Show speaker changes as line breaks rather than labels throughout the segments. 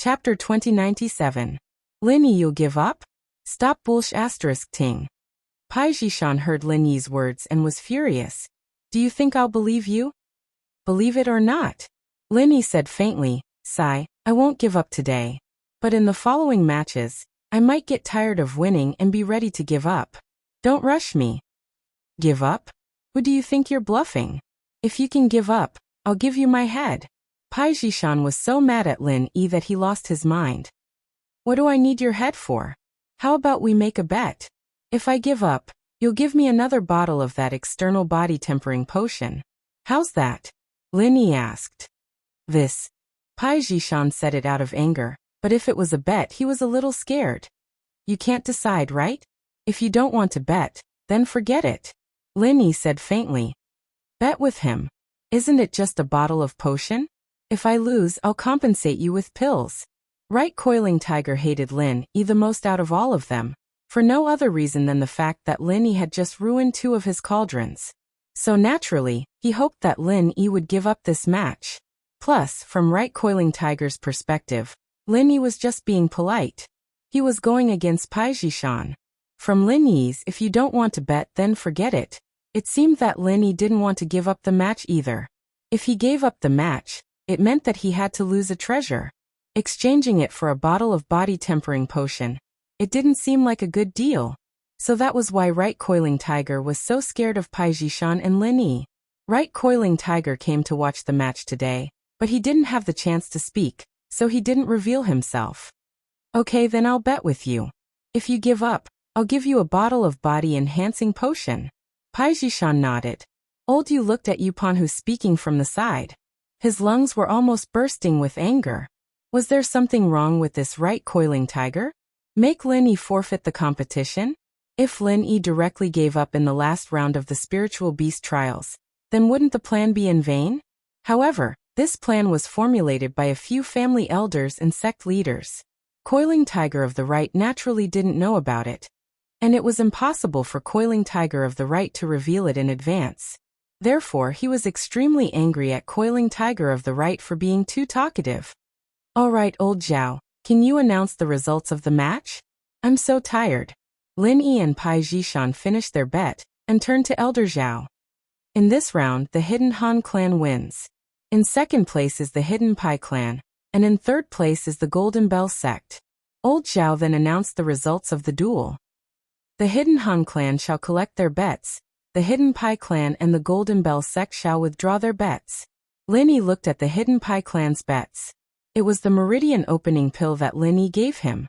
Chapter 2097. Lin Yi, you'll give up? Stop bullsh asterisk ting. Pai Jishan heard Lin Yi's words and was furious. Do you think I'll believe you? Believe it or not? Lin Yi said faintly, sigh, I won't give up today. But in the following matches, I might get tired of winning and be ready to give up. Don't rush me. Give up? Who do you think you're bluffing? If you can give up, I'll give you my head. Pai Jishan was so mad at Lin Yi that he lost his mind. What do I need your head for? How about we make a bet? If I give up, you'll give me another bottle of that external body tempering potion. How's that? Lin Yi asked. This. Pai Jishan said it out of anger, but if it was a bet he was a little scared. You can't decide, right? If you don't want to bet, then forget it. Lin Yi said faintly. Bet with him. Isn't it just a bottle of potion? If I lose, I'll compensate you with pills. Right, Coiling Tiger hated Lin Yi the most out of all of them, for no other reason than the fact that Lin Yi had just ruined 2 of his cauldrons. So naturally, he hoped that Lin Yi would give up this match. Plus, from Right Coiling Tiger's perspective, Lin Yi was just being polite. He was going against Pai Jishan. From Lin Yi's, if you don't want to bet, then forget it. It seemed that Lin Yi didn't want to give up the match either. If he gave up the match, it meant that he had to lose a treasure. Exchanging it for a bottle of body tempering potion. It didn't seem like a good deal. So that was why Right Coiling Tiger was so scared of Pai Jishan and Lin Yi. Right Coiling Tiger came to watch the match today, but he didn't have the chance to speak, so he didn't reveal himself. Okay, then I'll bet with you. If you give up, I'll give you a bottle of body-enhancing potion. Pai Jishan nodded. Old Yu looked at Yupan, who's speaking from the side. His lungs were almost bursting with anger. Was there something wrong with this Right Coiling Tiger? Make Lin Yi forfeit the competition? If Lin Yi directly gave up in the last round of the spiritual beast trials, then wouldn't the plan be in vain? However, this plan was formulated by a few family elders and sect leaders. Coiling Tiger of the Right naturally didn't know about it. And it was impossible for Coiling Tiger of the Right to reveal it in advance. Therefore, he was extremely angry at Coiling Tiger of the Right for being too talkative. All right, old Zhao, can you announce the results of the match? I'm so tired. Lin Yi and Pai Jishan finished their bet and turned to Elder Zhao. In this round, the Hidden Han clan wins. In second place is the Hidden Pai clan, and in third place is the Golden Bell sect. Old Zhao then announced the results of the duel. The Hidden Han clan shall collect their bets. The Hidden Pai clan and the Golden Bell sect shall withdraw their bets. Lin Yi looked at the Hidden Pai clan's bets. It was the Meridian opening pill that Lin Yi gave him.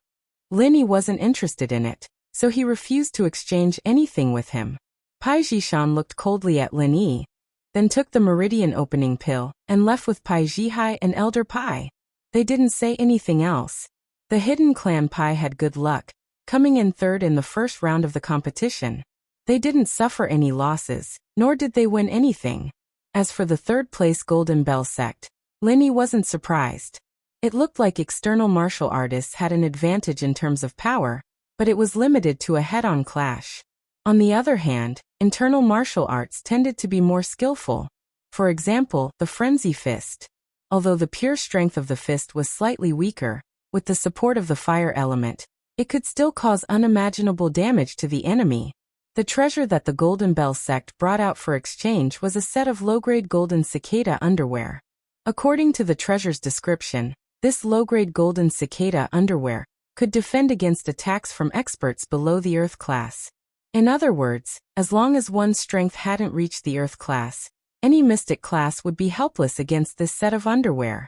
Lin Yi wasn't interested in it, so he refused to exchange anything with him. Pai Jishan looked coldly at Lin Yi, then took the Meridian opening pill and left with Pai Jihai and Elder Pai. They didn't say anything else. The Hidden Clan Pai had good luck, coming in third in the first round of the competition. They didn't suffer any losses, nor did they win anything. As for the third-place Golden Bell sect, Lin Yi wasn't surprised. It looked like external martial artists had an advantage in terms of power, but it was limited to a head-on clash. On the other hand, internal martial arts tended to be more skillful. For example, the Frenzy Fist. Although the pure strength of the fist was slightly weaker, with the support of the fire element, it could still cause unimaginable damage to the enemy. The treasure that the Golden Bell sect brought out for exchange was a set of low-grade golden cicada underwear. According to the treasure's description, this low-grade golden cicada underwear could defend against attacks from experts below the Earth class. In other words, as long as one's strength hadn't reached the Earth class, any mystic class would be helpless against this set of underwear.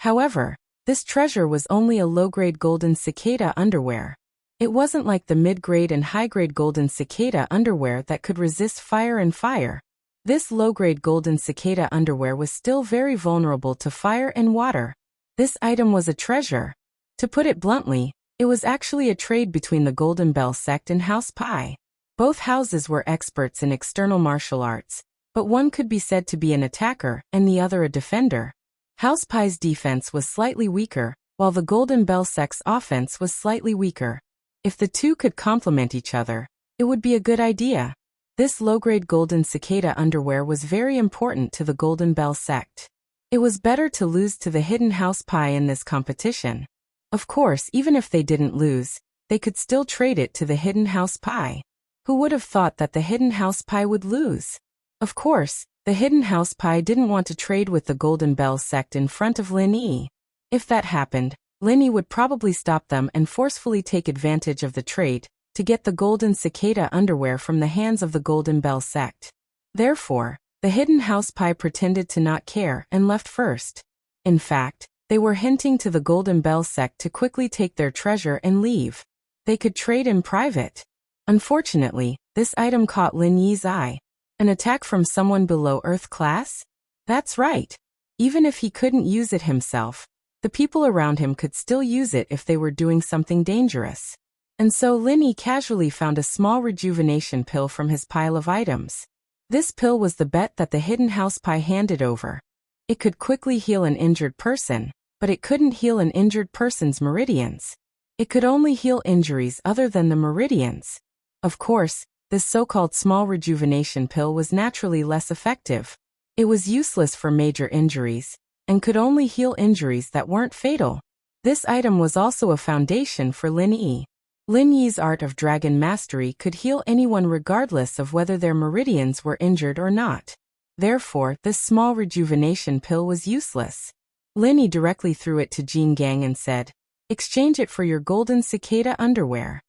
However, this treasure was only a low-grade golden cicada underwear. It wasn't like the mid-grade and high-grade golden cicada underwear that could resist fire and fire. This low-grade golden cicada underwear was still very vulnerable to fire and water. This item was a treasure. To put it bluntly, it was actually a trade between the Golden Bell sect and House Pai. Both houses were experts in external martial arts, but one could be said to be an attacker and the other a defender. House Pai's defense was slightly weaker, while the Golden Bell sect's offense was slightly weaker. If the two could complement each other, it would be a good idea. This low-grade golden cicada underwear was very important to the Golden Bell sect. It was better to lose to the Hidden House Pai in this competition. Of course, even if they didn't lose, they could still trade it to the hidden house pie. Who would have thought that the hidden house pie would lose? Of course, the hidden house pie didn't want to trade with the Golden Bell sect in front of Lin Yi. If that happened, Lin Yi would probably stop them and forcefully take advantage of the trade to get the golden cicada underwear from the hands of the Golden Bell sect. Therefore, the hidden house pie pretended to not care and left first. In fact, they were hinting to the Golden Bell sect to quickly take their treasure and leave. They could trade in private. Unfortunately, this item caught Lin Yi's eye. An attack from someone below Earth class? That's right. Even if he couldn't use it himself, the people around him could still use it if they were doing something dangerous. And so Lin Yi casually found a small rejuvenation pill from his pile of items. This pill was the bet that the hidden house pie handed over. It could quickly heal an injured person, but it couldn't heal an injured person's meridians. It could only heal injuries other than the meridians. Of course, this so-called small rejuvenation pill was naturally less effective. It was useless for major injuries, and could only heal injuries that weren't fatal. This item was also a foundation for Lin Yi. Lin Yi's art of dragon mastery could heal anyone regardless of whether their meridians were injured or not. Therefore, this small rejuvenation pill was useless. Lin Yi directly threw it to Jin Gang and said, "Exchange it for your golden cicada underwear."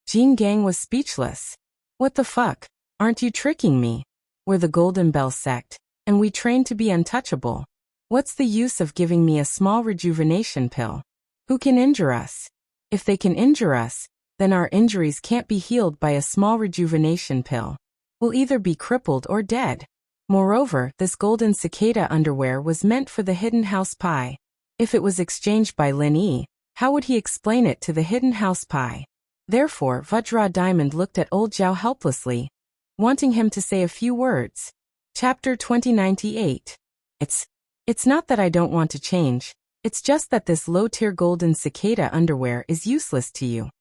Jin Gang was speechless. What the fuck? Aren't you tricking me? We're the Golden Bell sect, and we train to be untouchable. What's the use of giving me a small rejuvenation pill? Who can injure us? If they can injure us, then our injuries can't be healed by a small rejuvenation pill. We'll either be crippled or dead. Moreover, this golden cicada underwear was meant for the hidden house pie. If it was exchanged by Lin Yi, how would he explain it to the hidden house pie? Therefore, Vajra Diamond looked at old Zhao helplessly, wanting him to say a few words. Chapter 2098. It's not that I don't want to change. It's just that this low-tier golden cicada underwear is useless to you.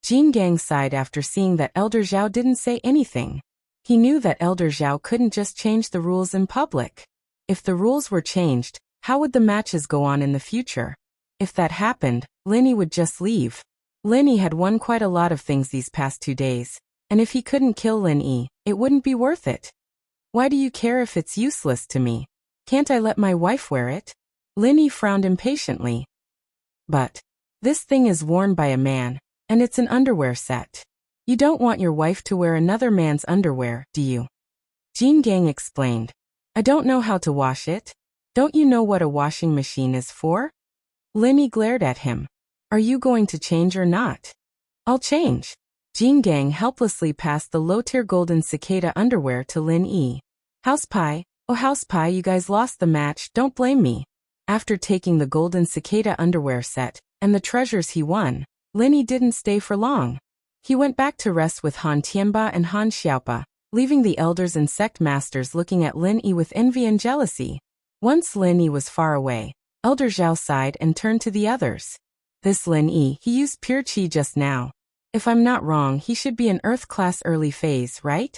Jin Gang sighed after seeing that Elder Zhao didn't say anything. He knew that Elder Zhao couldn't just change the rules in public. If the rules were changed, how would the matches go on in the future? If that happened, Lin Yi would just leave. Lin Yi had won quite a lot of things these past 2 days, and if he couldn't kill Lin Yi, it wouldn't be worth it. Why do you care if it's useless to me? Can't I let my wife wear it? Lin Yi frowned impatiently. But this thing is worn by a man, and it's an underwear set. You don't want your wife to wear another man's underwear, do you? Jin Gang explained. I don't know how to wash it. Don't you know what a washing machine is for? Lin Yi glared at him. Are you going to change or not? I'll change. Jin Gang helplessly passed the low-tier golden cicada underwear to Lin Yi. House pie, oh house pie, you guys lost the match, don't blame me. After taking the golden cicada underwear set and the treasures he won, Lin Yi didn't stay for long. He went back to rest with Han Tianba and Han Xiaopa, leaving the elders and sect masters looking at Lin Yi with envy and jealousy. Once Lin Yi was far away, Elder Zhao sighed and turned to the others. This Lin Yi, he used pure qi just now. If I'm not wrong, he should be an Earth class early phase, right?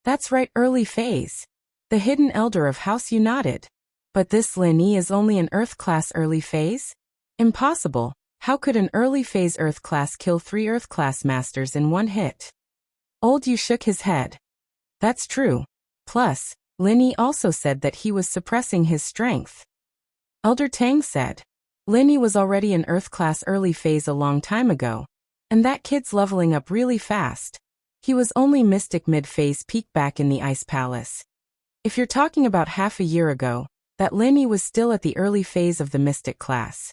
That's right, early phase. The hidden elder of House Yu nodded. But this Lin Yi is only an Earth class early phase? Impossible. How could an early phase Earth class kill 3 Earth class masters in one hit? Old Yu shook his head. That's true. Plus, Lin Yi also said that he was suppressing his strength. Elder Tang said. Lin Yi was already an Earth class early phase a long time ago. And that kid's leveling up really fast. He was only Mystic mid-phase peak back in the Ice Palace. If you're talking about half a year ago, that Lin Yi was still at the early phase of the Mystic class.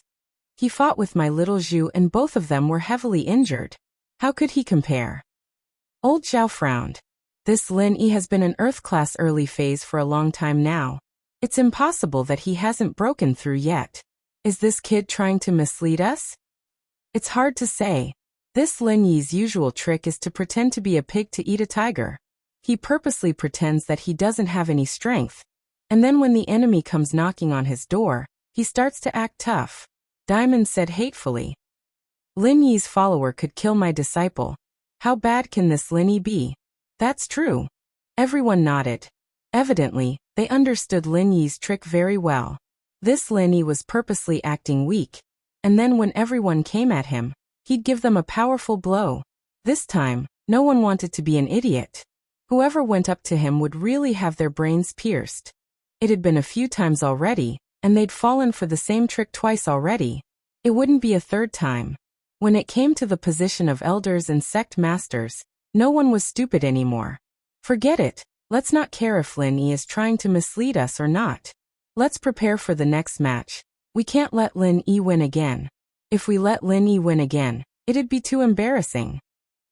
He fought with my little Zhu and both of them were heavily injured. How could he compare? Old Zhao frowned. This Lin Yi has been an Earth class early phase for a long time now. It's impossible that he hasn't broken through yet. Is this kid trying to mislead us? It's hard to say. This Lin Yi's usual trick is to pretend to be a pig to eat a tiger. He purposely pretends that he doesn't have any strength. And then when the enemy comes knocking on his door, he starts to act tough. Diamond said hatefully. Lin Yi's follower could kill my disciple. How bad can this Lin Yi be? That's true. Everyone nodded. Evidently, they understood Lin Yi's trick very well. This Lin Yi was purposely acting weak, and then when everyone came at him, he'd give them a powerful blow. This time, no one wanted to be an idiot. Whoever went up to him would really have their brains pierced. It had been a few times already, and they'd fallen for the same trick twice already. It wouldn't be a third time. When it came to the position of elders and sect masters, no one was stupid anymore. Forget it. Let's not care if Lin Yi is trying to mislead us or not. Let's prepare for the next match. We can't let Lin Yi win again. If we let Lin Yi win again, it'd be too embarrassing.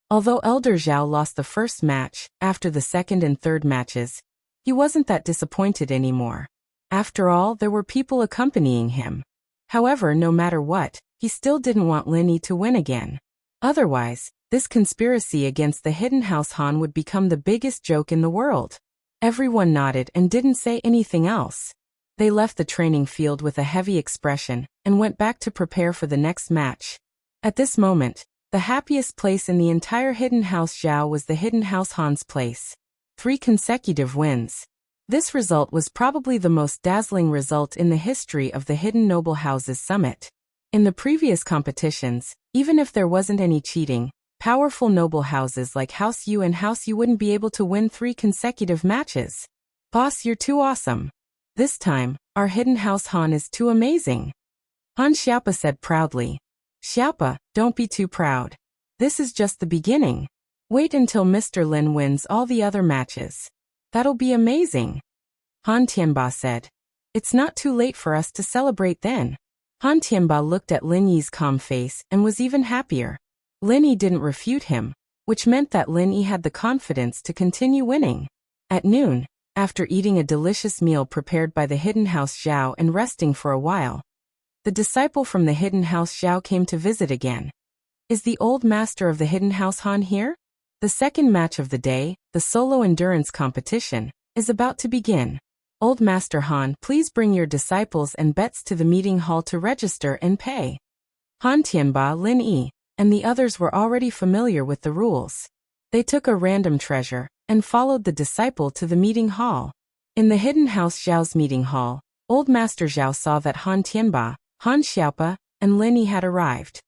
Although Elder Zhao lost the first match, after the second and third matches, he wasn't that disappointed anymore. After all, there were people accompanying him. However, no matter what, he still didn't want Lin Yi to win again. Otherwise, this conspiracy against the Hidden House Han would become the biggest joke in the world. Everyone nodded and didn't say anything else. They left the training field with a heavy expression and went back to prepare for the next match. At this moment, the happiest place in the entire Hidden House Zhao was the Hidden House Han's place. 3 consecutive wins. This result was probably the most dazzling result in the history of the Hidden Noble Houses Summit. In the previous competitions, even if there wasn't any cheating, powerful noble houses like House Yu and House Yu wouldn't be able to win 3 consecutive matches. Boss, you're too awesome. This time, our Hidden House Han is too amazing. Han Xiaopa said proudly. Xiaopa, don't be too proud. This is just the beginning. Wait until Mr. Lin wins all the other matches. That'll be amazing. Han Tianba said. It's not too late for us to celebrate then. Han Tianba looked at Lin Yi's calm face and was even happier. Lin Yi didn't refute him, which meant that Lin Yi had the confidence to continue winning. At noon, after eating a delicious meal prepared by the Hidden House Zhao and resting for a while, the disciple from the Hidden House Zhao came to visit again. Is the old master of the Hidden House Han here? The second match of the day, the solo endurance competition, is about to begin. Old Master Han, please bring your disciples and bets to the meeting hall to register and pay. Han Tianba, Lin Yi, and the others were already familiar with the rules. They took a random treasure and followed the disciple to the meeting hall. In the Hidden House Zhao's meeting hall, Old Master Zhao saw that Han Tianba, Han Xiaopa, and Lin Yi had arrived.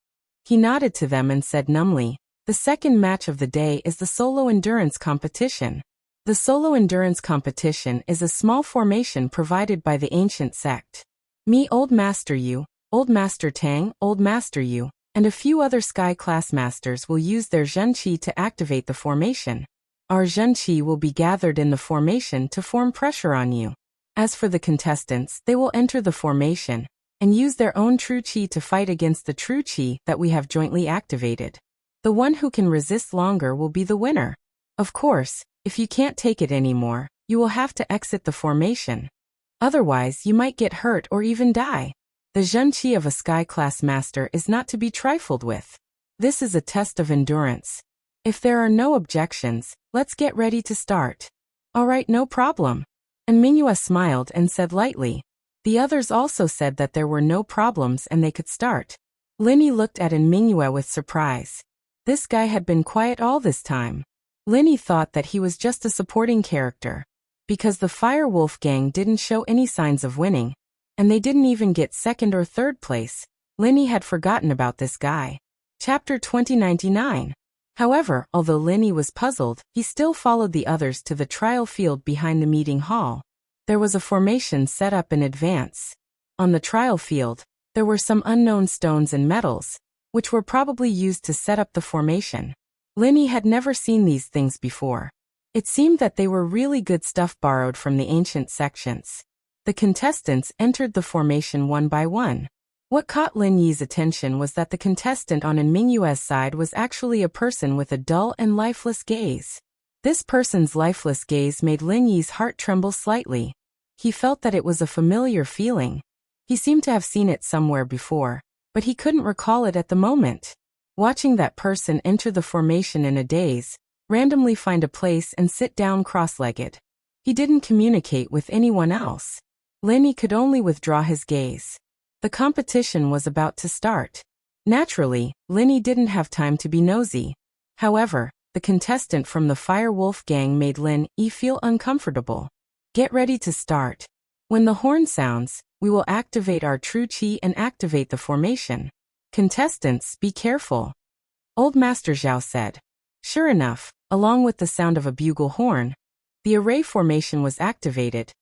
He nodded to them and said numbly, the second match of the day is the solo endurance competition. The solo endurance competition is a small formation provided by the ancient sect. Me, Old Master Yu, Old Master Tang, Old Master Yu, and a few other Sky Class Masters will use their Zhenqi to activate the formation. Our Zhenqi will be gathered in the formation to form pressure on you. As for the contestants, they will enter the formation and use their own true qi to fight against the true qi that we have jointly activated. The one who can resist longer will be the winner. Of course, if you can't take it anymore, you will have to exit the formation. Otherwise, you might get hurt or even die. The Zhenqi of a Sky Class Master is not to be trifled with. This is a test of endurance. If there are no objections, let's get ready to start. Alright, no problem. And Mingyue smiled and said lightly. The others also said that there were no problems and they could start. Lin Yi looked at Mingyue with surprise. This guy had been quiet all this time. Lin Yi thought that he was just a supporting character. Because the Fire Wolf gang didn't show any signs of winning, and they didn't even get second or third place, Lin Yi had forgotten about this guy. Chapter 2099. However, although Lin Yi was puzzled, he still followed the others to the trial field behind the meeting hall. There was a formation set up in advance. On the trial field, there were some unknown stones and metals, which were probably used to set up the formation. Lin Yi had never seen these things before. It seemed that they were really good stuff borrowed from the ancient sections. The contestants entered the formation one by one. What caught Lin Yi's attention was that the contestant on Mingyue's side was actually a person with a dull and lifeless gaze. This person's lifeless gaze made Lin Yi's heart tremble slightly. He felt that it was a familiar feeling. He seemed to have seen it somewhere before, but he couldn't recall it at the moment. Watching that person enter the formation in a daze, randomly find a place and sit down cross-legged. He didn't communicate with anyone else. Lin Yi could only withdraw his gaze. The competition was about to start. Naturally, Lin Yi didn't have time to be nosy. However, the contestant from the Fire Wolf gang made Lin Yi feel uncomfortable. Get ready to start. When the horn sounds, we will activate our true qi and activate the formation. Contestants, be careful. Old Master Zhao said. Sure enough, along with the sound of a bugle horn, the array formation was activated,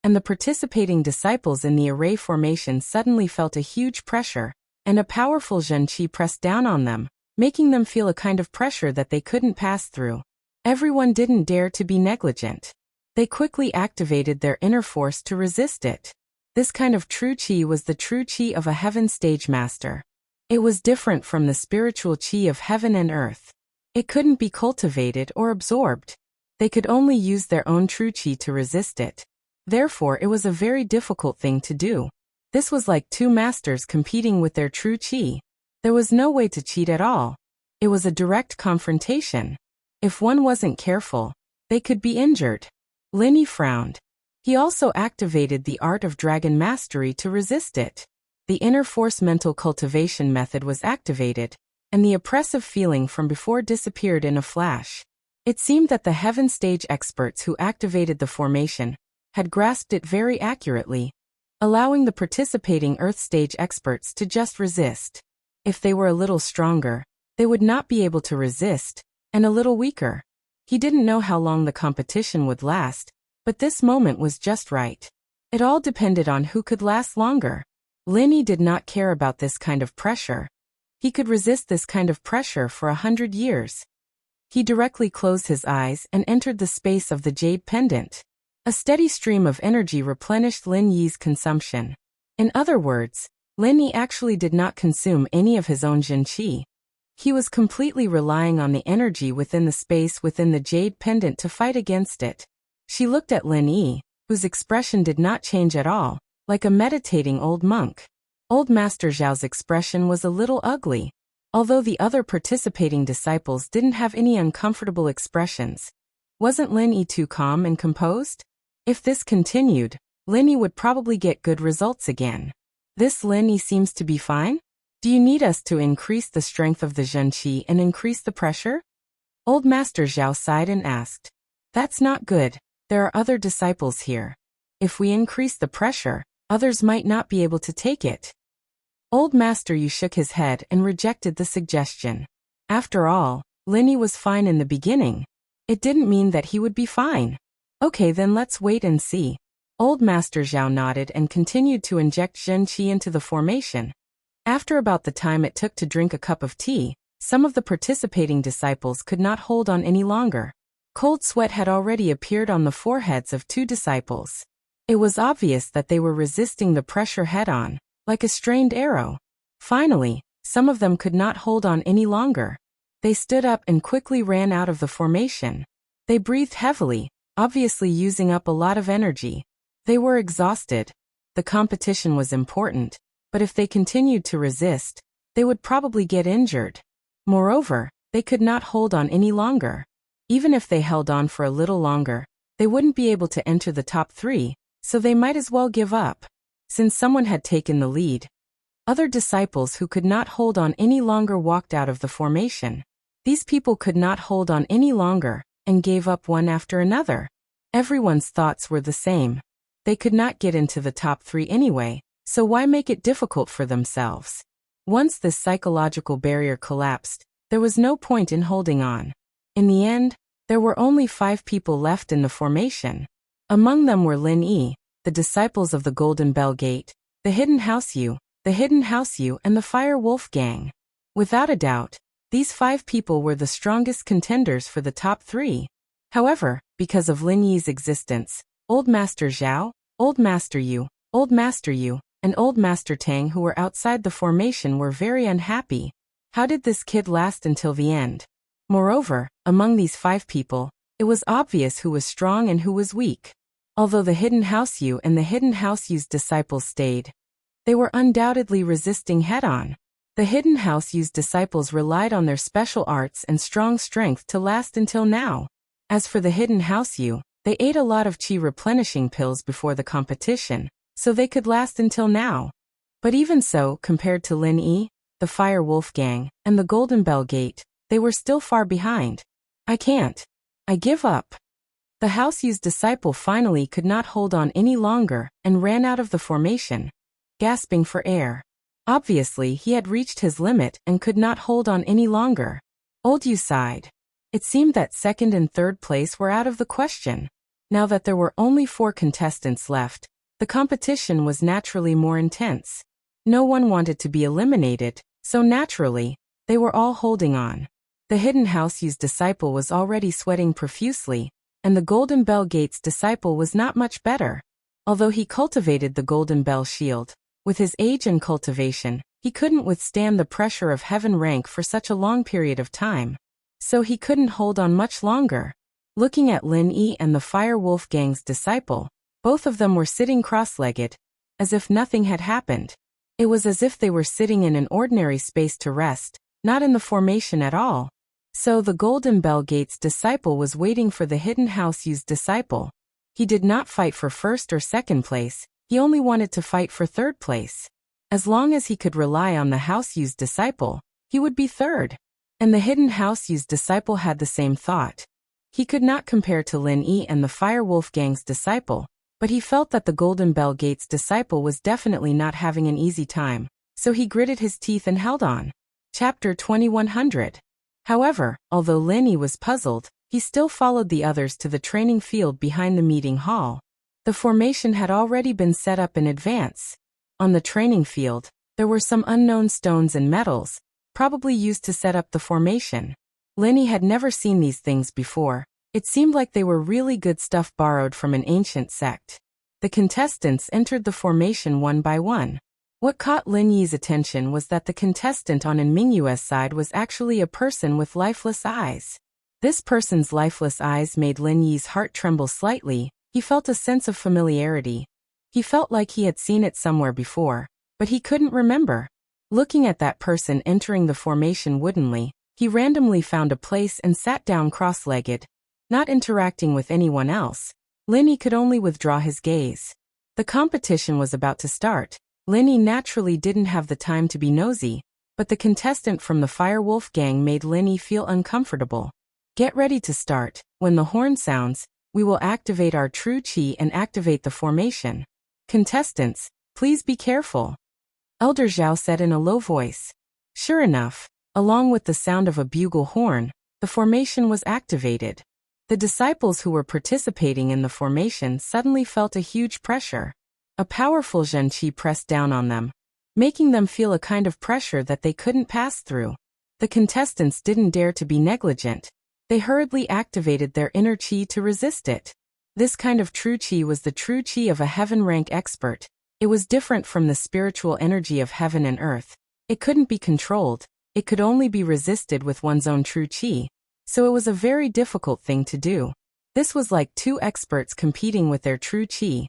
and the participating disciples in the array formation suddenly felt a huge pressure, and a powerful Zhen Qi pressed down on them, making them feel a kind of pressure that they couldn't pass through. Everyone didn't dare to be negligent. They quickly activated their inner force to resist it. This kind of true qi was the true qi of a heaven stage master. It was different from the spiritual qi of heaven and earth. It couldn't be cultivated or absorbed. They could only use their own true qi to resist it. Therefore, it was a very difficult thing to do. This was like two masters competing with their true qi. There was no way to cheat at all. It was a direct confrontation. If one wasn't careful, they could be injured. Lin Yi frowned. He also activated the art of dragon mastery to resist it. The inner force mental cultivation method was activated, and the oppressive feeling from before disappeared in a flash. It seemed that the heaven stage experts who activated the formation had grasped it very accurately, allowing the participating earth stage experts to just resist. If they were a little stronger, they would not be able to resist, and a little weaker. He didn't know how long the competition would last, but this moment was just right. It all depended on who could last longer. Lin Yi did not care about this kind of pressure. He could resist this kind of pressure for 100 years. He directly closed his eyes and entered the space of the jade pendant. A steady stream of energy replenished Lin Yi's consumption. In other words, Lin Yi actually did not consume any of his own Zhen Qi. He was completely relying on the energy within the space within the jade pendant to fight against it. She looked at Lin Yi, whose expression did not change at all, like a meditating old monk. Old Master Zhao's expression was a little ugly. Although the other participating disciples didn't have any uncomfortable expressions, wasn't Lin Yi too calm and composed? If this continued, Lin Yi would probably get good results again. This Lin Yi seems to be fine? Do you need us to increase the strength of the Zhen Qi and increase the pressure? Old Master Zhao sighed and asked. That's not good. There are other disciples here. If we increase the pressure, others might not be able to take it. Old Master Yu shook his head and rejected the suggestion. After all, Lin Yi was fine in the beginning. It didn't mean that he would be fine. Okay, then let's wait and see. Old Master Zhao nodded and continued to inject Zhen Qi into the formation. After about the time it took to drink a cup of tea, some of the participating disciples could not hold on any longer. Cold sweat had already appeared on the foreheads of two disciples. It was obvious that they were resisting the pressure head-on, like a strained arrow. Finally, some of them could not hold on any longer. They stood up and quickly ran out of the formation. They breathed heavily, obviously using up a lot of energy. They were exhausted. The competition was important, but if they continued to resist, they would probably get injured. Moreover, they could not hold on any longer. Even if they held on for a little longer, they wouldn't be able to enter the top 3, so they might as well give up. Since someone had taken the lead, other disciples who could not hold on any longer walked out of the formation. These people could not hold on any longer, and gave up one after another. Everyone's thoughts were the same. They could not get into the top 3 anyway, so why make it difficult for themselves? Once this psychological barrier collapsed, there was no point in holding on. In the end, there were only 5 people left in the formation. Among them were Lin Yi, the disciples of the Golden Bell Gate, the Hidden House Yu, and the Fire Wolf Gang. Without a doubt, these 5 people were the strongest contenders for the top 3. However, because of Lin Yi's existence, Old Master Zhao, Old Master Yu, and Old Master Tang, who were outside the formation, were very unhappy. How did this kid last until the end? Moreover, among these 5 people, it was obvious who was strong and who was weak. Although the Hidden House Yu and the Hidden House Yu's disciples stayed, they were undoubtedly resisting head-on. The Hidden House Yu's disciples relied on their special arts and strong strength to last until now. As for the Hidden House Yu, they ate a lot of qi replenishing pills before the competition, so they could last until now. But even so, compared to Lin Yi, the Fire Wolf Gang, and the Golden Bell Gate, they were still far behind. I can't. I give up. The House Yu's disciple finally could not hold on any longer and ran out of the formation, gasping for air. Obviously, he had reached his limit and could not hold on any longer. Old Yu sighed. It seemed that second and third place were out of the question. Now that there were only 4 contestants left, the competition was naturally more intense. No one wanted to be eliminated, so naturally, they were all holding on. The Hidden House Yu's disciple was already sweating profusely, and the Golden Bell Gate's disciple was not much better. Although he cultivated the Golden Bell Shield, with his age and cultivation, he couldn't withstand the pressure of heaven rank for such a long period of time. So he couldn't hold on much longer. Looking at Lin Yi and the Fire Wolf Gang's disciple, both of them were sitting cross-legged, as if nothing had happened. It was as if they were sitting in an ordinary space to rest, not in the formation at all. So the Golden Bell Gate's disciple was waiting for the Hidden House Yu's disciple. He did not fight for first or second place, he only wanted to fight for third place. As long as he could rely on the House Yu's disciple, he would be third. And the Hidden House Yu's disciple had the same thought. He could not compare to Lin Yi and the Fire Wolf Gang's disciple, but he felt that the Golden Bell Gate's disciple was definitely not having an easy time, so he gritted his teeth and held on. Chapter 2100. However, although Lin Yi was puzzled, he still followed the others to the training field behind the meeting hall. The formation had already been set up in advance. On the training field, there were some unknown stones and metals, probably used to set up the formation. Lin Yi had never seen these things before. It seemed like they were really good stuff borrowed from an ancient sect. The contestants entered the formation one by one. What caught Lin Yi's attention was that the contestant on An Mingyue's side was actually a person with lifeless eyes. This person's lifeless eyes made Lin Yi's heart tremble slightly. He felt a sense of familiarity. He felt like he had seen it somewhere before, but he couldn't remember. Looking at that person entering the formation woodenly, he randomly found a place and sat down cross-legged. Not interacting with anyone else, Lin Yi could only withdraw his gaze. The competition was about to start. Lin Yi naturally didn't have the time to be nosy, but the contestant from the Fire Wolf Gang made Lin Yi feel uncomfortable. Get ready to start. When the horn sounds, we will activate our true chi and activate the formation. Contestants, please be careful. Elder Zhao said in a low voice. Sure enough, along with the sound of a bugle horn, the formation was activated. The disciples who were participating in the formation suddenly felt a huge pressure. A powerful Zhen Qi pressed down on them, making them feel a kind of pressure that they couldn't pass through. The contestants didn't dare to be negligent. They hurriedly activated their inner qi to resist it. This kind of true qi was the true qi of a heaven rank expert. It was different from the spiritual energy of heaven and earth. It couldn't be controlled. It could only be resisted with one's own true qi. So it was a very difficult thing to do. This was like 2 experts competing with their true qi.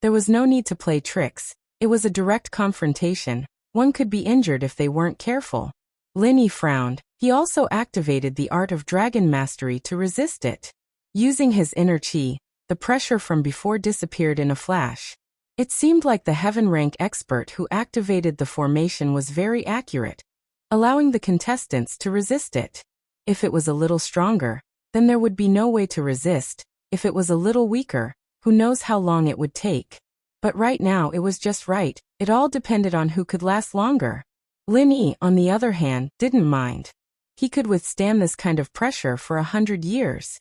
There was no need to play tricks. It was a direct confrontation. One could be injured if they weren't careful. Lin Yi frowned. He also activated the art of dragon mastery to resist it. Using his inner qi, the pressure from before disappeared in a flash. It seemed like the heaven rank expert who activated the formation was very accurate, allowing the contestants to resist it. If it was a little stronger, then there would be no way to resist. If it was a little weaker, who knows how long it would take. But right now it was just right. It all depended on who could last longer. Lin Yi, on the other hand, didn't mind. He could withstand this kind of pressure for 100 years.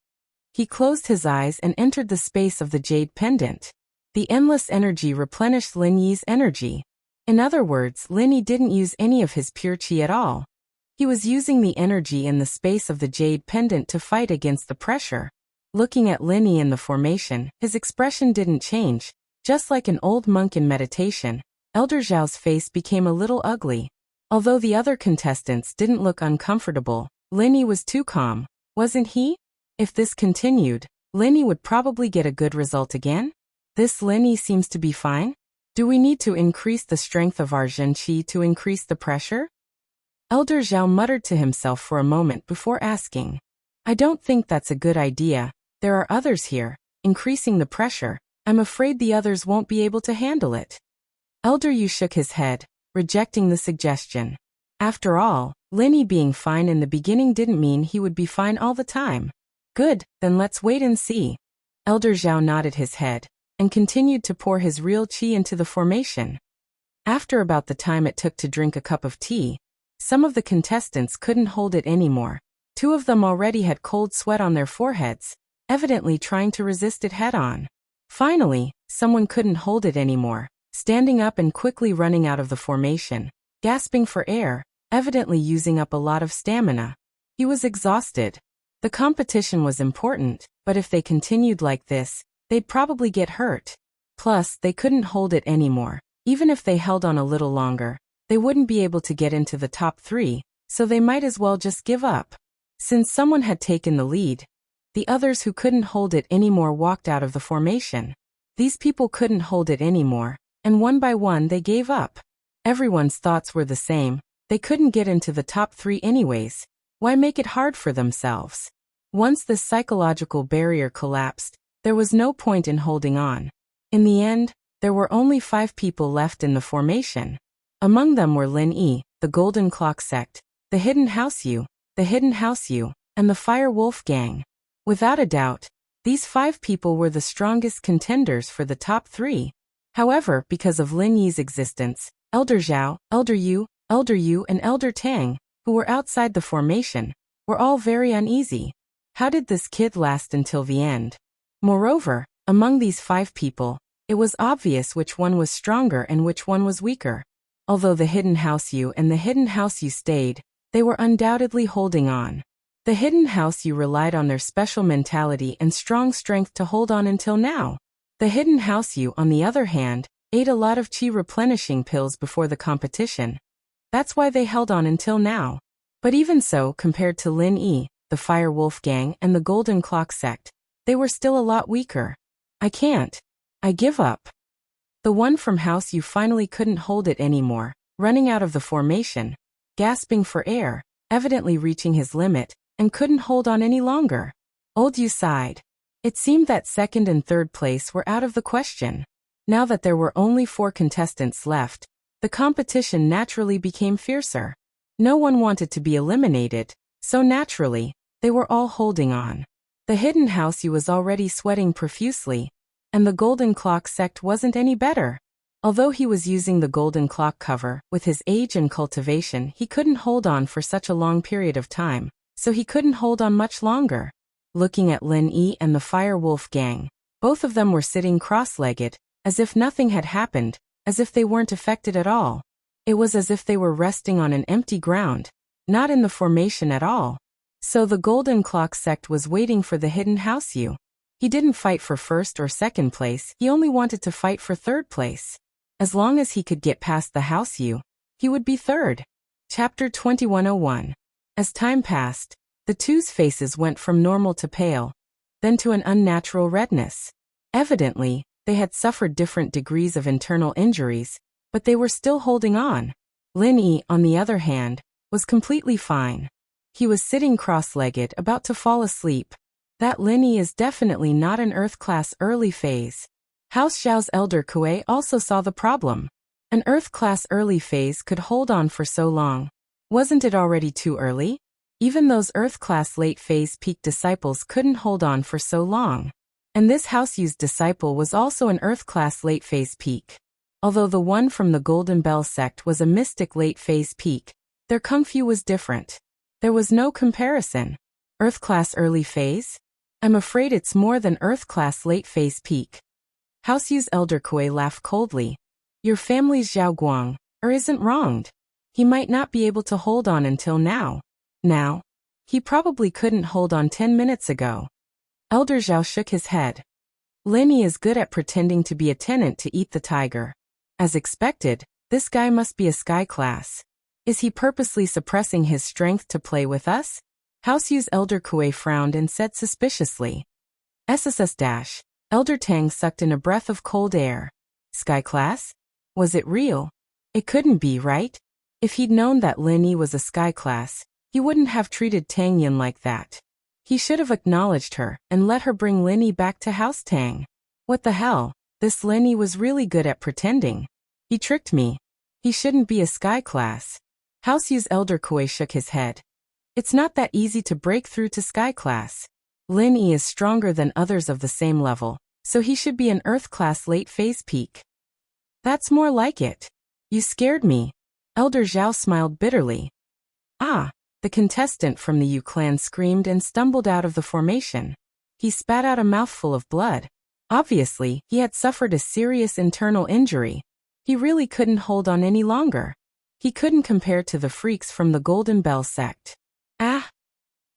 He closed his eyes and entered the space of the jade pendant. The endless energy replenished Lin Yi's energy. In other words, Lin Yi didn't use any of his pure qi at all. He was using the energy in the space of the jade pendant to fight against the pressure. Looking at Lin Yi in the formation, his expression didn't change. Just like an old monk in meditation, Elder Zhao's face became a little ugly. Although the other contestants didn't look uncomfortable, Lin Yi was too calm, wasn't he? If this continued, Lin Yi would probably get a good result again? This Lin Yi seems to be fine? Do we need to increase the strength of our Zhen Qi to increase the pressure? Elder Zhao muttered to himself for a moment before asking. I don't think that's a good idea. There are others here. Increasing the pressure, I'm afraid the others won't be able to handle it. Elder Yu shook his head, rejecting the suggestion. After all, Lin Yi being fine in the beginning didn't mean he would be fine all the time. Good, then let's wait and see. Elder Zhao nodded his head, and continued to pour his real qi into the formation. After about the time it took to drink a cup of tea, some of the contestants couldn't hold it anymore. Two of them already had cold sweat on their foreheads, evidently trying to resist it head-on. Finally, someone couldn't hold it anymore, standing up and quickly running out of the formation, gasping for air, evidently using up a lot of stamina. He was exhausted. The competition was important, but if they continued like this, they'd probably get hurt. Plus, they couldn't hold it anymore. Even if they held on a little longer, they wouldn't be able to get into the top 3, so they might as well just give up. Since someone had taken the lead, the others who couldn't hold it anymore walked out of the formation. These people couldn't hold it anymore, and one by one they gave up. Everyone's thoughts were the same. They couldn't get into the top 3 anyways. Why make it hard for themselves? Once this psychological barrier collapsed, there was no point in holding on. In the end, there were only 5 people left in the formation. Among them were Lin Yi, the Golden Clock Sect, the Hidden House Yu, and the Fire Wolf Gang. Without a doubt, these 5 people were the strongest contenders for the top 3. However, because of Lin Yi's existence, Elder Zhao, Elder Yu, and Elder Tang, who were outside the formation, were all very uneasy. How did this kid last until the end? Moreover, among these 5 people, it was obvious which one was stronger and which one was weaker. Although the Hidden House Yu and the Hidden House Yu stayed, they were undoubtedly holding on. The Hidden House Yu relied on their special mentality and strong strength to hold on until now. The Hidden House Yu, on the other hand, ate a lot of chi replenishing pills before the competition. That's why they held on until now. But even so, compared to Lin Yi, the Fire Wolf Gang, and the Golden Clock Sect, they were still a lot weaker. I can't. I give up. The one from House Yu finally couldn't hold it anymore, running out of the formation, gasping for air, evidently reaching his limit, and couldn't hold on any longer. Old Yu sighed. It seemed that second and third place were out of the question. Now that there were only 4 contestants left, the competition naturally became fiercer. No one wanted to be eliminated, so naturally, they were all holding on. The Hidden House Yu was already sweating profusely, and the Golden Clock Sect wasn't any better. Although he was using the Golden Clock cover, with his age and cultivation he couldn't hold on for such a long period of time, so he couldn't hold on much longer. Looking at Lin Yi and the Fire Wolf Gang, both of them were sitting cross-legged, as if nothing had happened, as if they weren't affected at all. It was as if they were resting on an empty ground, not in the formation at all. So the Golden Clock Sect was waiting for the Hidden House Yu. He didn't fight for first or second place, he only wanted to fight for third place. As long as he could get past the House Yu, he would be third. Chapter 2101. As time passed, the two's faces went from normal to pale, then to an unnatural redness. Evidently, they had suffered different degrees of internal injuries, but they were still holding on. Lin Yi, on the other hand, was completely fine. He was sitting cross-legged, about to fall asleep. That Lin Yi is definitely not an Earth-class early phase. House Zhao's Elder Kuei also saw the problem. An Earth-class early phase could hold on for so long. Wasn't it already too early? Even those Earth-class late phase peak disciples couldn't hold on for so long. And this House Yu's disciple was also an Earth-class late phase peak. Although the one from the Golden Bell sect was a mystic late phase peak, their kung fu was different. There was no comparison. Earth-class early phase? I'm afraid it's more than Earth-class late phase peak. House Yu's Elder Kuei laughed coldly. Your family's Zhao Guang, isn't wronged. He might not be able to hold on until now. Now? He probably couldn't hold on 10 minutes ago. Elder Zhao shook his head. Lin Yi is good at pretending to be a tenant to eat the tiger. As expected, this guy must be a sky class. Is he purposely suppressing his strength to play with us? House Yu's Elder Kuei frowned and said suspiciously. SSS-. Elder Tang sucked in a breath of cold air. Sky class? Was it real? It couldn't be, right? If he'd known that Lin Yi was a sky class, he wouldn't have treated Tang Yin like that. He should have acknowledged her and let her bring Lin Yi back to House Tang. What the hell? This Lin Yi was really good at pretending. He tricked me. He shouldn't be a sky class. House Yu's Elder Kuei shook his head. It's not that easy to break through to sky class. Lin Yi is stronger than others of the same level, so he should be an Earth class late phase peak. That's more like it. You scared me. Elder Zhao smiled bitterly. Ah! The contestant from the Yu clan screamed and stumbled out of the formation. He spat out a mouthful of blood. Obviously, he had suffered a serious internal injury. He really couldn't hold on any longer. He couldn't compare to the freaks from the Golden Bell sect. Ah!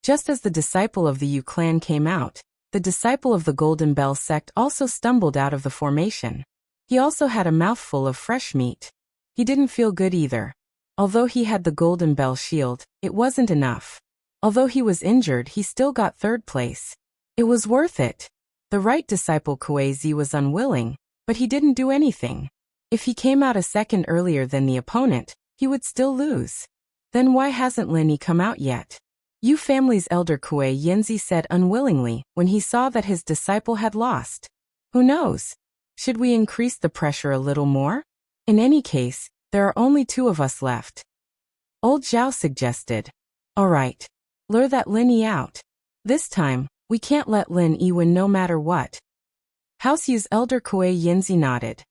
Just as the disciple of the Yu clan came out, the disciple of the Golden Bell sect also stumbled out of the formation. He also had a mouthful of fresh meat. He didn't feel good either. Although he had the Golden Bell shield, it wasn't enough. Although he was injured, he still got third place. It was worth it. The right disciple Kuei-zi was unwilling, but he didn't do anything. If he came out a second earlier than the opponent, he would still lose. Then why hasn't Lin come out yet? Yu family's elder Kuei Yanzi said unwillingly when he saw that his disciple had lost. Who knows? Should we increase the pressure a little more? In any case, there are only 2 of us left. Old Zhao suggested. Alright. Lure that Lin out. This time, we can't let Lin win no matter what. House Yu's elder Kuei Yanzi nodded.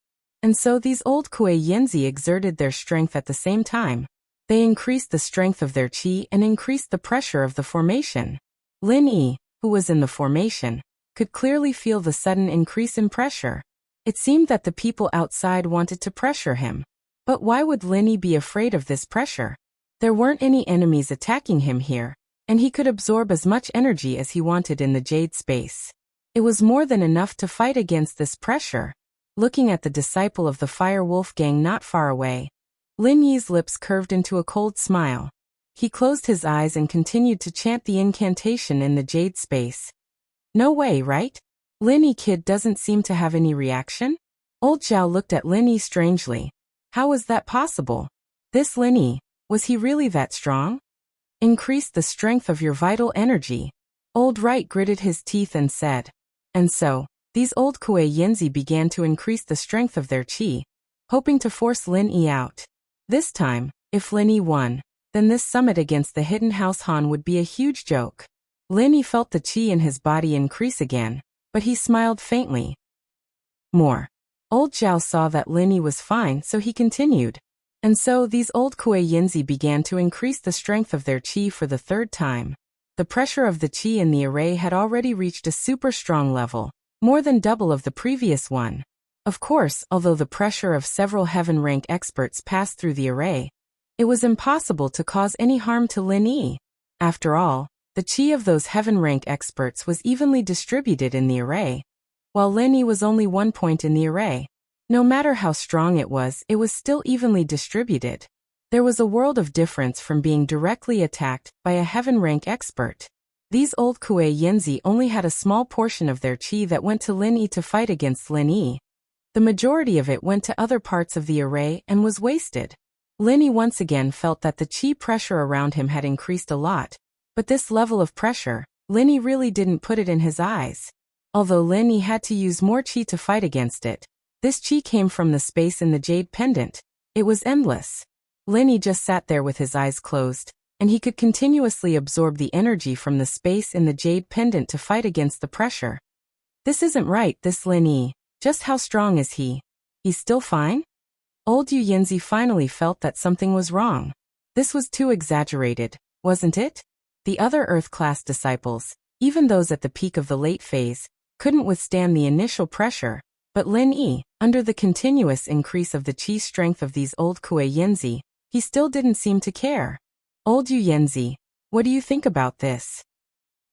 And so these old Kuei Yanzi exerted their strength at the same time. They increased the strength of their qi and increased the pressure of the formation. Lin, who was in the formation, could clearly feel the sudden increase in pressure. It seemed that the people outside wanted to pressure him. But why would Lin be afraid of this pressure? There weren't any enemies attacking him here, and he could absorb as much energy as he wanted in the jade space. It was more than enough to fight against this pressure. Looking at the disciple of the Fire Wolf gang not far away, Lin Yi's lips curved into a cold smile. He closed his eyes and continued to chant the incantation in the jade space. No way, right? Lin Yi kid doesn't seem to have any reaction? Old Zhao looked at Lin Yi strangely. How was that possible? This Lin Yi, was he really that strong? Increase the strength of your vital energy. Old Right gritted his teeth and said. And so, these old Kuei Yanzi began to increase the strength of their qi, hoping to force Lin Yi out. This time, if Lin Yi won, then this summit against the Hidden House Han would be a huge joke. Lin Yi felt the qi in his body increase again, but he smiled faintly. More. Old Zhao saw that Lin Yi was fine, so he continued. And so these old Kuei Yanzi began to increase the strength of their qi for the 3rd time. The pressure of the qi in the array had already reached a super strong level, more than double of the previous one. Of course, although the pressure of several heaven rank experts passed through the array, it was impossible to cause any harm to Lin Yi. After all, the qi of those heaven rank experts was evenly distributed in the array, while Lin Yi was only 1 point in the array. No matter how strong it was still evenly distributed. There was a world of difference from being directly attacked by a heaven rank expert. These old Kuei Yanzi only had a small portion of their qi that went to Lin Yi to fight against Lin Yi. The majority of it went to other parts of the array and was wasted. Lin Yi once again felt that the qi pressure around him had increased a lot, but this level of pressure, Lin Yi really didn't put it in his eyes. Although Lin Yi had to use more qi to fight against it, this qi came from the space in the jade pendant. It was endless. Lin Yi just sat there with his eyes closed, and he could continuously absorb the energy from the space in the jade pendant to fight against the pressure. This isn't right, this Lin Yi. Just how strong is he? He's still fine? Old Yu Yanzi finally felt that something was wrong. This was too exaggerated, wasn't it? The other Earth-class disciples, even those at the peak of the late phase, couldn't withstand the initial pressure, but Lin Yi, under the continuous increase of the qi strength of these old Kuei Yanzi, he still didn't seem to care. Old Yu Yanzi, what do you think about this?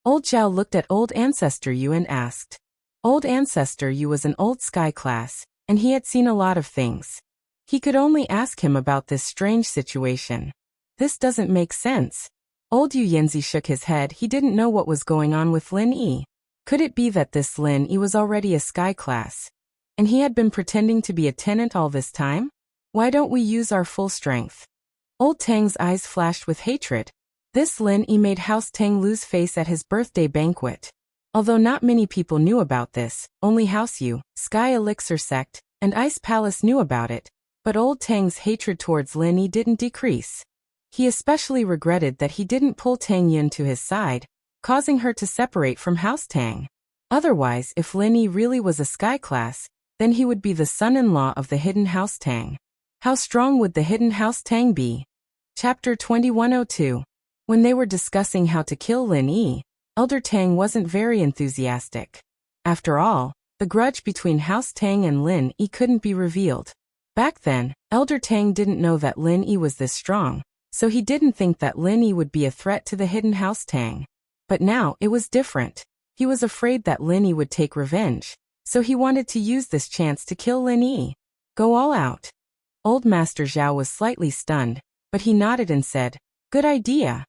Old Zhao looked at Old Ancestor Yu and asked. Old Ancestor Yu was an old sky class, and he had seen a lot of things. He could only ask him about this strange situation. This doesn't make sense. Old Yu Yanzi shook his head. He didn't know what was going on with Lin Yi. Could it be that this Lin Yi was already a sky class, and he had been pretending to be a tenant all this time? Why don't we use our full strength? Old Tang's eyes flashed with hatred. This Lin Yi made House Tang lose face at his birthday banquet. Although not many people knew about this, only House Yu, Sky Elixir Sect, and Ice Palace knew about it, but Old Tang's hatred towards Lin Yi didn't decrease. He especially regretted that he didn't pull Tang Yun to his side, causing her to separate from House Tang. Otherwise, if Lin Yi really was a sky class, then he would be the son-in-law of the hidden House Tang. How strong would the hidden house Tang be? Chapter 2102. When they were discussing how to kill Lin Yi, Elder Tang wasn't very enthusiastic. After all, the grudge between House Tang and Lin Yi couldn't be revealed. Back then, Elder Tang didn't know that Lin Yi was this strong, so he didn't think that Lin Yi would be a threat to the hidden House Tang. But now, it was different. He was afraid that Lin Yi would take revenge, so he wanted to use this chance to kill Lin Yi. Go all out. Old Master Zhao was slightly stunned, but he nodded and said, "Good idea."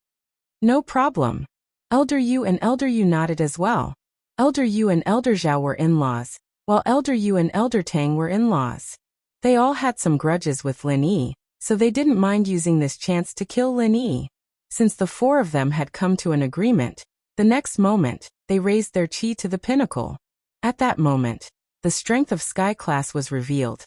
"No problem." Elder Yu and Elder Yu nodded as well. Elder Yu and Elder Zhao were in-laws, while Elder Yu and Elder Tang were in-laws. They all had some grudges with Lin Yi, so they didn't mind using this chance to kill Lin Yi. Since the four of them had come to an agreement, the next moment, they raised their chi to the pinnacle. At that moment, the strength of Sky Class was revealed,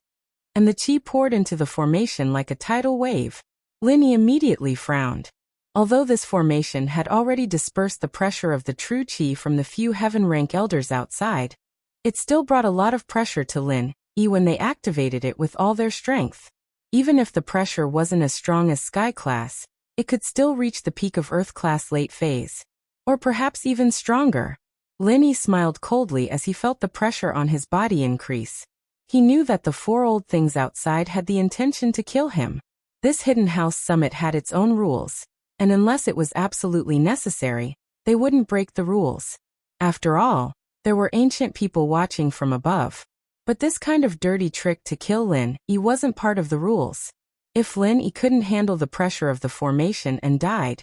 and the chi poured into the formation like a tidal wave. Lin Yi immediately frowned. Although this formation had already dispersed the pressure of the true chi from the few heaven-rank elders outside, it still brought a lot of pressure to Lin Yi when they activated it with all their strength. Even if the pressure wasn't as strong as Sky Class, it could still reach the peak of Earth Class late phase. Or perhaps even stronger. Lin Yi smiled coldly as he felt the pressure on his body increase. He knew that the four old things outside had the intention to kill him. This hidden house summit had its own rules, and unless it was absolutely necessary, they wouldn't break the rules. After all, there were ancient people watching from above. But this kind of dirty trick to kill Lin Yi wasn't part of the rules. If Lin Yi couldn't handle the pressure of the formation and died,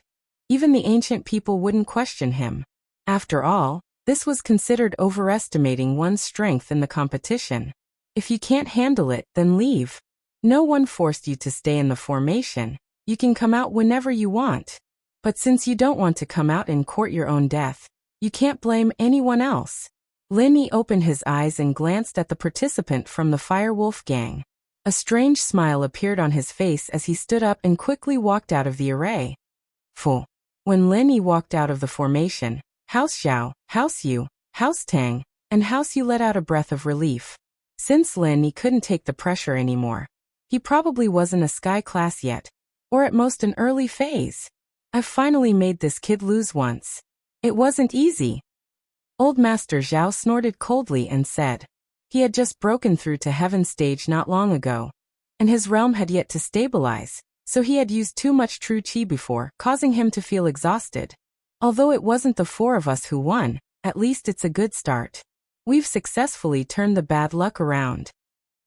even the ancient people wouldn't question him. After all, this was considered overestimating one's strength in the competition. If you can't handle it, then leave. No one forced you to stay in the formation. You can come out whenever you want. But since you don't want to come out and court your own death, you can't blame anyone else. Lin Yi opened his eyes and glanced at the participant from the Fire Wolf gang. A strange smile appeared on his face as he stood up and quickly walked out of the array. Full. When Lin Yi walked out of the formation, House Zhao, House Yu, House Tang, and House Yu let out a breath of relief. Since Lin Yi couldn't take the pressure anymore, he probably wasn't a Sky Class yet, or at most an early phase. I've finally made this kid lose once. It wasn't easy. Old Master Zhao snorted coldly and said. He had just broken through to Heaven stage not long ago, and his realm had yet to stabilize, so he had used too much true chi before, causing him to feel exhausted. Although it wasn't the four of us who won, at least it's a good start. We've successfully turned the bad luck around.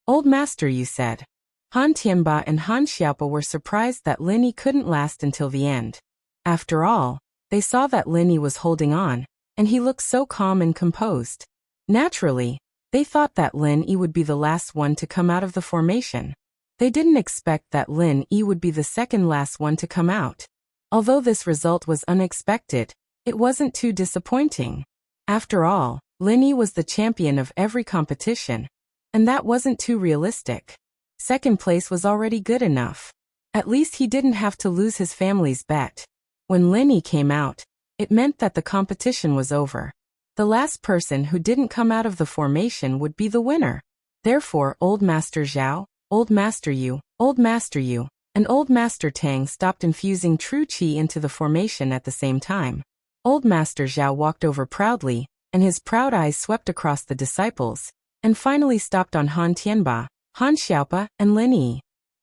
Old Master, you said. Han Tianba and Han Xiaopa were surprised that Lin Yi couldn't last until the end. After all, they saw that Lin Yi was holding on, and he looked so calm and composed. Naturally, they thought that Lin Yi would be the last one to come out of the formation. They didn't expect that Lin Yi would be the second last one to come out. Although this result was unexpected, it wasn't too disappointing. After all, Lin Yi was the champion of every competition, and that wasn't too realistic. Second place was already good enough. At least he didn't have to lose his family's bet. When Lin Yi came out, it meant that the competition was over. The last person who didn't come out of the formation would be the winner. Therefore, Old Master Zhao, Old Master Yu, and Old Master Tang stopped infusing true chi into the formation at the same time. Old Master Zhao walked over proudly, and his proud eyes swept across the disciples, and finally stopped on Han Tianba, Han Xiaopa, and Lin Yi.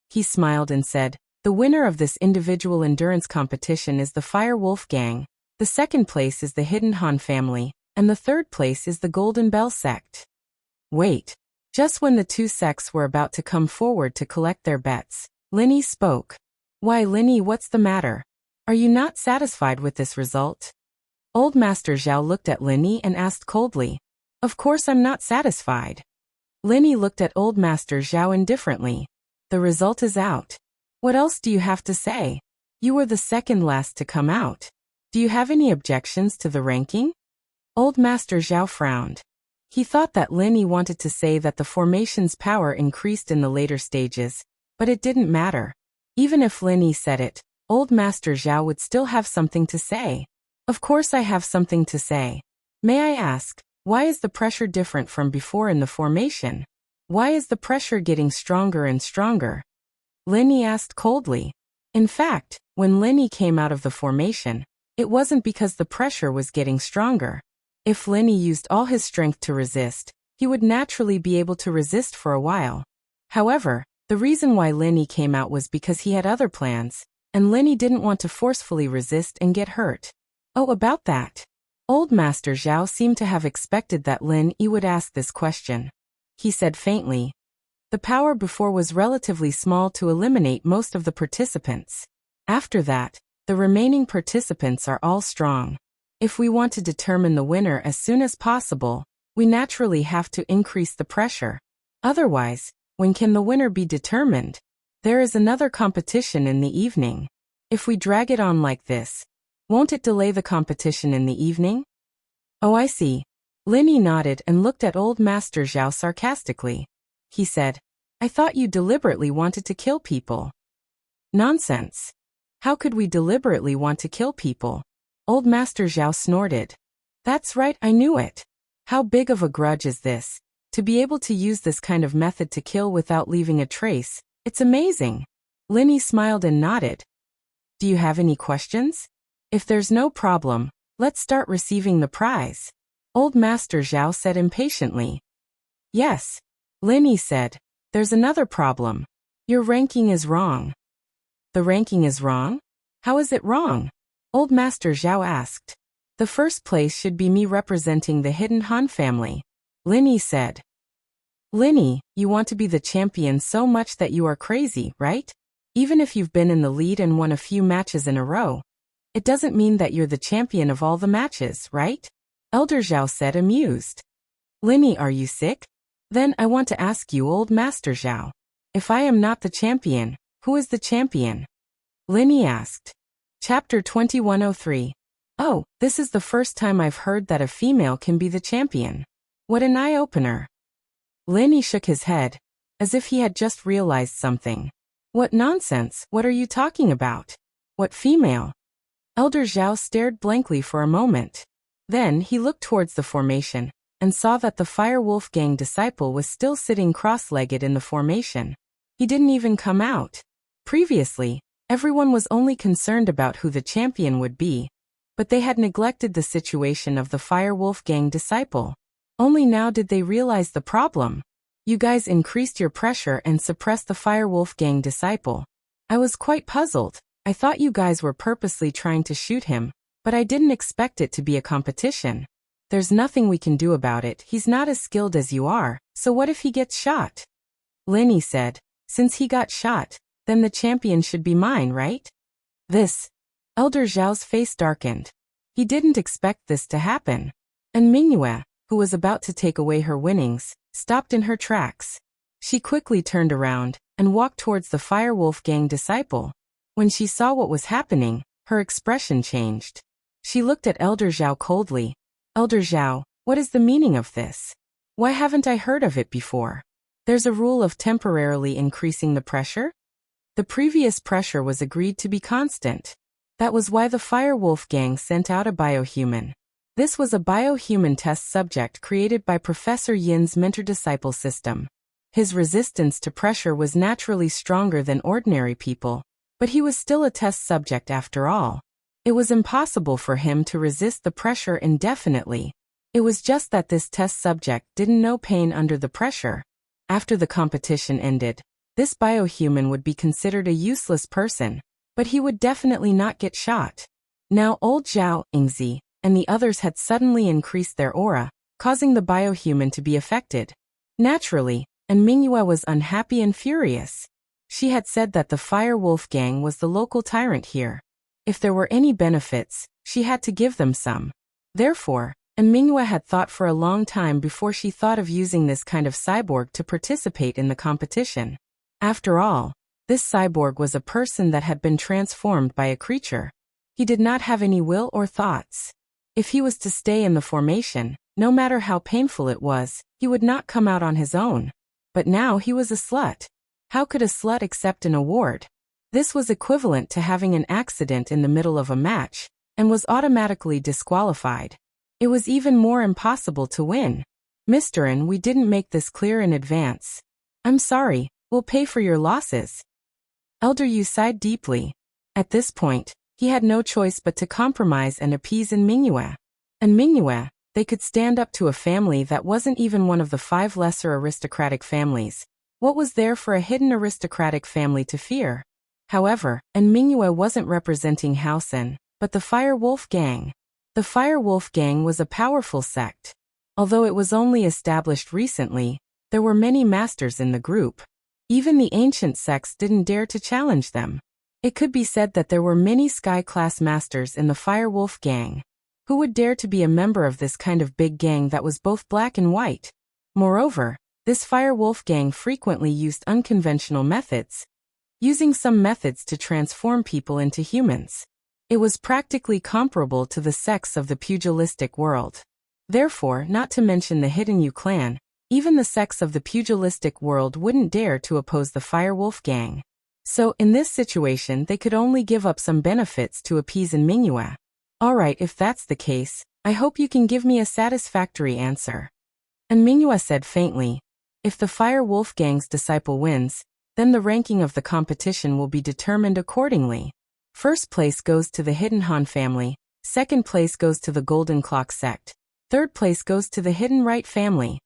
He smiled and said, "The winner of this individual endurance competition is the Fire Wolf gang. The second place is the Hidden Han family, and the third place is the Golden Bell sect." Wait. Just when the two sects were about to come forward to collect their bets, Lin Yi spoke. "Why, Lin Yi, what's the matter? Are you not satisfied with this result?" Old Master Zhao looked at Lin Yi and asked coldly. "Of course I'm not satisfied." Lin Yi looked at Old Master Zhao indifferently. "The result is out. What else do you have to say? You were the second last to come out. Do you have any objections to the ranking?" Old Master Zhao frowned. He thought that Lin Yi wanted to say that the formation's power increased in the later stages, but it didn't matter. Even if Lin Yi said it, Old Master Zhao would still have something to say. "Of course I have something to say. May I ask, why is the pressure different from before in the formation? Why is the pressure getting stronger and stronger?" Linny asked coldly. In fact, when Linny came out of the formation, it wasn't because the pressure was getting stronger. If Linny used all his strength to resist, he would naturally be able to resist for a while. However, the reason why Linny came out was because he had other plans, and Linny didn't want to forcefully resist and get hurt. Oh, about that. Old Master Zhao seemed to have expected that Lin Yi would ask this question. He said faintly, "The power before was relatively small to eliminate most of the participants. After that, the remaining participants are all strong. If we want to determine the winner as soon as possible, we naturally have to increase the pressure. Otherwise, when can the winner be determined? There is another competition in the evening. If we drag it on like this, won't it delay the competition in the evening?" "Oh, I see." Linny nodded and looked at Old Master Zhao sarcastically. He said, "I thought you deliberately wanted to kill people." "Nonsense. How could we deliberately want to kill people?" Old Master Zhao snorted. "That's right, I knew it. How big of a grudge is this? To be able to use this kind of method to kill without leaving a trace, it's amazing." Linny smiled and nodded. "Do you have any questions? If there's no problem, let's start receiving the prize," Old Master Zhao said impatiently. "Yes," Linny said. "There's another problem. Your ranking is wrong." "The ranking is wrong? How is it wrong?" Old Master Zhao asked. "The first place should be me representing the hidden Han family," Linny said. "Linny, you want to be the champion so much that you are crazy, right? Even if you've been in the lead and won a few matches in a row, it doesn't mean that you're the champion of all the matches, right?" Elder Zhao said, amused. "Linny, are you sick? Then I want to ask you, Old Master Zhao. If I am not the champion, who is the champion?" Linny asked. Chapter 2103. Oh, this is the first time I've heard that a female can be the champion. What an eye-opener. Linny shook his head, as if he had just realized something. What nonsense, what are you talking about? What female? Elder Zhao stared blankly for a moment. Then he looked towards the formation, and saw that the Fire Wolf Gang disciple was still sitting cross-legged in the formation. He didn't even come out. Previously, everyone was only concerned about who the champion would be, but they had neglected the situation of the Fire Wolf Gang disciple. Only now did they realize the problem. You guys increased your pressure and suppressed the Fire Wolf Gang disciple. I was quite puzzled. I thought you guys were purposely trying to shoot him, but I didn't expect it to be a competition. There's nothing we can do about it. He's not as skilled as you are, so what if he gets shot? Linny said, since he got shot, then the champion should be mine, right? This. Elder Zhao's face darkened. He didn't expect this to happen. And Mingyue, who was about to take away her winnings, stopped in her tracks. She quickly turned around and walked towards the Fire Wolf Gang disciple. When she saw what was happening, her expression changed. She looked at Elder Zhao coldly. Elder Zhao, what is the meaning of this? Why haven't I heard of it before? There's a rule of temporarily increasing the pressure? The previous pressure was agreed to be constant. That was why the Fire Wolf Gang sent out a biohuman. This was a biohuman test subject created by Professor Yin's mentor-disciple system. His resistance to pressure was naturally stronger than ordinary people, but he was still a test subject after all. It was impossible for him to resist the pressure indefinitely. It was just that this test subject didn't know pain under the pressure. After the competition ended, this biohuman would be considered a useless person, but he would definitely not get shot. Now Old Zhao, Yingzi, and the others had suddenly increased their aura, causing the biohuman to be affected. Naturally, and Mingyue was unhappy and furious. She had said that the Fire Wolf Gang was the local tyrant here. If there were any benefits, she had to give them some. Therefore, and Mingyue had thought for a long time before she thought of using this kind of cyborg to participate in the competition. After all, this cyborg was a person that had been transformed by a creature. He did not have any will or thoughts. If he was to stay in the formation, no matter how painful it was, he would not come out on his own. But now he was a slut. How could a slut accept an award? This was equivalent to having an accident in the middle of a match, and was automatically disqualified. It was even more impossible to win. Mr. N, we didn't make this clear in advance. I'm sorry, we'll pay for your losses. Elder Yu sighed deeply. At this point, he had no choice but to compromise and appease Mingyue. And Mingyue, they could stand up to a family that wasn't even one of the 5 lesser aristocratic families. What was there for a hidden aristocratic family to fear? However, Mingyue wasn't representing Hausen, but the Fire Wolf Gang. The Fire Wolf Gang was a powerful sect. Although it was only established recently, there were many masters in the group. Even the ancient sects didn't dare to challenge them. It could be said that there were many sky-class masters in the Fire Wolf Gang. Who would dare to be a member of this kind of big gang that was both black and white? Moreover, this Fire Wolf Gang frequently used unconventional methods, using some methods to transform people into humans. It was practically comparable to the sects of the pugilistic world. Therefore, not to mention the Hidden Yu clan, even the sects of the pugilistic world wouldn't dare to oppose the Fire Wolf Gang. So, in this situation, they could only give up some benefits to appease Mingyue. Alright, if that's the case, I hope you can give me a satisfactory answer. Mingyue said faintly, if the Fire Wolf Gang's disciple wins, then the ranking of the competition will be determined accordingly. First place goes to the Hidden Han family, second place goes to the Golden Clock sect, third place goes to the Hidden Right family.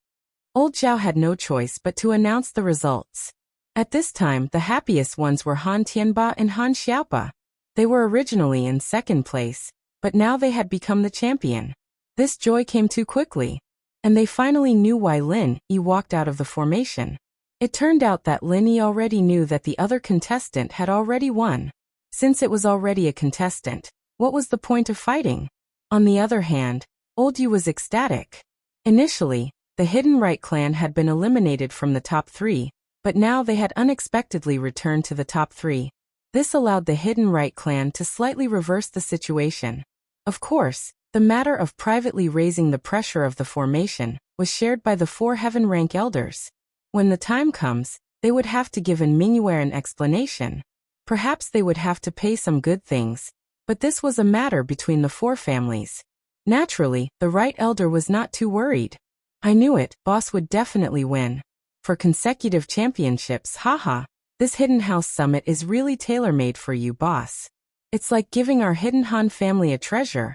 Old Zhao had no choice but to announce the results. At this time, the happiest ones were Han Tianba and Han Xiaopa. They were originally in second place, but now they had become the champion. This joy came too quickly. And they finally knew why Lin Yi walked out of the formation. It turned out that Lin Yi already knew that the other contestant had already won. Since it was already a contestant, what was the point of fighting? On the other hand, Old Yu was ecstatic. Initially, the Hidden Right clan had been eliminated from the top 3, but now they had unexpectedly returned to the top 3. This allowed the Hidden Right clan to slightly reverse the situation. Of course, the matter of privately raising the pressure of the formation was shared by the 4 heaven rank elders. When the time comes, they would have to give Mingyue an explanation. Perhaps they would have to pay some good things, but this was a matter between the 4 families. Naturally, the right elder was not too worried. I knew it, boss would definitely win. For consecutive championships, haha, this Hidden House Summit is really tailor-made for you, boss. It's like giving our Hidden Han family a treasure.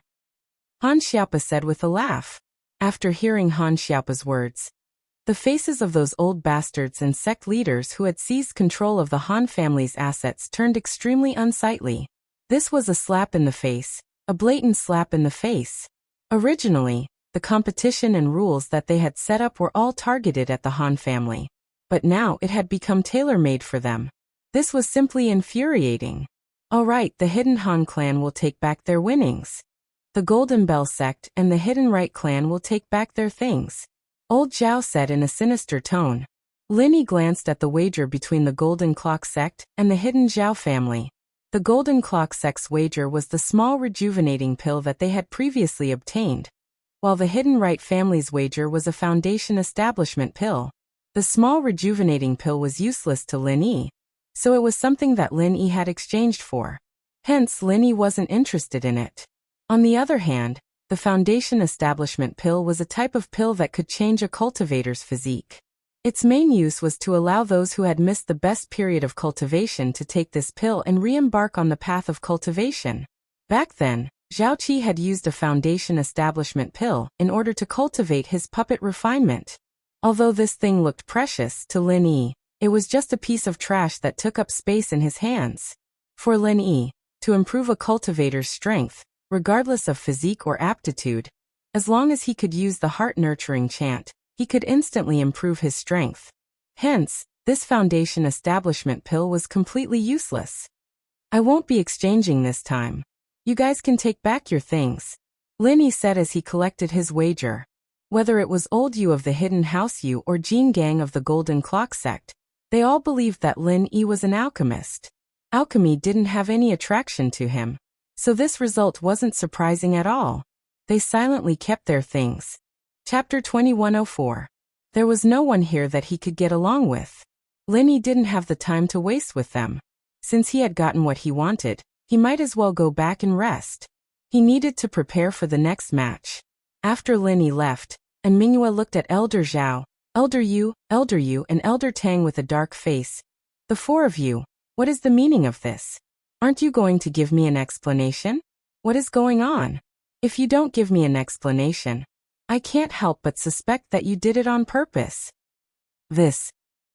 Han Xiaopa said with a laugh. After hearing Han Xiaopa's words, the faces of those old bastards and sect leaders who had seized control of the Han family's assets turned extremely unsightly. This was a slap in the face, a blatant slap in the face. Originally, the competition and rules that they had set up were all targeted at the Han family. But now it had become tailor-made for them. This was simply infuriating. Alright, the Hidden Han clan will take back their winnings. The Golden Bell sect and the Hidden Right clan will take back their things. Old Zhao said in a sinister tone. Lin Yi glanced at the wager between the Golden Clock sect and the Hidden Zhao family. The Golden Clock sect's wager was the small rejuvenating pill that they had previously obtained, while the Hidden Right family's wager was a foundation establishment pill. The small rejuvenating pill was useless to Lin Yi, so it was something that Lin Yi had exchanged for. Hence, Lin Yi wasn't interested in it. On the other hand, the foundation establishment pill was a type of pill that could change a cultivator's physique. Its main use was to allow those who had missed the best period of cultivation to take this pill and re-embark on the path of cultivation. Back then, Zhao Qi had used a foundation establishment pill in order to cultivate his puppet refinement. Although this thing looked precious to Lin Yi, it was just a piece of trash that took up space in his hands. For Lin Yi, to improve a cultivator's strength, regardless of physique or aptitude, as long as he could use the heart-nurturing chant, he could instantly improve his strength. Hence, this foundation establishment pill was completely useless. I won't be exchanging this time. You guys can take back your things, Lin Yi said as he collected his wager. Whether it was Old Yu of the Hidden House Yu or Jin Gang of the Golden Clock sect, they all believed that Lin Yi was an alchemist. Alchemy didn't have any attraction to him, so this result wasn't surprising at all. They silently kept their things. Chapter 2104. There was no one here that he could get along with. Lin Yi didn't have the time to waste with them. Since he had gotten what he wanted, he might as well go back and rest. He needed to prepare for the next match. After Lin Yi left, and Mingyue looked at Elder Zhao, Elder Yu, and Elder Tang with a dark face. The 4 of you, What is the meaning of this? Aren't you going to give me an explanation? What is going on? If you don't give me an explanation, I can't help but suspect that you did it on purpose. This.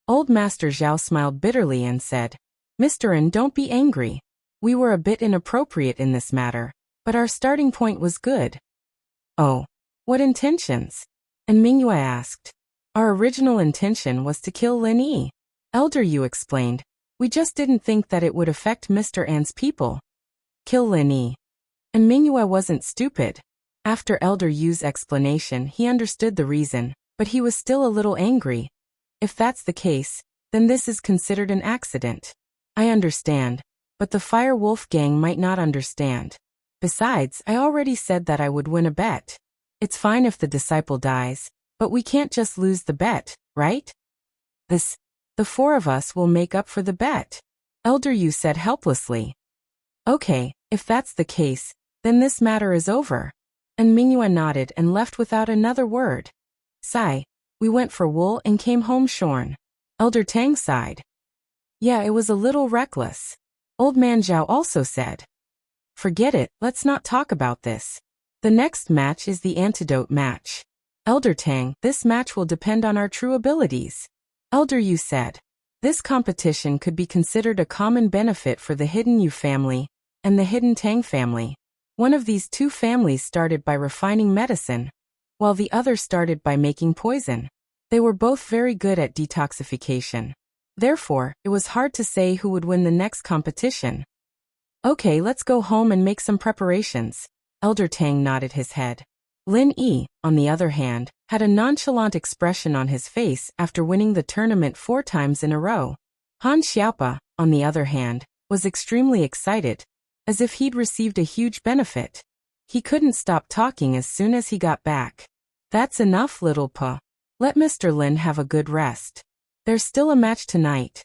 Old Master Zhao smiled bitterly and said, Mr. N, don't be angry. We were a bit inappropriate in this matter, but our starting point was good. Oh. What intentions? And Mingyue asked. Our original intention was to kill Lin Yi. Elder Yu explained. We just didn't think that it would affect Mr. An's people. Kill Lin Yi. And Mingyue wasn't stupid. After Elder Yu's explanation, he understood the reason, but he was still a little angry. If that's the case, then this is considered an accident. I understand, but the Fire Wolf gang might not understand. Besides, I already said that I would win a bet. It's fine if the disciple dies, but we can't just lose the bet, right? The four of us will make up for the bet, Elder Yu said helplessly. Okay, if that's the case, then this matter is over. And Mingyue nodded and left without another word. Sigh. We went for wool and came home shorn. Elder Tang sighed. Yeah, it was a little reckless. Old Man Zhao also said. Forget it, let's not talk about this. The next match is the antidote match. Elder Tang, this match will depend on our true abilities. Elder Yu said. This competition could be considered a common benefit for the Hidden Yu family and the Hidden Tang family. One of these two families started by refining medicine, while the other started by making poison. They were both very good at detoxification. Therefore, it was hard to say who would win the next competition. Okay, let's go home and make some preparations. Elder Tang nodded his head. Lin Yi, on the other hand, had a nonchalant expression on his face after winning the tournament 4 times in a row. Han Xiaopa, on the other hand, was extremely excited, as if he'd received a huge benefit. He couldn't stop talking as soon as he got back. That's enough, little Pa. Let Mr. Lin have a good rest. There's still a match tonight.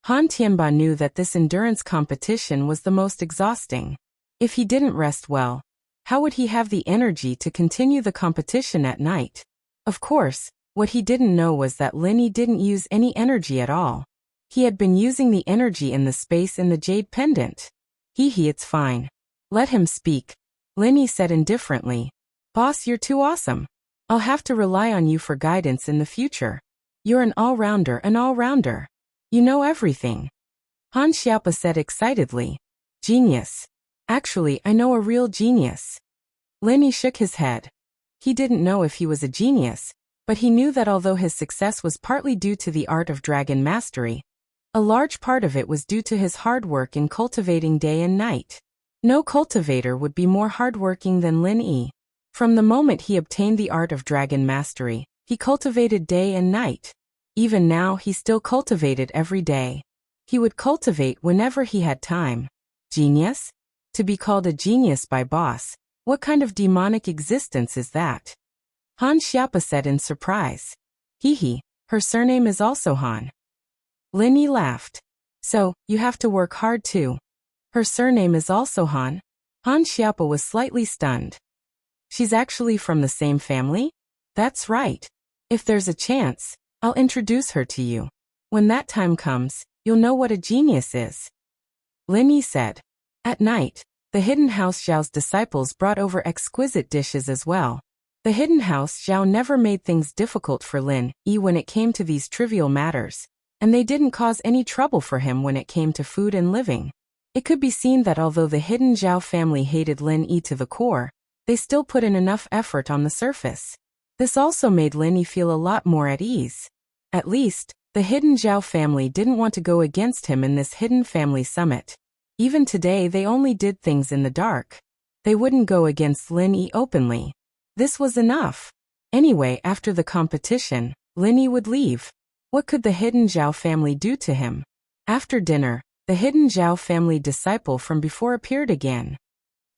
Han Tianba knew that this endurance competition was the most exhausting. If he didn't rest well, how would he have the energy to continue the competition at night? Of course, what he didn't know was that Lin Yi didn't use any energy at all. He had been using the energy in the space in the jade pendant. It's fine. Let him speak. Lin Yi said indifferently. Boss, you're too awesome. I'll have to rely on you for guidance in the future. You're an all-rounder. You know everything. Han Xiaopa said excitedly. Genius. Actually, I know a real genius. Lin Yi shook his head. He didn't know if he was a genius, but he knew that although his success was partly due to the art of dragon mastery, a large part of it was due to his hard work in cultivating day and night. No cultivator would be more hardworking than Lin Yi. From the moment he obtained the art of dragon mastery, he cultivated day and night. Even now, he still cultivated every day. He would cultivate whenever he had time. Genius? To be called a genius by boss, what kind of demonic existence is that? Han Xiaopa said in surprise. Her surname is also Han. Lin Yi laughed. So, you have to work hard too. Her surname is also Han? Han Xiaopa was slightly stunned. She's actually from the same family? That's right. If there's a chance, I'll introduce her to you. When that time comes, you'll know what a genius is. Lin Yi said. At night, the Hidden House Zhao's disciples brought over exquisite dishes as well. The Hidden House Zhao never made things difficult for Lin Yi when it came to these trivial matters, and they didn't cause any trouble for him when it came to food and living. It could be seen that although the Hidden Zhao family hated Lin Yi to the core, they still put in enough effort on the surface. This also made Lin Yi feel a lot more at ease. At least, the Hidden Zhao family didn't want to go against him in this Hidden Family Summit. Even today they only did things in the dark. They wouldn't go against Lin Yi openly. This was enough. Anyway, after the competition, Lin Yi would leave. What could the Hidden Zhao family do to him? After dinner, the Hidden Zhao family disciple from before appeared again.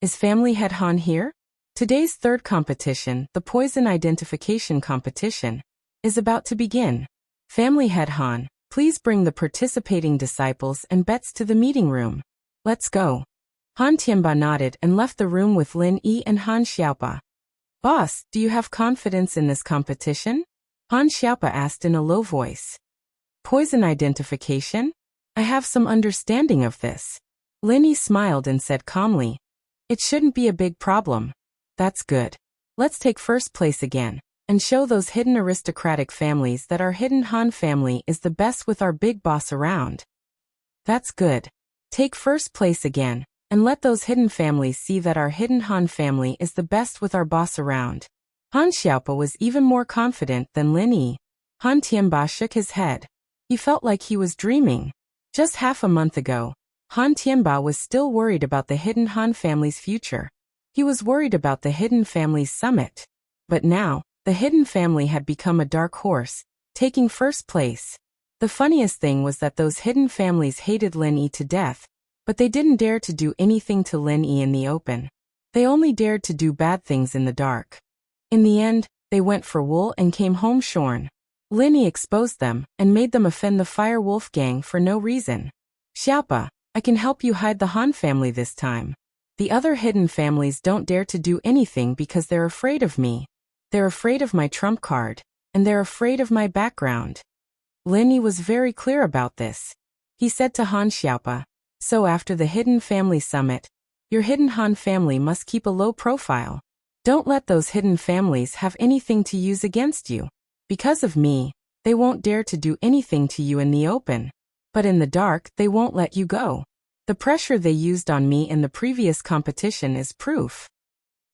Is family head Han here? Today's third competition, the poison identification competition, is about to begin. Family head Han, please bring the participating disciples and bets to the meeting room. Let's go. Han Tianba nodded and left the room with Lin Yi and Han Xiaopa. Boss, do you have confidence in this competition? Han Xiaopa asked in a low voice. Poison identification? I have some understanding of this. Lin Yi smiled and said calmly, it shouldn't be a big problem. That's good. Let's take first place again, and show those hidden aristocratic families that our hidden Han family is the best with our big boss around. That's good. Take first place again, and let those hidden families see that our hidden Han family is the best with our boss around. Han Xiaopa was even more confident than Lin Yi. Han Tianba shook his head. He felt like he was dreaming. Just half a month ago, Han Tianba was still worried about the hidden Han family's future. He was worried about the hidden family's summit. But now, the hidden family had become a dark horse, taking first place. The funniest thing was that those hidden families hated Lin Yi to death, but they didn't dare to do anything to Lin Yi in the open. They only dared to do bad things in the dark. In the end, they went for wool and came home shorn. Lin Yi exposed them and made them offend the Fire Wolf gang for no reason. Xiaopa, I can help you hide the Han family this time. The other hidden families don't dare to do anything because they're afraid of me. They're afraid of my trump card, and they're afraid of my background. Lin Yi was very clear about this. He said to Han Xiaopa, so after the hidden family summit, your hidden Han family must keep a low profile. Don't let those hidden families have anything to use against you. Because of me, they won't dare to do anything to you in the open. But in the dark, they won't let you go. The pressure they used on me in the previous competition is proof.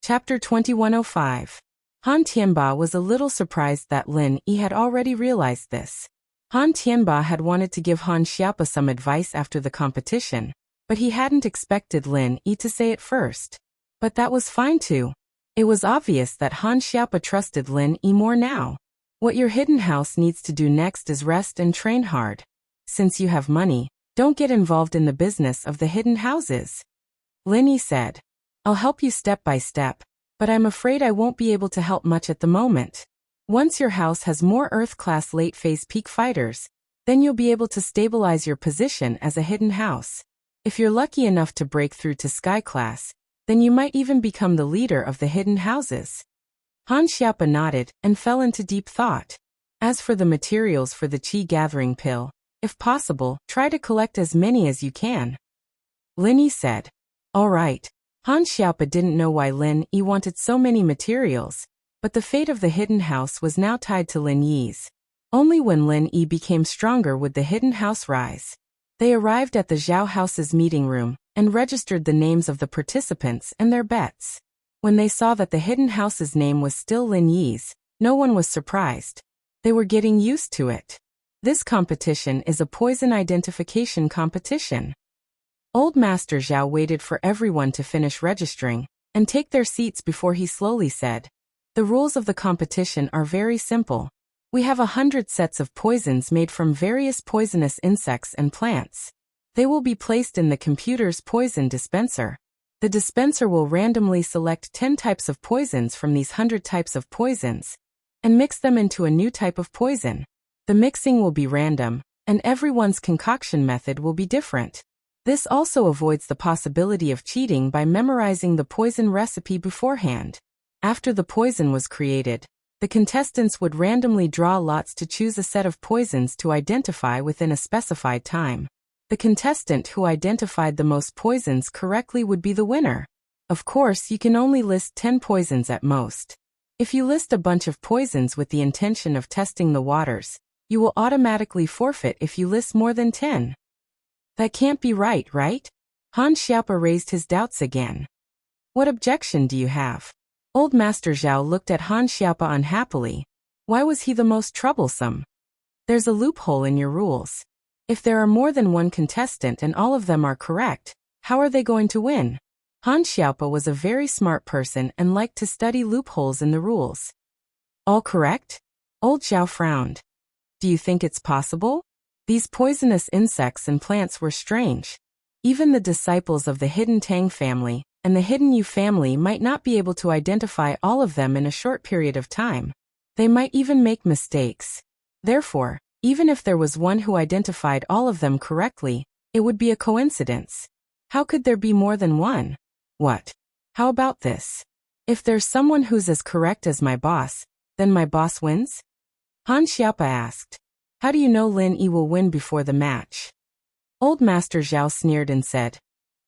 Chapter 2105. Han Tianba was a little surprised that Lin Yi had already realized this. Han Tianba had wanted to give Han Xiaopa some advice after the competition, but he hadn't expected Lin Yi to say it first. But that was fine too. It was obvious that Han Xiaopa trusted Lin Yi more now. What your hidden house needs to do next is rest and train hard. Since you have money, don't get involved in the business of the hidden houses. Lin Yi said, I'll help you step by step, but I'm afraid I won't be able to help much at the moment. Once your house has more Earth-class late-phase peak fighters, then you'll be able to stabilize your position as a hidden house. If you're lucky enough to break through to Sky class, then you might even become the leader of the hidden houses. Han Xiaopa nodded and fell into deep thought. As for the materials for the Qi gathering pill, if possible, try to collect as many as you can. Lin Yi said. All right. Han Xiaopa didn't know why Lin Yi wanted so many materials, but the fate of the hidden house was now tied to Lin Yi's. Only when Lin Yi became stronger would the hidden house rise. They arrived at the Zhao house's meeting room and registered the names of the participants and their bets. When they saw that the hidden house's name was still Lin Yi's, no one was surprised. They were getting used to it. This competition is a poison identification competition. Old Master Zhao waited for everyone to finish registering and take their seats before he slowly said, the rules of the competition are very simple. We have 100 sets of poisons made from various poisonous insects and plants. They will be placed in the computer's poison dispenser. The dispenser will randomly select 10 types of poisons from these 100 types of poisons and mix them into a new type of poison. The mixing will be random, and everyone's concoction method will be different. This also avoids the possibility of cheating by memorizing the poison recipe beforehand. After the poison was created, the contestants would randomly draw lots to choose a set of poisons to identify within a specified time. The contestant who identified the most poisons correctly would be the winner. Of course, you can only list 10 poisons at most. If you list a bunch of poisons with the intention of testing the waters, you will automatically forfeit if you list more than 10. That can't be right? Han Xiaopa raised his doubts again. What objection do you have? Old Master Zhao looked at Han Xiaopa unhappily. Why was he the most troublesome? There's a loophole in your rules. If there are more than one contestant and all of them are correct, how are they going to win? Han Xiaopa was a very smart person and liked to study loopholes in the rules. All correct? Old Zhao frowned. Do you think it's possible? These poisonous insects and plants were strange. Even the disciples of the hidden Tang family and the hidden Yu family might not be able to identify all of them in a short period of time. They might even make mistakes. Therefore, even if there was one who identified all of them correctly, it would be a coincidence. How could there be more than one? What? How about this? If there's someone who's as correct as my boss, then my boss wins? Han Xiaopa asked. How do you know Lin Yi will win before the match? Old Master Zhao sneered and said,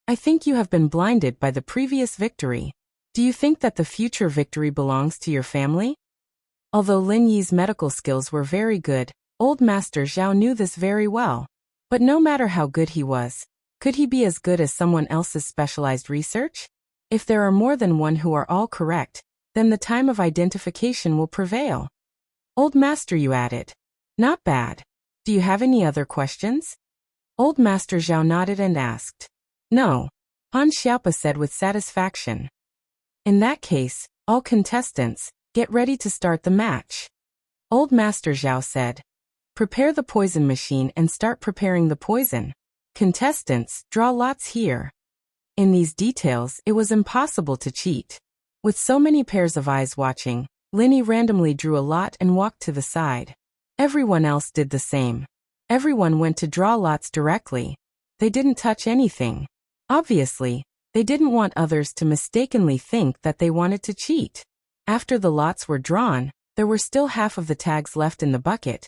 I think you have been blinded by the previous victory. Do you think that the future victory belongs to your family? Although Lin Yi's medical skills were very good, Old Master Zhao knew this very well. But no matter how good he was, could he be as good as someone else's specialized research? If there are more than one who are all correct, then the time of identification will prevail. Old Master, you added. Not bad. Do you have any other questions? Old Master Zhao nodded and asked. No. Han Xiaopa said with satisfaction. In that case, all contestants, get ready to start the match. Old Master Zhao said. Prepare the poison machine and start preparing the poison. Contestants, draw lots here. In these details, it was impossible to cheat. With so many pairs of eyes watching, Lin Yi randomly drew a lot and walked to the side. Everyone else did the same. Everyone went to draw lots directly. They didn't touch anything. Obviously, they didn't want others to mistakenly think that they wanted to cheat. After the lots were drawn, there were still half of the tags left in the bucket,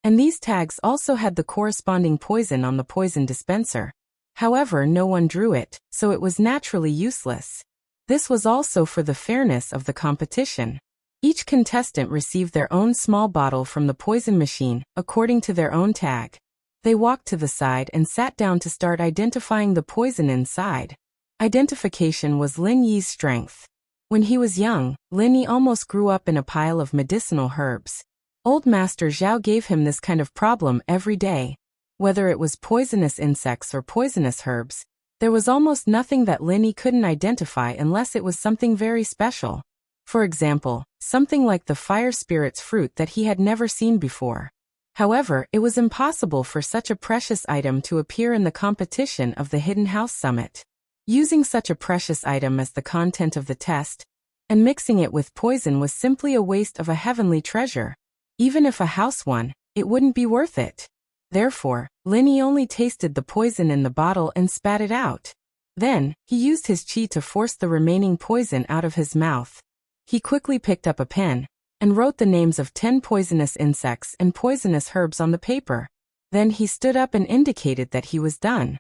and these tags also had the corresponding poison on the poison dispenser. However, no one drew it, so it was naturally useless. This was also for the fairness of the competition. Each contestant received their own small bottle from the poison machine, according to their own tag. They walked to the side and sat down to start identifying the poison inside. Identification was Lin Yi's strength. When he was young, Lin Yi almost grew up in a pile of medicinal herbs. Old Master Zhao gave him this kind of problem every day. Whether it was poisonous insects or poisonous herbs, there was almost nothing that Lin Yi couldn't identify unless it was something very special. For example, something like the fire spirit's fruit that he had never seen before. However, it was impossible for such a precious item to appear in the competition of the Hidden House Summit. Using such a precious item as the content of the test, and mixing it with poison was simply a waste of a heavenly treasure. Even if a house won, it wouldn't be worth it. Therefore, Lin Yi only tasted the poison in the bottle and spat it out. Then, he used his qi to force the remaining poison out of his mouth. He quickly picked up a pen, and wrote the names of 10 poisonous insects and poisonous herbs on the paper. Then he stood up and indicated that he was done.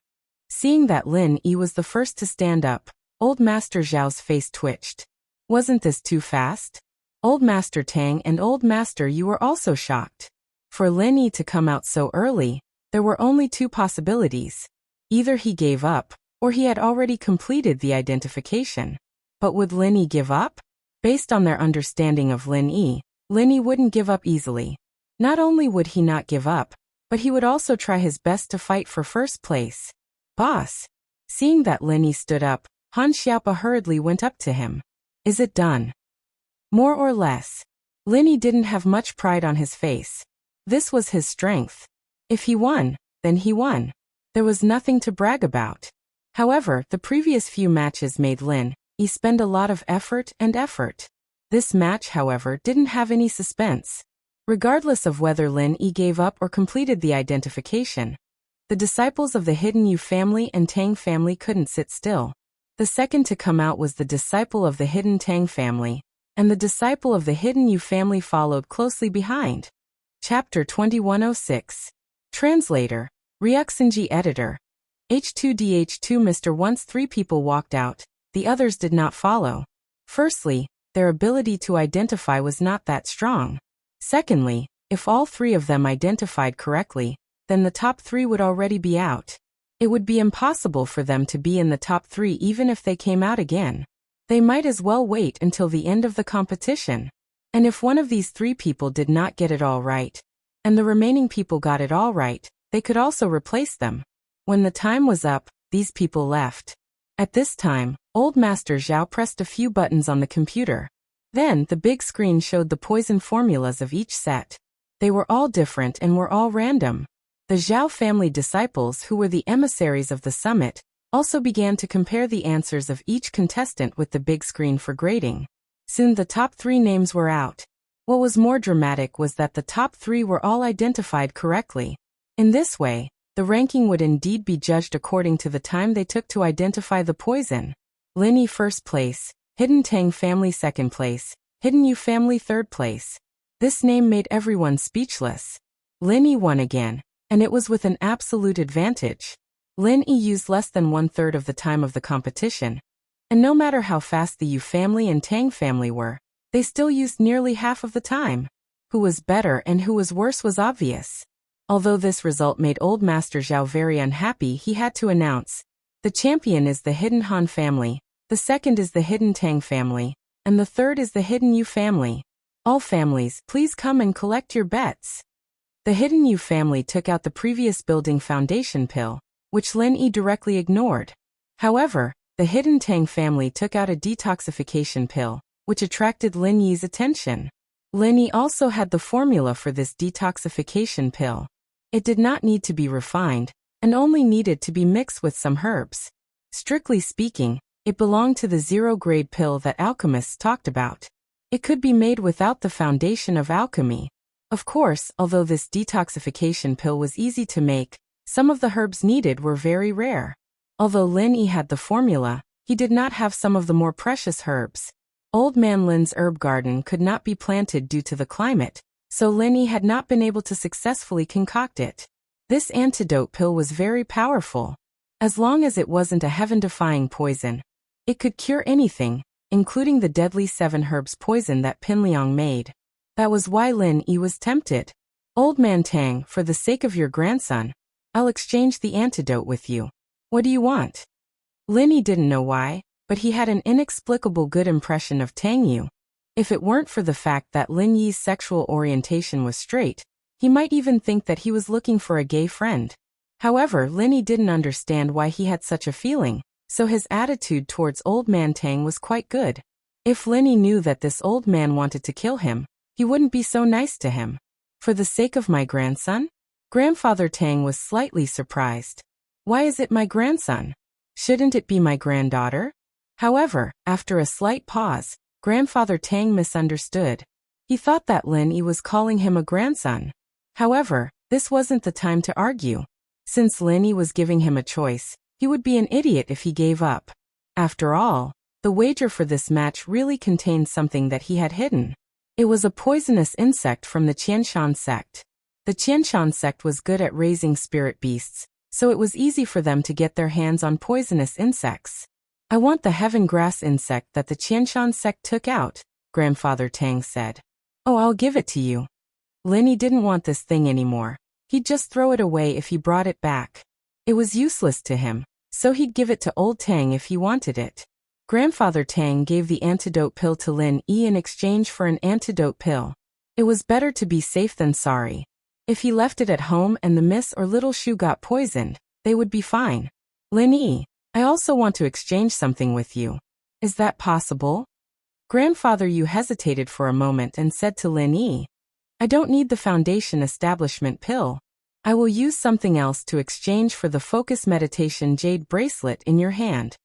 Seeing that Lin Yi was the first to stand up, Old Master Zhao's face twitched. Wasn't this too fast? Old Master Tang and Old Master Yu were also shocked. For Lin Yi to come out so early, there were only two possibilities. Either he gave up, or he had already completed the identification. But would Lin Yi give up? Based on their understanding of Lin Yi wouldn't give up easily. Not only would he not give up, but he would also try his best to fight for first place. Boss. Seeing that Lin Yi stood up, Han Xiaopa hurriedly went up to him. Is it done? More or less. Lin Yi didn't have much pride on his face. This was his strength. If he won, then he won. There was nothing to brag about. However, the previous few matches made Lin Yi spend a lot of effort. This match, however, didn't have any suspense. Regardless of whether Lin Yi gave up or completed the identification, the disciples of the Hidden Yu family and Tang family couldn't sit still. The second to come out was the disciple of the Hidden Tang family, and the disciple of the Hidden Yu family followed closely behind. Chapter 2106. Translator, Ryuxinji Editor. H2DH2 Mr. Once 3 people walked out, the others did not follow. Firstly, their ability to identify was not that strong. Secondly, if all 3 of them identified correctly, then the top 3 would already be out. It would be impossible for them to be in the top 3 even if they came out again. They might as well wait until the end of the competition. And if one of these 3 people did not get it all right, and the remaining people got it all right, they could also replace them. When the time was up, these people left. At this time, Old Master Zhao pressed a few buttons on the computer. Then, the big screen showed the poison formulas of each set. They were all different and were all random. The Zhao family disciples, who were the emissaries of the summit, also began to compare the answers of each contestant with the big screen for grading. Soon the top 3 names were out. What was more dramatic was that the top 3 were all identified correctly. In this way, the ranking would indeed be judged according to the time they took to identify the poison. Lin Yi first place, Hidden Tang family second place, Hidden Yu family third place. This name made everyone speechless. Lin Yi won again, and it was with an absolute advantage. Lin Yi used less than 1/3 of the time of the competition, and no matter how fast the Yu family and Tang family were, they still used nearly half of the time. Who was better and who was worse was obvious. Although this result made old Master Zhao very unhappy, he had to announce, the champion is the hidden Han family, the second is the hidden Tang family, and the third is the hidden Yu family. All families, please come and collect your bets. The hidden Yu family took out the previous building foundation pill, which Lin Yi directly ignored. However, the hidden Tang family took out a detoxification pill, which attracted Lin Yi's attention. Lin Yi also had the formula for this detoxification pill. It did not need to be refined, and only needed to be mixed with some herbs. Strictly speaking, it belonged to the zero-grade pill that alchemists talked about. It could be made without the foundation of alchemy. Of course, although this detoxification pill was easy to make, some of the herbs needed were very rare. Although Lin Yi had the formula, he did not have some of the more precious herbs. Old Man Lin's herb garden could not be planted due to the climate, so Lin Yi had not been able to successfully concoct it. This antidote pill was very powerful. As long as it wasn't a heaven-defying poison, it could cure anything, including the deadly 7 herbs poison that Pinliang made. That was why Lin Yi was tempted. Old Man Tang, for the sake of your grandson, I'll exchange the antidote with you. What do you want? Lin Yi didn't know why, but he had an inexplicable good impression of Tang Yu. If it weren't for the fact that Lin Yi's sexual orientation was straight, he might even think that he was looking for a gay friend. However, Lin Yi didn't understand why he had such a feeling, so his attitude towards Old Man Tang was quite good. If Lin Yi knew that this old man wanted to kill him, he wouldn't be so nice to him. For the sake of my grandson? Grandfather Tang was slightly surprised. Why is it my grandson? Shouldn't it be my granddaughter? However, after a slight pause, Grandfather Tang misunderstood. He thought that Lin Yi was calling him a grandson. However, this wasn't the time to argue. Since Lin Yi was giving him a choice, he would be an idiot if he gave up. After all, the wager for this match really contained something that he had hidden. It was a poisonous insect from the Qianshan sect. The Qianshan sect was good at raising spirit beasts, so it was easy for them to get their hands on poisonous insects. I want the heaven grass insect that the Qianshan sect took out, Grandfather Tang said. Oh, I'll give it to you. Lin Yi didn't want this thing anymore. He'd just throw it away if he brought it back. It was useless to him, so he'd give it to old Tang if he wanted it. Grandfather Tang gave the antidote pill to Lin Yi in exchange for an antidote pill. It was better to be safe than sorry. If he left it at home and the miss or little shoe got poisoned, they would be fine. Lin Yi, I also want to exchange something with you. Is that possible? Grandfather Yu hesitated for a moment and said to Lin Yi, I don't need the foundation establishment pill. I will use something else to exchange for the focus meditation jade bracelet in your hand.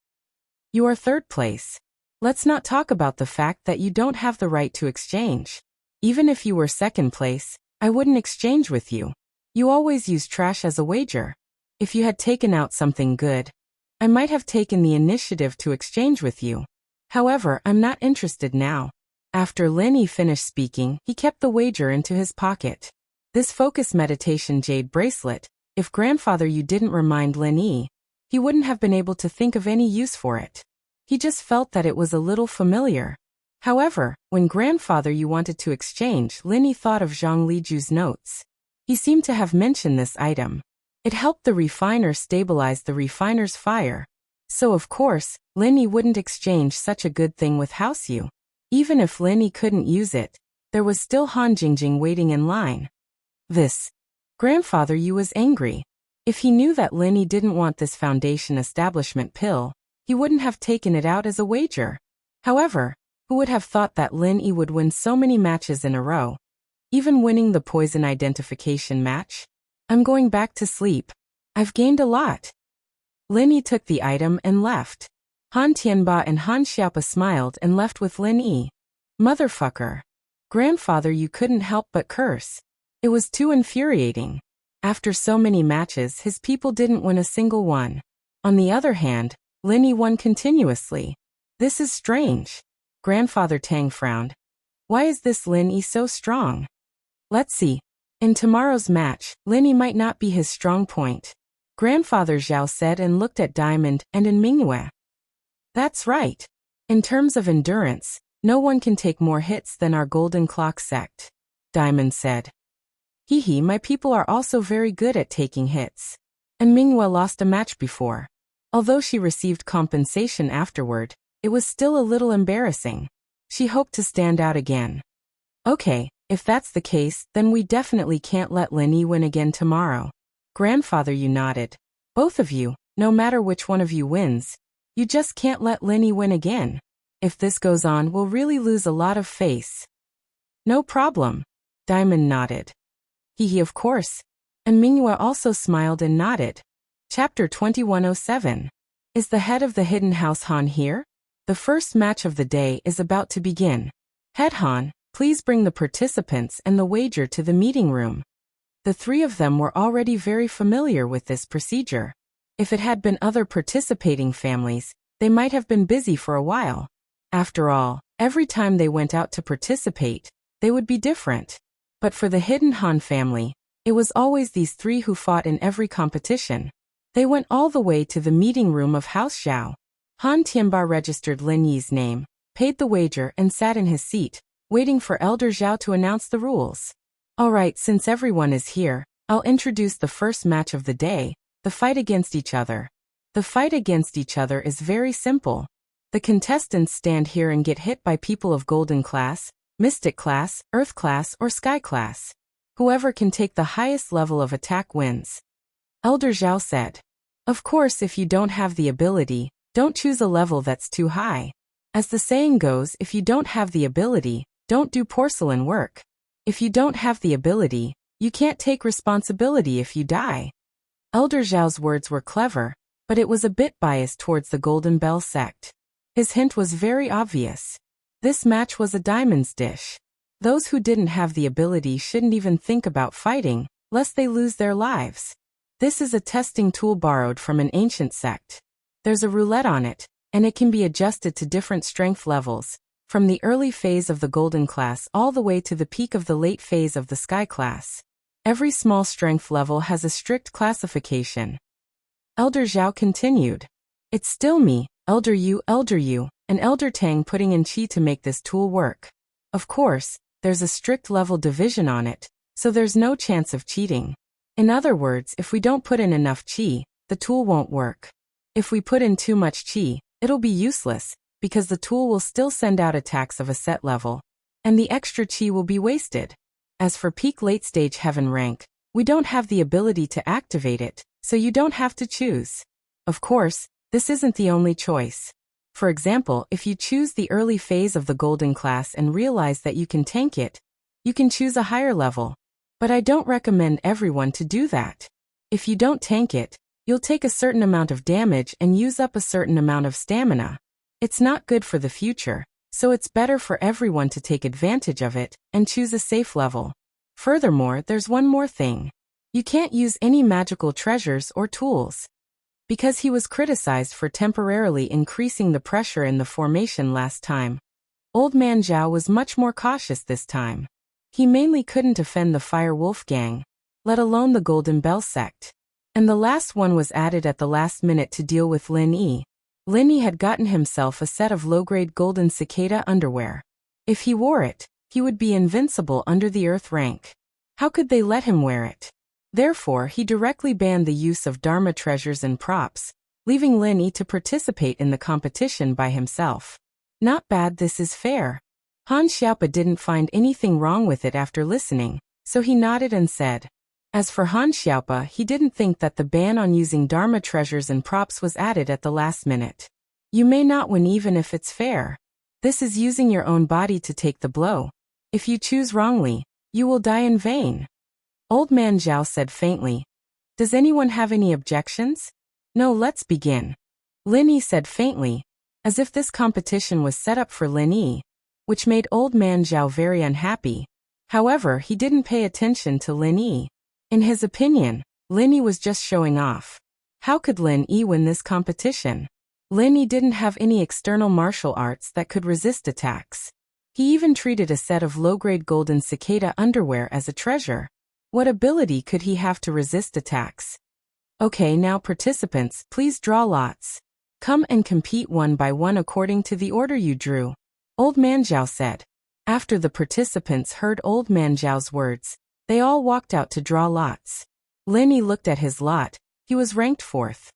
You are third place. Let's not talk about the fact that you don't have the right to exchange. Even if you were second place, I wouldn't exchange with you. You always use trash as a wager. If you had taken out something good, I might have taken the initiative to exchange with you. However, I'm not interested now. After Lin Yi finished speaking, he kept the wager into his pocket. This focus meditation jade bracelet, if Grandfather Yu didn't remind Lin Yi, he wouldn't have been able to think of any use for it. He just felt that it was a little familiar. However, when Grandfather Yu wanted to exchange, Lin Yi thought of Zhang Liju's notes. He seemed to have mentioned this item. It helped the refiner stabilize the refiner's fire. So of course, Lin Yi wouldn't exchange such a good thing with House Yu. Even if Lin Yi couldn't use it, there was still Han Jingjing waiting in line. Grandfather Yu was angry. If he knew that Lin Yi didn't want this foundation establishment pill, he wouldn't have taken it out as a wager. However, who would have thought that Lin Yi would win so many matches in a row? Even winning the poison identification match? I'm going back to sleep. I've gained a lot. Lin Yi took the item and left. Han Tianba and Han Xiaopa smiled and left with Lin Yi. Motherfucker. Grandfather Yu couldn't help but curse. It was too infuriating. After so many matches, his people didn't win a single one. On the other hand, Lin Yi won continuously. This is strange. Grandfather Tang frowned. Why is this Lin Yi so strong? Let's see. In tomorrow's match, Lin Yi might not be his strong point. Grandfather Zhao said and looked at Diamond and in Mingyue. That's right. In terms of endurance, no one can take more hits than our Golden Clock sect, Diamond said. Hee, my people are also very good at taking hits. And Mingyue lost a match before. Although she received compensation afterward, it was still a little embarrassing. She hoped to stand out again. Okay, if that's the case, then we definitely can't let Lin Yi win again tomorrow. Grandfather, you nodded. Both of you, no matter which one of you wins, you just can't let Lin Yi win again. If this goes on, we'll really lose a lot of face. No problem. Diamond nodded. Hee, of course. And Mingyue also smiled and nodded. Chapter 2107. Is the head of the hidden house Han here? The first match of the day is about to begin. Head Han, please bring the participants and the wager to the meeting room. The three of them were already very familiar with this procedure. If it had been other participating families, they might have been busy for a while. After all, every time they went out to participate, they would be different. But for the hidden Han family, it was always these three who fought in every competition. They went all the way to the meeting room of House Zhao. Han Tianba registered Lin Yi's name, paid the wager and sat in his seat, waiting for Elder Zhao to announce the rules. Alright, since everyone is here, I'll introduce the first match of the day, the fight against each other. The fight against each other is very simple. The contestants stand here and get hit by people of Golden Class, Mystic Class, Earth Class, or Sky Class. Whoever can take the highest level of attack wins. Elder Zhao said. Of course, if you don't have the ability, don't choose a level that's too high. As the saying goes, if you don't have the ability, don't do porcelain work. If you don't have the ability, you can't take responsibility if you die. Elder Zhao's words were clever, but it was a bit biased towards the Golden Bell sect. His hint was very obvious. This match was a diamond's dish. Those who didn't have the ability shouldn't even think about fighting, lest they lose their lives. This is a testing tool borrowed from an ancient sect. There's a roulette on it, and it can be adjusted to different strength levels, from the early phase of the Golden Class all the way to the peak of the late phase of the Sky Class. Every small strength level has a strict classification. Elder Zhao continued. It's still me, Elder Yu, and Elder Tang putting in chi to make this tool work. Of course, there's a strict level division on it, so there's no chance of cheating. In other words, if we don't put in enough chi, the tool won't work. If we put in too much chi, it'll be useless, because the tool will still send out attacks of a set level, and the extra chi will be wasted. As for peak late stage heaven rank, we don't have the ability to activate it, so you don't have to choose. Of course, this isn't the only choice. For example, if you choose the early phase of the Golden Class and realize that you can tank it, you can choose a higher level. But I don't recommend everyone to do that. If you don't tank it, you'll take a certain amount of damage and use up a certain amount of stamina. It's not good for the future, so it's better for everyone to take advantage of it and choose a safe level. Furthermore, there's one more thing. You can't use any magical treasures or tools. Because he was criticized for temporarily increasing the pressure in the formation last time, Old Man Zhao was much more cautious this time. He mainly couldn't offend the Fire Wolf Gang, let alone the Golden Bell sect. And the last one was added at the last minute to deal with Lin Yi. Lin Yi had gotten himself a set of low-grade golden cicada underwear. If he wore it, he would be invincible under the earth rank. How could they let him wear it? Therefore, he directly banned the use of Dharma treasures and props, leaving Lin Yi to participate in the competition by himself. Not bad, this is fair. Han Xiaopa didn't find anything wrong with it after listening, so he nodded and said. As for Han Xiaopa, he didn't think that the ban on using Dharma treasures and props was added at the last minute. You may not win even if it's fair. This is using your own body to take the blow. If you choose wrongly, you will die in vain. Old Man Zhao said faintly. Does anyone have any objections? No, let's begin. Lin Yi said faintly, as if this competition was set up for Lin Yi, which made Old Man Zhao very unhappy. However, he didn't pay attention to Lin Yi. In his opinion, Lin Yi was just showing off. How could Lin Yi win this competition? Lin Yi didn't have any external martial arts that could resist attacks. He even treated a set of low-grade golden cicada underwear as a treasure. What ability could he have to resist attacks? Okay, now participants, please draw lots. Come and compete one by one according to the order you drew. Old Man Zhao said. After the participants heard Old Man Zhao's words, they all walked out to draw lots. Lin Yi looked at his lot. He was ranked 4th.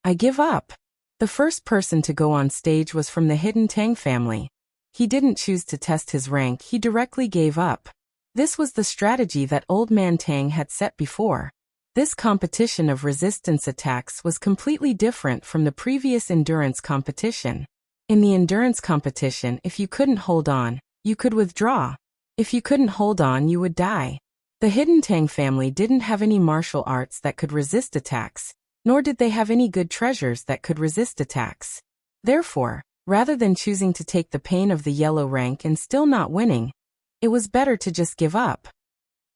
I give up. The first person to go on stage was from the Hidden Tang family. He didn't choose to test his rank, he directly gave up. This was the strategy that Old Man Tang had set before. This competition of resistance attacks was completely different from the previous endurance competition. In the endurance competition, if you couldn't hold on, you could withdraw. If you couldn't hold on, you would die. The Hidden Tang family didn't have any martial arts that could resist attacks, nor did they have any good treasures that could resist attacks. Therefore, rather than choosing to take the pain of the yellow rank and still not winning, it was better to just give up.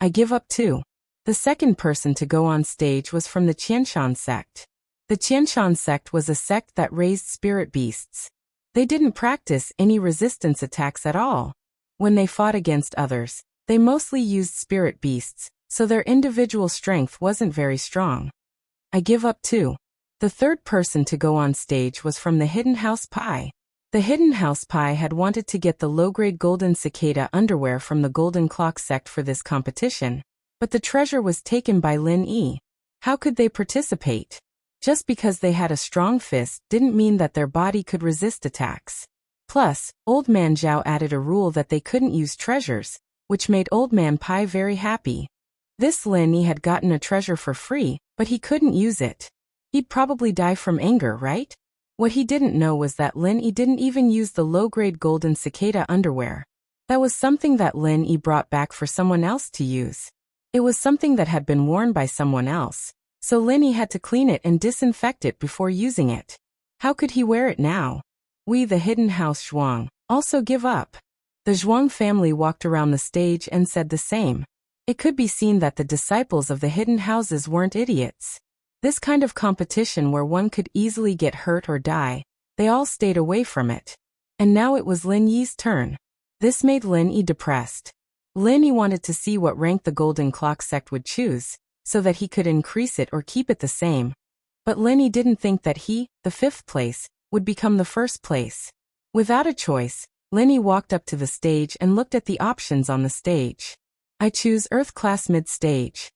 I give up too. The second person to go on stage was from the Qianshan sect. The Qianshan sect was a sect that raised spirit beasts. They didn't practice any resistance attacks at all. When they fought against others, they mostly used spirit beasts, so their individual strength wasn't very strong. I give up too. The third person to go on stage was from the Hidden House Pai. The Hidden House Pai had wanted to get the low-grade golden cicada underwear from the Golden Clock sect for this competition, but the treasure was taken by Lin Yi. How could they participate? Just because they had a strong fist didn't mean that their body could resist attacks. Plus, Old Man Zhao added a rule that they couldn't use treasures, which made Old Man Pai very happy. This Lin Yi had gotten a treasure for free, but he couldn't use it. He'd probably die from anger, right? What he didn't know was that Lin Yi didn't even use the low-grade golden cicada underwear. That was something that Lin Yi brought back for someone else to use. It was something that had been worn by someone else, so Lin Yi had to clean it and disinfect it before using it. How could he wear it now? We, the Hidden House Zhuang, also give up. The Zhuang family walked around the stage and said the same. It could be seen that the disciples of the hidden houses weren't idiots. This kind of competition where one could easily get hurt or die, they all stayed away from it. And now it was Lin Yi's turn. This made Lin Yi depressed. Lin Yi wanted to see what rank the Golden Clock sect would choose, so that he could increase it or keep it the same. But Lin Yi didn't think that he, the 5th place, would become the 1st place. Without a choice, Lin Yi walked up to the stage and looked at the options on the stage. I choose Earth Class Mid-Stage.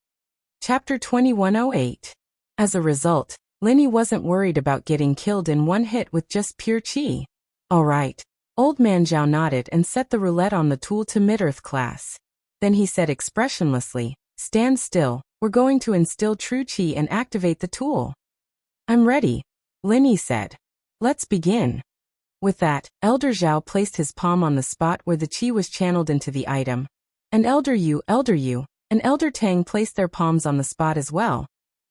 Chapter 2108. As a result, Lin Yi wasn't worried about getting killed in one hit with just pure chi. All right. Old Man Zhao nodded and set the roulette on the tool to Mid-Earth Class. Then he said expressionlessly, "Stand still, we're going to instill true chi and activate the tool." "I'm ready," Lin Yi said. "Let's begin." With that, Elder Zhao placed his palm on the spot where the chi was channeled into the item. And Elder Yu, and Elder Tang placed their palms on the spot as well,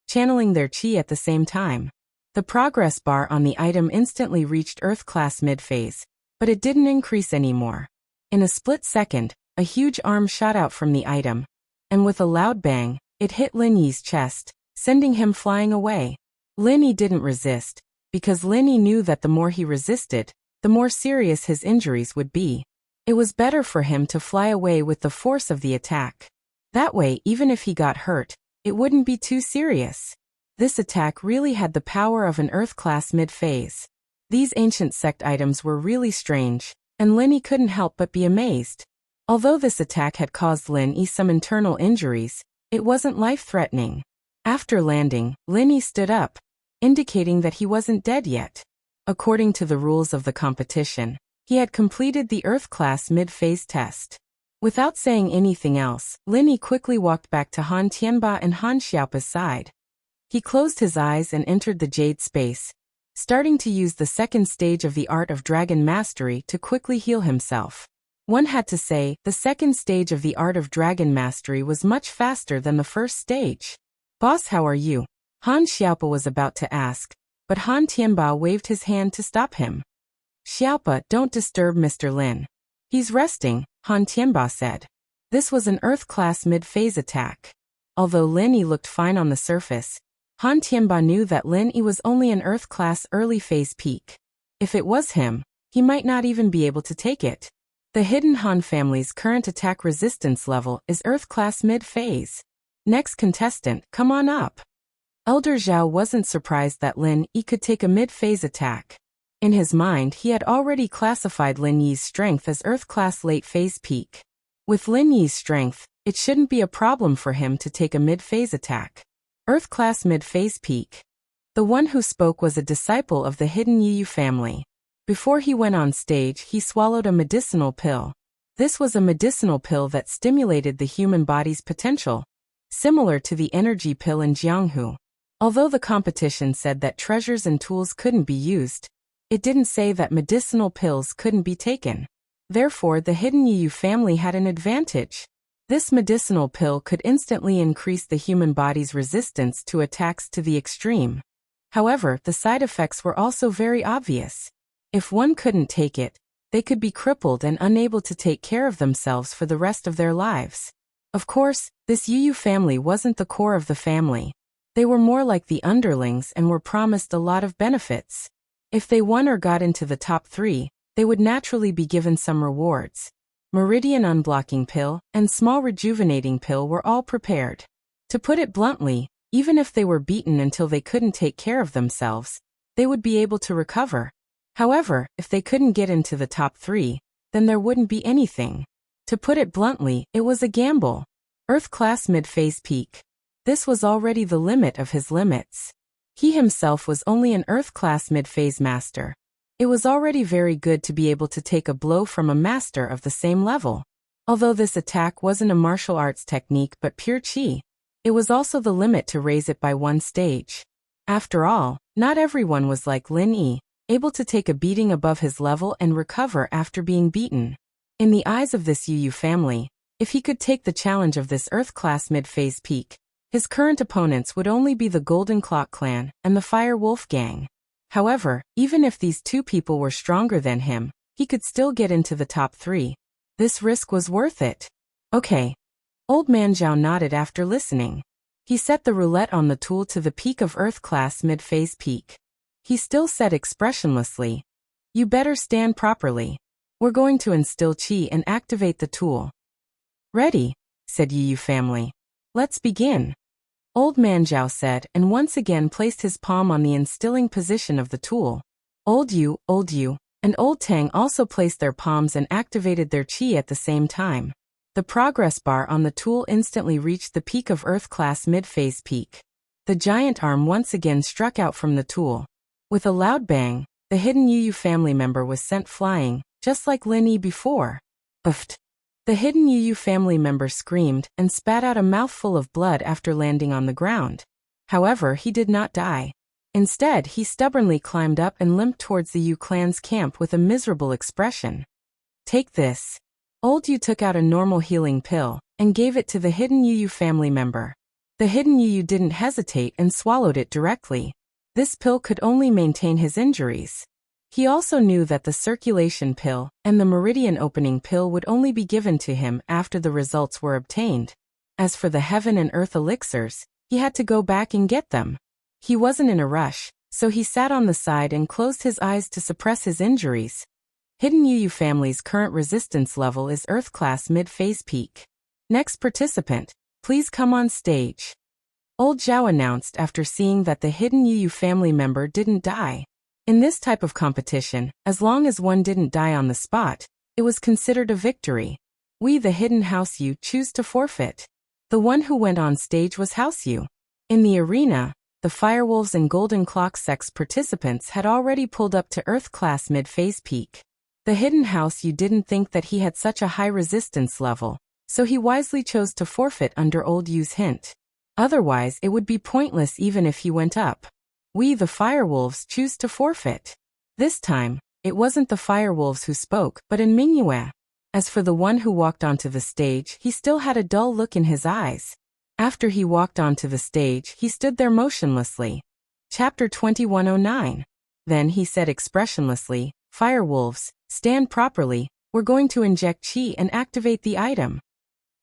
channeling their chi at the same time. The progress bar on the item instantly reached Earth Class mid-phase, but it didn't increase anymore. In a split second, a huge arm shot out from the item, and with a loud bang, it hit Lin Yi's chest, sending him flying away. Lin Yi didn't resist, because Lin Yi knew that the more he resisted, the more serious his injuries would be. It was better for him to fly away with the force of the attack. That way, even if he got hurt, it wouldn't be too serious. This attack really had the power of an Earth Class mid-phase. These ancient sect items were really strange, and Lin Yi couldn't help but be amazed. Although this attack had caused Lin Yi some internal injuries, it wasn't life-threatening. After landing, Lin Yi stood up, indicating that he wasn't dead yet. According to the rules of the competition, he had completed the Earth Class mid-phase test. Without saying anything else, Lin Yi quickly walked back to Han Tianba and Han Xiaopa's side. He closed his eyes and entered the Jade Space, starting to use the second stage of the Art of Dragon Mastery to quickly heal himself. One had to say, the second stage of the Art of Dragon Mastery was much faster than the first stage. "Boss, how are you?" Han Xiaopa was about to ask, but Han Tianba waved his hand to stop him. "Xiaopa, don't disturb Mr. Lin. He's resting," Han Tianba said. This was an Earth Class mid-phase attack. Although Lin Yi looked fine on the surface, Han Tianba knew that Lin Yi was only an Earth Class early phase peak. If it was him, he might not even be able to take it. The Hidden Han family's current attack resistance level is Earth Class mid-phase. Next contestant, come on up. Elder Zhao wasn't surprised that Lin Yi could take a mid-phase attack. In his mind, he had already classified Lin Yi's strength as Earth-class late-phase peak. With Lin Yi's strength, it shouldn't be a problem for him to take a mid-phase attack. Earth-class mid-phase peak. The one who spoke was a disciple of the hidden Yu family. Before he went on stage, he swallowed a medicinal pill. This was a medicinal pill that stimulated the human body's potential, similar to the energy pill in Jianghu. Although the competition said that treasures and tools couldn't be used, it didn't say that medicinal pills couldn't be taken. Therefore, the hidden Yu family had an advantage. This medicinal pill could instantly increase the human body's resistance to attacks to the extreme. However, the side effects were also very obvious. If one couldn't take it, they could be crippled and unable to take care of themselves for the rest of their lives. Of course, this Yu family wasn't the core of the family. They were more like the underlings and were promised a lot of benefits. If they won or got into the top 3, they would naturally be given some rewards. Meridian unblocking pill and small rejuvenating pill were all prepared. To put it bluntly, even if they were beaten until they couldn't take care of themselves, they would be able to recover. However, if they couldn't get into the top 3, then there wouldn't be anything. To put it bluntly, it was a gamble. Earth-class mid-phase peak. This was already the limit of his limits. He himself was only an Earth-class mid-phase master. It was already very good to be able to take a blow from a master of the same level. Although this attack wasn't a martial arts technique but pure chi, it was also the limit to raise it by one stage. After all, not everyone was like Lin Yi, able to take a beating above his level and recover after being beaten. In the eyes of this Yu family, if he could take the challenge of this Earth-class mid-phase peak, his current opponents would only be the Golden Clock clan and the Fire Wolf gang. However, even if these two people were stronger than him, he could still get into the top 3. This risk was worth it. Okay. Old man Zhao nodded after listening. He set the roulette on the tool to the peak of Earth-class mid-phase peak. He still said expressionlessly, "You better stand properly. We're going to instill chi and activate the tool." "Ready," said Yu family. "Let's begin." Old man Zhao said and once again placed his palm on the instilling position of the tool. Old Yu, and Old Tang also placed their palms and activated their chi at the same time. The progress bar on the tool instantly reached the peak of Earth-class mid-phase peak. The giant arm once again struck out from the tool. With a loud bang, the hidden Yu family member was sent flying, just like Lin Yi before. Uffed. The hidden Yu family member screamed and spat out a mouthful of blood after landing on the ground. However, he did not die. Instead, he stubbornly climbed up and limped towards the Yu clan's camp with a miserable expression. "Take this." Old Yu took out a normal healing pill and gave it to the hidden Yu family member. The hidden Yu didn't hesitate and swallowed it directly. This pill could only maintain his injuries. He also knew that the circulation pill and the meridian opening pill would only be given to him after the results were obtained. As for the heaven and earth elixirs, he had to go back and get them. He wasn't in a rush, so he sat on the side and closed his eyes to suppress his injuries. Hidden Yu family's current resistance level is Earth-class mid-phase peak. Next participant, please come on stage. Old Zhao announced after seeing that the hidden Yu family member didn't die. In this type of competition, as long as one didn't die on the spot, it was considered a victory. We, the hidden House Yu, choose to forfeit. The one who went on stage was House Yu. In the arena, the Firewolves and Golden Clock sex participants had already pulled up to Earth-class mid-phase peak. The hidden House Yu didn't think that he had such a high resistance level, so he wisely chose to forfeit under Old Yu's hint. Otherwise, it would be pointless even if he went up. We, the Firewolves, choose to forfeit. This time, it wasn't the Firewolves who spoke, but in Mingyue. As for the one who walked onto the stage, he still had a dull look in his eyes. After he walked onto the stage, he stood there motionlessly. Chapter 2109. Then he said expressionlessly, "Firewolves, stand properly, we're going to inject chi and activate the item."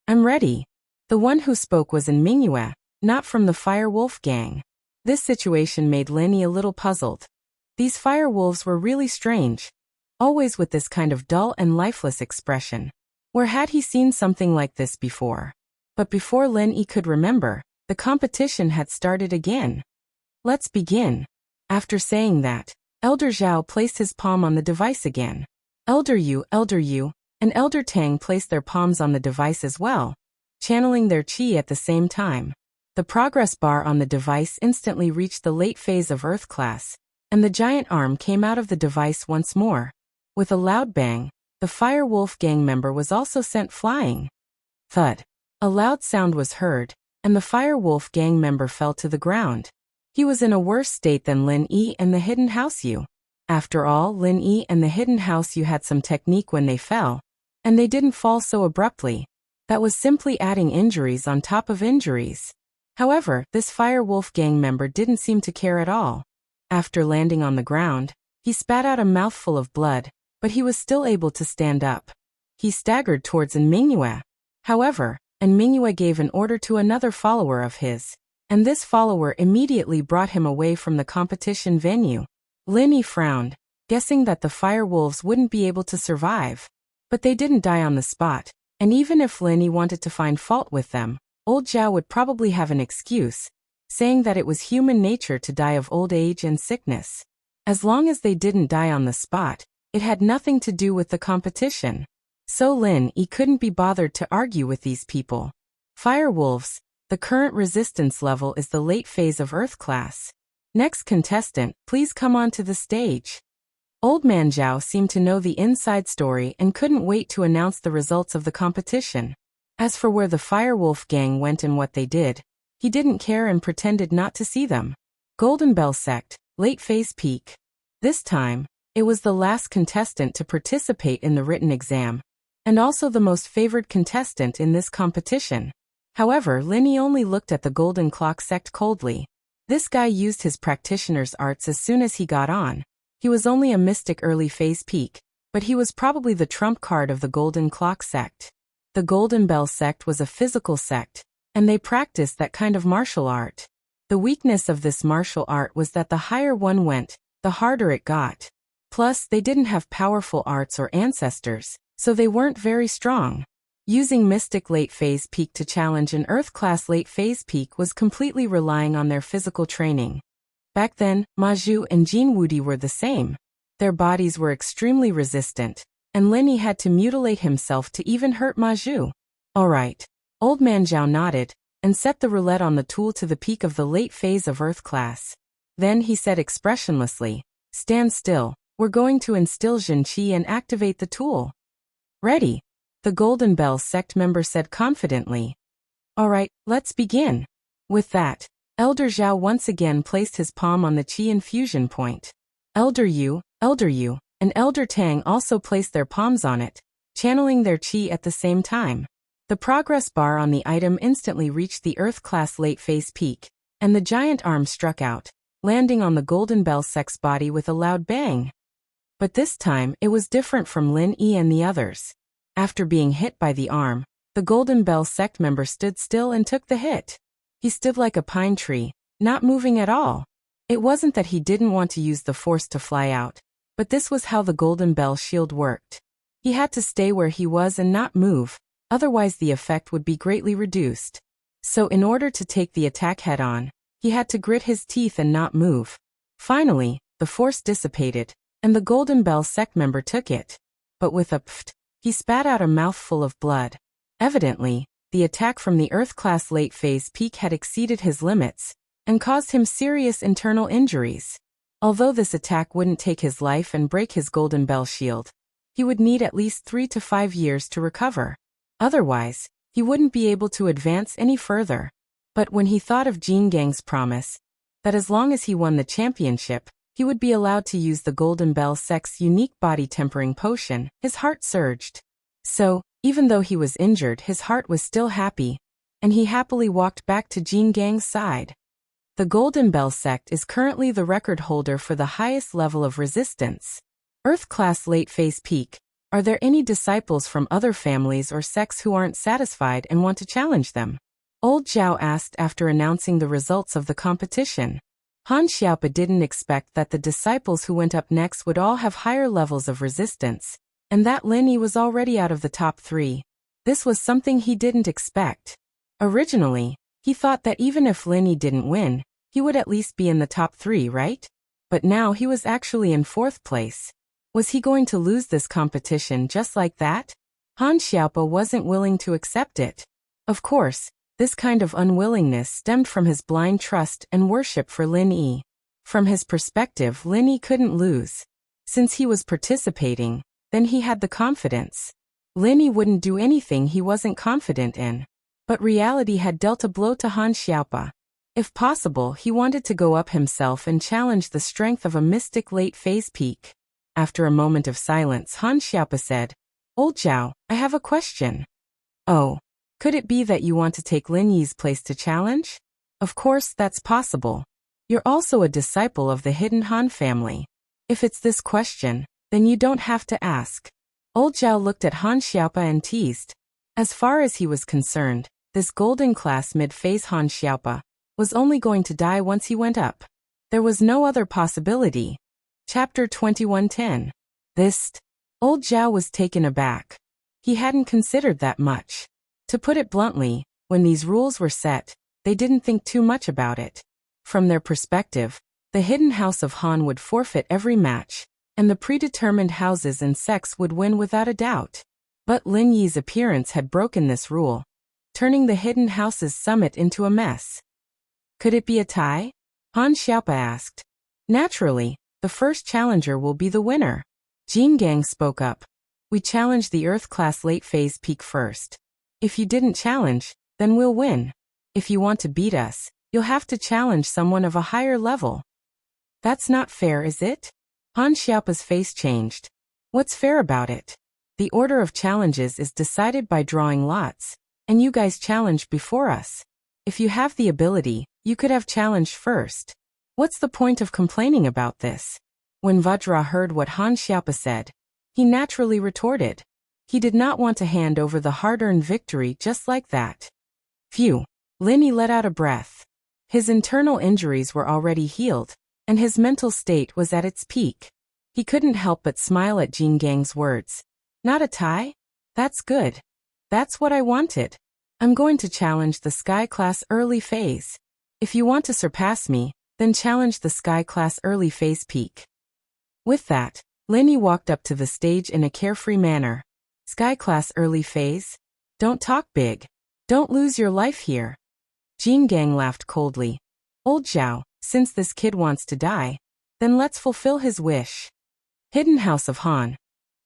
"I'm ready." The one who spoke was in Mingyue, not from the Fire Wolf gang. This situation made Lenny a little puzzled. These fire wolves were really strange, always with this kind of dull and lifeless expression. Where had he seen something like this before? But before Lin Yi could remember, the competition had started again. let's begin. After saying that, Elder Zhao placed his palm on the device again. Elder Yu, and Elder Tang placed their palms on the device as well, channeling their qi at the same time. The progress bar on the device instantly reached the late phase of Earth class, and the giant arm came out of the device once more. With a loud bang, the Fire Wolf gang member was also sent flying. Thud. A loud sound was heard, and the Fire Wolf gang member fell to the ground. He was in a worse state than Lin Yi and the Hidden House Yu. After all, Lin Yi and the Hidden House Yu had some technique when they fell, and they didn't fall so abruptly. That was simply adding injuries on top of injuries. However, this Fire Wolf gang member didn't seem to care at all. After landing on the ground, he spat out a mouthful of blood, but he was still able to stand up. He staggered towards Mingyue. However, Mingyue gave an order to another follower of his, and this follower immediately brought him away from the competition venue. Lin Yi frowned, guessing that the Fire Wolves wouldn't be able to survive. But they didn't die on the spot, and even if Lin Yi wanted to find fault with them, Old Zhao would probably have an excuse, saying that it was human nature to die of old age and sickness. As long as they didn't die on the spot, it had nothing to do with the competition. So Lin Yi couldn't be bothered to argue with these people. Fire Wolves, the current resistance level is the late phase of Earth class. Next contestant, please come onto the stage. Old Man Zhao seemed to know the inside story and couldn't wait to announce the results of the competition. As for where the Fire Wolf gang went and what they did, he didn't care and pretended not to see them. Golden Bell Sect, late phase peak. This time, it was the last contestant to participate in the written exam, and also the most favored contestant in this competition. However, Lin Yi only looked at the Golden Clock Sect coldly. This guy used his practitioner's arts as soon as he got on. He was only a mystic early phase peak, but he was probably the trump card of the Golden Clock Sect. The Golden Bell Sect was a physical sect, and they practiced that kind of martial art. The weakness of this martial art was that the higher one went, the harder it got. Plus, they didn't have powerful arts or ancestors, so they weren't very strong. Using Mystic Late Phase Peak to challenge an Earth-class Late Phase Peak was completely relying on their physical training. Back then, Ma Zhu and Jin Wudi were the same. Their bodies were extremely resistant, and Lin Yi had to mutilate himself to even hurt Ma Zhu. Alright. Old Man Zhao nodded, and set the roulette on the tool to the peak of the late phase of Earth class. Then he said expressionlessly, "Stand still, we're going to instill Jin Qi and activate the tool." "Ready," the Golden Bell Sect member said confidently. "Alright, let's begin." With that, Elder Zhao once again placed his palm on the Qi infusion point. Elder Yu, and Elder Tang also placed their palms on it, channeling their Qi at the same time. The progress bar on the item instantly reached the Earth-class late phase peak, and the giant arm struck out, landing on the Golden Bell Sect's body with a loud bang. But this time, it was different from Lin Yi and the others. After being hit by the arm, the Golden Bell Sect member stood still and took the hit. He stood like a pine tree, not moving at all. It wasn't that he didn't want to use the force to fly out, but this was how the Golden Bell shield worked. He had to stay where he was and not move, otherwise the effect would be greatly reduced. So in order to take the attack head-on, he had to grit his teeth and not move. Finally, the force dissipated, and the Golden Bell Sect member took it. But with a pft, he spat out a mouthful of blood. Evidently, the attack from the Earth-class late phase peak had exceeded his limits, and caused him serious internal injuries. Although this attack wouldn't take his life and break his Golden Bell shield, he would need at least 3 to 5 years to recover. Otherwise, he wouldn't be able to advance any further. But when he thought of Jin Gang's promise, that as long as he won the championship, he would be allowed to use the Golden Bell Sect's unique body tempering potion, his heart surged. So, even though he was injured, his heart was still happy, and he happily walked back to Jin Gang's side. The Golden Bell Sect is currently the record holder for the highest level of resistance. Earth-class late phase peak. Are there any disciples from other families or sects who aren't satisfied and want to challenge them? Old Zhao asked after announcing the results of the competition. Han Xiaopa didn't expect that the disciples who went up next would all have higher levels of resistance, and that Lin Yi was already out of the top 3. This was something he didn't expect. Originally, he thought that even if Lin Yi didn't win, he he would at least be in the top 3, right? But now he was actually in 4th place. Was he going to lose this competition just like that? Han Xiaopa wasn't willing to accept it. Of course, this kind of unwillingness stemmed from his blind trust and worship for Lin Yi. From his perspective, Lin Yi couldn't lose. Since he was participating, then he had the confidence. Lin Yi wouldn't do anything he wasn't confident in. But reality had dealt a blow to Han Xiaopa. If possible, he wanted to go up himself and challenge the strength of a mystic late-phase peak. After a moment of silence, Han Xiaopa said, "Old Zhao, I have a question." "Oh, could it be that you want to take Lin Yi's place to challenge?" "Of course, that's possible. You're also a disciple of the hidden Han family. If it's this question, then you don't have to ask." Old Zhao looked at Han Xiaopa and teased. As far as he was concerned, this golden class mid-phase Han Xiaopa was only going to die once he went up. There was no other possibility. Chapter 21:10. Old Zhao was taken aback. He hadn't considered that much. To put it bluntly, when these rules were set, they didn't think too much about it. From their perspective, the hidden house of Han would forfeit every match, and the predetermined houses and sects would win without a doubt. But Lin Yi's appearance had broken this rule, turning the hidden house's summit into a mess. Could it be a tie? Han Xiaopa asked. Naturally, the first challenger will be the winner. Jin Gang spoke up. We challenge the Earth-class late-phase peak first. If you didn't challenge, then we'll win. If you want to beat us, you'll have to challenge someone of a higher level. That's not fair, is it? Han Xiaopa's face changed. What's fair about it? The order of challenges is decided by drawing lots, and you guys challenged before us. If you have the ability, you could have challenged first. What's the point of complaining about this? When Vajra heard what Han Xiaopa said, he naturally retorted. He did not want to hand over the hard-earned victory just like that. Phew. Lin Yi let out a breath. His internal injuries were already healed, and his mental state was at its peak. He couldn't help but smile at Jin Gang's words. Not a tie? That's good. That's what I wanted. I'm going to challenge the Sky Class early phase. If you want to surpass me, then challenge the Sky Class early phase peak. With that, Lin Yi walked up to the stage in a carefree manner. Sky Class early phase? Don't talk big. Don't lose your life here. Jin Gang laughed coldly. Old Zhao, since this kid wants to die, then let's fulfill his wish. Hidden House of Han.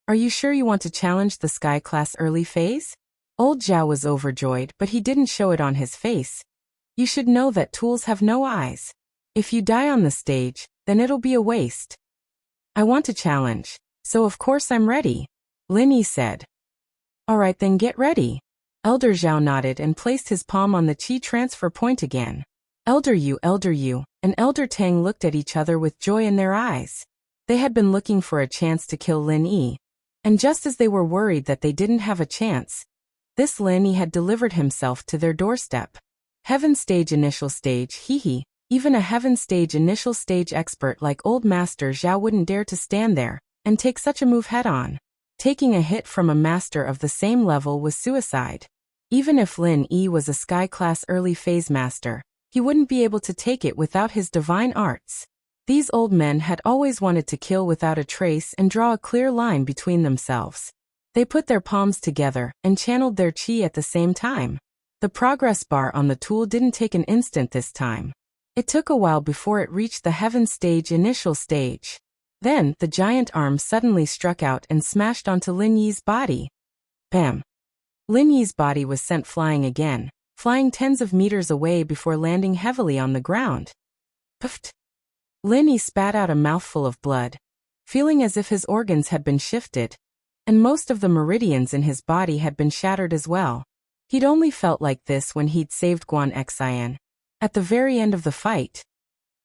Are you sure you want to challenge the Sky Class early phase? Old Zhao was overjoyed, but he didn't show it on his face. You should know that tools have no eyes. If you die on the stage, then it'll be a waste. I want to challenge, so of course I'm ready, Lin Yi said. Alright then get ready. Elder Zhao nodded and placed his palm on the chi transfer point again. Elder Yu and Elder Tang looked at each other with joy in their eyes. They had been looking for a chance to kill Lin Yi, and just as they were worried that they didn't have a chance, this Lin Yi had delivered himself to their doorstep. Heaven stage initial stage, hee. Even a heaven stage initial stage expert like old Master Zhao wouldn't dare to stand there and take such a move head-on. Taking a hit from a master of the same level was suicide. Even if Lin Yi was a Sky Class early phase master, he wouldn't be able to take it without his divine arts. These old men had always wanted to kill without a trace and draw a clear line between themselves. They put their palms together and channeled their chi at the same time. The progress bar on the tool didn't take an instant this time. It took a while before it reached the heaven stage initial stage. Then, the giant arm suddenly struck out and smashed onto Lin Yi's body. Bam! Lin Yi's body was sent flying again, flying tens of meters away before landing heavily on the ground. Puffed! Lin Yi spat out a mouthful of blood, feeling as if his organs had been shifted, and most of the meridians in his body had been shattered as well. He'd only felt like this when he'd saved Guan Xian. At the very end of the fight.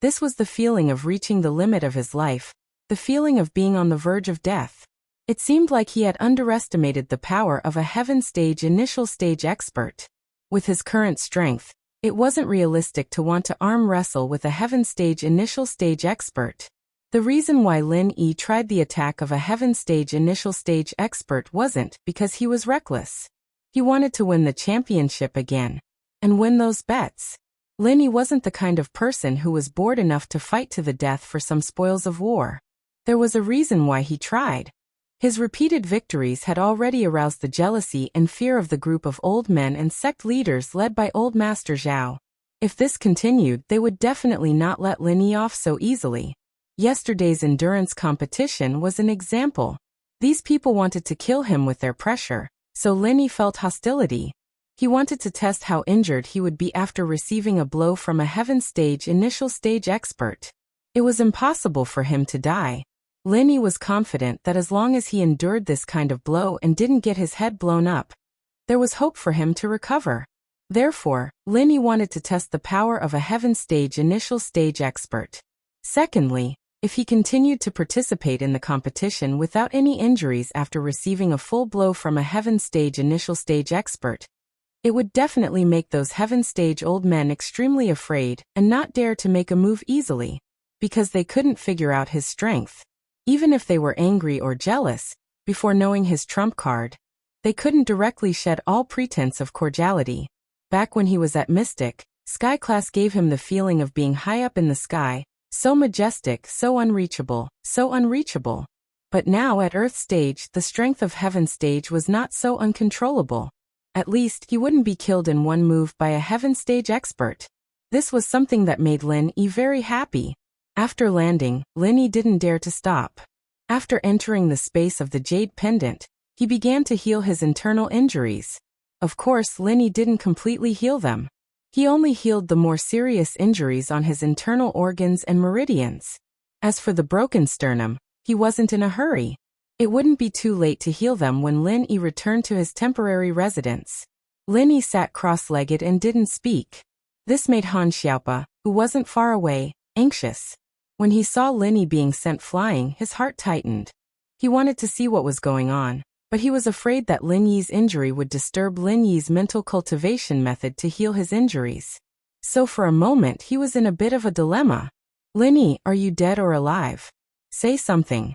This was the feeling of reaching the limit of his life, the feeling of being on the verge of death. It seemed like he had underestimated the power of a heaven stage initial stage expert. With his current strength, it wasn't realistic to want to arm wrestle with a heaven stage initial stage expert. The reason why Lin Yi tried the attack of a heaven stage initial stage expert wasn't because he was reckless. He wanted to win the championship again, and win those bets. Lin Yi wasn't the kind of person who was bored enough to fight to the death for some spoils of war. There was a reason why he tried. His repeated victories had already aroused the jealousy and fear of the group of old men and sect leaders led by Old Master Zhao. If this continued, they would definitely not let Lin Yi off so easily. Yesterday's endurance competition was an example. These people wanted to kill him with their pressure, so Lin Yi felt hostility. He wanted to test how injured he would be after receiving a blow from a heaven stage initial stage expert. It was impossible for him to die. Lin Yi was confident that as long as he endured this kind of blow and didn't get his head blown up, there was hope for him to recover. Therefore, Lin Yi wanted to test the power of a heaven stage initial stage expert. Secondly, if he continued to participate in the competition without any injuries after receiving a full blow from a heaven stage initial stage expert, it would definitely make those heaven stage old men extremely afraid and not dare to make a move easily, because they couldn't figure out his strength. Even if they were angry or jealous, before knowing his trump card, they couldn't directly shed all pretense of cordiality. Back when he was at Mystic, Sky Class gave him the feeling of being high up in the sky, so majestic, so unreachable, so unreachable. But now at Earth stage, the strength of Heaven stage was not so uncontrollable. At least, he wouldn't be killed in one move by a Heaven stage expert. This was something that made Lin Yi very happy. After landing, Lin Yi didn't dare to stop. After entering the space of the Jade Pendant, he began to heal his internal injuries. Of course, Lin Yi didn't completely heal them. He only healed the more serious injuries on his internal organs and meridians. As for the broken sternum, he wasn't in a hurry. It wouldn't be too late to heal them when Lin Yi returned to his temporary residence. Lin Yi sat cross-legged and didn't speak. This made Han Xiaopa, who wasn't far away, anxious. When he saw Lin Yi being sent flying, his heart tightened. He wanted to see what was going on, but he was afraid that Lin Yi's injury would disturb Lin Yi's mental cultivation method to heal his injuries. So for a moment he was in a bit of a dilemma. Lin Yi, are you dead or alive? Say something.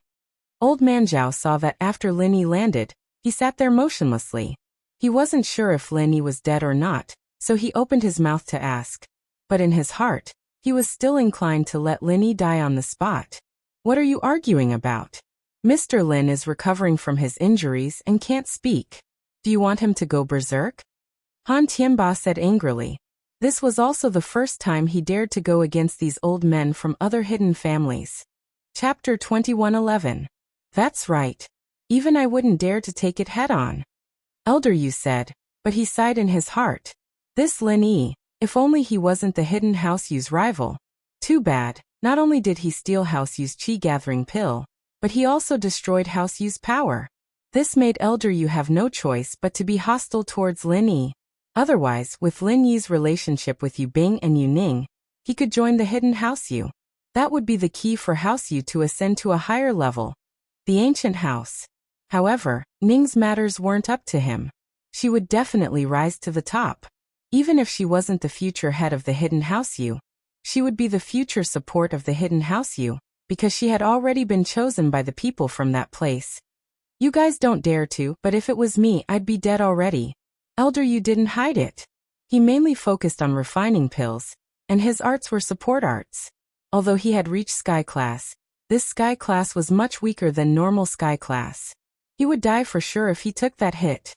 Old Man Zhao saw that after Lin Yi landed, he sat there motionlessly. He wasn't sure if Lin Yi was dead or not, so he opened his mouth to ask. But in his heart, he was still inclined to let Lin Yi die on the spot. What are you arguing about? Mr. Lin is recovering from his injuries and can't speak. Do you want him to go berserk? Han Tianba said angrily. This was also the first time he dared to go against these old men from other hidden families. Chapter 21:11. That's right. Even I wouldn't dare to take it head-on. Elder Yu said, but he sighed in his heart. This Lin Yi, if only he wasn't the hidden House Yu's rival. Too bad, not only did he steal House Yu's chi-gathering pill, but he also destroyed House Yu's power. This made Elder Yu have no choice but to be hostile towards Lin Yi. Otherwise, with Lin Yi's relationship with Yu Bing and Yu Ning, he could join the hidden House Yu. That would be the key for House Yu to ascend to a higher level. The ancient house. However, Ning's matters weren't up to him. She would definitely rise to the top. Even if she wasn't the future head of the hidden House Yu, she would be the future support of the hidden House Yu, because she had already been chosen by the people from that place. You guys don't dare to, but if it was me, I'd be dead already. Elder Yu didn't hide it. He mainly focused on refining pills, and his arts were support arts. Although he had reached Sky Class, this Sky Class was much weaker than normal Sky Class. He would die for sure if he took that hit.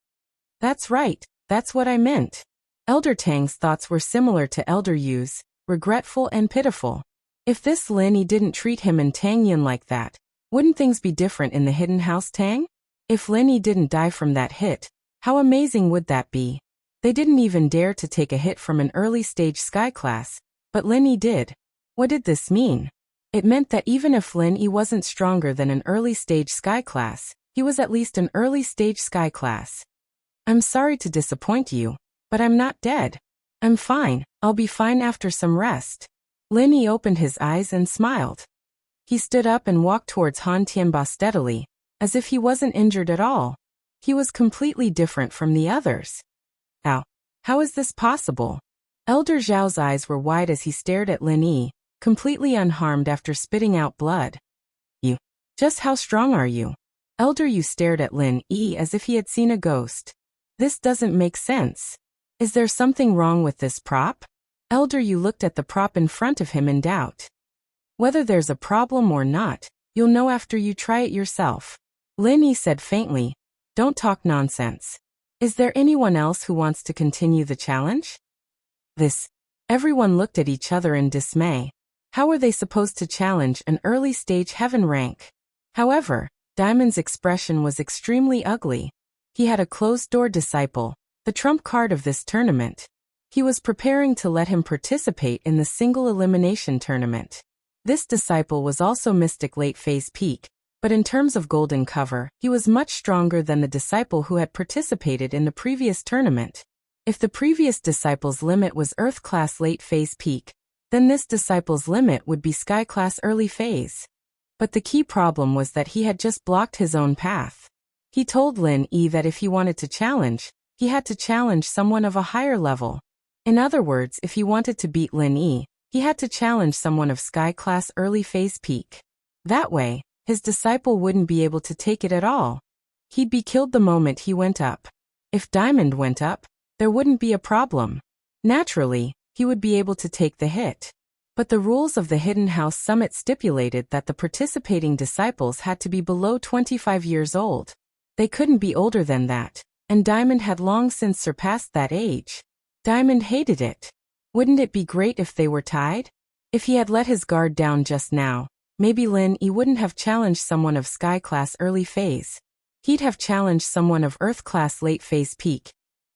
That's right, that's what I meant. Elder Tang's thoughts were similar to Elder Yu's, regretful and pitiful. If this Lin Yi didn't treat him and Tang Yun like that, wouldn't things be different in the hidden house Tang? If Lin Yi didn't die from that hit, how amazing would that be? They didn't even dare to take a hit from an early stage Sky Class, but Lin Yi did. What did this mean? It meant that even if Lin Yi wasn't stronger than an early stage Sky Class, he was at least an early stage Sky Class. I'm sorry to disappoint you, but I'm not dead. I'm fine, I'll be fine after some rest. Lin Yi opened his eyes and smiled. He stood up and walked towards Han Tianba steadily, as if he wasn't injured at all. He was completely different from the others. How is this possible? Elder Zhao's eyes were wide as he stared at Lin Yi, completely unharmed after spitting out blood. You. Just how strong are you? Elder Yu stared at Lin Yi as if he had seen a ghost. This doesn't make sense. Is there something wrong with this prop? Elder Yu looked at the prop in front of him in doubt. Whether there's a problem or not, you'll know after you try it yourself. Lin Yi said faintly, don't talk nonsense. Is there anyone else who wants to continue the challenge? Everyone looked at each other in dismay. How were they supposed to challenge an early-stage heaven rank? However, Diamond's expression was extremely ugly. He had a closed-door disciple, the trump card of this tournament. He was preparing to let him participate in the single elimination tournament. This disciple was also Mystic Late Phase Peak, but in terms of golden cover, he was much stronger than the disciple who had participated in the previous tournament. If the previous disciple's limit was Earth Class Late Phase Peak, then this disciple's limit would be Sky Class Early Phase. But the key problem was that he had just blocked his own path. He told Lin Yi that if he wanted to challenge, he had to challenge someone of a higher level. In other words, if he wanted to beat Lin Yi, he had to challenge someone of Sky Class Early Phase Peak. That way, his disciple wouldn't be able to take it at all. He'd be killed the moment he went up. If Diamond went up, there wouldn't be a problem. Naturally, he would be able to take the hit. But the rules of the Hidden House Summit stipulated that the participating disciples had to be below 25 years old. They couldn't be older than that, and Diamond had long since surpassed that age. Diamond hated it. Wouldn't it be great if they were tied? If he had let his guard down just now, maybe Lin Yi wouldn't have challenged someone of Sky Class Early Phase. He'd have challenged someone of Earth Class Late Phase Peak.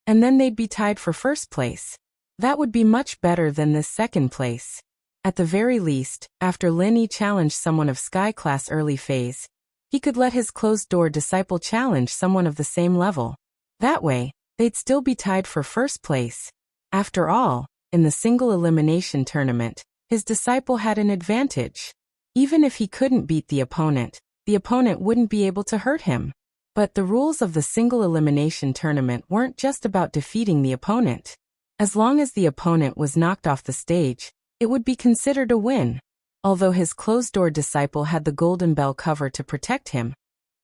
And then they'd be tied for first place. That would be much better than this second place. At the very least, after Lin Yi challenged someone of Sky Class Early Phase, he could let his closed-door disciple challenge someone of the same level. That way, they'd still be tied for first place. After all, in the single elimination tournament, his disciple had an advantage. Even if he couldn't beat the opponent wouldn't be able to hurt him. But the rules of the single elimination tournament weren't just about defeating the opponent. As long as the opponent was knocked off the stage, it would be considered a win. Although his closed-door disciple had the golden bell cover to protect him,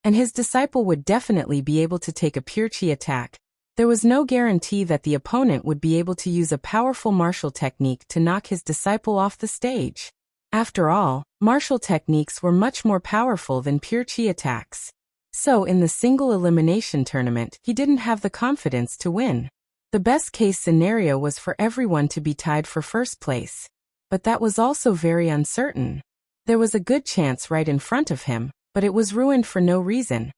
and his disciple would definitely be able to take a pure chi attack, there was no guarantee that the opponent would be able to use a powerful martial technique to knock his disciple off the stage. After all, martial techniques were much more powerful than pure chi attacks. So in the single elimination tournament, he didn't have the confidence to win. The best-case scenario was for everyone to be tied for first place. But that was also very uncertain. There was a good chance right in front of him, but it was ruined for no reason.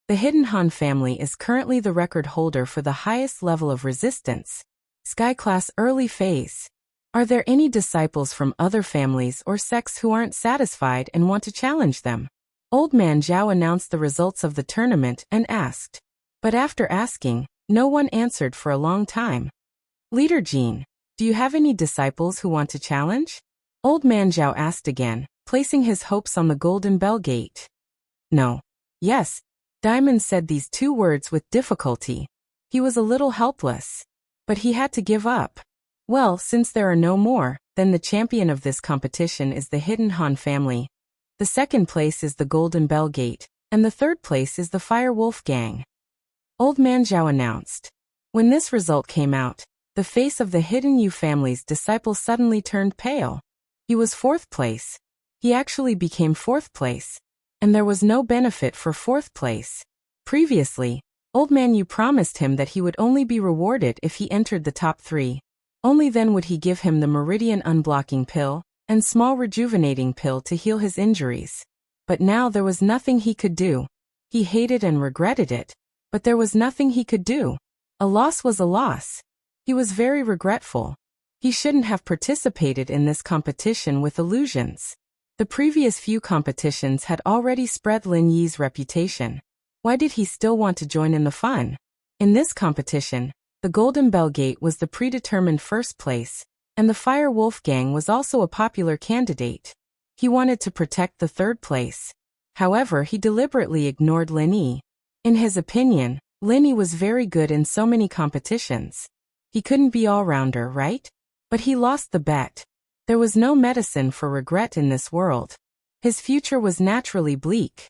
The Hidden Han family is currently the record holder for the highest level of resistance, Sky Class Early Phase. Are there any disciples from other families or sects who aren't satisfied and want to challenge them? Old Man Zhao announced the results of the tournament and asked. But after asking, no one answered for a long time. Leader Jean, do you have any disciples who want to challenge? Old Man Zhao asked again, placing his hopes on the Golden Bell Gate. No. Yes. Diamond said these two words with difficulty. He was a little helpless. But he had to give up. Well, since there are no more, then the champion of this competition is the Hidden Han family. The second place is the Golden Bell Gate, and the third place is the Fire Wolf Gang. Old Man Zhao announced. When this result came out, the face of the Hidden Yu family's disciple suddenly turned pale. He was fourth place. He actually became fourth place. And there was no benefit for fourth place. Previously, Old Man Yu promised him that he would only be rewarded if he entered the top 3. Only then would he give him the Meridian Unblocking Pill and small rejuvenating pill to heal his injuries. But now there was nothing he could do. He hated and regretted it, but there was nothing he could do. A loss was a loss. He was very regretful. He shouldn't have participated in this competition with illusions. The previous few competitions had already spread Lin Yi's reputation. Why did he still want to join in the fun? In this competition, the Golden Bell Gate was the predetermined first place, and the Fire Wolf Gang was also a popular candidate. He wanted to protect the third place. However, he deliberately ignored Lin Yi. In his opinion, Lin Yi was very good in so many competitions. He couldn't be all-rounder, right? But he lost the bet. There was no medicine for regret in this world. His future was naturally bleak.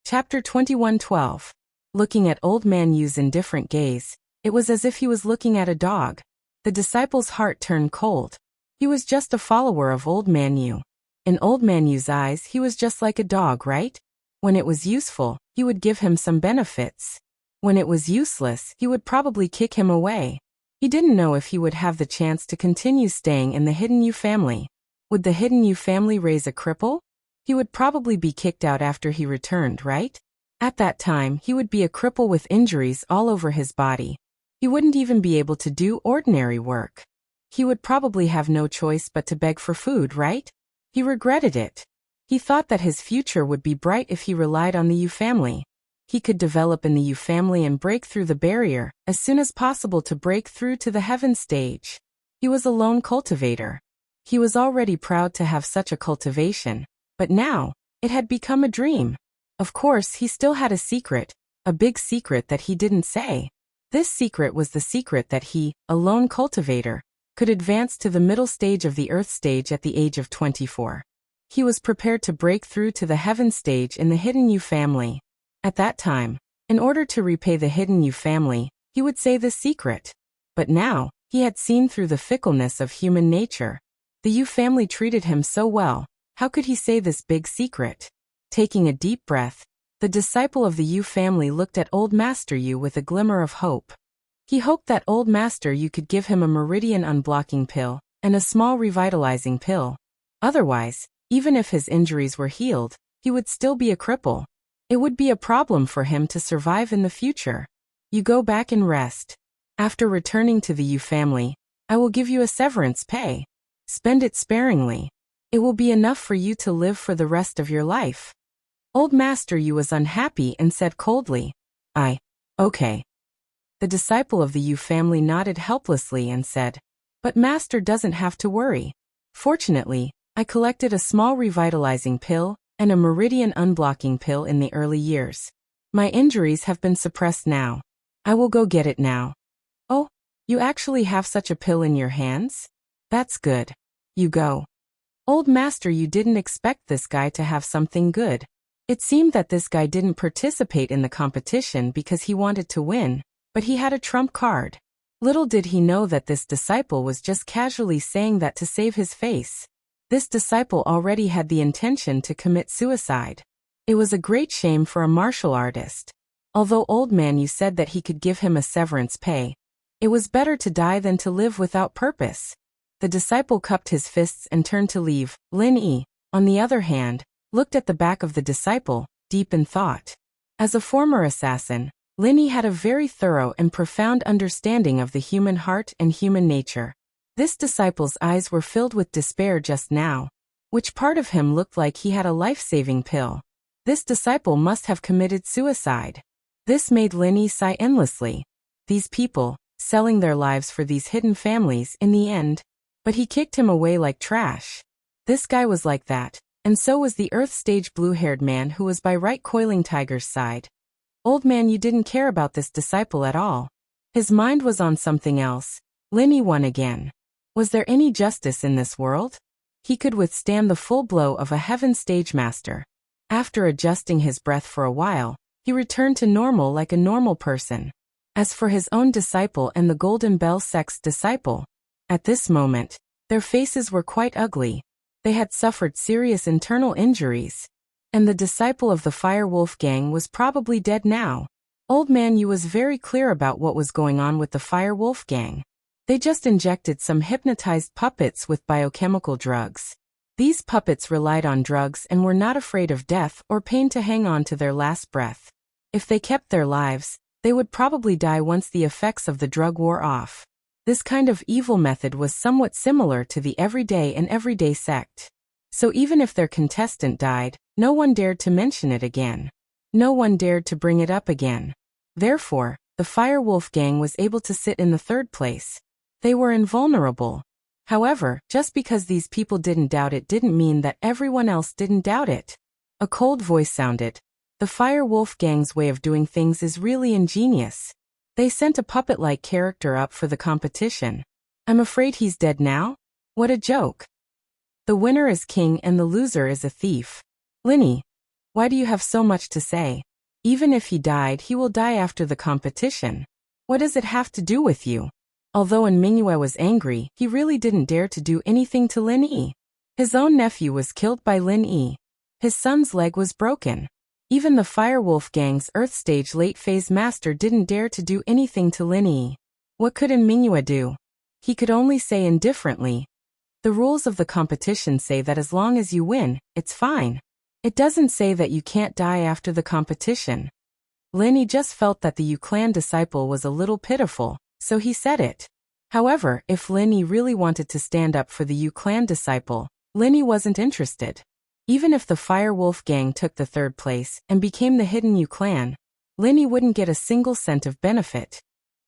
Chapter 21:12. Looking at Old Man Yu's indifferent gaze, it was as if he was looking at a dog. The disciple's heart turned cold. He was just a follower of Old Man Yu. In Old Man Yu's eyes, he was just like a dog, right? When it was useful, he would give him some benefits. When it was useless, he would probably kick him away. He didn't know if he would have the chance to continue staying in the Hidden Yu family. Would the Hidden Yu family raise a cripple? He would probably be kicked out after he returned, right? At that time, he would be a cripple with injuries all over his body. He wouldn't even be able to do ordinary work. He would probably have no choice but to beg for food, right? He regretted it. He thought that his future would be bright if he relied on the Yu family. He could develop in the Yu family and break through the barrier as soon as possible to break through to the heaven stage. He was a lone cultivator. He was already proud to have such a cultivation, but now, it had become a dream. Of course, he still had a big secret that he didn't say. This secret was the secret that he, a lone cultivator, could advance to the middle stage of the earth stage at the age of 24. He was prepared to break through to the heaven stage in the Hidden Yu family. At that time, in order to repay the Hidden Yu family, he would say the secret. But now, he had seen through the fickleness of human nature. The Yu family treated him so well, how could he say this big secret? Taking a deep breath, the disciple of the Yu family looked at Old Master Yu with a glimmer of hope. He hoped that Old Master Yu could give him a meridian unblocking pill and a small revitalizing pill. Otherwise, even if his injuries were healed, he would still be a cripple. It would be a problem for him to survive in the future. You go back and rest. After returning to the Yu family, I will give you a severance pay. Spend it sparingly. It will be enough for you to live for the rest of your life. Old Master Yu was unhappy and said coldly, Okay. The disciple of the Yu family nodded helplessly and said, But Master doesn't have to worry. Fortunately, I collected a small revitalizing pill and a meridian unblocking pill in the early years. My injuries have been suppressed now. I will go get it now. Oh, you actually have such a pill in your hands? That's good. You go. Old Master Yu didn't expect this guy to have something good. It seemed that this guy didn't participate in the competition because he wanted to win, but he had a trump card. Little did he know that this disciple was just casually saying that to save his face. This disciple already had the intention to commit suicide. It was a great shame for a martial artist. Although Old Man Yu said that he could give him a severance pay, it was better to die than to live without purpose. The disciple cupped his fists and turned to leave. Lin Yi, on the other hand, looked at the back of the disciple, deep in thought. As a former assassin, Lin Yi had a very thorough and profound understanding of the human heart and human nature. This disciple's eyes were filled with despair just now. Which part of him looked like he had a life-saving pill? This disciple must have committed suicide. This made Lin Yi sigh endlessly. These people, selling their lives for these hidden families in the end. But he kicked him away like trash. This guy was like that, and so was the Earth Stage blue-haired man who was by right coiling Tiger's side. Old Man Yu didn't care about this disciple at all. His mind was on something else. Lin Yi won again. Was there any justice in this world? He could withstand the full blow of a heaven stage master. After adjusting his breath for a while, he returned to normal like a normal person. As for his own disciple and the Golden Bell sect's disciple, at this moment, their faces were quite ugly. They had suffered serious internal injuries. And the disciple of the Fire Wolf gang was probably dead now. Old Man Yu was very clear about what was going on with the Fire Wolf gang. They just injected some hypnotized puppets with biochemical drugs. These puppets relied on drugs and were not afraid of death or pain to hang on to their last breath. If they kept their lives, they would probably die once the effects of the drug wore off. This kind of evil method was somewhat similar to the everyday sect. So even if their contestant died, no one dared to mention it again. No one dared to bring it up again. Therefore, the Fire Wolf gang was able to sit in the third place. They were invulnerable. However, just because these people didn't doubt it didn't mean that everyone else didn't doubt it. A cold voice sounded. The Fire Wolf gang's way of doing things is really ingenious. They sent a puppet-like character up for the competition. I'm afraid he's dead now? What a joke. The winner is king and the loser is a thief. Lin Yi, why do you have so much to say? Even if he died, he will die after the competition. What does it have to do with you? Although Mingyue was angry, he really didn't dare to do anything to Lin Yi. His own nephew was killed by Lin Yi. His son's leg was broken. Even the Firewolf Gang's Earth Stage late-phase master didn't dare to do anything to Lin Yi. What could Mingyue do? He could only say indifferently, "The rules of the competition say that as long as you win, it's fine. It doesn't say that you can't die after the competition." Lin Yi just felt that the Yu clan disciple was a little pitiful, so he said it. However, if Lin Yi really wanted to stand up for the Yu clan disciple, Lin Yi wasn't interested. Even if the Firewolf Gang took the third place and became the hidden Yu clan, Lin Yi wouldn't get a single cent of benefit.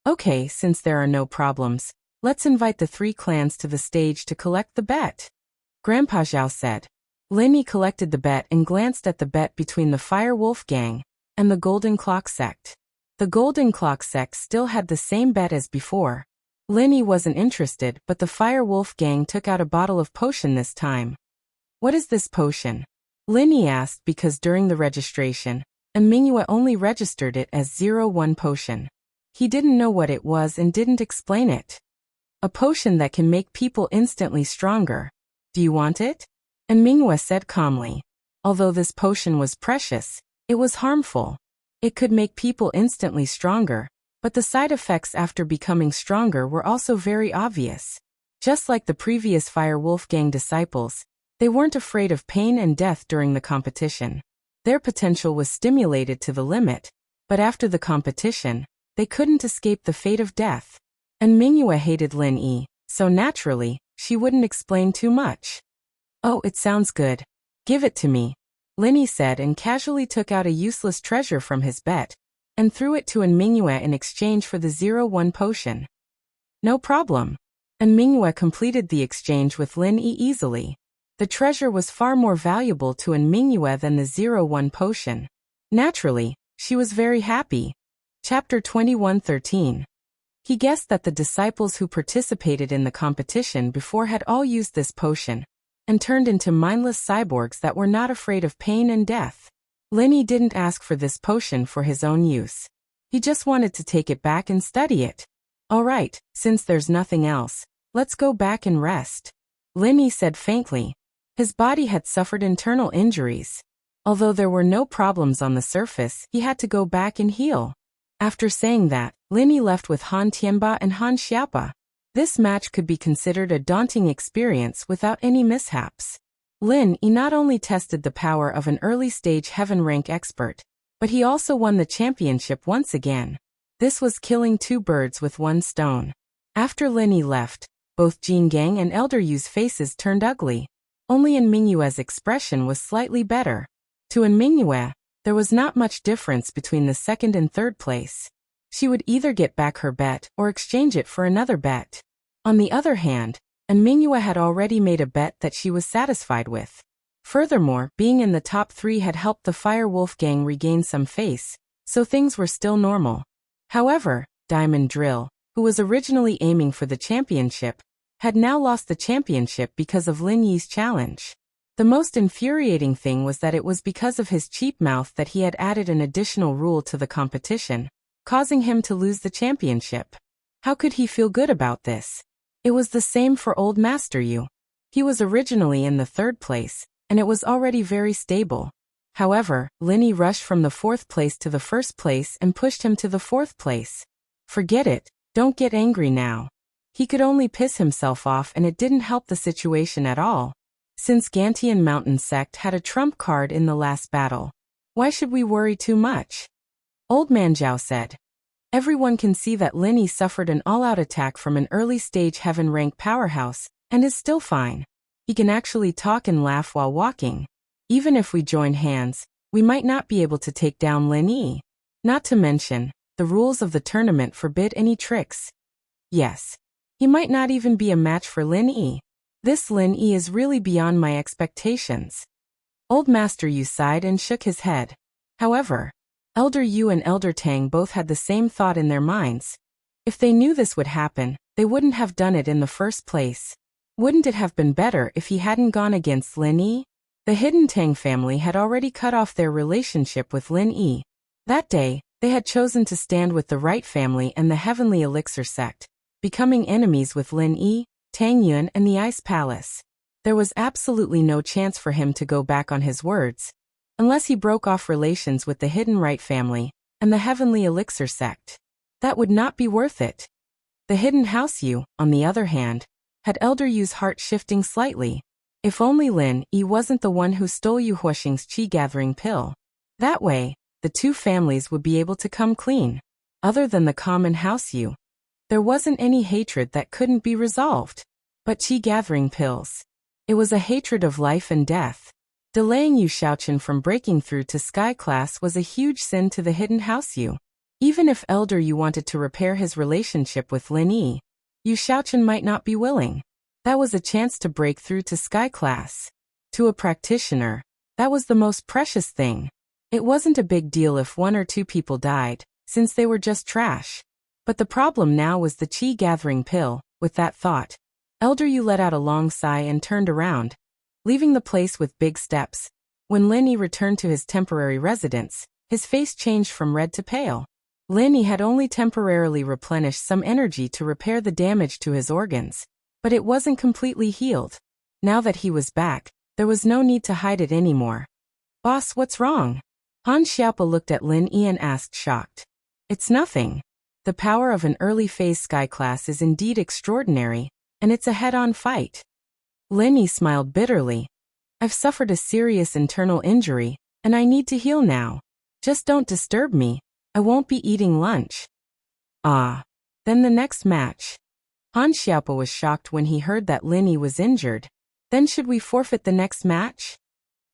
Okay, since there are no problems, let's invite the 3 clans to the stage to collect the bet, Grandpa Zhao said. Lin Yi collected the bet and glanced at the bet between the Firewolf Gang and the Golden Clock sect. The Golden Clock sect still had the same bet as before. Lin Yi wasn't interested, but the Firewolf Gang took out a bottle of potion this time. What is this potion? Lin Yi asked because during the registration, Mingyue only registered it as 01 potion. He didn't know what it was and didn't explain it. A potion that can make people instantly stronger. Do you want it? Mingyue said calmly. Although this potion was precious, it was harmful. It could make people instantly stronger, but the side effects after becoming stronger were also very obvious. Just like the previous Firewolf Gang disciples, they weren't afraid of pain and death during the competition. Their potential was stimulated to the limit, but after the competition, they couldn't escape the fate of death. Mingyue hated Lin Yi, so naturally, she wouldn't explain too much. Oh, it sounds good. Give it to me, Lin Yi said and casually took out a useless treasure from his bet and threw it to Mingyue in exchange for the 01 potion. No problem. Mingyue completed the exchange with Lin Yi easily. The treasure was far more valuable to Mingyue than the 01 potion. Naturally, she was very happy. Chapter 21:13. He guessed that the disciples who participated in the competition before had all used this potion and turned into mindless cyborgs that were not afraid of pain and death. Lin Yi didn't ask for this potion for his own use. He just wanted to take it back and study it. All right, since there's nothing else, let's go back and rest, Lin Yi said faintly. His body had suffered internal injuries. Although there were no problems on the surface, he had to go back and heal. After saying that, Lin Yi left with Han Tianba and Han Xiaopa. This match could be considered a daunting experience without any mishaps. Lin Yi not only tested the power of an early-stage heaven rank expert, but he also won the championship once again. This was killing 2 birds with 1 stone. After Lin Yi left, both Jin Gang and Elder Yu's faces turned ugly. Only Mingyue's expression was slightly better. To Mingyue, there was not much difference between the second and third place. She would either get back her bet or exchange it for another bet. On the other hand, Mingyue had already made a bet that she was satisfied with. Furthermore, being in the top 3 had helped the Firewolf Gang regain some face, so things were still normal. However, Diamond Drill, who was originally aiming for the championship, had now lost the championship because of Lin Yi's challenge. The most infuriating thing was that it was because of his cheap mouth that he had added an additional rule to the competition, causing him to lose the championship. How could he feel good about this? It was the same for Old Master Yu. He was originally in the 3rd place, and it was already very stable. However, Lin Yi rushed from the 4th place to the 1st place and pushed him to the 4th place. Forget it, don't get angry now. He could only piss himself off and it didn't help the situation at all. Since Gantian Mountain Sect had a trump card in the last battle, why should we worry too much? Old Man Zhao said. Everyone can see that Lin Yi suffered an all-out attack from an early-stage heaven-rank powerhouse, and is still fine. He can actually talk and laugh while walking. Even if we join hands, we might not be able to take down Lin Yi. Not to mention, the rules of the tournament forbid any tricks. Yes. He might not even be a match for Lin Yi. This Lin Yi is really beyond my expectations. Old Master Yu sighed and shook his head. However, Elder Yu and Elder Tang both had the same thought in their minds. If they knew this would happen, they wouldn't have done it in the first place. Wouldn't it have been better if he hadn't gone against Lin Yi? The hidden Tang family had already cut off their relationship with Lin Yi. That day, they had chosen to stand with the right family and the Heavenly Elixir sect, becoming enemies with Lin Yi, Tang Yun and the Ice Palace. There was absolutely no chance for him to go back on his words, unless he broke off relations with the Hidden Right family and the Heavenly Elixir sect. That would not be worth it. The Hidden House Yu, on the other hand, had Elder Yu's heart shifting slightly. If only Lin Yi wasn't the one who stole Yu Huoxing's qi-gathering pill. That way, the two families would be able to come clean. Other than the common House Yu, there wasn't any hatred that couldn't be resolved. But qi-gathering pills. It was a hatred of life and death. Delaying Yu Shaochen from breaking through to Sky Class was a huge sin to the Hidden House Yu. Even if Elder Yu wanted to repair his relationship with Lin Yi, Yu Shaochen might not be willing. That was a chance to break through to Sky Class. To a practitioner, that was the most precious thing. It wasn't a big deal if 1 or 2 people died, since they were just trash. But the problem now was the qi-gathering pill. With that thought, Elder Yu let out a long sigh and turned around, leaving the place with big steps. When Lin Yi returned to his temporary residence, his face changed from red to pale. Lin Yi had only temporarily replenished some energy to repair the damage to his organs, but it wasn't completely healed. Now that he was back, there was no need to hide it anymore. "Boss, what's wrong?" Han Xiaopa looked at Lin Yi and asked, shocked. "It's nothing. The power of an early phase Sky Class is indeed extraordinary, and it's a head-on fight." Lin Yi smiled bitterly. "I've suffered a serious internal injury, and I need to heal now. Just don't disturb me. I won't be eating lunch." "Ah. Then the next match." Han Xiaopa was shocked when he heard that Lin Yi was injured. "Then should we forfeit the next match?"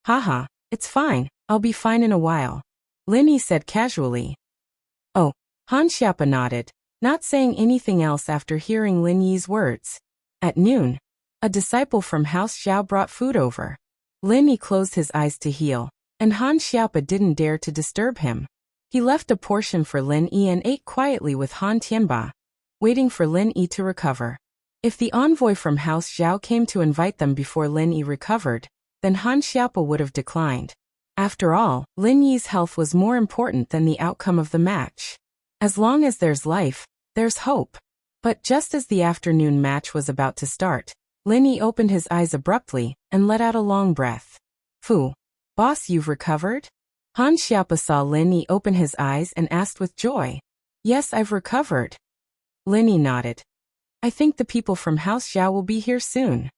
"Haha, it's fine. I'll be fine in a while," Lin Yi said casually. "Oh." Han Xiaopa nodded, not saying anything else after hearing Lin Yi's words. At noon, a disciple from House Zhao brought food over. Lin Yi closed his eyes to heal, and Han Xiaopa didn't dare to disturb him. He left a portion for Lin Yi and ate quietly with Han Tianba, waiting for Lin Yi to recover. If the envoy from House Zhao came to invite them before Lin Yi recovered, then Han Xiaopa would have declined. After all, Lin Yi's health was more important than the outcome of the match. As long as there's life, there's hope. But just as the afternoon match was about to start, Lin Yi opened his eyes abruptly and let out a long breath. "Phew. Boss, you've recovered?" Han Xiaopa saw Lin Yi open his eyes and asked with joy. "Yes, I've recovered." Lin Yi nodded. "I think the people from House Zhao will be here soon."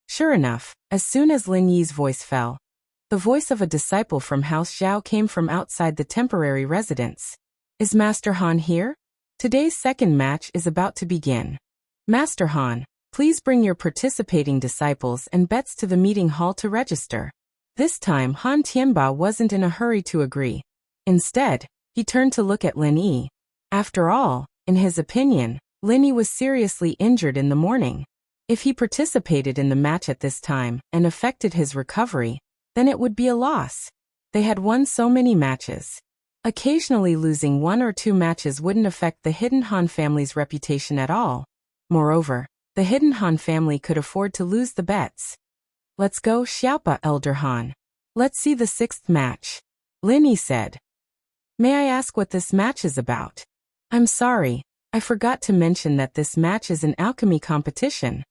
Sure enough, as soon as Lin Yi's voice fell, the voice of a disciple from House Zhao came from outside the temporary residence. "Is Master Han here? Today's second match is about to begin. Master Han, please bring your participating disciples and bets to the meeting hall to register." This time Han Tianba wasn't in a hurry to agree. Instead, he turned to look at Lin Yi. After all, in his opinion, Lin Yi was seriously injured in the morning. If he participated in the match at this time and affected his recovery, then it would be a loss. They had won so many matches. Occasionally losing 1 or 2 matches wouldn't affect the Hidden Han family's reputation at all. Moreover, the Hidden Han family could afford to lose the bets. "Let's go, Xiaopa, Elder Han. Let's see the 6th match," Lin Yi said. "May I ask what this match is about?" "I'm sorry, I forgot to mention that this match is an alchemy competition."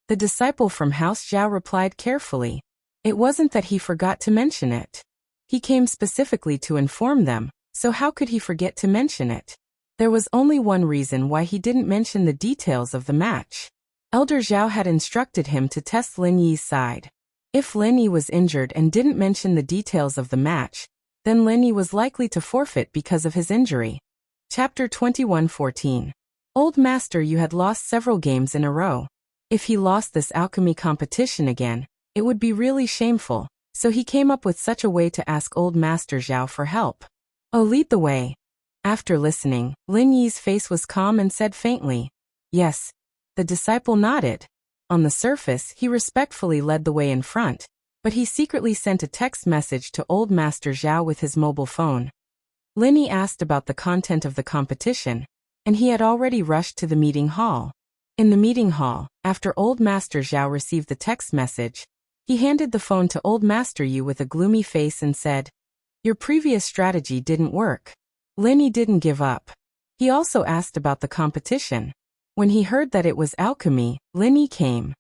The disciple from House Zhao replied carefully. It wasn't that he forgot to mention it. He came specifically to inform them, so how could he forget to mention it? There was only one reason why he didn't mention the details of the match. Elder Zhao had instructed him to test Lin Yi's side. If Lin Yi was injured and didn't mention the details of the match, then Lin Yi was likely to forfeit because of his injury. Chapter 21:14. Old Master Yu had lost several games in a row. If he lost this alchemy competition again, it would be really shameful, so he came up with such a way to ask Old Master Zhao for help. "Oh, lead the way." After listening, Lin Yi's face was calm and said faintly, "Yes." The disciple nodded. On the surface, he respectfully led the way in front, but he secretly sent a text message to Old Master Zhao with his mobile phone. Lin Yi asked about the content of the competition, and he had already rushed to the meeting hall. In the meeting hall, after Old Master Zhao received the text message, he handed the phone to Old Master Yu with a gloomy face and said, "Your previous strategy didn't work." Lin Yi didn't give up. He also asked about the competition. When he heard that it was alchemy, Lin Yi came.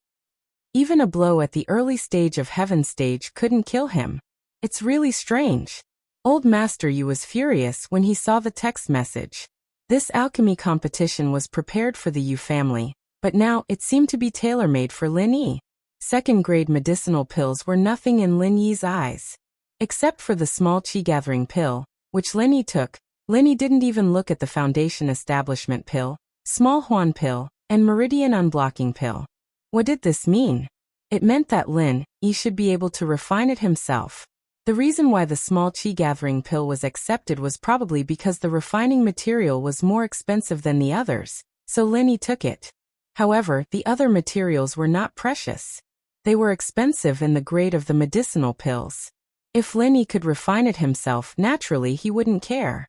Even a blow at the early stage of Heaven stage couldn't kill him. It's really strange. Old Master Yu was furious when he saw the text message. This alchemy competition was prepared for the Yu family, but now it seemed to be tailor-made for Lin Yi. Second-grade medicinal pills were nothing in Lin Yi's eyes. Except for the small qi-gathering pill, which Lin Yi took, Lin Yi didn't even look at the Foundation Establishment pill, Small Huan pill, and Meridian Unblocking pill. What did this mean? It meant that Lin Yi should be able to refine it himself. The reason why the small qi-gathering pill was accepted was probably because the refining material was more expensive than the others, so Lin Yi took it. However, the other materials were not precious. They were expensive in the grade of the medicinal pills. If Lin Yi could refine it himself, naturally he wouldn't care.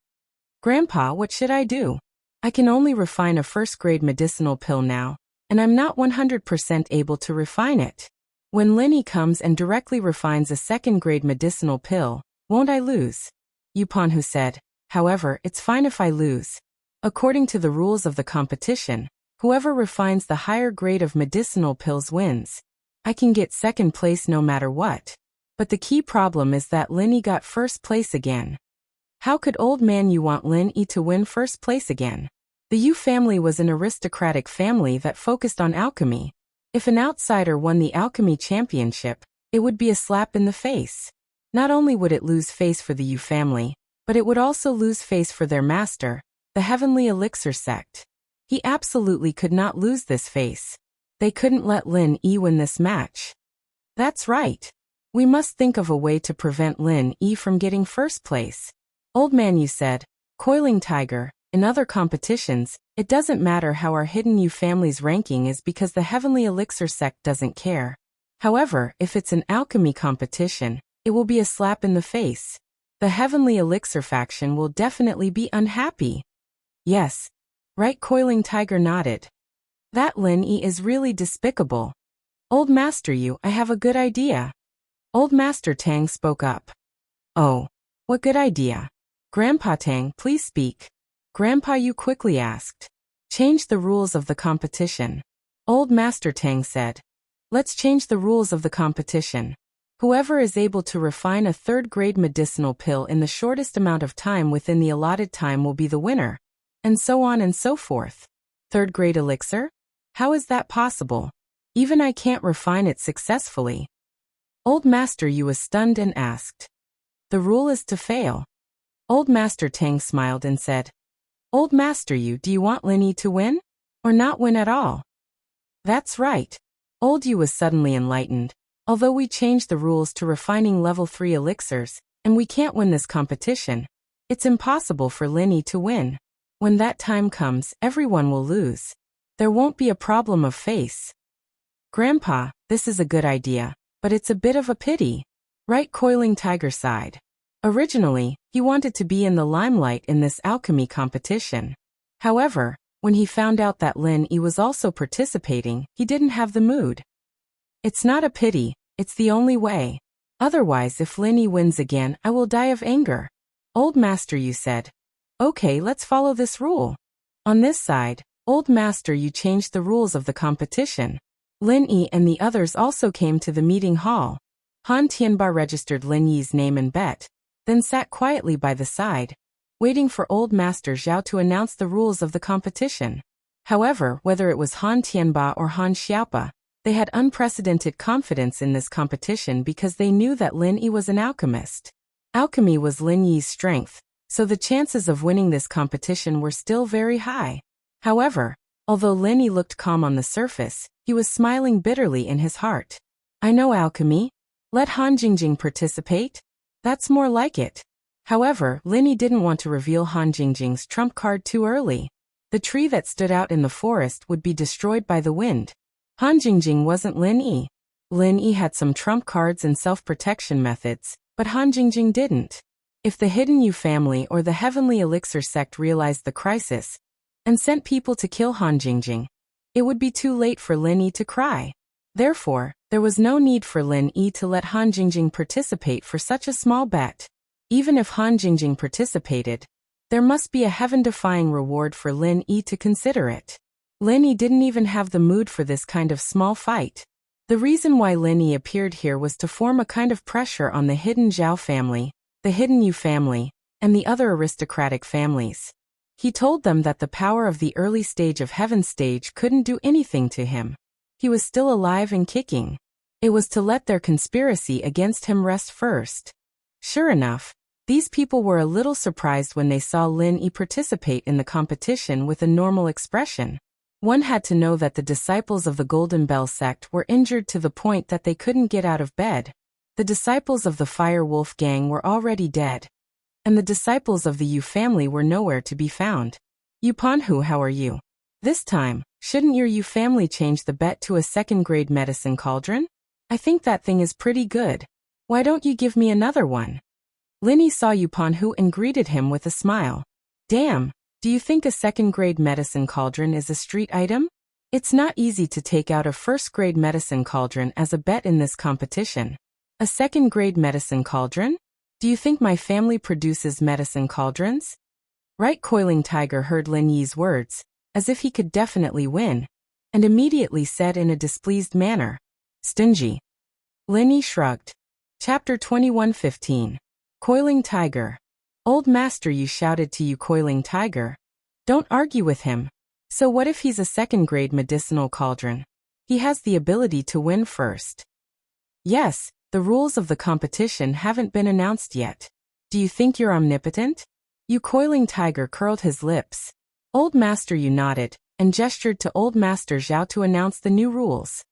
Grandpa, what should I do? I can only refine a first-grade medicinal pill now, and I'm not 100% able to refine it. When Lin Yi comes and directly refines a second-grade medicinal pill, won't I lose? Yu Panhu said, however, it's fine if I lose. According to the rules of the competition, whoever refines the higher grade of medicinal pills wins. I can get second place no matter what. But the key problem is that Lin Yi got first place again. How could Old Man Yu want Lin Yi to win first place again? The Yu family was an aristocratic family that focused on alchemy. If an outsider won the alchemy championship, it would be a slap in the face. Not only would it lose face for the Yu family, but it would also lose face for their master, the Heavenly Elixir sect. He absolutely could not lose this face. They couldn't let Lin Yi win this match. That's right. We must think of a way to prevent Lin Yi from getting first place. Old Man Yu said, Coiling Tiger, in other competitions, it doesn't matter how our hidden Yu family's ranking is because the Heavenly Elixir sect doesn't care. However, if it's an alchemy competition, it will be a slap in the face. The Heavenly Elixir faction will definitely be unhappy. Yes. Right, Coiling Tiger nodded. That Lin Yi is really despicable. Old Master Yu, I have a good idea. Old Master Tang spoke up. Oh, what good idea? Grandpa Tang, please speak. Grandpa Yu quickly asked. Change the rules of the competition. Old Master Tang said. Let's change the rules of the competition. Whoever is able to refine a third-grade medicinal pill in the shortest amount of time within the allotted time will be the winner. And so on and so forth. Third-grade elixir? How is that possible? Even I can't refine it successfully. Old Master Yu was stunned and asked. The rule is to fail. Old Master Tang smiled and said, Old Master Yu, do you want Lin Yi to win? Or not win at all? That's right. Old Yu was suddenly enlightened. Although we changed the rules to refining level 3 elixirs, and we can't win this competition, it's impossible for Lin Yi to win. When that time comes, everyone will lose. There won't be a problem of face. Grandpa, this is a good idea, but it's a bit of a pity. Right, Coiling Tiger sighed. Originally, he wanted to be in the limelight in this alchemy competition. However, when he found out that Lin Yi was also participating, he didn't have the mood. It's not a pity, it's the only way. Otherwise, if Lin Yi wins again, I will die of anger. Old Master Yu said. Okay, let's follow this rule. On this side, Old Master Yu changed the rules of the competition. Lin Yi and the others also came to the meeting hall. Han Tianba registered Lin Yi's name and bet, then sat quietly by the side, waiting for Old Master Zhao to announce the rules of the competition. However, whether it was Han Tianba or Han Xiaopa, they had unprecedented confidence in this competition because they knew that Lin Yi was an alchemist. Alchemy was Lin Yi's strength, so the chances of winning this competition were still very high. However, although Lin Yi looked calm on the surface, he was smiling bitterly in his heart. I know alchemy. Let Han Jingjing participate? That's more like it. However, Lin Yi didn't want to reveal Han Jingjing's trump card too early. The tree that stood out in the forest would be destroyed by the wind. Han Jingjing wasn't Lin Yi. Lin Yi had some trump cards and self-protection methods, but Han Jingjing didn't. If the Hidden Yu family or the Heavenly Elixir sect realized the crisis and sent people to kill Han Jingjing, it would be too late for Lin Yi to cry. Therefore, there was no need for Lin Yi to let Han Jingjing participate for such a small bet. Even if Han Jingjing participated, there must be a heaven-defying reward for Lin Yi to consider it. Linny didn't even have the mood for this kind of small fight. The reason why Linny appeared here was to form a kind of pressure on the hidden Zhao family, the hidden Yu family, and the other aristocratic families. He told them that the power of the early stage of Heaven stage couldn't do anything to him. He was still alive and kicking. It was to let their conspiracy against him rest first. Sure enough, these people were a little surprised when they saw Lin Yi participate in the competition with a normal expression. One had to know that the disciples of the Golden Bell sect were injured to the point that they couldn't get out of bed. The disciples of the Fire Wolf gang were already dead. And the disciples of the Yu family were nowhere to be found. Yupanhu, how are you? This time, shouldn't your Yu family change the bet to a second-grade medicine cauldron? I think that thing is pretty good. Why don't you give me another one? Linny saw Yupanhu and greeted him with a smile. Damn, do you think a second-grade medicine cauldron is a street item? It's not easy to take out a first-grade medicine cauldron as a bet in this competition. A second-grade medicine cauldron? Do you think my family produces medicine cauldrons? Right, Coiling Tiger heard Lin Yi's words, as if he could definitely win, and immediately said in a displeased manner, Stingy. Lin Yi shrugged. Chapter 21:15. Coiling Tiger. Old Master Yu shouted to you, Coiling Tiger. Don't argue with him. So what if he's a second-grade medicinal cauldron? He has the ability to win first. Yes, the rules of the competition haven't been announced yet. Do you think you're omnipotent? You Coiling Tiger curled his lips. Old Master Yu nodded, and gestured to Old Master Zhao to announce the new rules.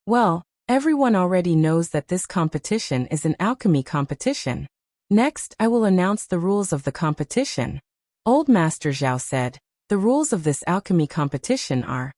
Well, everyone already knows that this competition is an alchemy competition. Next, I will announce the rules of the competition. Old Master Zhao said, the rules of this alchemy competition are: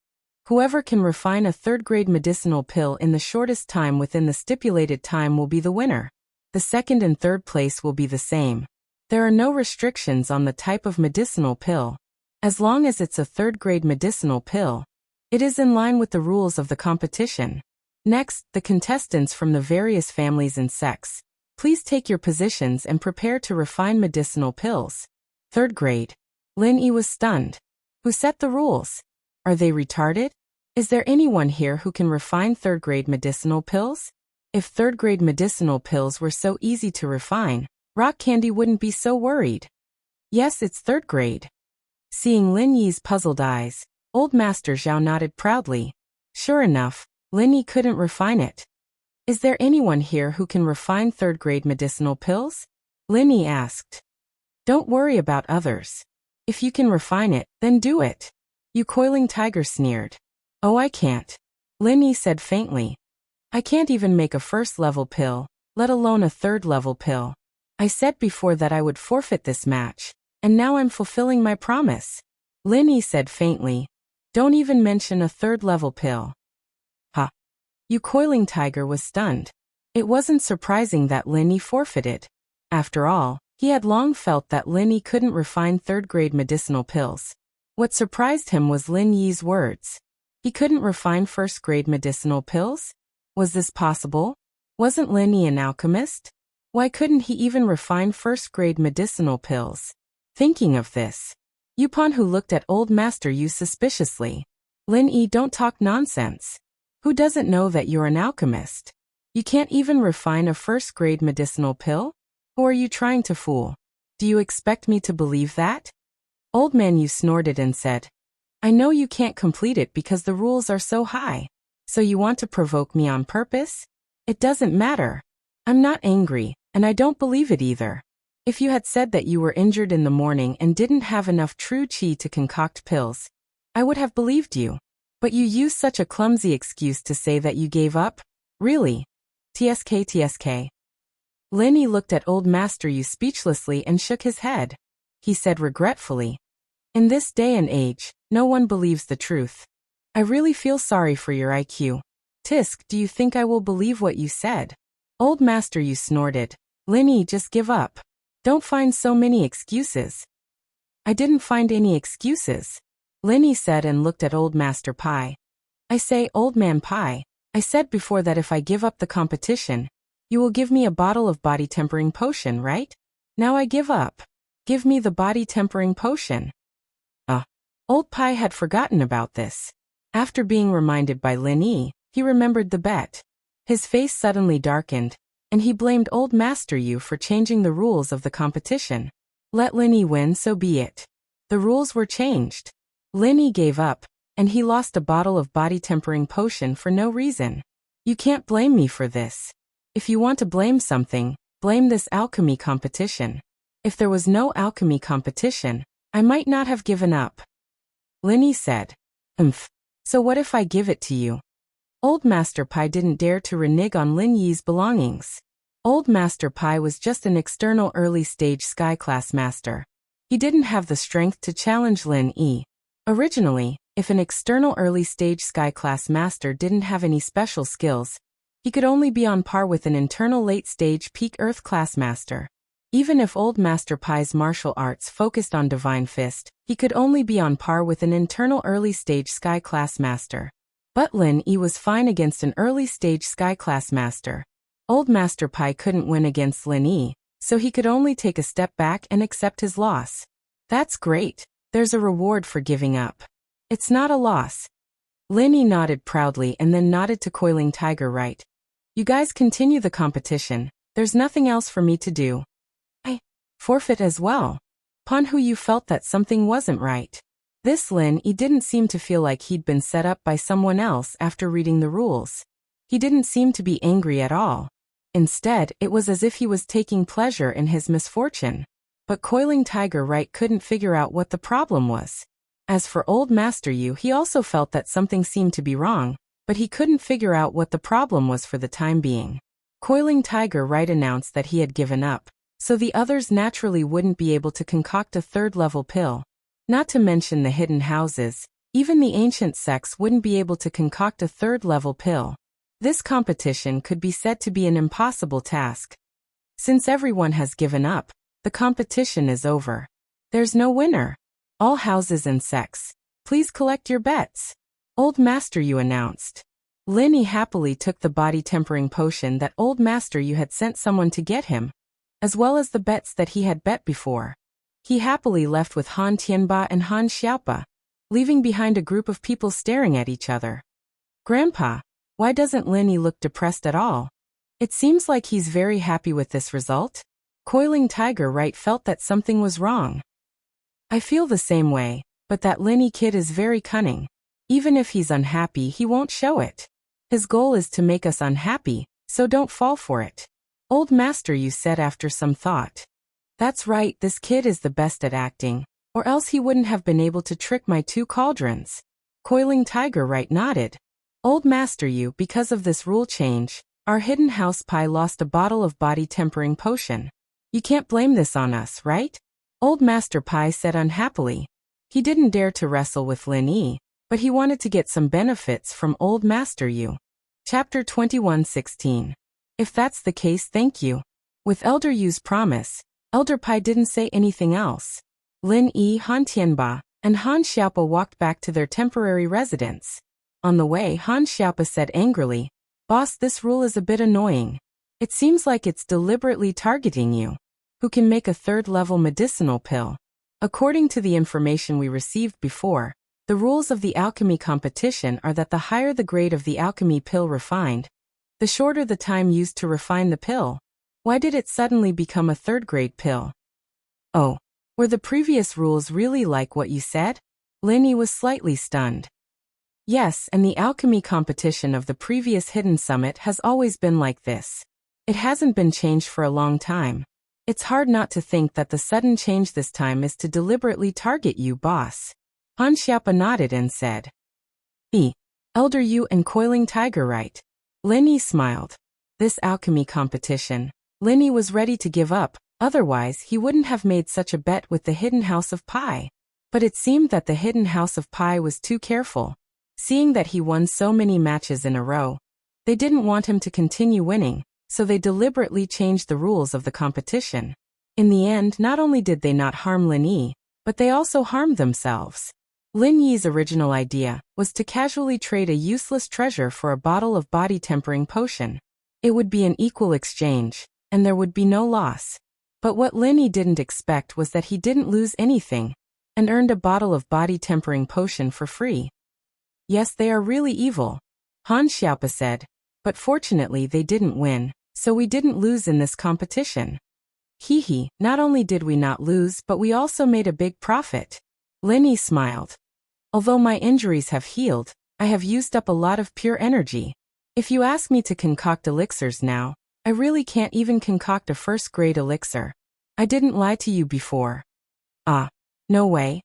whoever can refine a third-grade medicinal pill in the shortest time within the stipulated time will be the winner. The second and third place will be the same. There are no restrictions on the type of medicinal pill. As long as it's a third-grade medicinal pill, it is in line with the rules of the competition. Next, the contestants from the various families and sects, please take your positions and prepare to refine medicinal pills. Third grade. Lin Yi was stunned. Who set the rules? Are they retarded? Is there anyone here who can refine third-grade medicinal pills? If third-grade medicinal pills were so easy to refine, Rock Candy wouldn't be so worried. Yes, it's third grade. Seeing Lin Yi's puzzled eyes, Old Master Zhao nodded proudly. Sure enough, Lin Yi couldn't refine it. Is there anyone here who can refine third-grade medicinal pills? Lin Yi asked. Don't worry about others. If you can refine it, then do it. You Coiling Tiger sneered. Oh, I can't. Lin Yi said faintly. I can't even make a first-level pill, let alone a third-level pill. I said before that I would forfeit this match, and now I'm fulfilling my promise. Lin Yi said faintly. Don't even mention a third-level pill. Ha. You Coiling Tiger was stunned. It wasn't surprising that Lin Yi forfeited. After all, he had long felt that Lin Yi couldn't refine third-grade medicinal pills. What surprised him was Lin Yi's words. He couldn't refine first-grade medicinal pills? Was this possible? Wasn't Lin Yi an alchemist? Why couldn't he even refine first-grade medicinal pills? Thinking of this, Yupanhu looked at Old Master Yu suspiciously. Lin Yi, don't talk nonsense. Who doesn't know that you're an alchemist? You can't even refine a first-grade medicinal pill? Who are you trying to fool? Do you expect me to believe that? Old Man Yu snorted and said, I know you can't complete it because the rules are so high. So you want to provoke me on purpose? It doesn't matter. I'm not angry, and I don't believe it either. If you had said that you were injured in the morning and didn't have enough true qi to concoct pills, I would have believed you. But you used such a clumsy excuse to say that you gave up? Really? TSK. Lin Yi looked at Old Master Yu speechlessly and shook his head. He said regretfully, in this day and age, no one believes the truth. I really feel sorry for your IQ. Tisk, do you think I will believe what you said? Old Master Yu snorted. Lin Yi, just give up. Don't find so many excuses. I didn't find any excuses. Lin Yi said and looked at Old Master Pai. I say, Old Man Pai, I said before that if I give up the competition, you will give me a bottle of body tempering potion, right? Now I give up. Give me the body tempering potion. Old Pai had forgotten about this. After being reminded by Lin Yi, he remembered the bet. His face suddenly darkened, and he blamed Old Master Yu for changing the rules of the competition. Let Lin Yi win, so be it. The rules were changed. Lin Yi gave up, and he lost a bottle of body-tempering potion for no reason. You can't blame me for this. If you want to blame something, blame this alchemy competition. If there was no alchemy competition, I might not have given up. Lin Yi said. So what if I give it to you? Old Master Pai didn't dare to renege on Lin Yi's belongings. Old Master Pai was just an external early-stage sky-class master. He didn't have the strength to challenge Lin Yi. Originally, if an external early-stage sky-class master didn't have any special skills, he could only be on par with an internal late-stage peak Earth-class master. Even if Old Master Pai's martial arts focused on Divine Fist, he could only be on par with an internal early-stage sky-class master. But Lin Yi was fine against an early-stage sky-class master. Old Master Pai couldn't win against Lin Yi, so he could only take a step back and accept his loss. That's great. There's a reward for giving up. It's not a loss. Lin Yi nodded proudly and then nodded to Coiling Tiger. Right. You guys continue the competition. There's nothing else for me to do. I forfeit as well. Pan Hu Yu felt that something wasn't right. This Lin Yi didn't seem to feel like he'd been set up by someone else after reading the rules. He didn't seem to be angry at all. Instead, it was as if he was taking pleasure in his misfortune. But Coiling Tiger Right couldn't figure out what the problem was. As for Old Master Yu, he also felt that something seemed to be wrong, but he couldn't figure out what the problem was for the time being. Coiling Tiger Right announced that he had given up, so the others naturally wouldn't be able to concoct a third-level pill. Not to mention the hidden houses, even the ancient sects wouldn't be able to concoct a third-level pill. This competition could be said to be an impossible task. Since everyone has given up, the competition is over. There's no winner. All houses and sects, please collect your bets. Old Master Yu announced. Lin Yi happily took the body-tempering potion that Old Master Yu had sent someone to get him, as well as the bets that he had bet before. He happily left with Han Tianba and Han Xiaopa, leaving behind a group of people staring at each other. Grandpa, why doesn't Lin Yi look depressed at all? It seems like he's very happy with this result. Coiling Tiger Right felt that something was wrong. I feel the same way, but that Lin Yi kid is very cunning. Even if he's unhappy, he won't show it. His goal is to make us unhappy, so don't fall for it. Old Master Yu said after some thought. That's right, this kid is the best at acting, or else he wouldn't have been able to trick my two cauldrons. Coiling Tiger Right nodded. Old Master Yu, because of this rule change, our hidden house Pai lost a bottle of body-tempering potion. You can't blame this on us, right? Old Master Pai said unhappily. He didn't dare to wrestle with Lin Yi, but he wanted to get some benefits from Old Master Yu. Chapter 21:16. If that's the case, thank you. With Elder Yu's promise, Elder Pai didn't say anything else. Lin Yi, Han Tianba, and Han Xiaopa walked back to their temporary residence. On the way, Han Xiaopa said angrily, "Boss, this rule is a bit annoying. It seems like it's deliberately targeting you. Who can make a third-level medicinal pill?" According to the information we received before, the rules of the alchemy competition are that the higher the grade of the alchemy pill refined, the shorter the time used to refine the pill. Why did it suddenly become a third-grade pill? Oh, were the previous rules really like what you said? Lin Yi was slightly stunned. Yes, and the alchemy competition of the previous Hidden Summit has always been like this. It hasn't been changed for a long time. It's hard not to think that the sudden change this time is to deliberately target you, boss. Han Xiaopa nodded and said. Elder Yu and Coiling Tiger Right. Lin Yi smiled. This alchemy competition, Lin Yi was ready to give up, otherwise he wouldn't have made such a bet with the Hidden House of Pai. But it seemed that the Hidden House of Pai was too careful. Seeing that he won so many matches in a row, they didn't want him to continue winning, so they deliberately changed the rules of the competition. In the end, not only did they not harm Lin Yi, but they also harmed themselves. Lin Yi's original idea was to casually trade a useless treasure for a bottle of body-tempering potion. It would be an equal exchange, and there would be no loss. But what Lin Yi didn't expect was that he didn't lose anything, and earned a bottle of body-tempering potion for free. Yes, they are really evil, Han Xiaopa said, but fortunately they didn't win, so we didn't lose in this competition. Hee hee, not only did we not lose but we also made a big profit. Lin Yi smiled. Although my injuries have healed, I have used up a lot of pure energy. If you ask me to concoct elixirs now, I really can't even concoct a first-grade elixir. I didn't lie to you before. Ah, no way.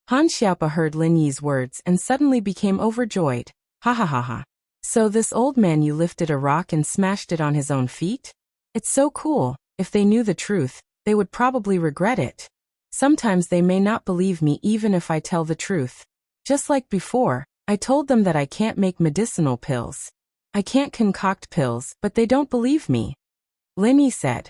Han Xiaopa heard Lin Yi's words and suddenly became overjoyed. Ha ha ha ha. So this old man, you lifted a rock and smashed it on his own feet? It's so cool. If they knew the truth, they would probably regret it. Sometimes they may not believe me even if I tell the truth. Just like before, I told them that I can't make medicinal pills. I can't concoct pills, but they don't believe me. Lin Yi said.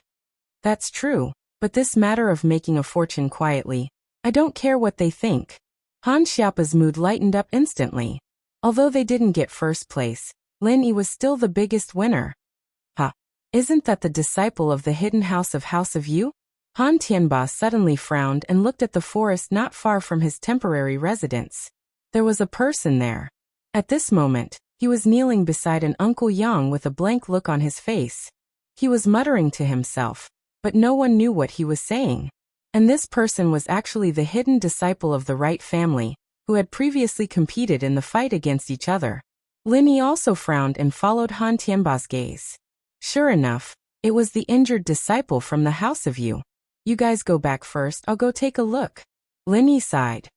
That's true, but this matter of making a fortune quietly, I don't care what they think. Han Xiaopa's mood lightened up instantly. Although they didn't get first place, Lin Yi was still the biggest winner. Ha! Isn't that the disciple of the hidden House of Yu? Han Tianba suddenly frowned and looked at the forest not far from his temporary residence. There was a person there. At this moment, he was kneeling beside an Uncle Yang with a blank look on his face. He was muttering to himself, but no one knew what he was saying. And this person was actually the hidden disciple of the right family, who had previously competed in the fight against each other. Lin Yi also frowned and followed Han Tianba's gaze. Sure enough, it was the injured disciple from the House of Yu. You guys go back first, I'll go take a look. Lin Yi sighed.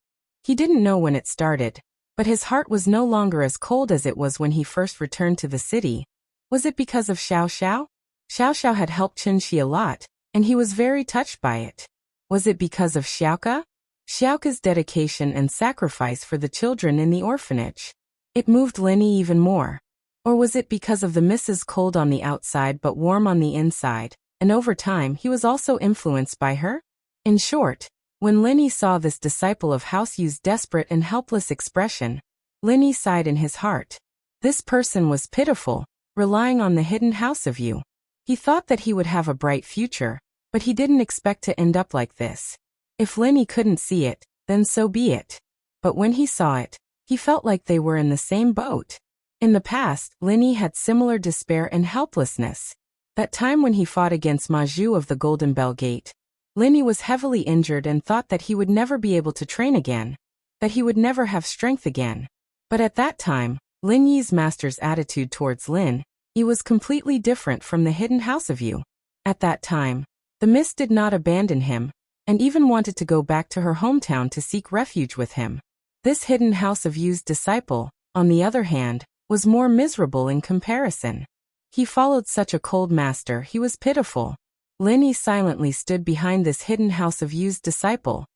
He didn't know when it started, but his heart was no longer as cold as it was when he first returned to the city. Was it because of Xiao Xiao? Xiao Xiao had helped Qinshi a lot, and he was very touched by it. Was it because of Xiaoka? Xiaoka's dedication and sacrifice for the children in the orphanage. It moved Lin Yi even more. Or was it because of the Mrs. Cold on the outside but warm on the inside, and over time he was also influenced by her? In short, when Lin Yi saw this disciple of House Yu's desperate and helpless expression, Lin Yi sighed in his heart. This person was pitiful, relying on the hidden House of Yu. He thought that he would have a bright future, but he didn't expect to end up like this. If Lin Yi couldn't see it, then so be it. But when he saw it, he felt like they were in the same boat. In the past, Lin Yi had similar despair and helplessness. That time when he fought against Ma Zhu of the Golden Bell Gate, Lin Yi was heavily injured and thought that he would never be able to train again, that he would never have strength again. But at that time, Lin Yi's master's attitude towards Lin Yi was completely different from the hidden House of Yu. At that time, the mist did not abandon him, and even wanted to go back to her hometown to seek refuge with him. This hidden House of Yu's disciple, on the other hand, was more miserable in comparison. He followed such a cold master, he was pitiful. Lin Yi silently stood behind this hidden House of Yu's disciple.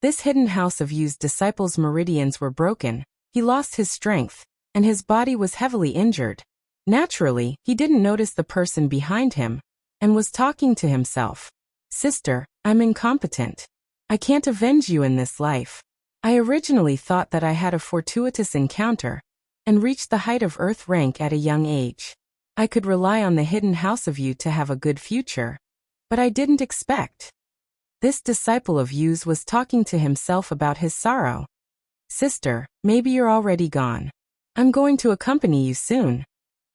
This hidden House of Yu's disciple's meridians were broken, he lost his strength, and his body was heavily injured. Naturally, he didn't notice the person behind him, and was talking to himself. Sister, I'm incompetent. I can't avenge you in this life. I originally thought that I had a fortuitous encounter, and reached the height of Earth rank at a young age. I could rely on the hidden House of Yu to have a good future. But I didn't expect. This disciple of Yu's was talking to himself about his sorrow. Sister, maybe you're already gone. I'm going to accompany you soon.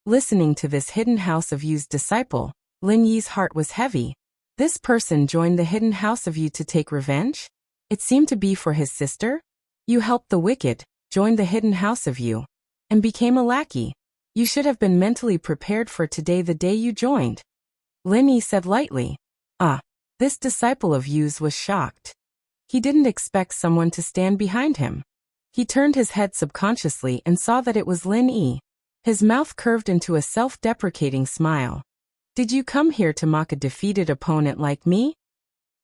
Listening to this hidden House of Yu's disciple, Lin Yi's heart was heavy. This person joined the hidden House of Yu to take revenge? It seemed to be for his sister? You helped the wicked, joined the hidden House of Yu, and became a lackey. You should have been mentally prepared for today, the day you joined. Lin Yi said lightly. Ah, this disciple of Yu's was shocked. He didn't expect someone to stand behind him. He turned his head subconsciously and saw that it was Lin Yi. His mouth curved into a self-deprecating smile. Did you come here to mock a defeated opponent like me?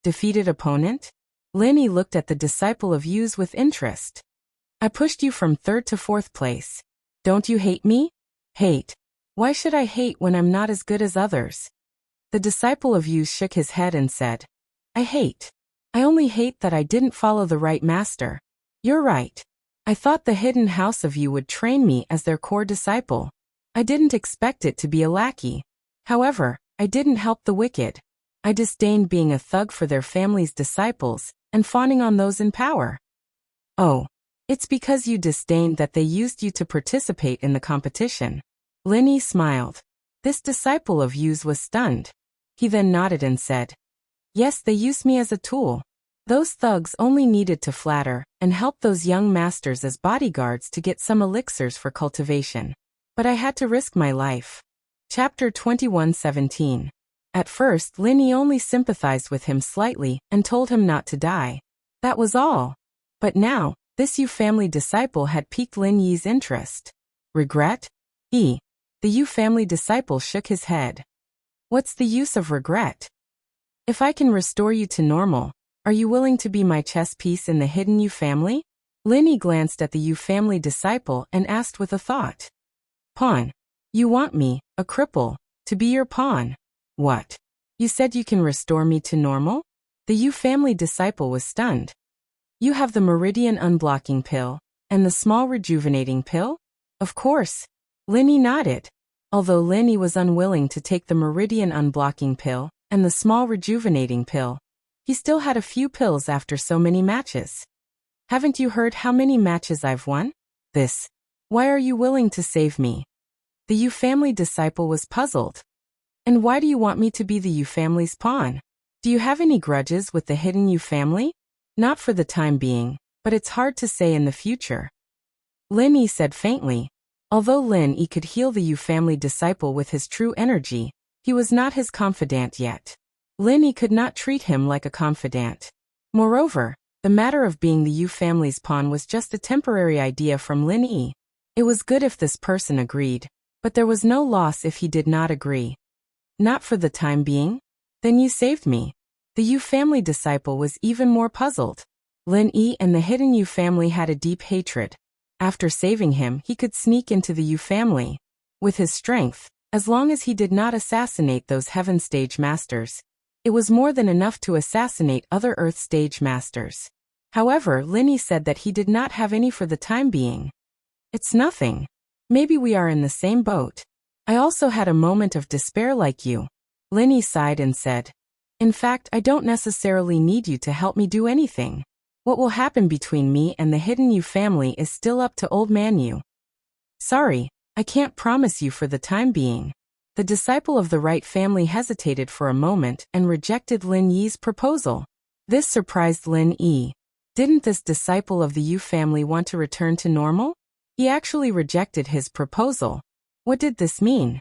Defeated opponent? Lin Yi looked at the disciple of Yu's with interest. I pushed you from 3rd to 4th place. Don't you hate me? Hate? Why should I hate when I'm not as good as others? The disciple of Yu shook his head and said, I hate. I only hate that I didn't follow the right master. You're right. I thought the hidden House of Yu would train me as their core disciple. I didn't expect it to be a lackey. However, I didn't help the wicked. I disdained being a thug for their family's disciples, and fawning on those in power. Oh, it's because you disdained that they used you to participate in the competition. Lin Yi smiled. This disciple of Yu's was stunned. He then nodded and said, yes, they used me as a tool. Those thugs only needed to flatter and help those young masters as bodyguards to get some elixirs for cultivation. But I had to risk my life. Chapter 21:17. At first, Lin Yi only sympathized with him slightly and told him not to die. That was all. But now, this Yu family disciple had piqued Lin Yi's interest. Regret? The Yu family disciple shook his head. What's the use of regret? If I can restore you to normal, are you willing to be my chess piece in the hidden Yu family? Lin Yi glanced at the Yu family disciple and asked with a thought. Pawn. You want me, a cripple, to be your pawn. What? You said you can restore me to normal? The Yu family disciple was stunned. You have the meridian unblocking pill, and the small rejuvenating pill? Of course. Lin Yi nodded. Although Lin Yi was unwilling to take the meridian unblocking pill and the small rejuvenating pill, he still had a few pills after so many matches. Haven't you heard how many matches I've won? This. Why are you willing to save me? The Yu family disciple was puzzled. And why do you want me to be the Yu family's pawn? Do you have any grudges with the hidden Yu family? Not for the time being, but it's hard to say in the future. Lin Yi said faintly. Although Lin Yi could heal the Yu family disciple with his true energy, he was not his confidant yet. Lin Yi could not treat him like a confidant. Moreover, the matter of being the Yu family's pawn was just a temporary idea from Lin Yi. It was good if this person agreed, but there was no loss if he did not agree. Not for the time being? Then you saved me. The Yu family disciple was even more puzzled. Lin Yi and the hidden Yu family had a deep hatred. After saving him, he could sneak into the Yu family. With his strength, as long as he did not assassinate those Heaven Stage Masters, it was more than enough to assassinate other Earth Stage Masters. However, Lin Yi said that he did not have any for the time being. It's nothing. Maybe we are in the same boat. I also had a moment of despair like you. Lin Yi sighed and said, in fact, I don't necessarily need you to help me do anything. What will happen between me and the hidden Yu family is still up to Old Man Yu. Sorry, I can't promise you for the time being. The disciple of the right family hesitated for a moment and rejected Lin Yi's proposal. This surprised Lin Yi. Didn't this disciple of the Yu family want to return to normal? He actually rejected his proposal. What did this mean?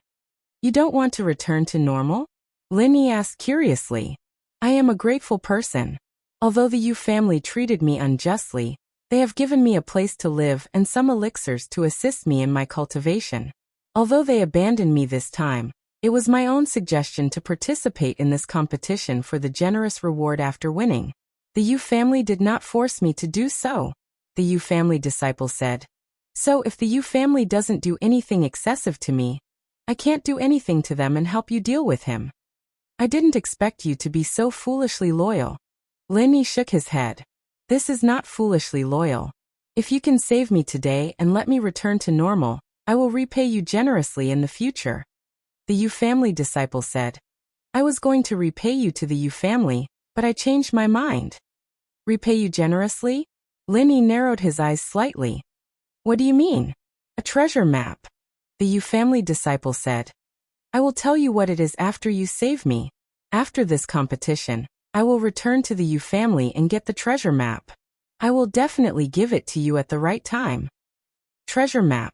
You don't want to return to normal? Lin Yi asked curiously. I am a grateful person. Although the Yu family treated me unjustly, they have given me a place to live and some elixirs to assist me in my cultivation. Although they abandoned me this time, it was my own suggestion to participate in this competition for the generous reward after winning. The Yu family did not force me to do so, the Yu family disciple said. So if the Yu family doesn't do anything excessive to me, I can't do anything to them and help you deal with him. I didn't expect you to be so foolishly loyal. Lin Yi shook his head. This is not foolishly loyal. If you can save me today and let me return to normal, I will repay you generously in the future. The Yu family disciple said. I was going to repay you to the Yu family, but I changed my mind. Repay you generously? Lin Yi narrowed his eyes slightly. What do you mean? A treasure map. The Yu family disciple said. I will tell you what it is after you save me. After this competition, I will return to the Yu family and get the treasure map. I will definitely give it to you at the right time. Treasure map.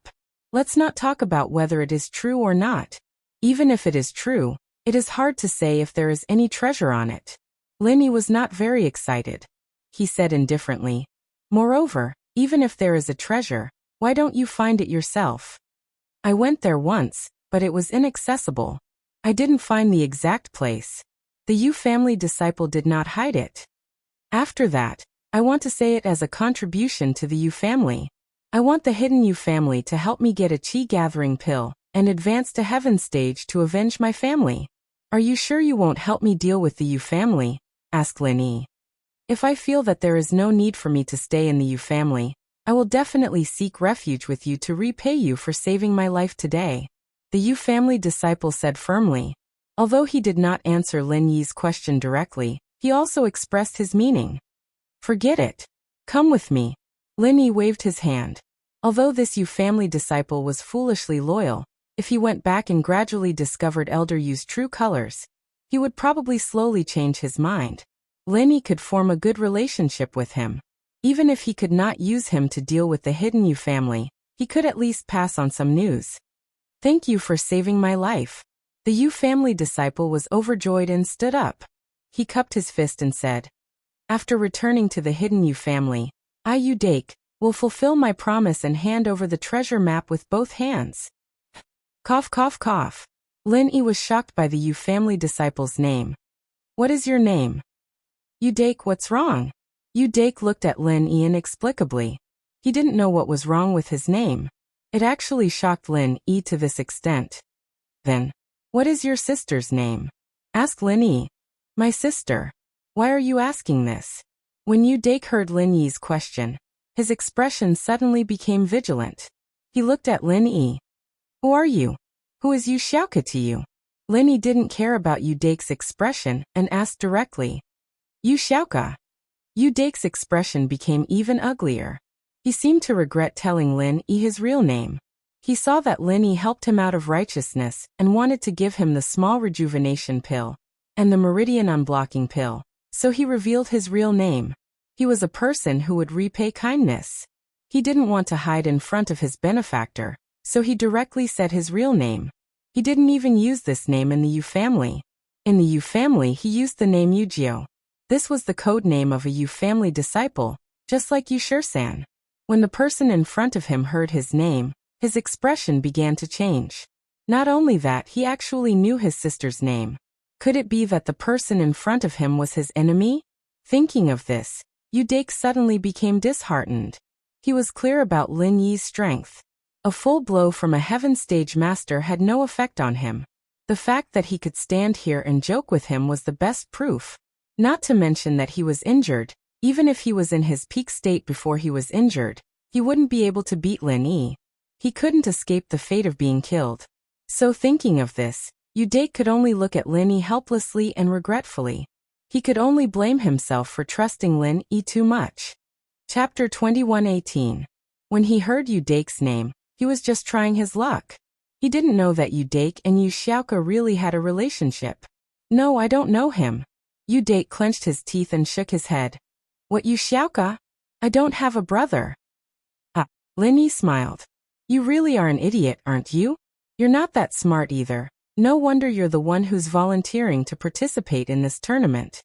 Let's not talk about whether it is true or not. Even if it is true, it is hard to say if there is any treasure on it. Lin Yi was not very excited. He said indifferently. Moreover, even if there is a treasure, why don't you find it yourself? I went there once, but it was inaccessible. I didn't find the exact place. The Yu family disciple did not hide it. After that, I want to say it as a contribution to the Yu family. I want the hidden Yu family to help me get a chi gathering pill and advance to Heaven Stage to avenge my family. Are you sure you won't help me deal with the Yu family? Asked Lin Yi. If I feel that there is no need for me to stay in the Yu family, I will definitely seek refuge with you to repay you for saving my life today. The Yu family disciple said firmly. Although he did not answer Lin Yi's question directly, he also expressed his meaning. Forget it. Come with me. Lin Yi waved his hand. Although this Yu family disciple was foolishly loyal, if he went back and gradually discovered Elder Yu's true colors, he would probably slowly change his mind. Lin Yi could form a good relationship with him. Even if he could not use him to deal with the hidden Yu family, he could at least pass on some news. Thank you for saving my life. The Yu family disciple was overjoyed and stood up. He cupped his fist and said, after returning to the hidden Yu family, I, Yu Dake, will fulfill my promise and hand over the treasure map with both hands. Cough, cough, cough. Lin Yi was shocked by the Yu family disciple's name. What is your name? Yu Dake, what's wrong? Yu Dake looked at Lin Yi inexplicably. He didn't know what was wrong with his name. It actually shocked Lin Yi to this extent. Then, what is your sister's name? Asked Lin Yi. My sister. Why are you asking this? When Yu Dake heard Lin Yi's question, his expression suddenly became vigilant. He looked at Lin Yi. Who are you? Who is Yu Xiaoke to you? Lin Yi didn't care about Yu Dake's expression and asked directly. Yu Xiaoke. Yu Dake's expression became even uglier. He seemed to regret telling Lin Yi his real name. He saw that Lin Yi helped him out of righteousness and wanted to give him the small rejuvenation pill and the meridian unblocking pill, so he revealed his real name. He was a person who would repay kindness. He didn't want to hide in front of his benefactor, so he directly said his real name. He didn't even use this name in the Yu family. In the Yu family, he used the name Yujio. This was the code name of a Yu family disciple, just like Yu Shisan. When the person in front of him heard his name, his expression began to change. Not only that, he actually knew his sister's name. Could it be that the person in front of him was his enemy? Thinking of this, Yu Dake suddenly became disheartened. He was clear about Lin Yi's strength. A full blow from a heaven stage master had no effect on him. The fact that he could stand here and joke with him was the best proof. Not to mention that he was injured. Even if he was in his peak state before he was injured, he wouldn't be able to beat Lin Yi. He couldn't escape the fate of being killed. So thinking of this, Yu Dake could only look at Lin Yi helplessly and regretfully. He could only blame himself for trusting Lin Yi too much. Chapter 21:18. When he heard Yu Dake's name, he was just trying his luck. He didn't know that Yu Dake and Yu Xiaoke really had a relationship. No, I don't know him. Yu Dake clenched his teeth and shook his head. What, Yu Xiaoke? I don't have a brother. Ah, Lin Yi smiled. You really are an idiot, aren't you? You're not that smart either. No wonder you're the one who's volunteering to participate in this tournament.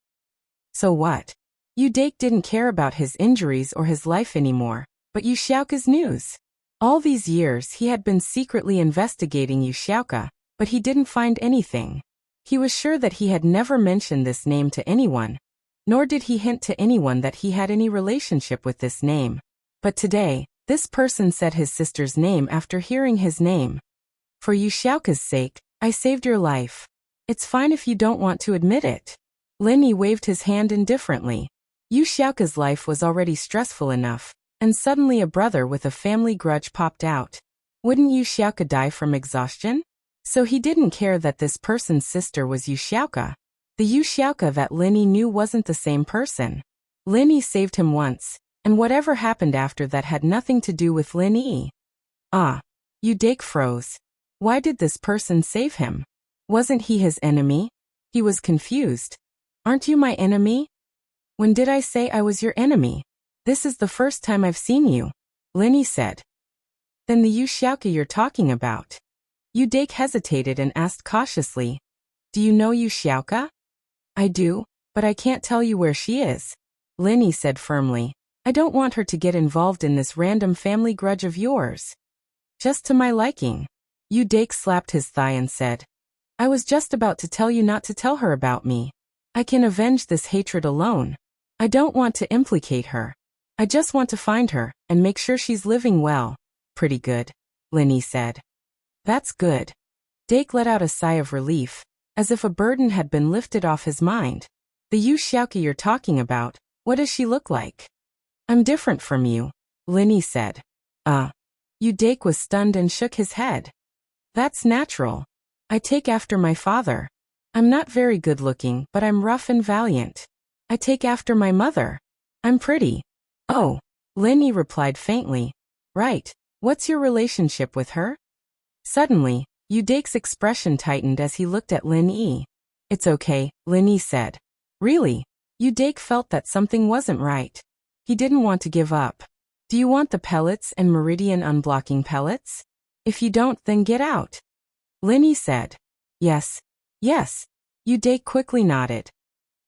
So what? Yu Dake didn't care about his injuries or his life anymore, but Yu Xiaoke's news. All these years he had been secretly investigating Yu Xiaoke, but he didn't find anything. He was sure that he had never mentioned this name to anyone, nor did he hint to anyone that he had any relationship with this name. But today, this person said his sister's name after hearing his name. For Yu Xiaoke's sake, I saved your life. It's fine if you don't want to admit it. Lin Yi waved his hand indifferently. Yu Xiaoke's life was already stressful enough, and suddenly a brother with a family grudge popped out. Wouldn't Yu Xiaoke die from exhaustion? So he didn't care that this person's sister was Yu Xiaoke. The Yu Xiaoke that Lin Yi knew wasn't the same person. Lin Yi saved him once, and whatever happened after that had nothing to do with Lin Yi. Ah. Yu Dake froze. Why did this person save him? Wasn't he his enemy? He was confused. Aren't you my enemy? When did I say I was your enemy? This is the first time I've seen you, Lin Yi said. Then the Yu Xiaoke you're talking about. Yu Dake hesitated and asked cautiously, do you know Yu Xiaoke? I do, but I can't tell you where she is, Lin Yi said firmly. I don't want her to get involved in this random family grudge of yours. Just to my liking. Yu Dake slapped his thigh and said, I was just about to tell you not to tell her about me. I can avenge this hatred alone. I don't want to implicate her. I just want to find her and make sure she's living well. Pretty good, Lin Yi said. That's good. Dake let out a sigh of relief, as if a burden had been lifted off his mind. The Yu Xiaoke you're talking about, what does she look like? I'm different from you, Lin Yi said. Yu Dake was stunned and shook his head. That's natural. I take after my father. I'm not very good looking, but I'm rough and valiant. I take after my mother. I'm pretty. Oh, Lin Yi replied faintly. Right. What's your relationship with her? Suddenly, Yu Dake's expression tightened as he looked at Lin Yi. It's okay, Lin Yi said. Really? Yu Dake felt that something wasn't right. He didn't want to give up. Do you want the pellets and meridian unblocking pellets? If you don't, then get out. Lin Yi said. Yes. Yes. Yu Dake quickly nodded.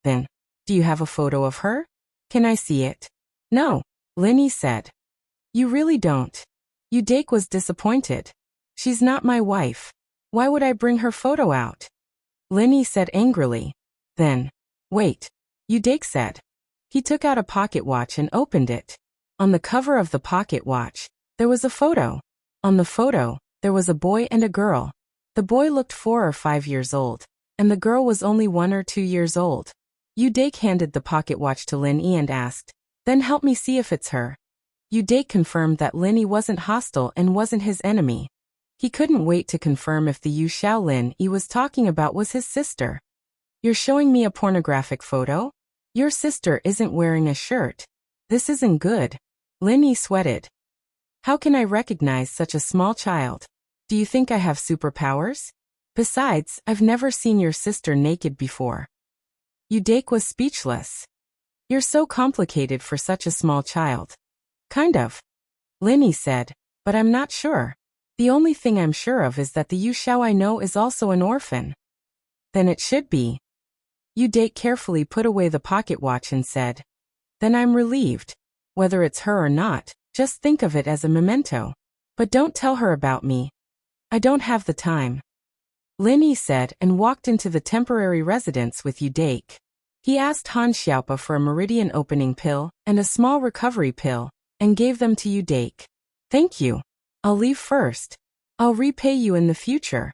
Then, do you have a photo of her? Can I see it? No, Lin Yi said. You really don't. Yu Dake was disappointed. She's not my wife. Why would I bring her photo out? Lin Yi said angrily. Then, wait, Yu Dake said. He took out a pocket watch and opened it. On the cover of the pocket watch, there was a photo. On the photo, there was a boy and a girl. The boy looked 4 or 5 years old, and the girl was only 1 or 2 years old. Yu Dake handed the pocket watch to Lin Yi and asked, Then help me see if it's her. Yu Dake confirmed that Lin Yi wasn't hostile and wasn't his enemy. He couldn't wait to confirm if the Yu Xiao Lin Yi was talking about was his sister. You're showing me a pornographic photo? Your sister isn't wearing a shirt. This isn't good. Lin Yi sweated. How can I recognize such a small child? Do you think I have superpowers? Besides, I've never seen your sister naked before. Yu Dake was speechless. You're so complicated for such a small child. Kind of. Lin Yi said, but I'm not sure. The only thing I'm sure of is that the Yu Xiao I know is also an orphan. Then it should be. Yu Dake carefully put away the pocket watch and said, Then I'm relieved. Whether it's her or not, just think of it as a memento. But don't tell her about me. I don't have the time. Lin Yi said and walked into the temporary residence with Yu Dake. He asked Han Xiaopa for a meridian opening pill and a small recovery pill, and gave them to Yu Dake. Thank you. I'll leave first. I'll repay you in the future.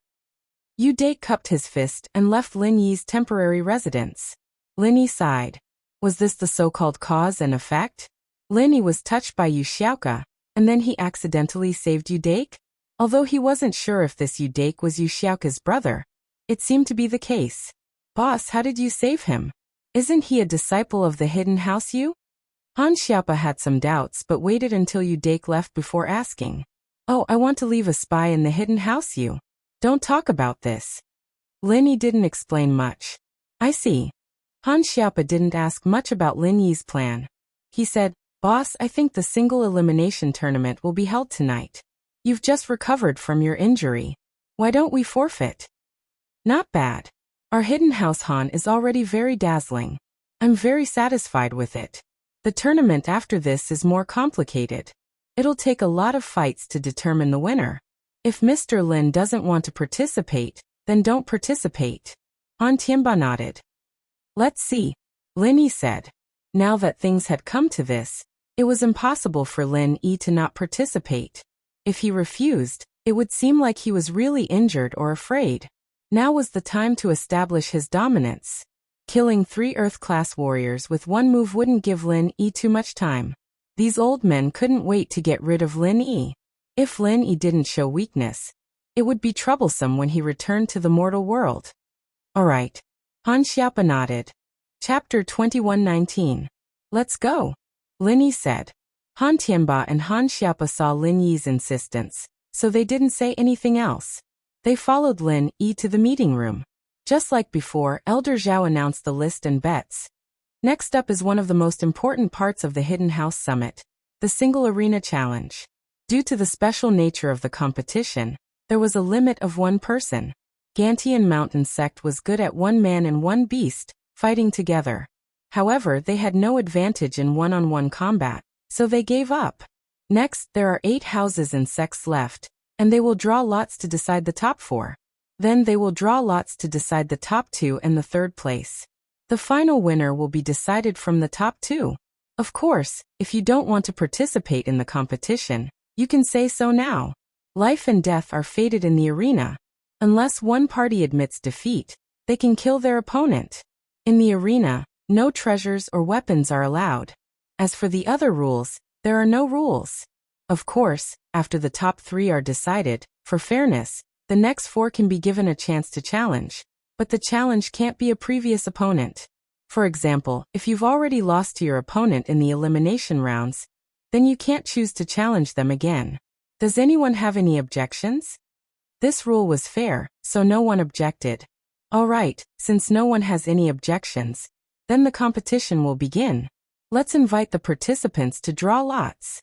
Yu Dake cupped his fist and left Lin Yi's temporary residence. Lin Yi sighed. Was this the so-called cause and effect? Lin Yi was touched by Yu Xiaoka, and then he accidentally saved Yu Dake? Although he wasn't sure if this Yu Dake was Yu Xiaoka's brother, it seemed to be the case. Boss, how did you save him? Isn't he a disciple of the hidden house Yu? Han Xiaopa had some doubts but waited until Yu Dake left before asking. Oh, I want to leave a spy in the hidden house Yu. Don't talk about this. Lin Yi didn't explain much. I see. Han Xiaopa didn't ask much about Lin Yi's plan. He said, Boss, I think the single elimination tournament will be held tonight. You've just recovered from your injury. Why don't we forfeit? Not bad. Our hidden house Han is already very dazzling. I'm very satisfied with it. The tournament after this is more complicated. It'll take a lot of fights to determine the winner. If Mr. Lin doesn't want to participate, then don't participate. Han Tianba nodded. Let's see. Lin Yi said. Now that things had come to this, it was impossible for Lin Yi to not participate. If he refused, it would seem like he was really injured or afraid. Now was the time to establish his dominance. Killing 3 Earth-class warriors with one move wouldn't give Lin Yi too much time. These old men couldn't wait to get rid of Lin Yi. If Lin Yi didn't show weakness, it would be troublesome when he returned to the mortal world. All right. Han Xiaopa nodded. Chapter 21:19. Let's go. Lin Yi said. Han Tianba and Han Xiaopa saw Lin Yi's insistence, so they didn't say anything else. They followed Lin Yi to the meeting room. Just like before, Elder Zhao announced the list and bets. Next up is one of the most important parts of the Hidden House Summit, the Single Arena Challenge. Due to the special nature of the competition, there was a limit of 1 person. Gantian Mountain Sect was good at 1 man and 1 beast, fighting together. However, they had no advantage in one-on-one combat, so they gave up. Next, there are 8 houses and sects left, and they will draw lots to decide the top 4. Then they will draw lots to decide the top 2 and the 3rd place. The final winner will be decided from the top 2. Of course, if you don't want to participate in the competition, you can say so now. Life and death are fated in the arena. Unless one party admits defeat, they can kill their opponent. In the arena, no treasures or weapons are allowed. As for the other rules, there are no rules. Of course, after the top 3 are decided, for fairness, the next 4 can be given a chance to challenge, but the challenge can't be a previous opponent. For example, if you've already lost to your opponent in the elimination rounds, then you can't choose to challenge them again. Does anyone have any objections? This rule was fair, so no one objected. All right, since no one has any objections, then the competition will begin. Let's invite the participants to draw lots.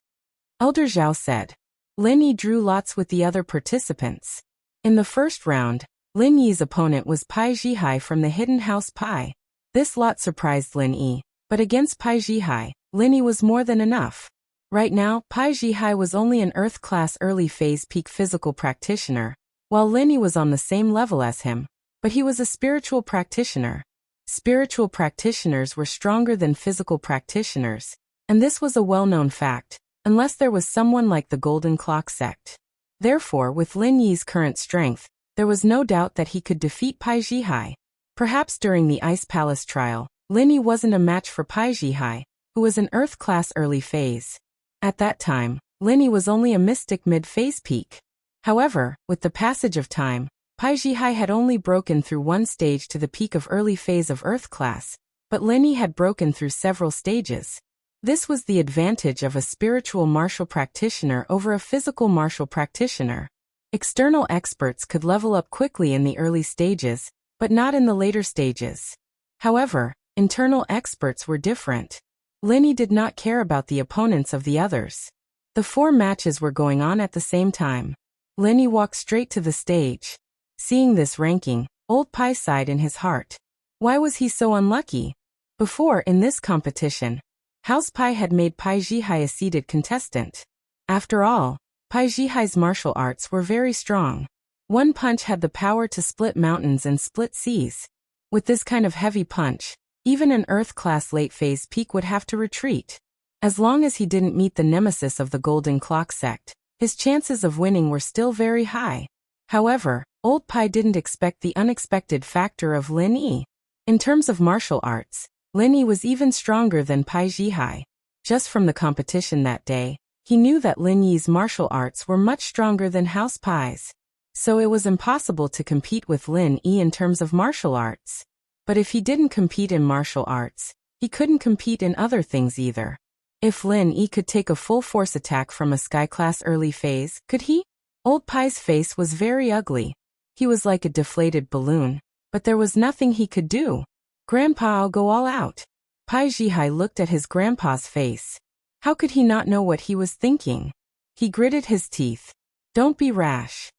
Elder Zhao said. Lin Yi drew lots with the other participants. In the first round, Lin Yi's opponent was Pai Zhihai from the Hidden House Pai. This lot surprised Lin Yi, but against Pai Zhihai, Lin Yi was more than enough. Right now, Pai Zhihai was only an Earth-class early phase peak physical practitioner, while Lin Yi was on the same level as him, but he was a spiritual practitioner. Spiritual practitioners were stronger than physical practitioners, and this was a well-known fact, unless there was someone like the Golden Clock sect. Therefore, with Lin Yi's current strength, there was no doubt that he could defeat Pai Zhihai. Perhaps during the Ice Palace trial, Lin Yi wasn't a match for Pai Zhihai, who was an Earth-class early phase. At that time, Lin Yi was only a mystic mid-phase peak. However, with the passage of time, Pai Zhihai had only broken through one stage to the peak of early phase of Earth class, but Lin Yi had broken through several stages. This was the advantage of a spiritual martial practitioner over a physical martial practitioner. External experts could level up quickly in the early stages, but not in the later stages. However, internal experts were different. Lin Yi did not care about the opponents of the others. The 4 matches were going on at the same time. Lin Yi walked straight to the stage. Seeing this ranking, old Pai sighed in his heart. Why was he so unlucky? Before, in this competition, House Pai had made Pai Zhihai a seeded contestant. After all, Pai Zhihai's martial arts were very strong. One punch had the power to split mountains and split seas. With this kind of heavy punch, even an Earth-class late-phase peak would have to retreat. As long as he didn't meet the nemesis of the Golden Clock sect, his chances of winning were still very high. However, old Pai didn't expect the unexpected factor of Lin Yi. In terms of martial arts, Lin Yi was even stronger than Pai Zhihai. Just from the competition that day, he knew that Lin Yi's martial arts were much stronger than House Pai's. So it was impossible to compete with Lin Yi in terms of martial arts. But if he didn't compete in martial arts, he couldn't compete in other things either. If Lin Yi could take a full-force attack from a sky-class early phase, could he? Old Pai's face was very ugly. He was like a deflated balloon, but there was nothing he could do. Grandpa, I'll go all out. Pai Zhihai looked at his grandpa's face. How could he not know what he was thinking? He gritted his teeth. Don't be rash.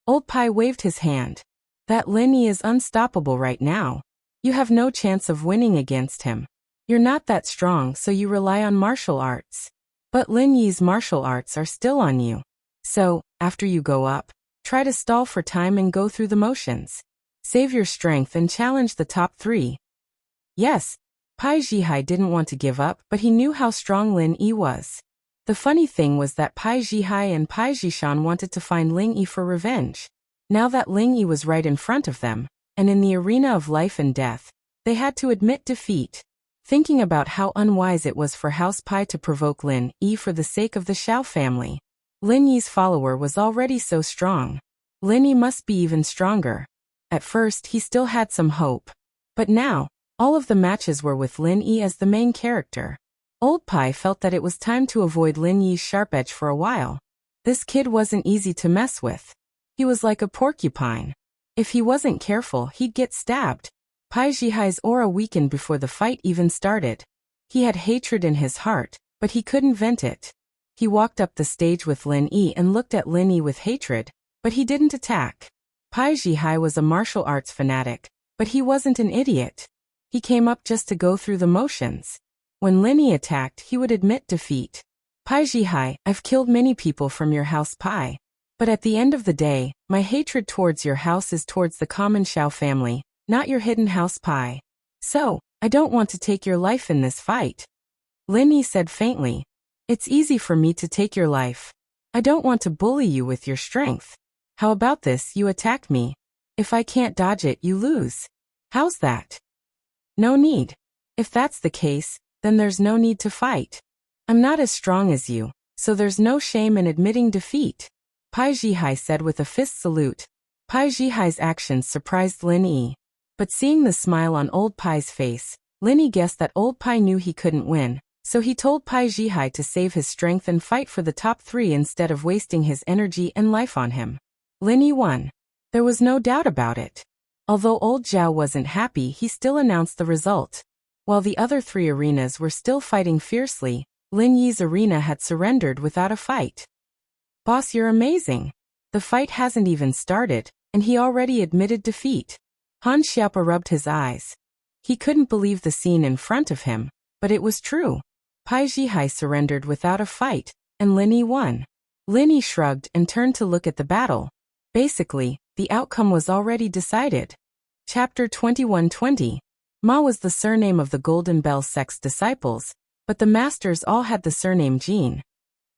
Old Pai waved his hand. That Lin Yi is unstoppable right now. You have no chance of winning against him. You're not that strong, so you rely on martial arts. But Lin Yi's martial arts are still on you. So, after you go up, try to stall for time and go through the motions. Save your strength and challenge the top 3. Yes, Pai Zhihai didn't want to give up, but he knew how strong Lin Yi was. The funny thing was that Pai Zhihai and Pai Zhishan wanted to find Lin Yi for revenge. Now that Lin Yi was right in front of them, and in the arena of life and death, they had to admit defeat. Thinking about how unwise it was for House Pai to provoke Lin Yi for the sake of the Xiao family. Lin Yi's follower was already so strong. Lin Yi must be even stronger. At first he still had some hope. But now, all of the matches were with Lin Yi as the main character. Old Pai felt that it was time to avoid Lin Yi's sharp edge for a while. This kid wasn't easy to mess with. He was like a porcupine. If he wasn't careful, he'd get stabbed. Pai Zhihai's aura weakened before the fight even started. He had hatred in his heart, but he couldn't vent it. He walked up the stage with Lin Yi and looked at Lin Yi with hatred, but he didn't attack. Pai Zhihai was a martial arts fanatic, but he wasn't an idiot. He came up just to go through the motions. When Lin Yi attacked, he would admit defeat. Pai Zhihai, I've killed many people from your house Pai. But at the end of the day, my hatred towards your house is towards the common Xiao family, not your hidden house Pai. So, I don't want to take your life in this fight. Lin Yi said faintly. It's easy for me to take your life. I don't want to bully you with your strength. How about this, you attack me. If I can't dodge it, you lose. How's that? No need. If that's the case, then there's no need to fight. I'm not as strong as you, so there's no shame in admitting defeat. Pai Zhihai said with a fist salute. Pai Zhihai's actions surprised Lin Yi. But seeing the smile on old Pai's face, Lin Yi guessed that old Pai knew he couldn't win, So he told Pai Zhihai to save his strength and fight for the top 3 instead of wasting his energy and life on him. Lin Yi won. There was no doubt about it. Although old Zhao wasn't happy, he still announced the result. While the other 3 arenas were still fighting fiercely, Lin Yi's arena had surrendered without a fight. Boss, you're amazing. The fight hasn't even started, and he already admitted defeat. Han Xiaopa rubbed his eyes. He couldn't believe the scene in front of him, but it was true. Pai Zhihai surrendered without a fight, and Lin Yi won. Lin Yi shrugged and turned to look at the battle. Basically, the outcome was already decided. Chapter 2120. Ma was the surname of the Golden Bell sect's disciples, but the masters all had the surname Jin.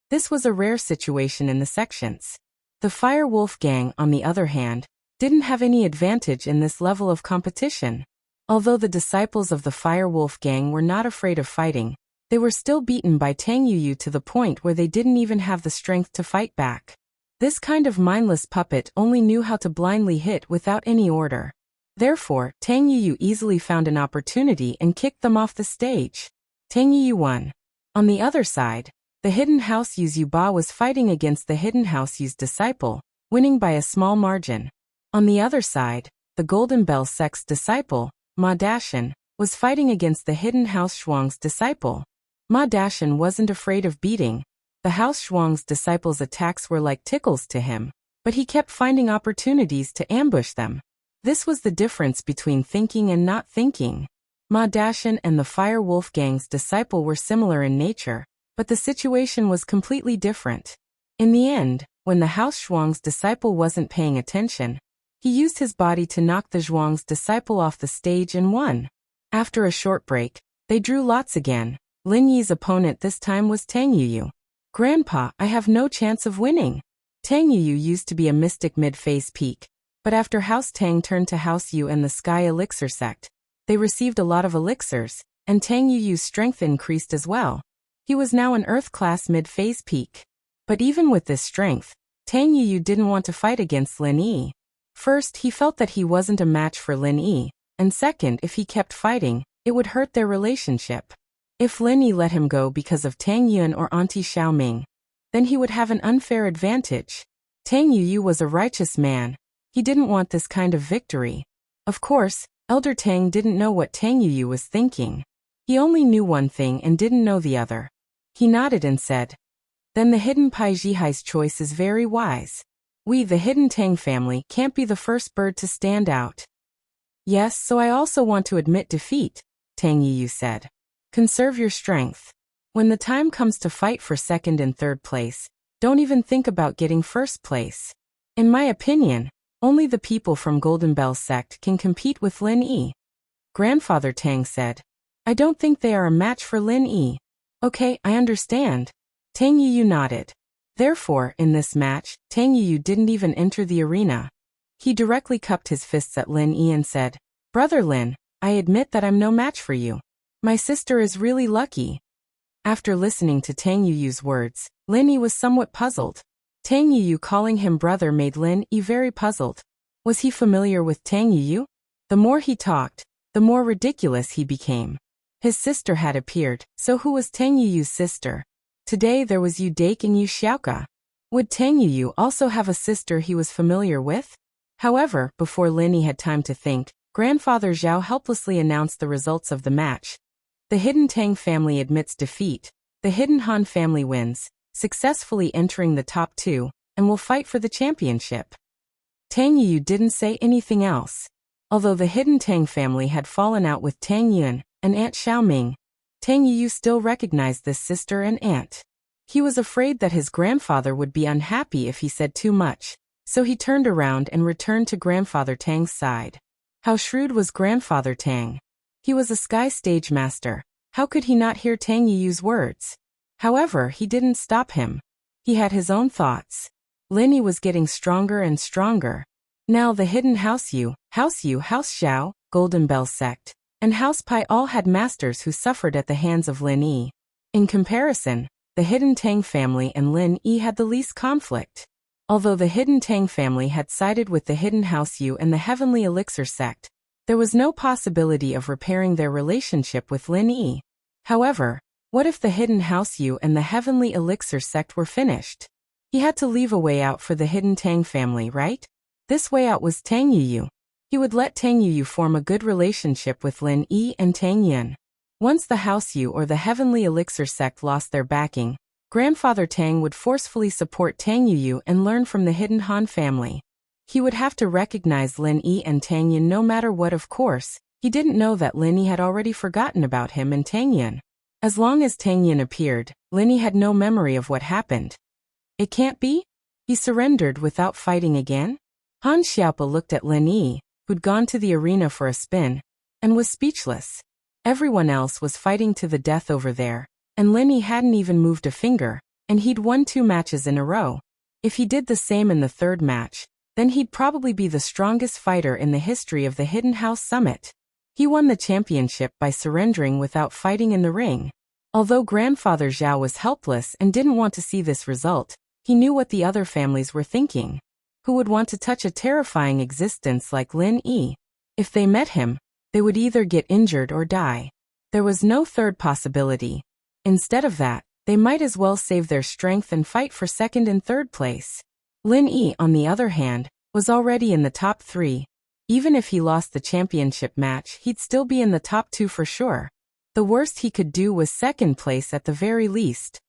This was a rare situation in the sections. The Fire Wolf gang, on the other hand, didn't have any advantage in this level of competition. Although the disciples of the Fire Wolf gang were not afraid of fighting, they were still beaten by Tang Yuyu to the point where they didn't even have the strength to fight back. This kind of mindless puppet only knew how to blindly hit without any order. Therefore, Tang Yuyu easily found an opportunity and kicked them off the stage. Tang Yuyu won. On the other side, the Hidden House Yu's Yu Ba was fighting against the Hidden House Yu's disciple, winning by a small margin. On the other side, the Golden Bell sect's disciple, Ma Dashan, was fighting against the Hidden House Shuang's disciple. Ma Dashan wasn't afraid of beating. The House Shuang's disciples' attacks were like tickles to him, but he kept finding opportunities to ambush them. This was the difference between thinking and not thinking. Ma Dashan and the Fire Wolf gang's disciple were similar in nature, but the situation was completely different. In the end, when the House Shuang's disciple wasn't paying attention, he used his body to knock the Zhuang's disciple off the stage and won. After a short break, they drew lots again. Lin Yi's opponent this time was Tang Yuyu. Grandpa, I have no chance of winning. Tang Yuyu used to be a mystic mid-phase peak, but after House Tang turned to House Yu and the Sky Elixir sect, they received a lot of elixirs, and Tang Yuyu's strength increased as well. He was now an Earth-class mid-phase peak. But even with this strength, Tang Yuyu didn't want to fight against Lin Yi. First, he felt that he wasn't a match for Lin Yi, and second, if he kept fighting, it would hurt their relationship. If Lin Yi let him go because of Tang Yuan or Auntie Xiaoming, then he would have an unfair advantage. Tang Yuyu was a righteous man. He didn't want this kind of victory. Of course, Elder Tang didn't know what Tang Yuyu was thinking. He only knew one thing and didn't know the other. He nodded and said, "Then the Hidden Pai Zhihai's choice is very wise. We, the Hidden Tang family, can't be the first bird to stand out." "Yes, so I also want to admit defeat," Tang Yuyu said. "Conserve your strength. When the time comes to fight for second and third place, don't even think about getting first place. In my opinion, only the people from Golden Bell sect can compete with Lin Yi." Grandfather Tang said, "I don't think they are a match for Lin Yi." "Okay, I understand." Tang Yuyu nodded. Therefore, in this match, Tang Yuyu didn't even enter the arena. He directly cupped his fists at Lin Yi and said, "Brother Lin, I admit that I'm no match for you. My sister is really lucky." After listening to Tang Yuyu's words, Lin Yi was somewhat puzzled. Tang Yuyu calling him brother made Lin Yi very puzzled. Was he familiar with Tang Yuyu? The more he talked, the more ridiculous he became. His sister had appeared, so who was Tang Yuyu's sister? Today there was Yu Dake and Yu Xiaoka. Would Tang Yuyu also have a sister he was familiar with? However, before Lin Yi had time to think, Grandfather Zhao helplessly announced the results of the match. The Hidden Tang family admits defeat. The Hidden Han family wins, successfully entering the top 2, and will fight for the championship. Tang Yuyu didn't say anything else. Although the Hidden Tang family had fallen out with Tang Yuan and Aunt Xiaoming, Tang Yuyu still recognized this sister and aunt. He was afraid that his grandfather would be unhappy if he said too much, so he turned around and returned to Grandfather Tang's side. How shrewd was Grandfather Tang? He was a sky stage master. How could he not hear Tang Yuyu's words? However, he didn't stop him. He had his own thoughts. Lin Yi was getting stronger and stronger. Now the Hidden House Yu, House Xiao, Golden Bell sect, and House Pai all had masters who suffered at the hands of Lin Yi. In comparison, the Hidden Tang family and Lin Yi had the least conflict. Although the Hidden Tang family had sided with the Hidden House Yu and the Heavenly Elixir sect, there was no possibility of repairing their relationship with Lin Yi. However, What if the Hidden House Yu and the Heavenly Elixir sect were finished? He had to leave a way out for the Hidden Tang family, right? This way out was Tang Yu. He would let Tang Yu form a good relationship with Lin Yi and Tang Yun. Once the House Yu or the Heavenly Elixir sect lost their backing, Grandfather Tang would forcefully support Tang Yu and learn from the Hidden Han family. He would have to recognize Lin Yi and Tang Yun no matter what. Of course, he didn't know that Lin Yi had already forgotten about him and Tang Yun. As long as Tang Yun appeared, Lin Yi had no memory of what happened. It can't be? He surrendered without fighting again? Han Xiaopa looked at Lin Yi, who'd gone to the arena for a spin, and was speechless. Everyone else was fighting to the death over there, and Lin Yi hadn't even moved a finger, and he'd won 2 matches in a row. If he did the same in the 3rd match, then he'd probably be the strongest fighter in the history of the Hidden House Summit. He won the championship by surrendering without fighting in the ring. Although Grandfather Zhao was helpless and didn't want to see this result, he knew what the other families were thinking. Who would want to touch a terrifying existence like Lin Yi? If they met him, they would either get injured or die. There was no third possibility. Instead of that, they might as well save their strength and fight for 2nd and 3rd place. Lin Yi, on the other hand, was already in the top 3. Even if he lost the championship match, he'd still be in the top 2 for sure. The worst he could do was 2nd place at the very least.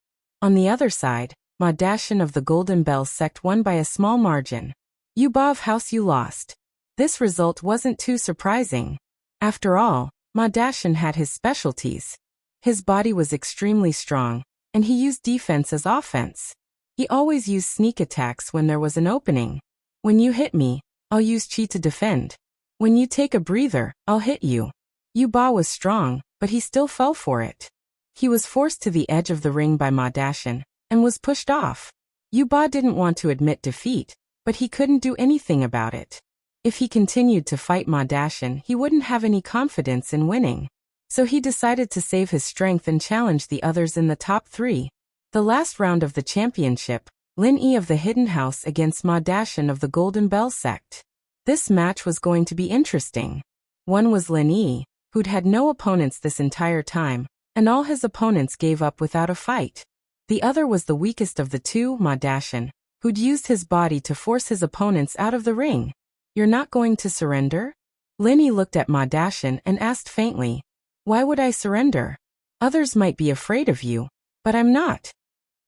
On the other side, Ma Dashan of the Golden Bell sect won by a small margin. Yu Ba of House Yu lost. This result wasn't too surprising. After all, Ma Dashan had his specialties. His body was extremely strong, and he used defense as offense. He always used sneak attacks when there was an opening. When you hit me, I'll use Qi to defend. When you take a breather, I'll hit you. Yu Ba was strong, but he still fell for it. He was forced to the edge of the ring by Ma Dashan, and was pushed off. Yu Ba didn't want to admit defeat, but he couldn't do anything about it. If he continued to fight Ma Dashan, he wouldn't have any confidence in winning. So he decided to save his strength and challenge the others in the top 3. The last round of the championship, Lin Yi of the Hidden House against Ma Dashan of the Golden Bell sect. This match was going to be interesting. One was Lin Yi, who'd had no opponents this entire time, and all his opponents gave up without a fight. The other was the weakest of the two, Ma Dashan, who'd used his body to force his opponents out of the ring. You're not going to surrender? Lin Yi looked at Ma Dashan and asked faintly, why would I surrender? Others might be afraid of you, but I'm not.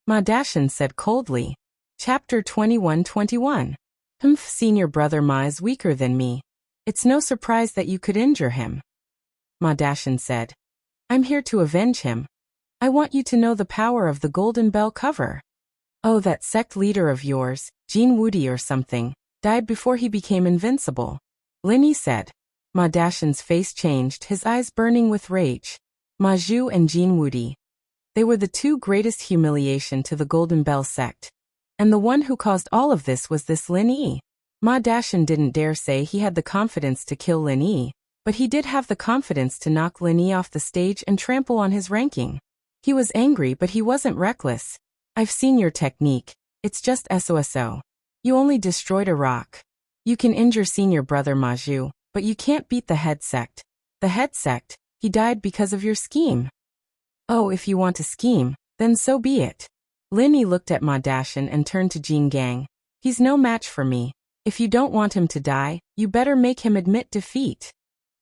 Ma Dashan said coldly. Chapter 21-21. Senior brother Ma is weaker than me. It's no surprise that you could injure him. Ma Dashan said. I'm here to avenge him. I want you to know the power of the Golden Bell cover. Oh, that sect leader of yours, Jin Wudi or something, died before he became invincible. Lin Yi said. Ma Dashan's face changed, his eyes burning with rage. Ma Zhu and Jin Wudi. They were the 2 greatest humiliation to the Golden Bell sect. And the one who caused all of this was this Lin Yi. Ma Dashan didn't dare say he had the confidence to kill Lin Yi, but he did have the confidence to knock Lin Yi off the stage and trample on his ranking. He was angry, but he wasn't reckless. I've seen your technique. It's just SOSO. You only destroyed a rock. You can injure senior brother Ma Zhu, but you can't beat the head sect. The head sect, he died because of your scheme. Oh, if you want to scheme, then so be it. Lin Yi looked at Ma Dashan and turned to Jin Gang. He's no match for me. If you don't want him to die, you better make him admit defeat.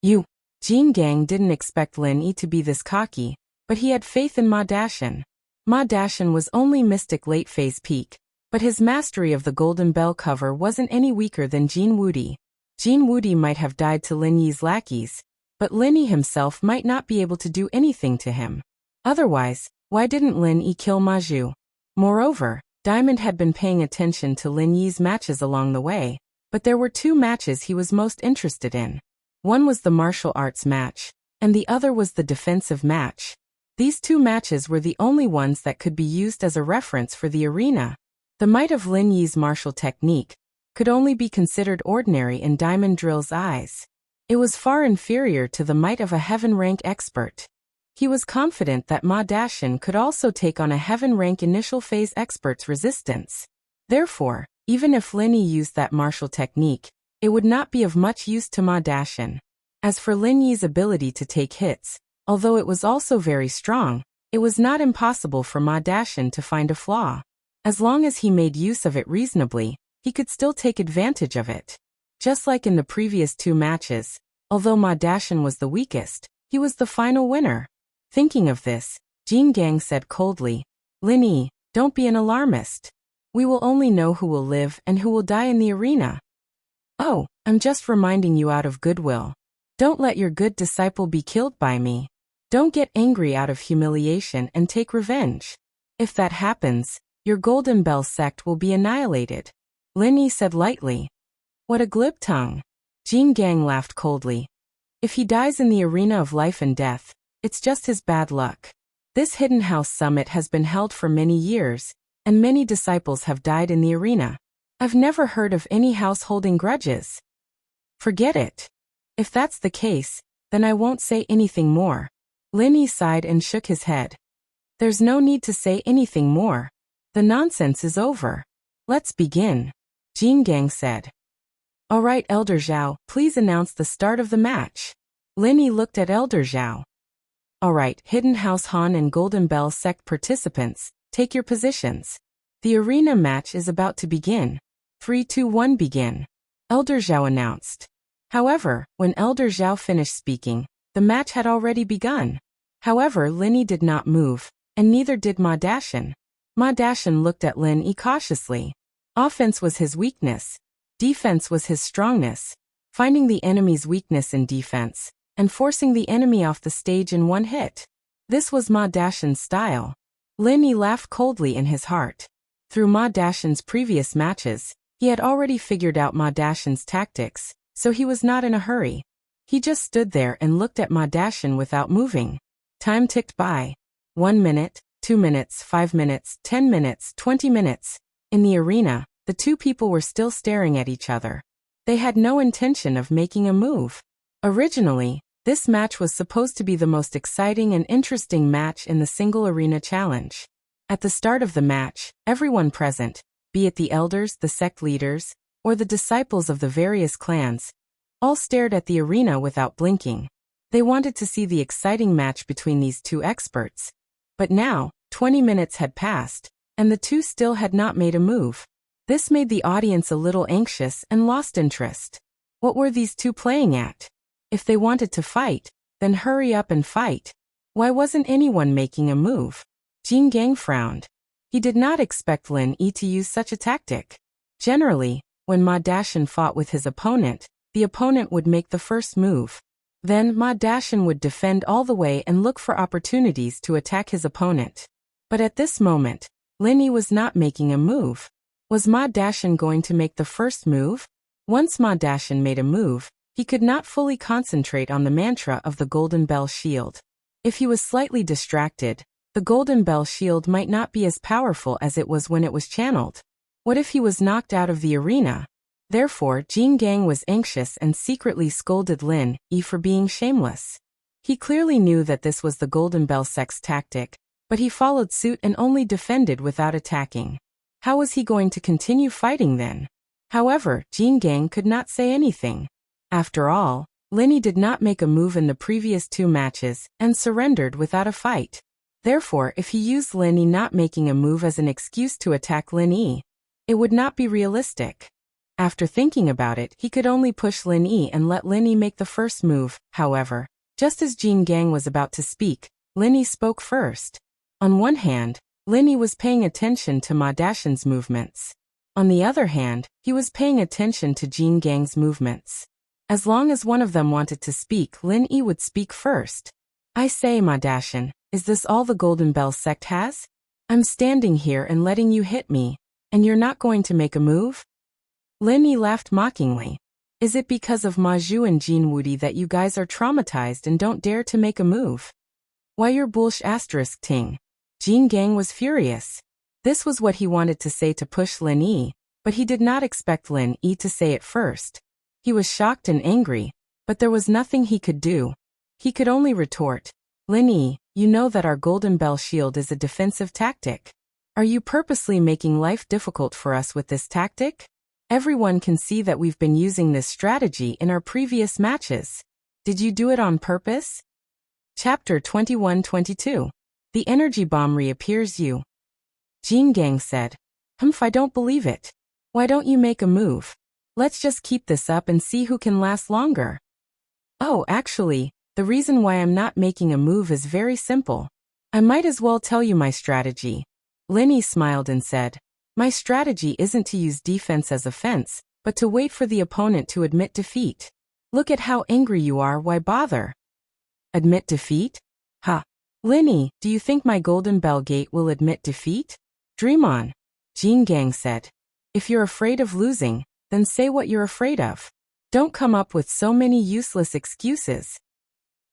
Jin Gang didn't expect Lin Yi to be this cocky, but he had faith in Ma Dashan. Ma Dashan was only Mystic late phase peak, but his mastery of the Golden Bell cover wasn't any weaker than Jin Wudi. Jin Wudi might have died to Lin Yi's lackeys, but Lin Yi himself might not be able to do anything to him. Otherwise, why didn't Lin Yi kill Ma Zhu? Moreover, Diamond had been paying attention to Lin Yi's matches along the way, but there were 2 matches he was most interested in. One was the martial arts match, and the other was the defensive match. These 2 matches were the only ones that could be used as a reference for the arena. The might of Lin Yi's martial technique could only be considered ordinary in Diamond Drill's eyes. It was far inferior to the might of a heaven-rank expert. He was confident that Ma Dashan could also take on a heaven-rank initial phase expert's resistance. Therefore, even if Lin Yi used that martial technique, it would not be of much use to Ma Dashan. As for Lin Yi's ability to take hits, although it was also very strong, It was not impossible for Ma Dashin to find a flaw. As long as he made use of it reasonably, he could still take advantage of it. Just like in the previous 2 matches, although Ma Dashin was the weakest, he was the final winner. Thinking of this, Jin Gang said coldly, "Lin Yi, don't be an alarmist. We will only know who will live and who will die in the arena." "Oh, I'm just reminding you out of goodwill. Don't let your good disciple be killed by me. Don't get angry out of humiliation and take revenge. If that happens, your Golden Bell sect will be annihilated," Lin Yi said lightly. "What a glib tongue." Jin Gang laughed coldly. "If he dies in the arena of life and death, it's just his bad luck. This Hidden House Summit has been held for many years, and many disciples have died in the arena. I've never heard of any house holding grudges." "Forget it. If that's the case, then I won't say anything more." Lin Yi sighed and shook his head. "There's no need to say anything more. The nonsense is over. Let's begin," Jin Gang said. "All right, Elder Zhao, please announce the start of the match." Lin Yi looked at Elder Zhao. "All right, Hidden House Han and Golden Bell sect participants, take your positions. The arena match is about to begin. 3, 2, 1, begin," Elder Zhao announced. However, when Elder Zhao finished speaking, the match had already begun. However, Lin Yi did not move, and neither did Ma Dashin. Ma Dashin looked at Lin Yi cautiously. Offense was his weakness. Defense was his strongness. Finding the enemy's weakness in defense, and forcing the enemy off the stage in one hit. This was Ma Dashin's style. Lin Yi laughed coldly in his heart. Through Ma Dashin's previous matches, he had already figured out Ma Dashin's tactics, so he was not in a hurry. He just stood there and looked at Ma Dashin without moving. Time ticked by. 1 minute, 2 minutes, 5 minutes, 10 minutes, 20 minutes. In the arena, the 2 people were still staring at each other. They had no intention of making a move. Originally, this match was supposed to be the most exciting and interesting match in the single arena challenge. At the start of the match, everyone present, be it the elders, the sect leaders, or the disciples of the various clans, all stared at the arena without blinking. They wanted to see the exciting match between these 2 experts. But now, 20 minutes had passed, and the 2 still had not made a move. This made the audience a little anxious and lost interest. What were these 2 playing at? If they wanted to fight, then hurry up and fight. Why wasn't anyone making a move? Jin Gang frowned. He did not expect Lin Yi to use such a tactic. Generally, when Ma Dashin fought with his opponent, the opponent would make the first move. Then Ma Dashin would defend all the way and look for opportunities to attack his opponent. But at this moment, Lin Yi was not making a move. Was Ma Dashin going to make the first move? Once Ma Dashin made a move, he could not fully concentrate on the mantra of the Golden Bell Shield. If he was slightly distracted, the Golden Bell Shield might not be as powerful as it was when it was channeled. What if he was knocked out of the arena? Therefore, Jin Gang was anxious and secretly scolded Lin Yi for being shameless. He clearly knew that this was the Golden Bell sect's tactic, but he followed suit and only defended without attacking. How was he going to continue fighting then? However, Jin Gang could not say anything. After all, Lin Yi did not make a move in the previous 2 matches and surrendered without a fight. Therefore, if he used Lin Yi not making a move as an excuse to attack Lin Yi, it would not be realistic. After thinking about it, he could only push Lin Yi and let Lin Yi make the first move. However, just as Jin Gang was about to speak, Lin Yi spoke first. On one hand, Lin Yi was paying attention to Ma Dashin's movements. On the other hand, he was paying attention to Jin Gang's movements. As long as one of them wanted to speak, Lin Yi would speak first. "I say, Ma Dashin, is this all the Golden Bell sect has? I'm standing here and letting you hit me, and you're not going to make a move?" Lin Yi laughed mockingly. "Is it because of Ma Zhu and Jin Wudi that you guys are traumatized and don't dare to make a move? Why your bullsh***** ting?" Jin Gang was furious. This was what he wanted to say to push Lin Yi, but he did not expect Lin Yi to say it first. He was shocked and angry, but there was nothing he could do. He could only retort, "Lin Yi, you know that our Golden Bell Shield is a defensive tactic. Are you purposely making life difficult for us with this tactic? Everyone can see that we've been using this strategy in our previous matches. Did you do it on purpose?" Chapter 21-22. The energy bomb reappears you. Jin Gang said. Humph, I don't believe it. Why don't you make a move? Let's just keep this up and see who can last longer. Oh, actually, the reason why I'm not making a move is very simple. I might as well tell you my strategy. Lin Yi smiled and said, my strategy isn't to use defense as offense, but to wait for the opponent to admit defeat. Look at how angry you are, why bother? Admit defeat? Ha! Lin Yi, do you think my Golden Bell Gate will admit defeat? Dream on. Jin Gang said. If you're afraid of losing, then say what you're afraid of. Don't come up with so many useless excuses.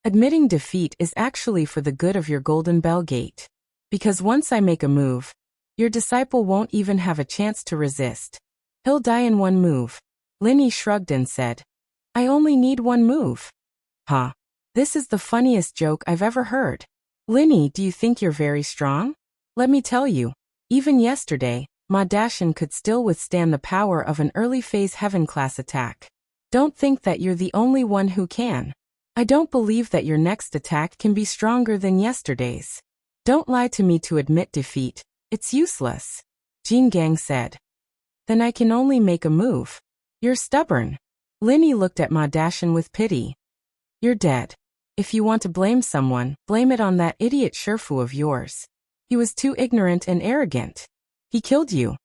Admitting defeat is actually for the good of your Golden Bell Gate. Because once I make a move, your disciple won't even have a chance to resist. He'll die in one move. Lin Yi shrugged and said, I only need one move. Ha! This is the funniest joke I've ever heard. Lin Yi, do you think you're very strong? Let me tell you, even yesterday, Ma Dashin could still withstand the power of an early phase heaven class attack. Don't think that you're the only one who can. I don't believe that your next attack can be stronger than yesterday's. Don't lie to me to admit defeat. It's useless. Jin Gang said. Then I can only make a move. You're stubborn. Lin Yi looked at Ma Dashin with pity. You're dead. If you want to blame someone, blame it on that idiot Shifu of yours. He was too ignorant and arrogant. He killed you.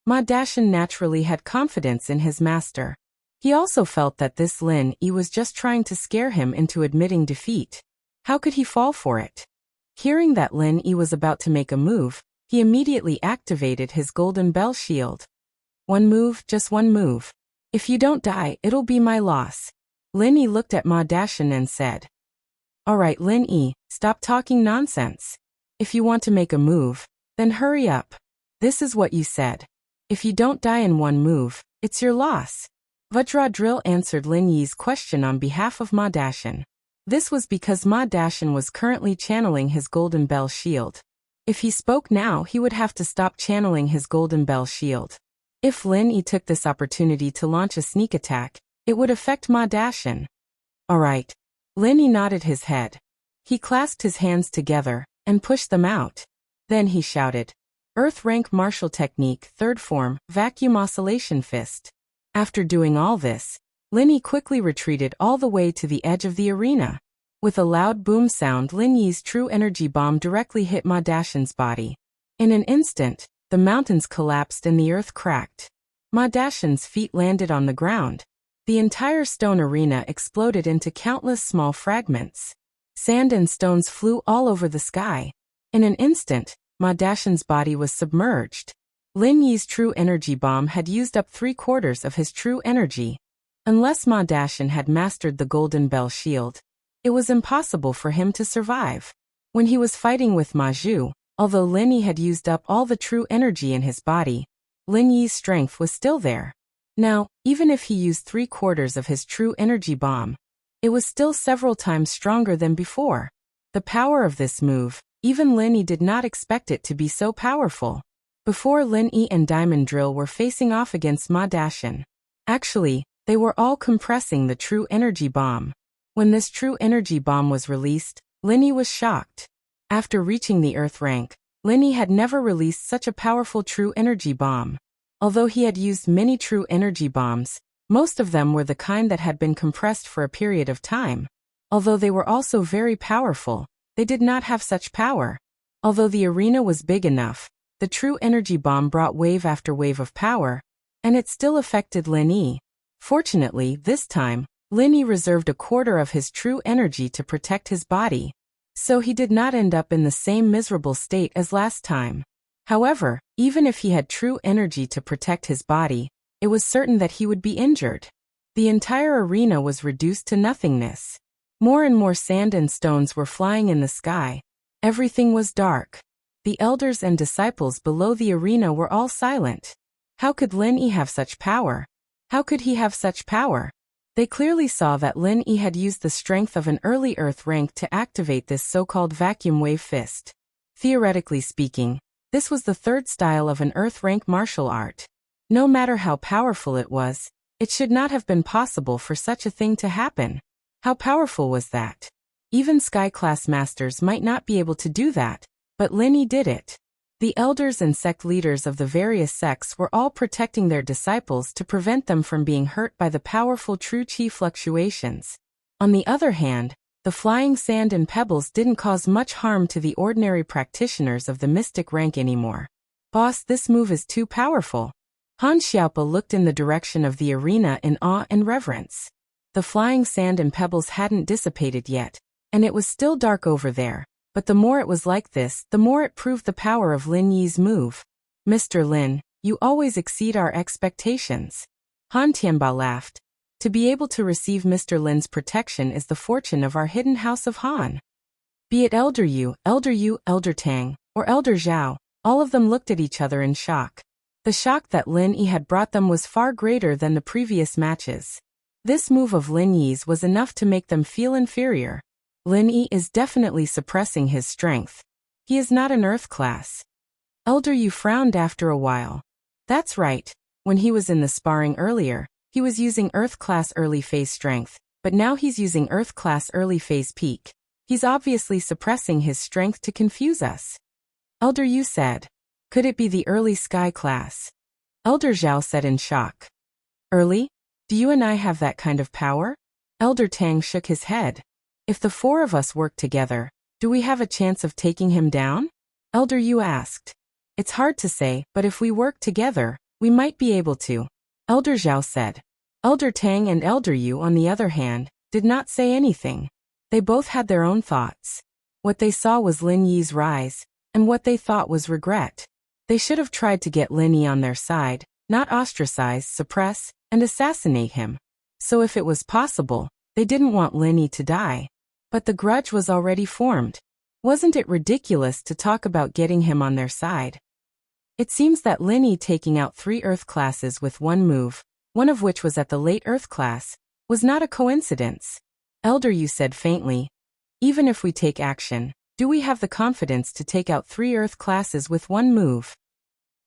Ma Dashin naturally had confidence in his master. He also felt that this Lin Yi was just trying to scare him into admitting defeat. How could he fall for it? Hearing that Lin Yi was about to make a move, he immediately activated his Golden Bell Shield. One move, just one move. If you don't die, it'll be my loss. Lin Yi looked at Ma Dashin and said. Alright Lin Yi, stop talking nonsense. If you want to make a move, then hurry up. This is what you said. If you don't die in one move, it's your loss. Vajra Drill answered Lin Yi's question on behalf of Ma Dashin. This was because Ma Dashin was currently channeling his Golden Bell Shield. If he spoke now, he would have to stop channeling his Golden Bell Shield. If Lin Yi took this opportunity to launch a sneak attack, it would affect Ma Dashin. Alright. Lin Yi nodded his head. He clasped his hands together and pushed them out. Then he shouted, Earth Rank Martial Technique, Third Form, Vacuum Oscillation Fist. After doing all this, Lin Yi quickly retreated all the way to the edge of the arena. With a loud boom sound, Lin Yi's true energy bomb directly hit Ma Dashin's body. In an instant, the mountains collapsed and the earth cracked. Ma Dashin's feet landed on the ground. The entire stone arena exploded into countless small fragments. Sand and stones flew all over the sky. In an instant, Ma Dashin's body was submerged. Lin Yi's true energy bomb had used up 3/4 of his true energy. Unless Ma Dashin had mastered the Golden Bell Shield, it was impossible for him to survive. When he was fighting with Ma Zhu, although Lin Yi had used up all the true energy in his body, Lin Yi's strength was still there. Now, even if he used 3/4 of his true energy bomb, it was still several times stronger than before. The power of this move, even Lin Yi did not expect it to be so powerful. Before Lin Yi and Diamond Drill were facing off against Ma Dashin. Actually, they were all compressing the true energy bomb. When this true energy bomb was released, Lin Yi was shocked. After reaching the Earth rank, Lin Yi had never released such a powerful true energy bomb. Although he had used many true energy bombs, most of them were the kind that had been compressed for a period of time. Although they were also very powerful, they did not have such power. Although the arena was big enough, the true energy bomb brought wave after wave of power, and it still affected Lin Yi. Fortunately, this time, Lin Yi reserved 1/4 of his true energy to protect his body, so he did not end up in the same miserable state as last time. However, even if he had true energy to protect his body, it was certain that he would be injured. The entire arena was reduced to nothingness. More and more sand and stones were flying in the sky. Everything was dark. The elders and disciples below the arena were all silent. How could Lin Yi have such power? How could he have such power? They clearly saw that Lin Yi had used the strength of an early Earth rank to activate this so-called vacuum wave fist. Theoretically speaking, this was the third style of an Earth rank martial art. No matter how powerful it was, it should not have been possible for such a thing to happen. How powerful was that? Even Sky-class masters might not be able to do that, but Lin Yi did it. The elders and sect leaders of the various sects were all protecting their disciples to prevent them from being hurt by the powerful true qi fluctuations. On the other hand, the flying sand and pebbles didn't cause much harm to the ordinary practitioners of the mystic rank anymore. Boss, this move is too powerful. Han Xiaopa looked in the direction of the arena in awe and reverence. The flying sand and pebbles hadn't dissipated yet, and it was still dark over there. But the more it was like this, the more it proved the power of Lin Yi's move. Mr. Lin, you always exceed our expectations. Han Tianba laughed. To be able to receive Mr. Lin's protection is the fortune of our hidden house of Han. Be it Elder Yu, Elder Tang, or Elder Zhao, all of them looked at each other in shock. The shock that Lin Yi had brought them was far greater than the previous matches. This move of Lin Yi's was enough to make them feel inferior. Lin Yi is definitely suppressing his strength. He is not an earth class. Elder Yu frowned after a while. That's right. When he was in the sparring earlier, he was using earth class early phase strength, but now he's using earth class early phase peak. He's obviously suppressing his strength to confuse us. Elder Yu said. Could it be the early sky class? Elder Zhao said in shock. Early? Do you and I have that kind of power? Elder Tang shook his head. If the four of us work together, do we have a chance of taking him down? Elder Yu asked. It's hard to say, but if we work together, we might be able to. Elder Zhao said. Elder Tang and Elder Yu, on the other hand, did not say anything. They both had their own thoughts. What they saw was Lin Yi's rise, and what they thought was regret. They should have tried to get Lin Yi on their side, not ostracize, suppress, and assassinate him. So if it was possible, they didn't want Lin Yi to die. But the grudge was already formed. Wasn't it ridiculous to talk about getting him on their side? It seems that Lin Yi taking out 3 Earth classes with one move, one of which was at the late Earth class, was not a coincidence. Elder Yu said faintly. Even if we take action, do we have the confidence to take out 3 Earth classes with one move?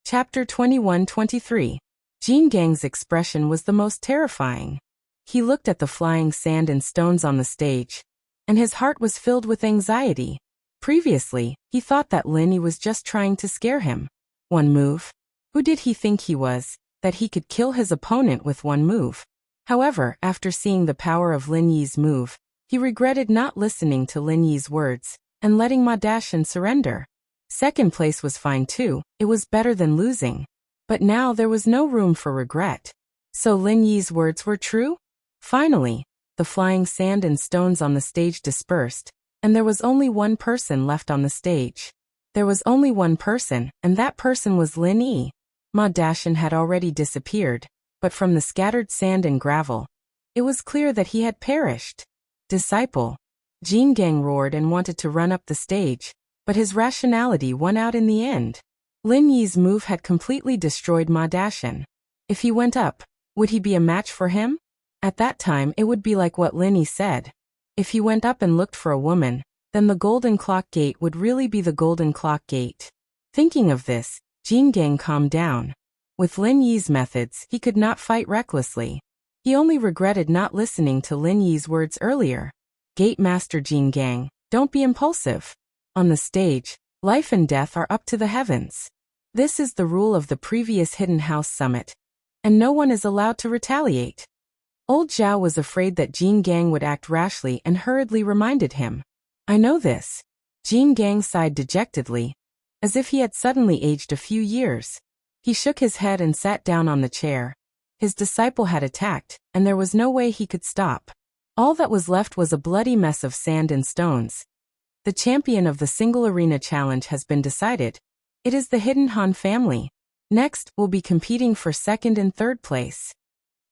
Chapter 21-23. Jin Gang's expression was the most terrifying. He looked at the flying sand and stones on the stage, and his heart was filled with anxiety. Previously, he thought that Lin Yi was just trying to scare him. One move? Who did he think he was, that he could kill his opponent with one move? However, after seeing the power of Lin Yi's move, he regretted not listening to Lin Yi's words and letting Ma Dashan surrender. Second place was fine too, it was better than losing. But now there was no room for regret. So Lin Yi's words were true? Finally, the flying sand and stones on the stage dispersed, and there was only one person left on the stage. There was only one person, and that person was Lin Yi. Ma Dashan had already disappeared, but from the scattered sand and gravel, it was clear that he had perished. Disciple. Jin Gang roared and wanted to run up the stage, but his rationality won out in the end. Lin Yi's move had completely destroyed Ma Dashan. If he went up, would he be a match for him? At that time it would be like what Lin Yi said. If he went up and looked for a woman, then the Golden Clock Gate would really be the Golden Clock Gate. Thinking of this, Jin Gang calmed down. With Lin Yi's methods, he could not fight recklessly. He only regretted not listening to Lin Yi's words earlier. Gate Master Jin Gang, don't be impulsive. On the stage, life and death are up to the heavens. This is the rule of the previous Hidden House Summit, and no one is allowed to retaliate. Old Zhao was afraid that Jin Gang would act rashly and hurriedly reminded him. I know this. Jin Gang sighed dejectedly, as if he had suddenly aged a few years. He shook his head and sat down on the chair. His disciple had attacked, and there was no way he could stop. All that was left was a bloody mess of sand and stones. The champion of the single arena challenge has been decided. It is the Hidden Han family. Next, we'll be competing for second and third place.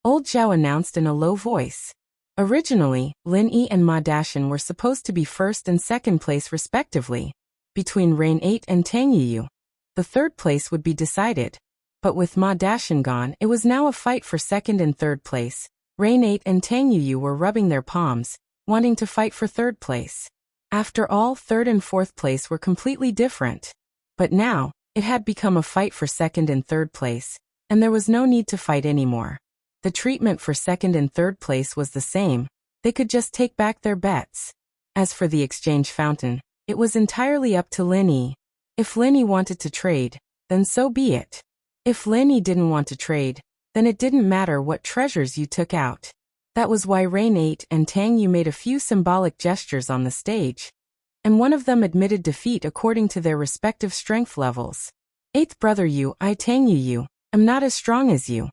Old Zhao announced in a low voice. Originally, Lin Yi and Ma Dashan were supposed to be first and second place respectively. Between Rain 8 and Tang Yu, the third place would be decided. But with Ma Dashan gone, it was now a fight for second and third place. Rain 8 and Tang Yu were rubbing their palms, wanting to fight for third place. After all, third and fourth place were completely different. But now, it had become a fight for second and third place, and there was no need to fight anymore. The treatment for second and third place was the same. They could just take back their bets. As for the exchange fountain, it was entirely up to Lin Yi. If Lin Yi wanted to trade, then so be it. If Lin Yi didn't want to trade, then it didn't matter what treasures you took out. That was why Rain 8 and Tang Yu made a few symbolic gestures on the stage, and one of them admitted defeat according to their respective strength levels. Eighth brother Yu, I Tang Yu, am not as strong as you.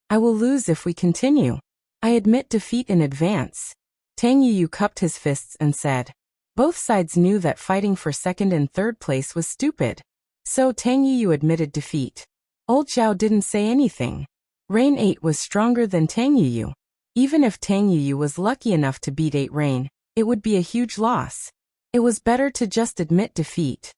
I will lose if we continue. I admit defeat in advance. Tang Yu cupped his fists and said. Both sides knew that fighting for second and third place was stupid. So Tang Yu admitted defeat. Old Zhao didn't say anything. Rain 8 was stronger than Tang Yu. Even if Tang Yu was lucky enough to beat 8 Rain, it would be a huge loss. It was better to just admit defeat.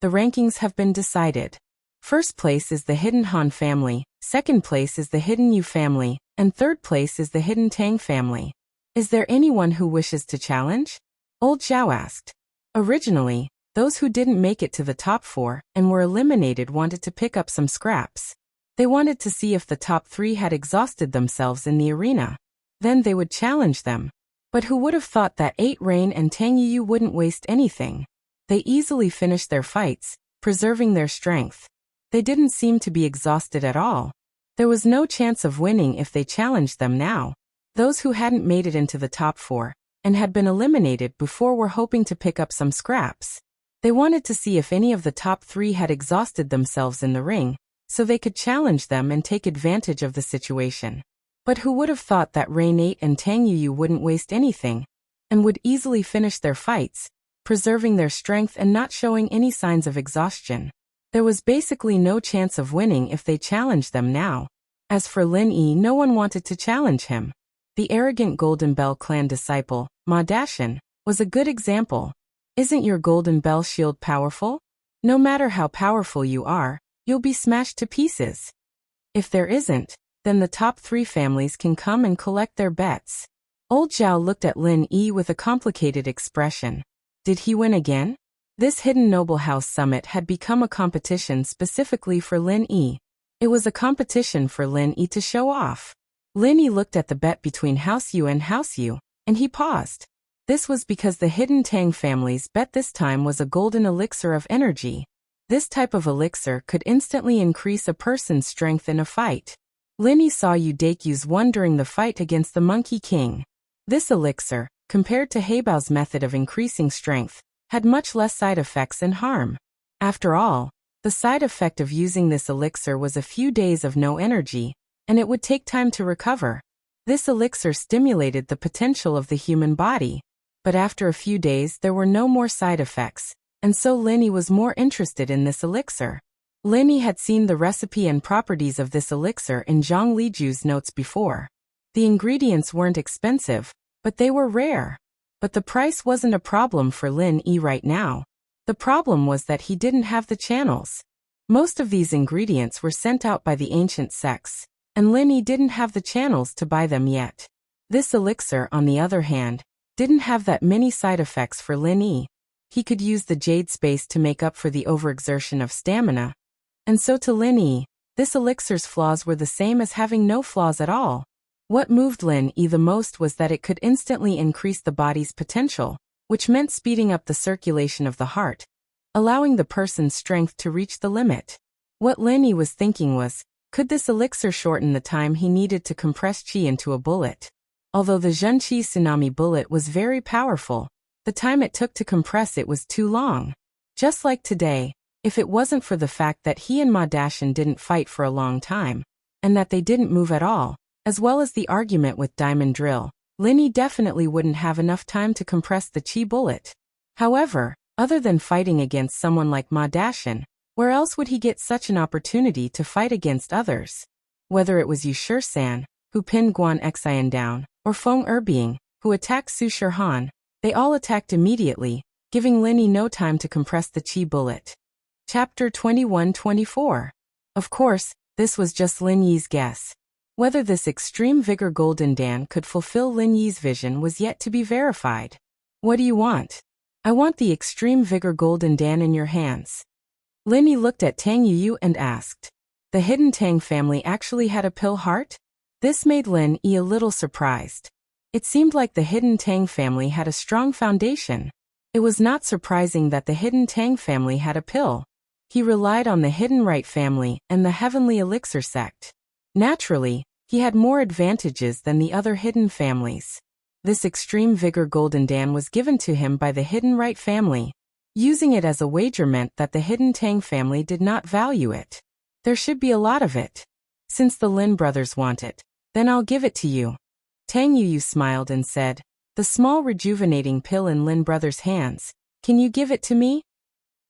The rankings have been decided. First place is the Hidden Han family, second place is the Hidden Yu family, and third place is the Hidden Tang family. Is there anyone who wishes to challenge? Old Zhao asked. Originally, those who didn't make it to the top 4 and were eliminated wanted to pick up some scraps. They wanted to see if the top 3 had exhausted themselves in the arena. Then they would challenge them. But who would have thought that 8 Rain and Tang Yu wouldn't waste anything? They easily finished their fights, preserving their strength. They didn't seem to be exhausted at all. There was no chance of winning if they challenged them now. Those who hadn't made it into the top 4 and had been eliminated before were hoping to pick up some scraps. They wanted to see if any of the top 3 had exhausted themselves in the ring, so they could challenge them and take advantage of the situation. But who would have thought that Rain 8 and Tang Yu wouldn't waste anything, and would easily finish their fights, preserving their strength and not showing any signs of exhaustion. There was basically no chance of winning if they challenged them now. As for Lin Yi, no one wanted to challenge him. The arrogant Golden Bell clan disciple, Ma Dashan, was a good example. Isn't your Golden Bell shield powerful? No matter how powerful you are, you'll be smashed to pieces. If there isn't, then the top 3 families can come and collect their bets. Old Zhao looked at Lin Yi with a complicated expression. Did he win again? This Hidden Noble House Summit had become a competition specifically for Lin Yi. It was a competition for Lin Yi to show off. Lin Yi looked at the bet between House Yu and House Yu, and he paused. This was because the Hidden Tang family's bet this time was a golden elixir of energy. This type of elixir could instantly increase a person's strength in a fight. Lin Yi saw Yu Dakyu's won during the fight against the Monkey King. This elixir, compared to Heibao's method of increasing strength, had much less side effects and harm. After all, the side effect of using this elixir was a few days of no energy, and it would take time to recover. This elixir stimulated the potential of the human body. But after a few days there were no more side effects, and so Lin Yi was more interested in this elixir. Lin Yi had seen the recipe and properties of this elixir in Zhang Liju's notes before. The ingredients weren't expensive, but they were rare. But the price wasn't a problem for Lin Yi right now. The problem was that he didn't have the channels. Most of these ingredients were sent out by the ancient sects, and Lin Yi didn't have the channels to buy them yet. This elixir, on the other hand, didn't have that many side effects for Lin Yi. He could use the jade space to make up for the overexertion of stamina. And so to Lin Yi, this elixir's flaws were the same as having no flaws at all. What moved Lin Yi the most was that it could instantly increase the body's potential, which meant speeding up the circulation of the heart, allowing the person's strength to reach the limit. What Lin Yi was thinking was, could this elixir shorten the time he needed to compress qi into a bullet? Although the Zhenqi Tsunami bullet was very powerful, the time it took to compress it was too long. Just like today, if it wasn't for the fact that he and Ma Dashan didn't fight for a long time, and that they didn't move at all, as well as the argument with Diamond Drill, Lin Yi definitely wouldn't have enough time to compress the qi bullet. However, other than fighting against someone like Ma Dashan, where else would he get such an opportunity to fight against others? Whether it was Yu Shisan, who pinned Guan Xian down, or Feng Erbing, who attacked Su Shihan, they all attacked immediately, giving Lin Yi no time to compress the qi bullet. Chapter 21-24. Of course, this was just Lin Yi's guess. Whether this extreme vigor Golden Dan could fulfill Lin Yi's vision was yet to be verified. What do you want? I want the extreme vigor Golden Dan in your hands. Lin Yi looked at Tang Yu and asked. The Hidden Tang family actually had a pill heart? This made Lin Yi a little surprised. It seemed like the Hidden Tang family had a strong foundation. It was not surprising that the Hidden Tang family had a pill. He relied on the Hidden Right family and the Heavenly Elixir sect. Naturally, he had more advantages than the other hidden families. This extreme vigor Golden Dan was given to him by the Hidden Right family. Using it as a wager meant that the Hidden Tang family did not value it. There should be a lot of it. Since the Lin brothers want it, then I'll give it to you. Tang Yuyu smiled and said, the small rejuvenating pill in Lin brothers' hands, can you give it to me?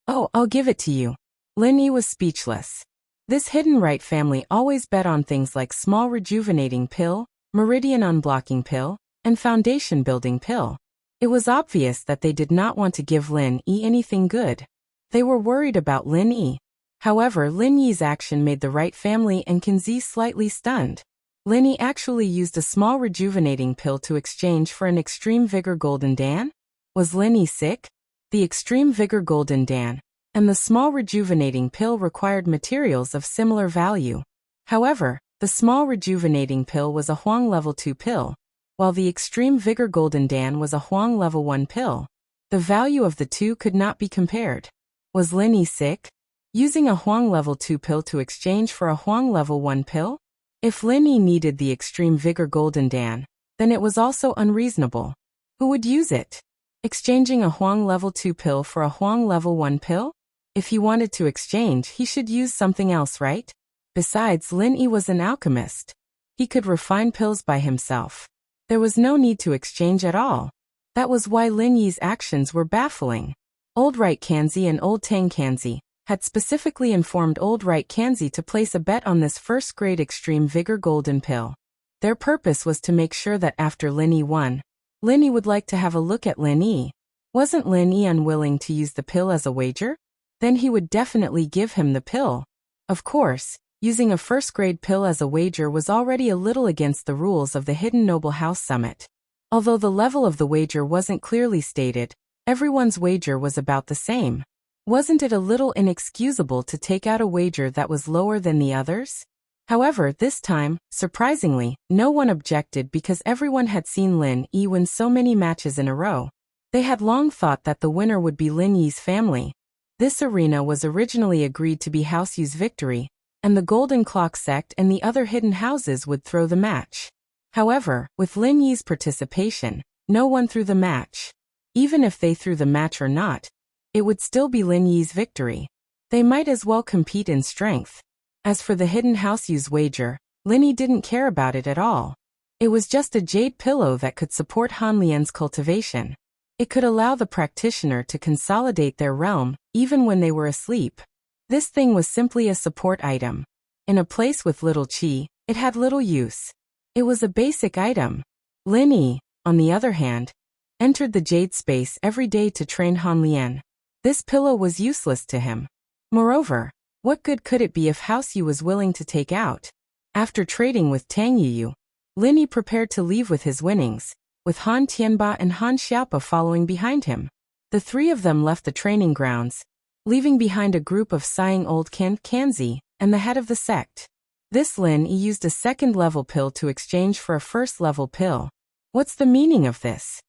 Oh, I'll give it to you. Lin Yi was speechless. This Hidden Right family always bet on things like small rejuvenating pill, meridian unblocking pill, and foundation building pill. It was obvious that they did not want to give Lin Yi anything good. They were worried about Lin Yi. However, Lin Yi's action made the Right family and Kenzi slightly stunned. Lin Yi actually used a small rejuvenating pill to exchange for an extreme vigor Golden Dan? Was Lin Yi sick? The extreme vigor Golden Dan and the small rejuvenating pill required materials of similar value. However, the small rejuvenating pill was a Huang level 2 pill, while the extreme vigor Golden Dan was a Huang level 1 pill. The value of the two could not be compared. Was Lin Yi sick? Using a Huang level 2 pill to exchange for a Huang level 1 pill? If Lin Yi needed the extreme vigor Golden Dan, then it was also unreasonable. Who would use it? Exchanging a Huang level 2 pill for a Huang level 1 pill? If he wanted to exchange, he should use something else, right? Besides, Lin Yi was an alchemist. He could refine pills by himself. There was no need to exchange at all. That was why Lin Yi's actions were baffling. Old Right Kanzi and Old Tang Kanzi had specifically informed Old Right Kanzi to place a bet on this first-grade extreme vigor golden pill. Their purpose was to make sure that after Lin Yi won, Lin Yi would like to have a look at Lin Yi. Wasn't Lin Yi unwilling to use the pill as a wager? Then he would definitely give him the pill. Of course, using a first-grade pill as a wager was already a little against the rules of the Hidden Noble House Summit. Although the level of the wager wasn't clearly stated, everyone's wager was about the same. Wasn't it a little inexcusable to take out a wager that was lower than the others? However, this time, surprisingly, no one objected because everyone had seen Lin Yi win so many matches in a row. They had long thought that the winner would be Lin Yi's family. This arena was originally agreed to be House Yu's victory, and the Golden Clock sect and the other hidden houses would throw the match. However, with Lin Yi's participation, no one threw the match. Even if they threw the match or not, it would still be Lin Yi's victory. They might as well compete in strength. As for the hidden House Yu's wager, Lin Yi didn't care about it at all. It was just a jade pillow that could support Han Lian's cultivation. It could allow the practitioner to consolidate their realm, even when they were asleep. This thing was simply a support item. In a place with little qi, it had little use. It was a basic item. Lin Yi, on the other hand, entered the jade space every day to train Han Lian. This pillow was useless to him. Moreover, what good could it be if House Yu was willing to take out? After trading with Tang Yuyu, Lin Yi prepared to leave with his winnings, with Han Tianba and Han Xiaopa following behind him. The three of them left the training grounds, leaving behind a group of sighing old Kanzi and the head of the sect. This Lin Yi used a second-level pill to exchange for a first-level pill. What's the meaning of this?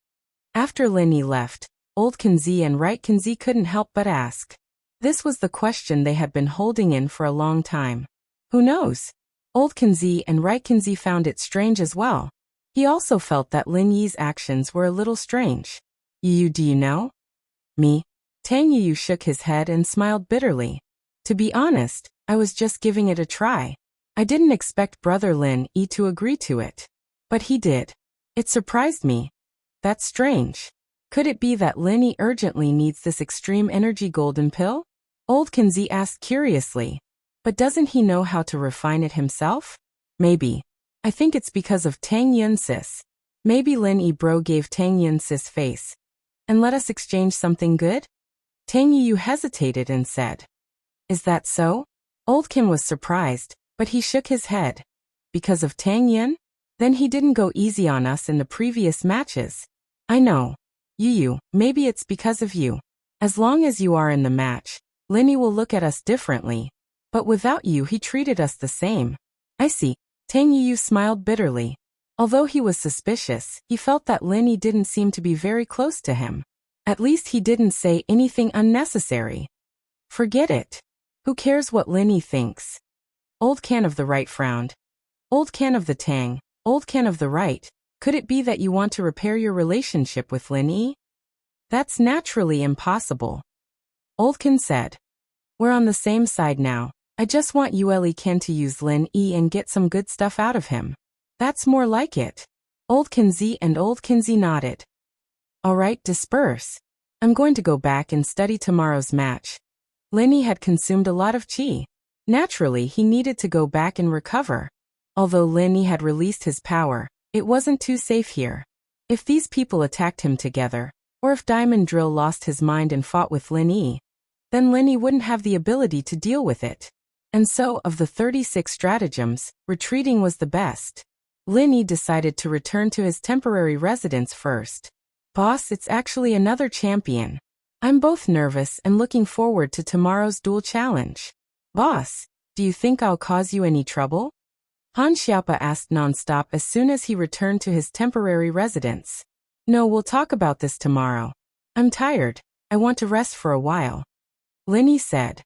After Lin Yi left, Old Kanzi and Right Kanzi couldn't help but ask. This was the question they had been holding in for a long time. Who knows? Old Kanzi and Right Kanzi found it strange as well. He also felt that Lin Yi's actions were a little strange. Yuyu, do you know? Me? Tang Yuyu shook his head and smiled bitterly. To be honest, I was just giving it a try. I didn't expect Brother Lin Yi to agree to it. But he did. It surprised me. That's strange. Could it be that Lin Yi urgently needs this extreme energy golden pill? Old Kanzi asked curiously. But doesn't he know how to refine it himself? Maybe. I think it's because of Tang Yunsis. Maybe Lin Yi bro gave Tang Yunsis face. And let us exchange something good? Tang Yu hesitated and said. Is that so? Old Kim was surprised, but he shook his head. Because of Tang Yun? Then he didn't go easy on us in the previous matches. I know. Yuyu, maybe it's because of you. As long as you are in the match, Lin Yi will look at us differently. But without you he treated us the same. I see. Tang Yu smiled bitterly. Although he was suspicious, he felt that Lin Yi didn't seem to be very close to him. At least he didn't say anything unnecessary. Forget it. Who cares what Lin Yi thinks? Old Can of the Right frowned. Old Can of the Tang, Old Can of the Right, could it be that you want to repair your relationship with Lin Yi? That's naturally impossible. Old Can said. We're on the same side now. I just want Yue Ken to use Lin Yi and get some good stuff out of him. That's more like it. Old Kenzi and Old Kenzi nodded. All right, disperse. I'm going to go back and study tomorrow's match. Lin Yi had consumed a lot of qi. Naturally, he needed to go back and recover. Although Lin Yi had released his power, it wasn't too safe here. If these people attacked him together, or if Diamond Drill lost his mind and fought with Lin Yi, then Lin Yi wouldn't have the ability to deal with it. And so, of the 36 stratagems, retreating was the best. Lin Yi decided to return to his temporary residence first. Boss, it's actually another champion. I'm both nervous and looking forward to tomorrow's duel challenge. Boss, do you think I'll cause you any trouble? Han Xiaopa asked nonstop as soon as he returned to his temporary residence. No, we'll talk about this tomorrow. I'm tired. I want to rest for a while. Lin Yi said.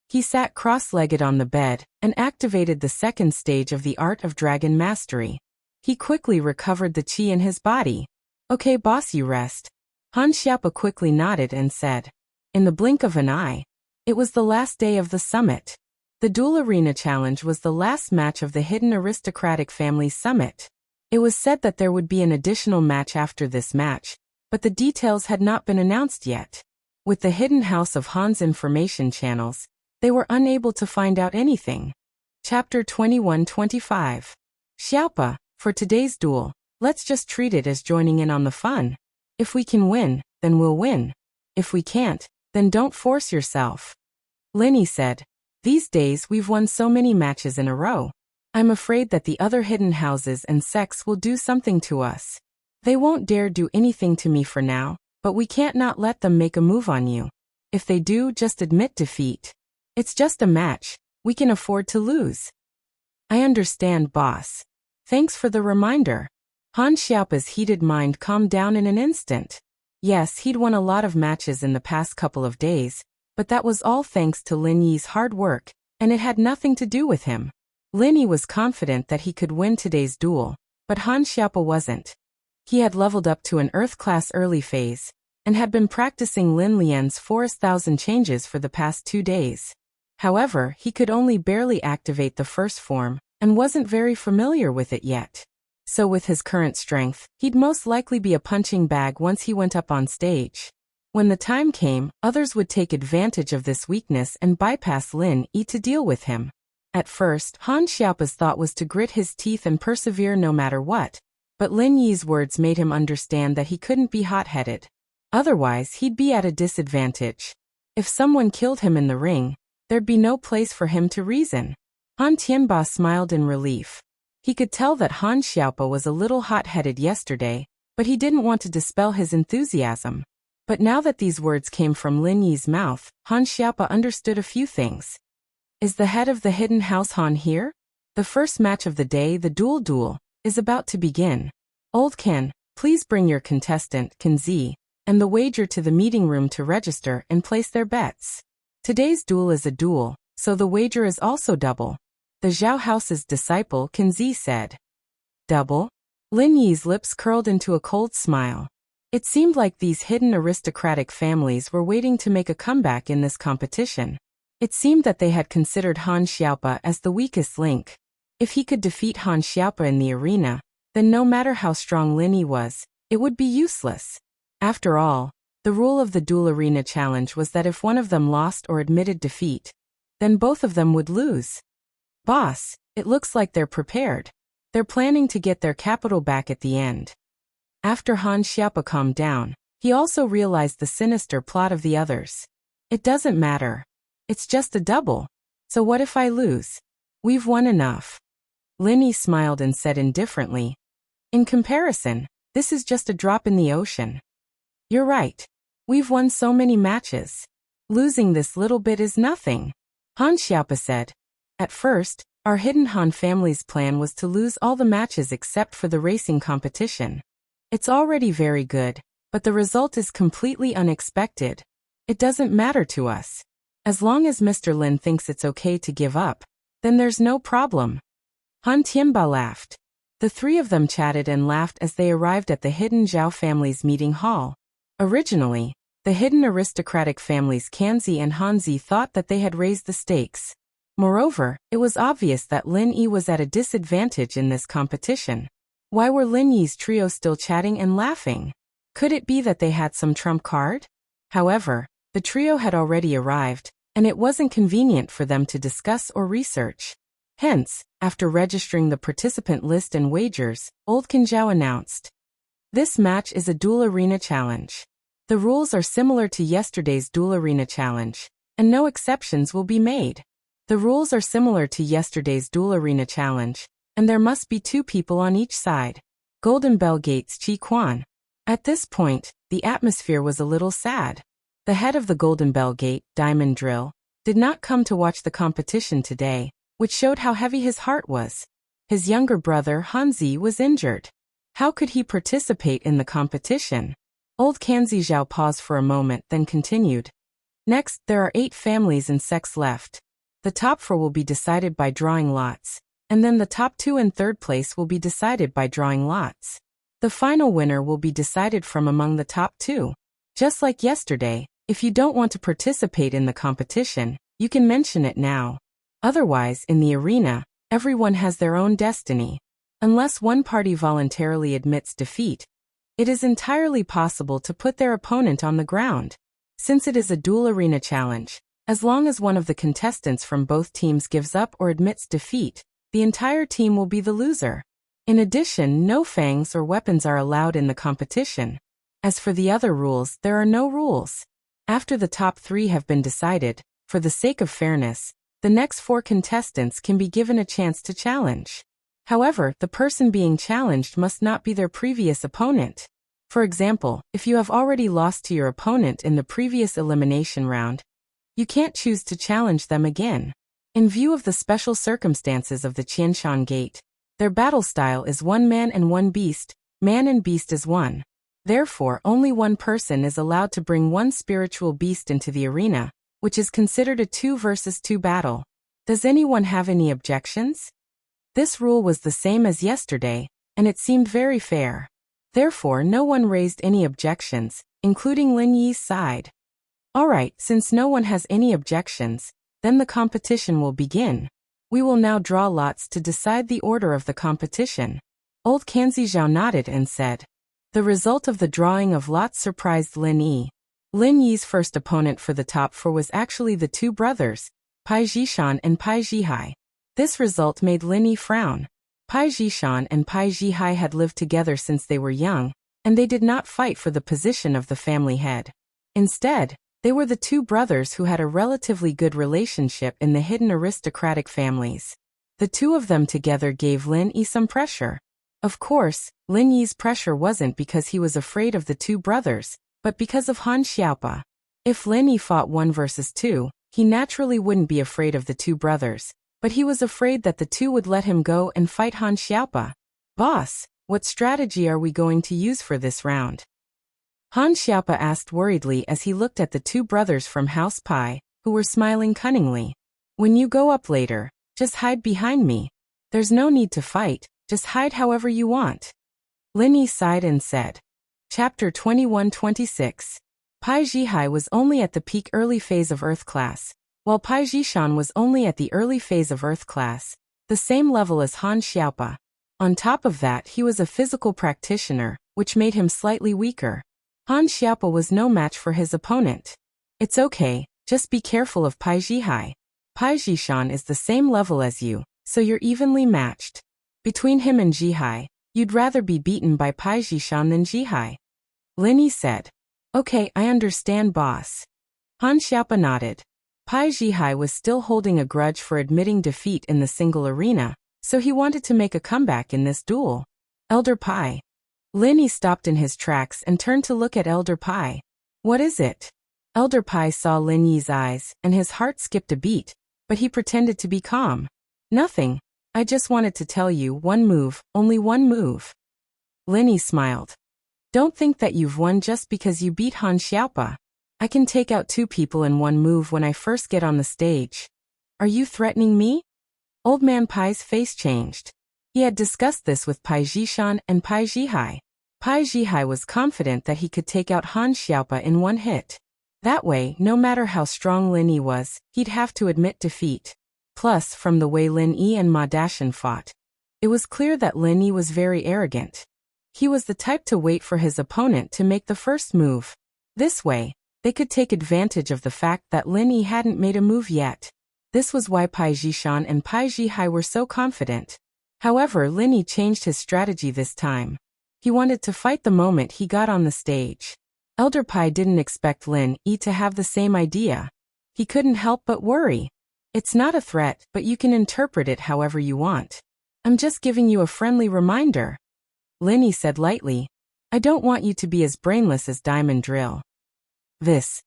He sat cross-legged on the bed and activated the second stage of the Art of Dragon Mastery. He quickly recovered the qi in his body. Okay, boss, you rest. Han Xiaopa quickly nodded and said. In the blink of an eye. It was the last day of the summit. The Duel Arena Challenge was the last match of the Hidden Aristocratic Families Summit. It was said that there would be an additional match after this match, but the details had not been announced yet. With the Hidden House of Han's information channels, they were unable to find out anything. Chapter 21-25. Xiaopa, for today's duel, let's just treat it as joining in on the fun. If we can win, then we'll win. If we can't, then don't force yourself. Lin Yi said. These days we've won so many matches in a row. I'm afraid that the other hidden houses and sects will do something to us. They won't dare do anything to me for now, but we can't not let them make a move on you. If they do, just admit defeat. It's just a match. We can afford to lose. I understand, boss. Thanks for the reminder. Han Xiaopa's heated mind calmed down in an instant. Yes, he'd won a lot of matches in the past couple of days, but that was all thanks to Lin Yi's hard work, and it had nothing to do with him. Lin Yi was confident that he could win today's duel, but Han Xiaopa wasn't. He had leveled up to an Earth-class early phase, and had been practicing Lin Lian's Forest Thousand Changes for the past 2 days. However, he could only barely activate the first form, and wasn't very familiar with it yet. So with his current strength, he'd most likely be a punching bag once he went up on stage. When the time came, others would take advantage of this weakness and bypass Lin Yi to deal with him. At first, Han Xiaopa's thought was to grit his teeth and persevere no matter what, but Lin Yi's words made him understand that he couldn't be hot-headed. Otherwise, he'd be at a disadvantage. If someone killed him in the ring, there'd be no place for him to reason. Han Tianba smiled in relief. He could tell that Han Xiaopa was a little hot-headed yesterday, but he didn't want to dispel his enthusiasm. But now that these words came from Lin Yi's mouth, Han Xiaopa understood a few things. Is the head of the hidden house Han here? The first match of the day, the duel, is about to begin. Old Ken, please bring your contestant, Ken Zi, and the wager to the meeting room to register and place their bets. Today's duel is a duel, so the wager is also double. The Zhao House's disciple, Ken Zi, said. Double? Lin Yi's lips curled into a cold smile. It seemed like these hidden aristocratic families were waiting to make a comeback in this competition. It seemed that they had considered Han Xiaopa as the weakest link. If he could defeat Han Xiaopa in the arena, then no matter how strong Lin Yi was, it would be useless. After all, the rule of the Duel Arena Challenge was that if one of them lost or admitted defeat, then both of them would lose. Boss, it looks like they're prepared. They're planning to get their capital back at the end. After Han Xiaopa calmed down, he also realized the sinister plot of the others. It doesn't matter. It's just a double. So what if I lose? We've won enough. Lin Yi smiled and said indifferently. In comparison, this is just a drop in the ocean. You're right. We've won so many matches. Losing this little bit is nothing. Han Xiaopa said. At first, Our hidden Han family's plan was to lose all the matches except for the racing competition. It's already very good, but the result is completely unexpected. It doesn't matter to us. As long as Mr. Lin thinks it's okay to give up, then there's no problem. Han Tianba laughed. The three of them chatted and laughed as they arrived at the hidden Zhao family's meeting hall. Originally, the hidden aristocratic families Kanzi and Hanzi thought that they had raised the stakes. Moreover, it was obvious that Lin Yi was at a disadvantage in this competition. Why were Lin Yi's trio still chatting and laughing? Could it be that they had some trump card? However, the trio had already arrived, and it wasn't convenient for them to discuss or research. Hence, after registering the participant list and wagers, Old Qin Zhao announced, "This match is a duel arena challenge. The rules are similar to yesterday's duel arena challenge, and no exceptions will be made. The rules are similar to yesterday's duel arena challenge, and there must be 2 people on each side. Golden Bell Gates Chi Quan." At this point, the atmosphere was a little sad. The head of the Golden Bell Gate, Diamond Drill, did not come to watch the competition today, which showed how heavy his heart was. His younger brother, Hanzi, was injured. How could he participate in the competition? Old Kanzi Zhao paused for a moment, then continued. Next, there are 8 families and sects left. The top 4 will be decided by drawing lots, and then the top 2 and 3rd place will be decided by drawing lots. The final winner will be decided from among the top 2. Just like yesterday, if you don't want to participate in the competition, you can mention it now. Otherwise, in the arena, everyone has their own destiny. Unless one party voluntarily admits defeat, it is entirely possible to put their opponent on the ground. Since it is a duel arena challenge, as long as one of the contestants from both teams gives up or admits defeat, the entire team will be the loser. In addition, no fangs or weapons are allowed in the competition. As for the other rules, there are no rules. After the top 3 have been decided, for the sake of fairness, the next 4 contestants can be given a chance to challenge. However, the person being challenged must not be their previous opponent. For example, if you have already lost to your opponent in the previous elimination round, you can't choose to challenge them again. In view of the special circumstances of the Qianshan Gate, their battle style is 1 man and 1 beast, man and beast is 1. Therefore, only one person is allowed to bring 1 spiritual beast into the arena, which is considered a 2 versus 2 battle. Does anyone have any objections? This rule was the same as yesterday, and it seemed very fair. Therefore, no one raised any objections, including Lin Yi's side. Alright, since no one has any objections, then the competition will begin. We will now draw lots to decide the order of the competition. Old Kanzi Zhao nodded and said. The result of the drawing of lots surprised Lin Yi. Lin Yi's first opponent for the top 4 was actually the 2 brothers, Pai Zhishan and Pai Zhihai. This result made Lin Yi frown. Pai Zhishan and Pai Zhihai had lived together since they were young, and they did not fight for the position of the family head. Instead, they were the 2 brothers who had a relatively good relationship in the hidden aristocratic families. The 2 of them together gave Lin Yi some pressure. Of course, Lin Yi's pressure wasn't because he was afraid of the 2 brothers, but because of Han Xiaopa. If Lin Yi fought 1 versus 2, he naturally wouldn't be afraid of the 2 brothers, but he was afraid that the 2 would let him go and fight Han Xiaopa. Boss, what strategy are we going to use for this round? Han Xiaopa asked worriedly as he looked at the 2 brothers from House Pai, who were smiling cunningly. When you go up later, just hide behind me. There's no need to fight, just hide however you want. Lin Yi sighed and said. Chapter 21-26. Pai Zhihai was only at the peak early phase of Earth class, while Pai Zhishan was only at the early phase of Earth class, the same level as Han Xiaopa. On top of that, he was a physical practitioner, which made him slightly weaker. Han Xiaopa was no match for his opponent. It's okay, just be careful of Pai Zhihai. Pai Zhishan is the same level as you, so you're evenly matched. Between him and Zhihai, you'd rather be beaten by Pai Zhishan than Zhihai. Lin Yi said. Okay, I understand, boss. Han Xiaopa nodded. Pai Zhihai was still holding a grudge for admitting defeat in the single arena, so he wanted to make a comeback in this duel. Elder Pai. Lin Yi stopped in his tracks and turned to look at Elder Pai. What is it? Elder Pai saw Lin Yi's eyes, and his heart skipped a beat, but he pretended to be calm. Nothing. I just wanted to tell you, one move, only one move. Lin Yi smiled. Don't think that you've won just because you beat Han Xiaopa. I can take out 2 people in one move when I first get on the stage. Are you threatening me? Old Man Pai's face changed. He had discussed this with Pai Zhishan and Pai Zhihai. Pai Zhihai was confident that he could take out Han Xiaopa in one hit. That way, no matter how strong Lin Yi was, he'd have to admit defeat. Plus, from the way Lin Yi and Ma Dashan fought, it was clear that Lin Yi was very arrogant. He was the type to wait for his opponent to make the first move. This way, they could take advantage of the fact that Lin Yi hadn't made a move yet. This was why Pai Zhishan and Pai Zhihai were so confident. However, Lin Yi changed his strategy this time. He wanted to fight the moment he got on the stage. Elder Pai didn't expect Lin Yi to have the same idea. He couldn't help but worry. It's not a threat, but you can interpret it however you want. I'm just giving you a friendly reminder. Lin Yi said lightly. I don't want you to be as brainless as Diamond Drill. This.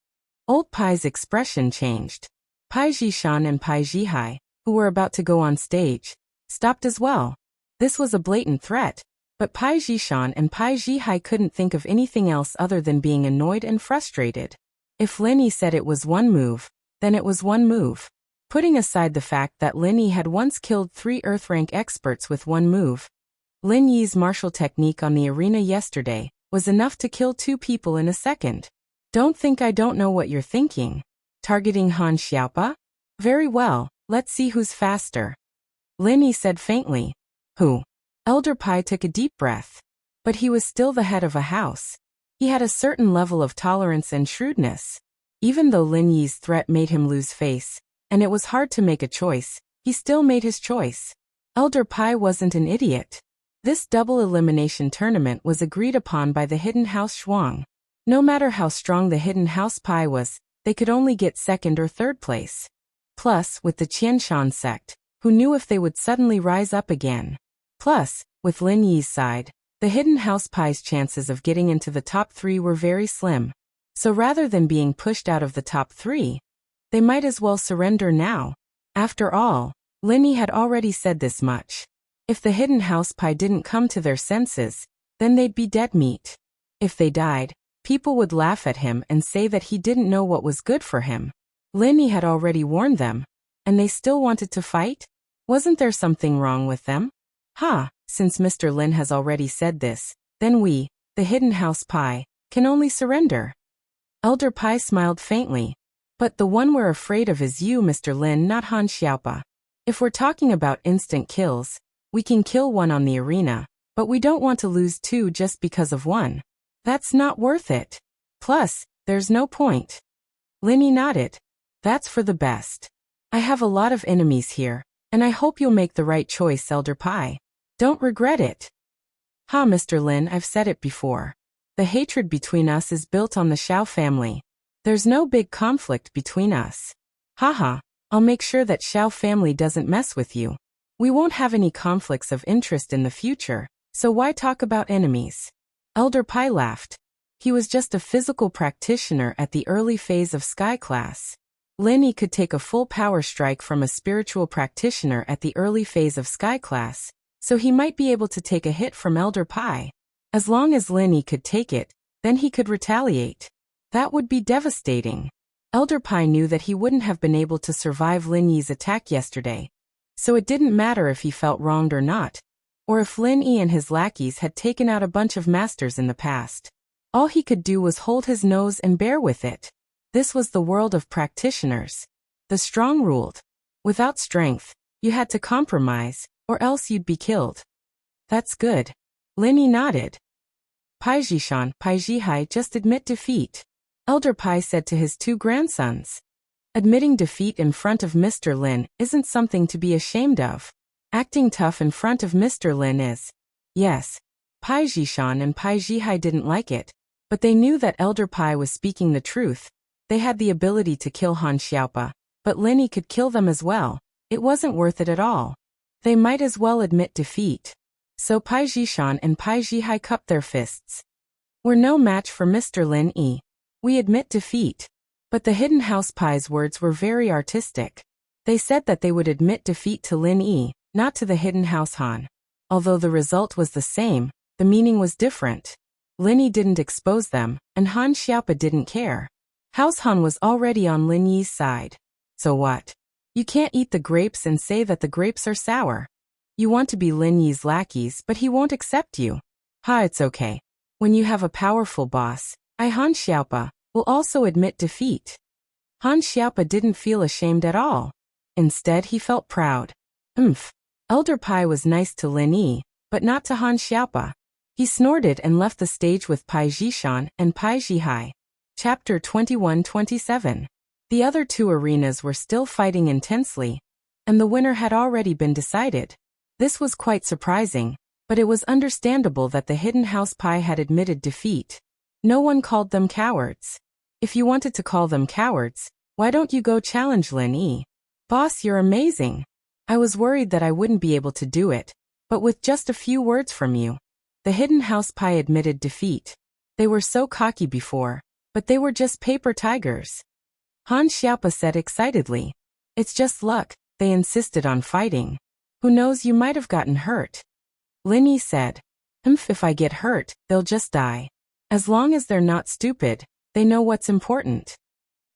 Old Pai's expression changed. Pai Zhishan and Pai Zhihai, who were about to go on stage, stopped as well. This was a blatant threat, but Pai Zhishan and Pai Zhihai couldn't think of anything else other than being annoyed and frustrated. If Lin Yi said it was one move, then it was one move. Putting aside the fact that Lin Yi had once killed 3 Earth-rank experts with one move, Lin Yi's martial technique on the arena yesterday was enough to kill 2 people in a second. Don't think I don't know what you're thinking. Targeting Han Xiaopa? Very well, let's see who's faster. Lin Yi said faintly. Who? Elder Pai took a deep breath. But he was still the head of a house. He had a certain level of tolerance and shrewdness. Even though Lin Yi's threat made him lose face, and it was hard to make a choice, he still made his choice. Elder Pai wasn't an idiot. This double elimination tournament was agreed upon by the Hidden House Shuang. No matter how strong the Hidden House Pai was, they could only get 2nd or 3rd place. Plus, with the Qianshan sect, who knew if they would suddenly rise up again. Plus, with Lin Yi's side, the Hidden House Pai's chances of getting into the top 3 were very slim. So rather than being pushed out of the top 3, they might as well surrender now. After all, Lin Yi had already said this much. If the Hidden House Pai didn't come to their senses, then they'd be dead meat. If they died, people would laugh at him and say that he didn't know what was good for him. Lin Yi had already warned them, and they still wanted to fight? Wasn't there something wrong with them? Since Mr. Lin has already said this, then we, the Hidden House Pai, can only surrender. Elder Pai smiled faintly. But the one we're afraid of is you, Mr. Lin, not Han Xiaopa. If we're talking about instant kills, we can kill one on the arena, but we don't want to lose 2 just because of one. That's not worth it. Plus, there's no point. Lin Yi nodded. That's for the best. I have a lot of enemies here, and I hope you'll make the right choice, Elder Pai. Don't regret it. Mr. Lin, I've said it before. The hatred between us is built on the Xiao family. There's no big conflict between us. I'll make sure that Xiao family doesn't mess with you. We won't have any conflicts of interest in the future, so why talk about enemies? Elder Pai laughed. He was just a physical practitioner at the early phase of Sky class. Lin Yi could take a full power strike from a spiritual practitioner at the early phase of Sky class, so he might be able to take a hit from Elder Pai. As long as Lin Yi could take it, then he could retaliate. That would be devastating. Elder Pai knew that he wouldn't have been able to survive Lin Yi's attack yesterday, so it didn't matter if he felt wronged or not, or if Lin Yi and his lackeys had taken out a bunch of masters in the past. All he could do was hold his nose and bear with it. This was the world of practitioners. The strong ruled. Without strength, you had to compromise, or else you'd be killed. That's good. Lin Yi nodded. Pai Zhishan, Pai Zhihai, just admit defeat. Elder Pai said to his 2 grandsons. Admitting defeat in front of Mr. Lin isn't something to be ashamed of. Acting tough in front of Mr. Lin is. Yes. Pai Zhishan and Pai Zhihai didn't like it, but they knew that Elder Pai was speaking the truth. They had the ability to kill Han Xiaopa, but Lin Yi could kill them as well. It wasn't worth it at all. They might as well admit defeat. So Pai Zhishan and Pai Zhihai cupped their fists. We're no match for Mr. Lin Yi. We admit defeat. But the Hidden House Pai's words were very artistic. They said that they would admit defeat to Lin Yi, not to the hidden house Han. Although the result was the same, the meaning was different. Lin Yi didn't expose them, and Han Xiaopa didn't care. House Han was already on Lin Yi's side. So what? You can't eat the grapes and say that the grapes are sour. You want to be Lin Yi's lackeys, but he won't accept you. It's okay. When you have a powerful boss, Han Xiaopa will also admit defeat. Han Xiaopa didn't feel ashamed at all. Instead, he felt proud. Elder Pai was nice to Lin Yi, but not to Han Xiaopa. He snorted and left the stage with Pai Zhishan and Pai Zhihai. Chapter 21-27. The other two arenas were still fighting intensely, and the winner had already been decided. This was quite surprising, but it was understandable that the hidden house Pai had admitted defeat. No one called them cowards. If you wanted to call them cowards, why don't you go challenge Lin Yi? Boss, you're amazing. I was worried that I wouldn't be able to do it, but with just a few words from you. The hidden house Pai admitted defeat. They were so cocky before, but they were just paper tigers. Han Xiaopa said excitedly. It's just luck, they insisted on fighting. Who knows, you might have gotten hurt. Lin Yi said. If I get hurt, they'll just die. As long as they're not stupid, they know what's important.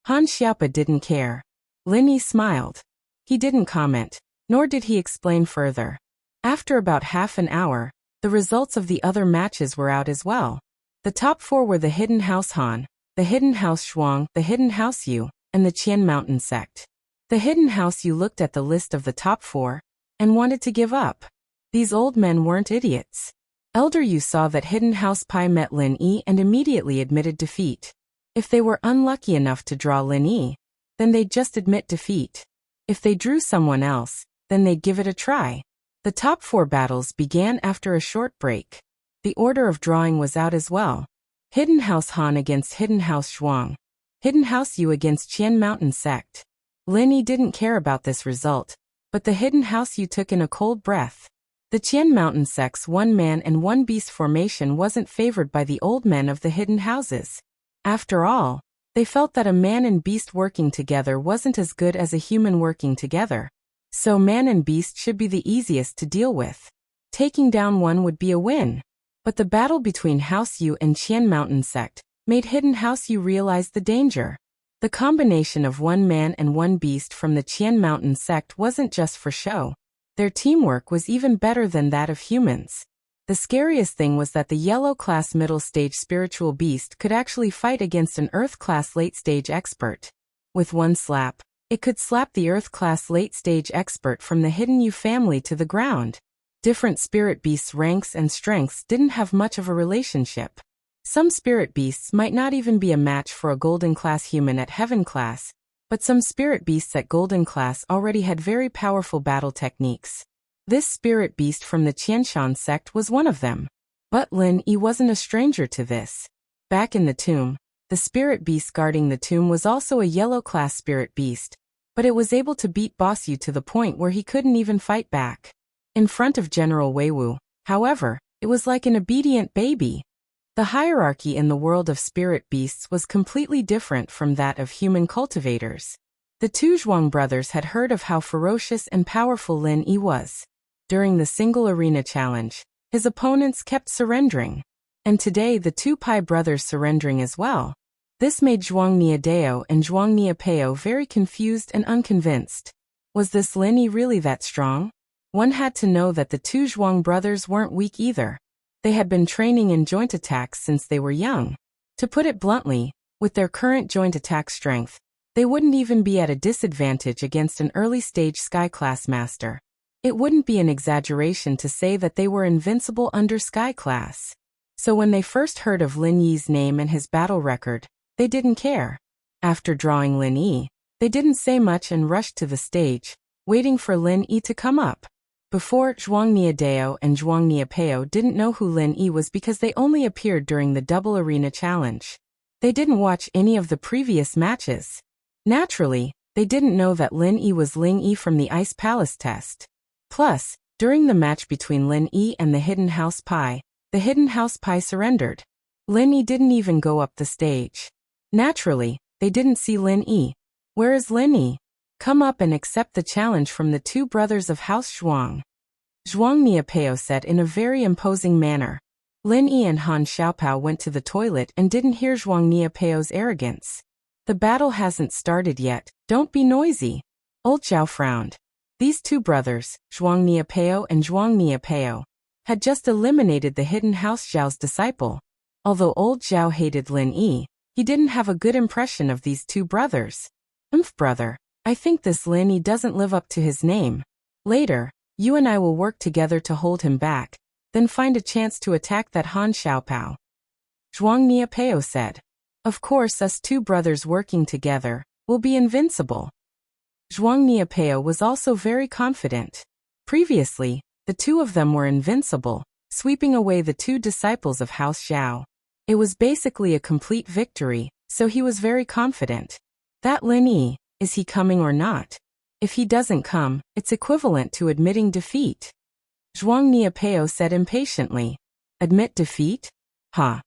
Han Xiaopa didn't care. Lin Yi smiled. He didn't comment, nor did he explain further. After about half an hour, the results of the other matches were out as well. The top four were the Hidden House Han, the Hidden House Shuang, the Hidden House Yu, and the Qian Mountain sect. The Hidden House Yu looked at the list of the top four and wanted to give up. These old men weren't idiots. Elder Yu saw that Hidden House Pai met Lin Yi and immediately admitted defeat. If they were unlucky enough to draw Lin Yi, then they'd just admit defeat. If they drew someone else, then they'd give it a try. The top four battles began after a short break. The order of drawing was out as well. Hidden House Han against Hidden House Shuang. Hidden House Yu against Qian Mountain sect. Lin Yi didn't care about this result, but the Hidden House Yu took in a cold breath. The Qian Mountain sect's one-man and one-beast formation wasn't favored by the old men of the hidden houses. After all, they felt that a man and beast working together wasn't as good as a human working together. So man and beast should be the easiest to deal with. Taking down one would be a win. But the battle between House Yu and Qian Mountain sect made Hidden House Yu realize the danger. The combination of one man and one beast from the Qian Mountain sect wasn't just for show. Their teamwork was even better than that of humans. The scariest thing was that the yellow-class middle-stage spiritual beast could actually fight against an Earth-class late-stage expert. With one slap, it could slap the Earth-class late-stage expert from the Hidden Yu family to the ground. Different spirit beasts' ranks and strengths didn't have much of a relationship. Some spirit beasts might not even be a match for a golden-class human at heaven-class, but some spirit beasts at golden-class already had very powerful battle techniques. This spirit beast from the Qianshan sect was one of them. But Lin Yi wasn't a stranger to this. Back in the tomb, the spirit beast guarding the tomb was also a yellow-class spirit beast, but it was able to beat Boss Yu to the point where he couldn't even fight back. In front of General Weiwu, however, it was like an obedient baby. The hierarchy in the world of spirit beasts was completely different from that of human cultivators. The two Zhuang brothers had heard of how ferocious and powerful Lin Yi was. During the single arena challenge, his opponents kept surrendering. And today the two Pai brothers surrendering as well. This made Zhuang Niadeo and Zhuang Niapeo very confused and unconvinced. Was this Lin Yi really that strong? One had to know that the two Zhuang brothers weren't weak either. They had been training in joint attacks since they were young. To put it bluntly, with their current joint attack strength, they wouldn't even be at a disadvantage against an early-stage Sky-class master. It wouldn't be an exaggeration to say that they were invincible under Sky-class. So when they first heard of Lin Yi's name and his battle record, they didn't care. After drawing Lin Yi, they didn't say much and rushed to the stage, waiting for Lin Yi to come up. Before, Zhuang Niadeo and Zhuang Niapeo didn't know who Lin Yi was because they only appeared during the double arena challenge. They didn't watch any of the previous matches. Naturally, they didn't know that Lin Yi was Ling Yi from the Ice Palace test. Plus, during the match between Lin Yi and the Hidden House Pai, the Hidden House Pai surrendered. Lin Yi didn't even go up the stage. Naturally, they didn't see Lin Yi. Where is Lin Yi? Come up and accept the challenge from the two brothers of House Zhuang. Zhuang Niapeo said in a very imposing manner. Lin Yi and Han Xiaopao went to the toilet and didn't hear Zhuang Niapeo's arrogance. The battle hasn't started yet, don't be noisy. Old Zhao frowned. These two brothers, Zhuang Niapeo and Zhuang Niapeo, had just eliminated the hidden House Zhao's disciple. Although old Zhao hated Lin Yi, he didn't have a good impression of these two brothers. Brother, I think this Lin Yi doesn't live up to his name. Later, you and I will work together to hold him back, then find a chance to attack that Han Xiaopao. Zhuang Niapeo said. Of course, us two brothers working together will be invincible. Zhuang Niapeo was also very confident. Previously, the two of them were invincible, sweeping away the two disciples of House Zhao. It was basically a complete victory, so he was very confident. That Lin Yi, is he coming or not? If he doesn't come, it's equivalent to admitting defeat. Zhuang Niapeo said impatiently. Admit defeat? Ha.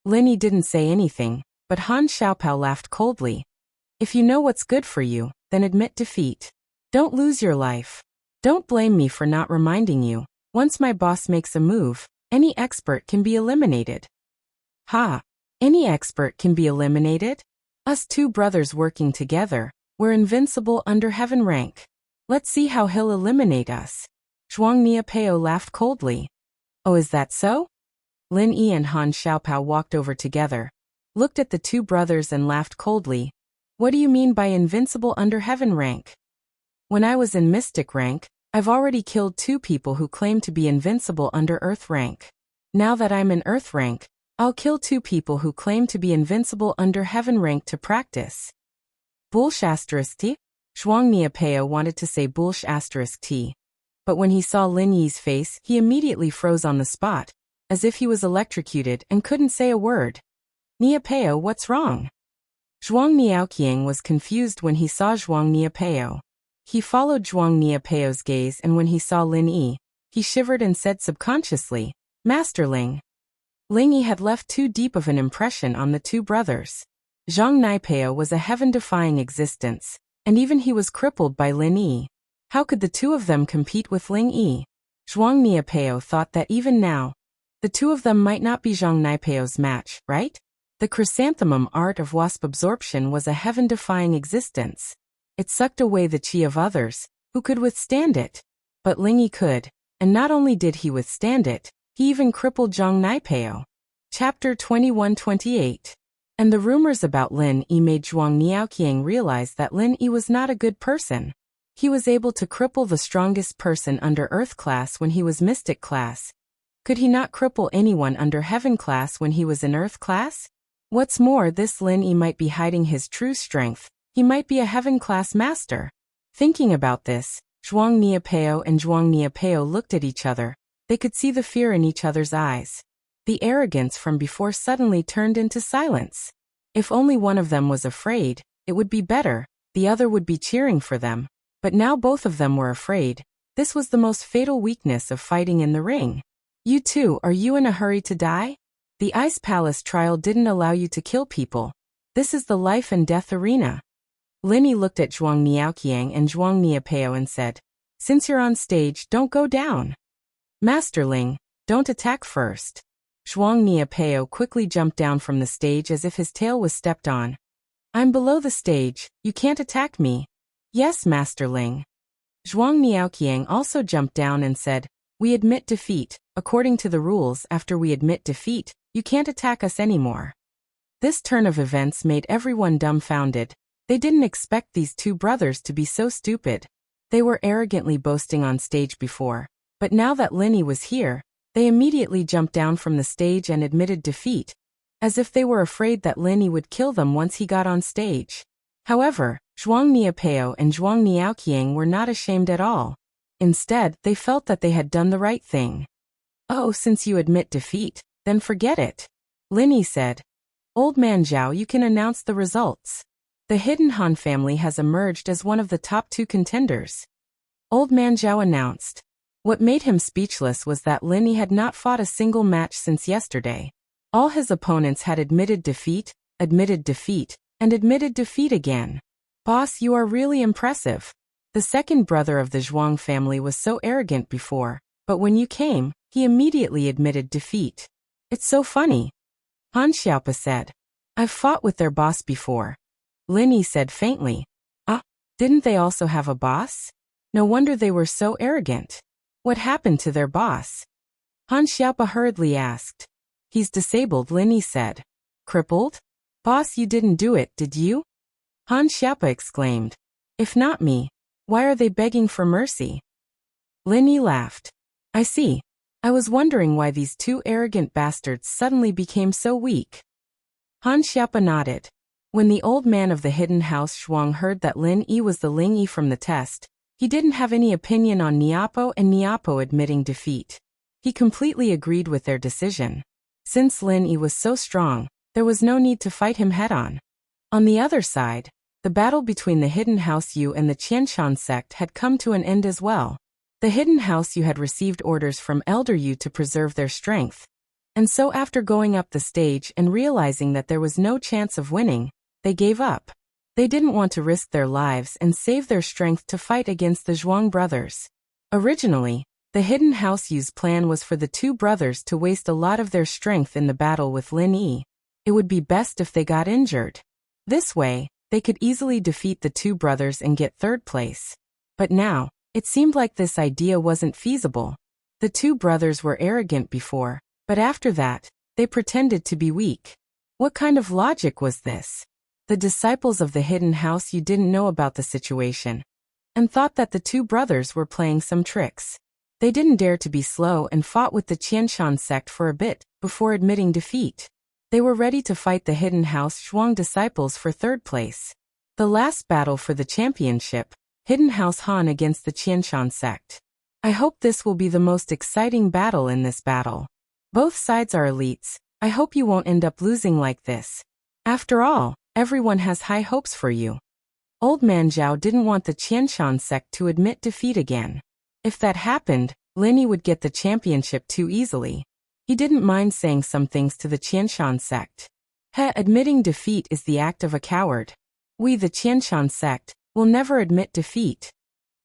Lin Yi didn't say anything, but Han Xiaopao laughed coldly. If you know what's good for you, then admit defeat. Don't lose your life. Don't blame me for not reminding you. Once my boss makes a move, any expert can be eliminated. Ha! Any expert can be eliminated? Us two brothers working together, we're invincible under heaven rank. Let's see how he'll eliminate us. Zhuang Niapeo laughed coldly. Oh, is that so? Lin Yi and Han Xiaopao walked over together, looked at the two brothers and laughed coldly. What do you mean by invincible under heaven rank? When I was in mystic rank, I've already killed two people who claim to be invincible under earth rank. Now that I'm in earth rank, I'll kill two people who claim to be invincible under heaven rank to practice. Bulsh *T? Zhuang Niapeo wanted to say Bulsh *T. But when he saw Lin Yi's face, he immediately froze on the spot, as if he was electrocuted and couldn't say a word. Niapeo, what's wrong? Zhuang Niaoqiang was confused when he saw Zhuang Niapeo. He followed Zhuang Niapeo's gaze and when he saw Lin Yi, he shivered and said subconsciously, Master Ling. Ling Yi had left too deep of an impression on the two brothers. Zhuang Niapeo was a heaven-defying existence, and even he was crippled by Lin Yi. How could the two of them compete with Ling Yi? Zhuang Niapeo thought that even now, the two of them might not be Zhuang Niapeo's match, right? The chrysanthemum art of wasp absorption was a heaven-defying existence. It sucked away the chi of others, who could withstand it. But Ling Yi could, and not only did he withstand it, he even crippled Zhuang Niapeo. Chapter 21-28. And the rumors about Lin Yi made Zhuang Niaoqiang realize that Lin Yi was not a good person. He was able to cripple the strongest person under Earth class when he was Mystic class. Could he not cripple anyone under Heaven class when he was in Earth class? What's more, this Lin Yi might be hiding his true strength. He might be a Heaven class master. Thinking about this, Zhuang Niapeo and Zhuang Niapeo looked at each other. They could see the fear in each other's eyes. The arrogance from before suddenly turned into silence. If only one of them was afraid, it would be better. The other would be cheering for them. But now both of them were afraid. This was the most fatal weakness of fighting in the ring. You two, are you in a hurry to die? The Ice Palace trial didn't allow you to kill people. This is the life and death arena. Lin Yi looked at Zhuang Niaoqiang and Zhuang Niapeo and said, Since you're on stage, don't go down. Master Ling, don't attack first. Zhuang Niapeo quickly jumped down from the stage as if his tail was stepped on. I'm below the stage, you can't attack me. Yes, Master Ling. Zhuang Niaoqiang also jumped down and said, We admit defeat. According to the rules, after we admit defeat, you can't attack us anymore. This turn of events made everyone dumbfounded. They didn't expect these two brothers to be so stupid. They were arrogantly boasting on stage before, but now that Lin Yi was here, they immediately jumped down from the stage and admitted defeat, as if they were afraid that Lin Yi would kill them once he got on stage. However, Zhuang Niapeo and Zhuang Niaoqiang were not ashamed at all. Instead, they felt that they had done the right thing. Oh, since you admit defeat, then forget it. Lin Yi said. Old man Zhao, you can announce the results. The hidden Han family has emerged as one of the top two contenders. Old man Zhao announced. What made him speechless was that Lin Yi had not fought a single match since yesterday. All his opponents had admitted defeat, and admitted defeat again. Boss, you are really impressive. The second brother of the Zhuang family was so arrogant before, but when you came, he immediately admitted defeat. It's so funny. Han Xiaopa said. I've fought with their boss before. Lin Yi said faintly. Ah, didn't they also have a boss? No wonder they were so arrogant. What happened to their boss? Han Xiaopa hurriedly asked. He's disabled, Lin Yi said. Crippled? Boss, you didn't do it, did you? Han Xiaopa exclaimed. If not me, why are they begging for mercy? Lin Yi laughed. I see. I was wondering why these two arrogant bastards suddenly became so weak. Han Xiaopa nodded. When the old man of the hidden house Shuang heard that Lin Yi was the Ling Yi from the test, he didn't have any opinion on Niapo and Niapo admitting defeat. He completely agreed with their decision. Since Lin Yi was so strong, there was no need to fight him head-on. On the other side, the battle between the Hidden House Yu and the Qianshan sect had come to an end as well. The Hidden House Yu had received orders from Elder Yu to preserve their strength. And so after going up the stage and realizing that there was no chance of winning, they gave up. They didn't want to risk their lives and save their strength to fight against the Zhuang brothers. Originally, the Hidden House Yu's plan was for the two brothers to waste a lot of their strength in the battle with Lin Yi. It would be best if they got injured. This way, they could easily defeat the two brothers and get third place. But now, it seemed like this idea wasn't feasible. The two brothers were arrogant before, but after that, they pretended to be weak. What kind of logic was this? The disciples of the Hidden House Yu didn't know about the situation, and thought that the two brothers were playing some tricks. They didn't dare to be slow and fought with the Qianshan sect for a bit before admitting defeat. They were ready to fight the Hidden House Zhuang disciples for third place. The last battle for the championship, Hidden House Han against the Qianshan sect. I hope this will be the most exciting battle in this battle. Both sides are elites. I hope you won't end up losing like this. After all, everyone has high hopes for you. Old Man Zhao didn't want the Qianshan sect to admit defeat again. If that happened, Lin Yi would get the championship too easily. He didn't mind saying some things to the Qianshan sect. Admitting defeat is the act of a coward. We, the Qianshan sect, will never admit defeat.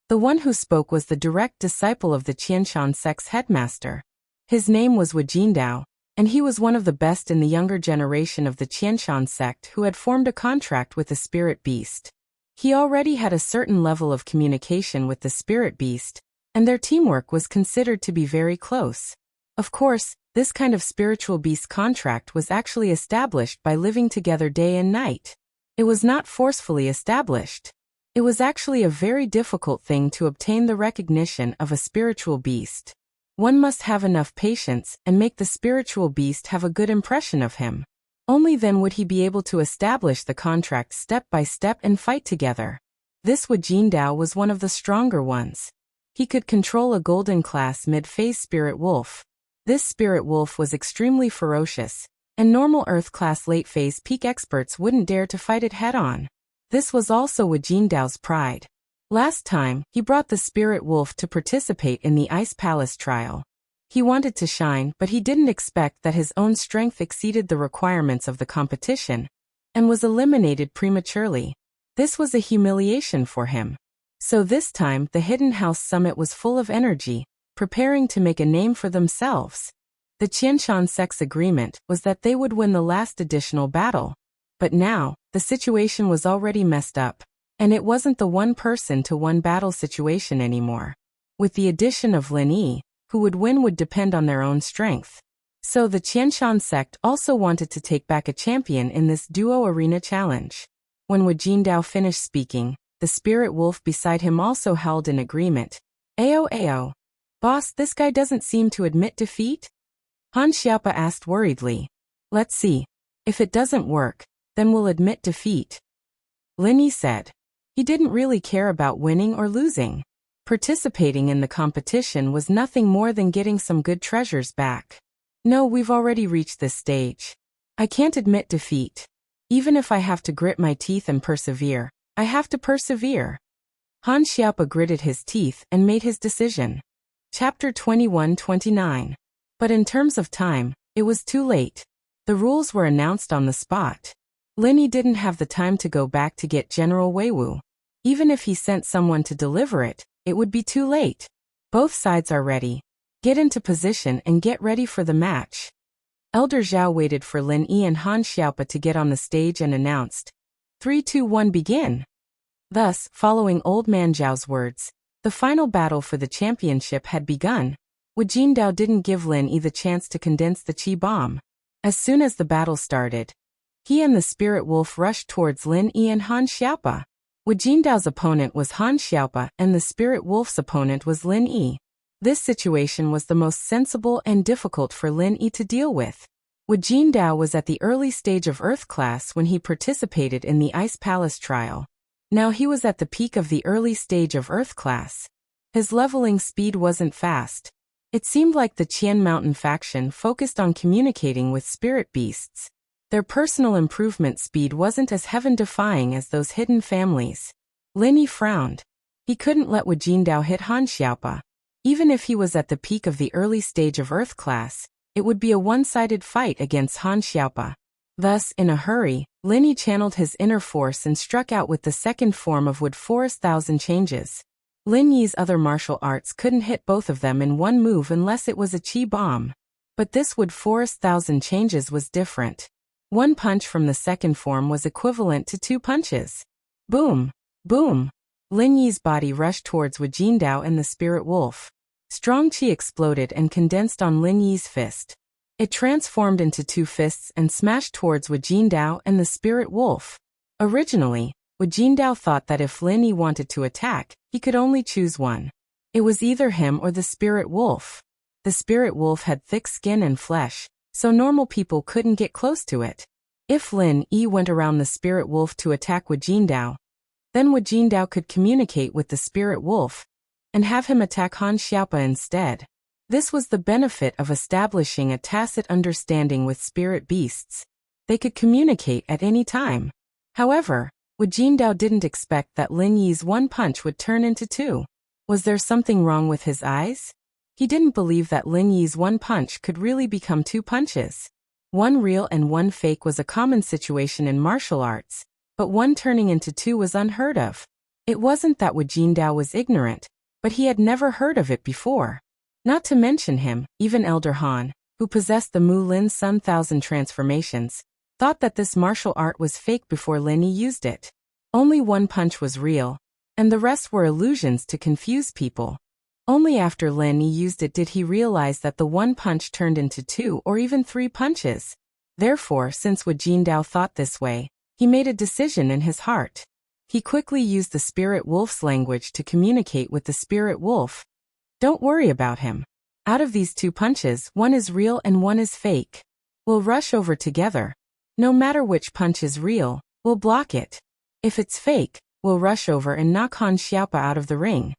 The one who spoke was the direct disciple of the Qianshan sect's headmaster. His name was Wu Jindao, and he was one of the best in the younger generation of the Qianshan sect who had formed a contract with the spirit beast. He already had a certain level of communication with the spirit beast, and their teamwork was considered to be very close. Of course, this kind of spiritual beast contract was actually established by living together day and night. It was not forcefully established. It was actually a very difficult thing to obtain the recognition of a spiritual beast. One must have enough patience and make the spiritual beast have a good impression of him. Only then would he be able to establish the contract step by step and fight together. This Wu Jindao was one of the stronger ones. He could control a golden class mid-phase spirit wolf. This spirit wolf was extremely ferocious, and normal Earth-class late-phase peak experts wouldn't dare to fight it head-on. This was also Wu Jindao's pride. Last time, he brought the spirit wolf to participate in the Ice Palace trial. He wanted to shine, but he didn't expect that his own strength exceeded the requirements of the competition, and was eliminated prematurely. This was a humiliation for him. So this time, the Hidden House Summit was full of energy, preparing to make a name for themselves. The Qianshan sect's agreement was that they would win the last additional battle. But now, the situation was already messed up, and it wasn't the one-person-to-one battle situation anymore. With the addition of Lin Yi, who would win would depend on their own strength. So the Qianshan sect also wanted to take back a champion in this duo arena challenge. When Wu Jindao finished speaking, the spirit wolf beside him also held an agreement. Ao. Boss, this guy doesn't seem to admit defeat? Han Xiaopa asked worriedly. Let's see. If it doesn't work, then we'll admit defeat. Lin Yi said. He didn't really care about winning or losing. Participating in the competition was nothing more than getting some good treasures back. No, we've already reached this stage. I can't admit defeat. Even if I have to grit my teeth and persevere, I have to persevere. Han Xiaopa gritted his teeth and made his decision. Chapter 21-29. But in terms of time, it was too late. The rules were announced on the spot. Lin Yi didn't have the time to go back to get General Wei Wu. Even if he sent someone to deliver it, it would be too late. Both sides are ready. Get into position and get ready for the match. Elder Zhao waited for Lin Yi and Han Xiaopa to get on the stage and announced, 3, 2, 1, begin. Thus, following Old Man Zhao's words, the final battle for the championship had begun. Wu Jindao didn't give Lin Yi the chance to condense the Qi bomb. As soon as the battle started, he and the Spirit Wolf rushed towards Lin Yi and Han Xiaopa. Wu Jindao's opponent was Han Xiaopa and the Spirit Wolf's opponent was Lin Yi. This situation was the most sensible and difficult for Lin Yi to deal with. Wu Jindao was at the early stage of Earth class when he participated in the Ice Palace trial. Now he was at the peak of the early stage of Earth class. His leveling speed wasn't fast. It seemed like the Qian Mountain faction focused on communicating with spirit beasts. Their personal improvement speed wasn't as heaven-defying as those hidden families. Lin Yi frowned. He couldn't let Wu Jindao hit Han Xiaopa. Even if he was at the peak of the early stage of Earth class, it would be a one-sided fight against Han Xiaopa. Thus, in a hurry, Lin Yi channeled his inner force and struck out with the second form of Wood Forest Thousand Changes. Lin Yi's other martial arts couldn't hit both of them in one move unless it was a Qi bomb. But this Wood Forest Thousand Changes was different. One punch from the second form was equivalent to 2 punches. Boom! Boom! Lin Yi's body rushed towards Wu Jindao and the Spirit Wolf. Strong Qi exploded and condensed on Lin Yi's fist. It transformed into 2 fists and smashed towards Wu Jindao and the Spirit Wolf. Originally, Wu Jindao thought that if Lin Yi wanted to attack, he could only choose one. It was either him or the Spirit Wolf. The Spirit Wolf had thick skin and flesh, so normal people couldn't get close to it. If Lin Yi went around the Spirit Wolf to attack Wu Jindao, then Wu Jindao could communicate with the Spirit Wolf and have him attack Han Xiaopa instead. This was the benefit of establishing a tacit understanding with spirit beasts. They could communicate at any time. However, Wu Jindao didn't expect that Lin Yi's one punch would turn into 2. Was there something wrong with his eyes? He didn't believe that Lin Yi's one punch could really become 2 punches. One real and one fake was a common situation in martial arts, but one turning into 2 was unheard of. It wasn't that Wu Jindao was ignorant, but he had never heard of it before. Not to mention him, even Elder Han, who possessed the Mu Lin Sun Thousand Transformations, thought that this martial art was fake before Lin Yi used it. Only one punch was real, and the rest were illusions to confuse people. Only after Lin Yi used it did he realize that the one punch turned into 2 or even 3 punches. Therefore, since Wu Jindao thought this way, he made a decision in his heart. He quickly used the Spirit Wolf's language to communicate with the Spirit Wolf. Don't worry about him. Out of these 2 punches, one is real and one is fake. We'll rush over together. No matter which punch is real, we'll block it. If it's fake, we'll rush over and knock Han Xiaopa out of the ring.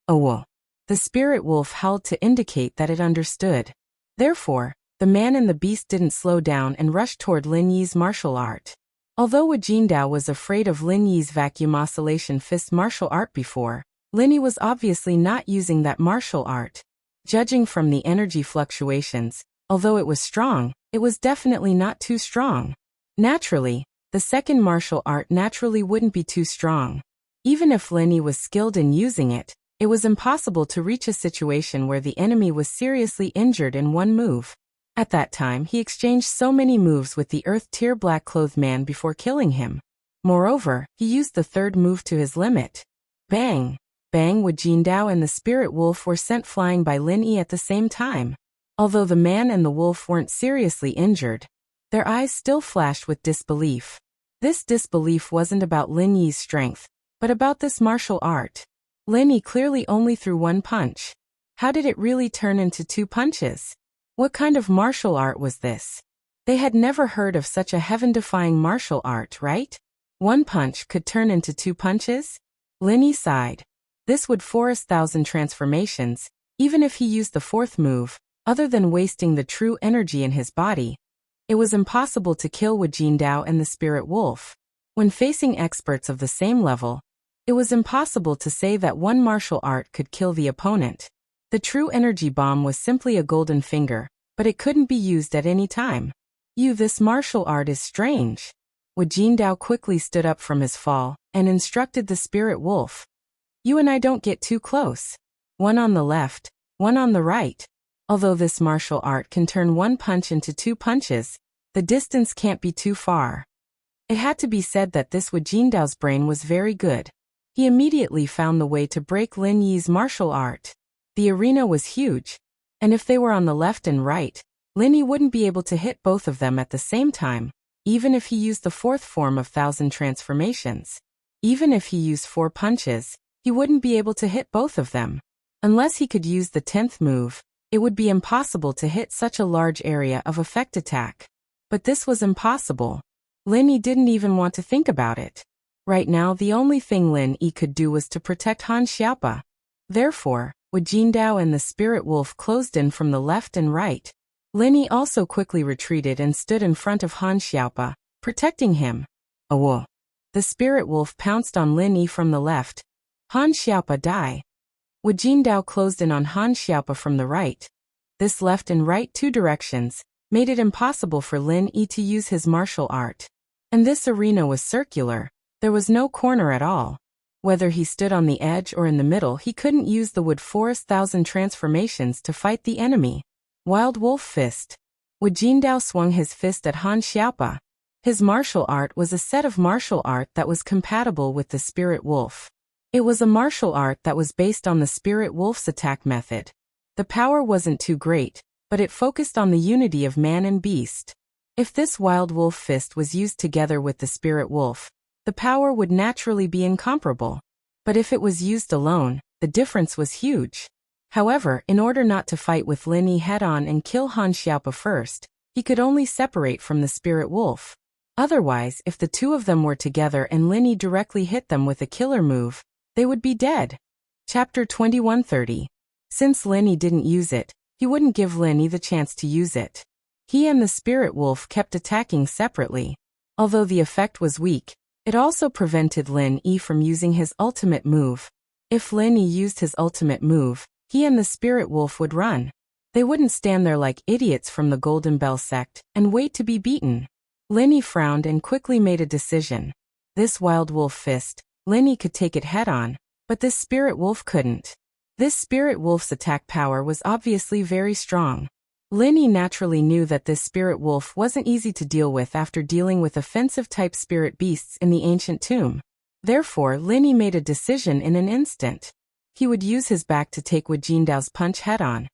Oh. The Spirit Wolf howled to indicate that it understood. Therefore, the man and the beast didn't slow down and rushed toward Lin Yi's martial art. Although Wu Jindao was afraid of Lin Yi's vacuum oscillation fist martial art before, Lin Yi was obviously not using that martial art. Judging from the energy fluctuations, although it was strong, it was definitely not too strong. Naturally, the second martial art naturally wouldn't be too strong. Even if Lin Yi was skilled in using it, it was impossible to reach a situation where the enemy was seriously injured in one move. At that time, he exchanged so many moves with the Earth-tier black-clothed man before killing him. Moreover, he used the third move to his limit. Bang! Bang! Wu Jindao and the Spirit Wolf were sent flying by Lin Yi at the same time. Although the man and the wolf weren't seriously injured, their eyes still flashed with disbelief. This disbelief wasn't about Lin Yi's strength, but about this martial art. Lin Yi clearly only threw one punch. How did it really turn into 2 punches? What kind of martial art was this? They had never heard of such a heaven-defying martial art, right? One punch could turn into 2 punches? Lin Yi sighed. This would force 1,000 transformations, even if he used the 4th move, other than wasting the true energy in his body. It was impossible to kill Wu Jindao and the Spirit Wolf. When facing experts of the same level, it was impossible to say that one martial art could kill the opponent. The true energy bomb was simply a golden finger, but it couldn't be used at any time. This martial art is strange. Wu Jindao quickly stood up from his fall and instructed the spirit wolf. You and I don't get too close. One on the left, one on the right. Although this martial art can turn one punch into two punches, the distance can't be too far. It had to be said that this Wu Jindao's brain was very good. He immediately found the way to break Lin Yi's martial art. The arena was huge, and if they were on the left and right, Lin Yi wouldn't be able to hit both of them at the same time, even if he used the fourth form of 1,000 transformations. Even if he used 4 punches, he wouldn't be able to hit both of them. Unless he could use the 10th move, it would be impossible to hit such a large area of effect attack. But this was impossible. Lin Yi didn't even want to think about it. Right now the only thing Lin Yi could do was to protect Han Xiaopa. Therefore, Wu Jindao and the spirit wolf closed in from the left and right. Lin Yi also quickly retreated and stood in front of Han Xiaopa, protecting him. Awo! The spirit wolf pounced on Lin Yi from the left. Han Xiaopa die. Wu Jindao closed in on Han Xiaopa from the right. This left and right two directions made it impossible for Lin Yi to use his martial art. And this arena was circular. There was no corner at all. Whether he stood on the edge or in the middle, he couldn't use the Wood Forest 1,000 transformations to fight the enemy. Wild Wolf Fist. Wu Jindao swung his fist at Han Xiaopa. His martial art was a set of martial art that was compatible with the spirit wolf. It was a martial art that was based on the spirit wolf's attack method. The power wasn't too great, but it focused on the unity of man and beast. If this Wild Wolf Fist was used together with the spirit wolf, the power would naturally be incomparable. But if it was used alone, the difference was huge. However, in order not to fight with Lin Yi head-on and kill Han Xiaopa first, he could only separate from the spirit wolf. Otherwise, if the two of them were together and Lin Yi directly hit them with a killer move, they would be dead. Chapter 2130. Since Lin Yi didn't use it, he wouldn't give Lin Yi the chance to use it. He and the spirit wolf kept attacking separately. Although the effect was weak, it also prevented Lin Yi from using his ultimate move. If Lin Yi used his ultimate move, he and the spirit wolf would run. They wouldn't stand there like idiots from the Golden Bell sect and wait to be beaten. Lin Yi frowned and quickly made a decision. This Wild Wolf Fist, Lin Yi could take it head-on, but this spirit wolf couldn't. This spirit wolf's attack power was obviously very strong. Lin Yi naturally knew that this spirit wolf wasn't easy to deal with after dealing with offensive-type spirit beasts in the ancient tomb. Therefore, Lin Yi made a decision in an instant. He would use his back to take Wu Jindao's punch head-on,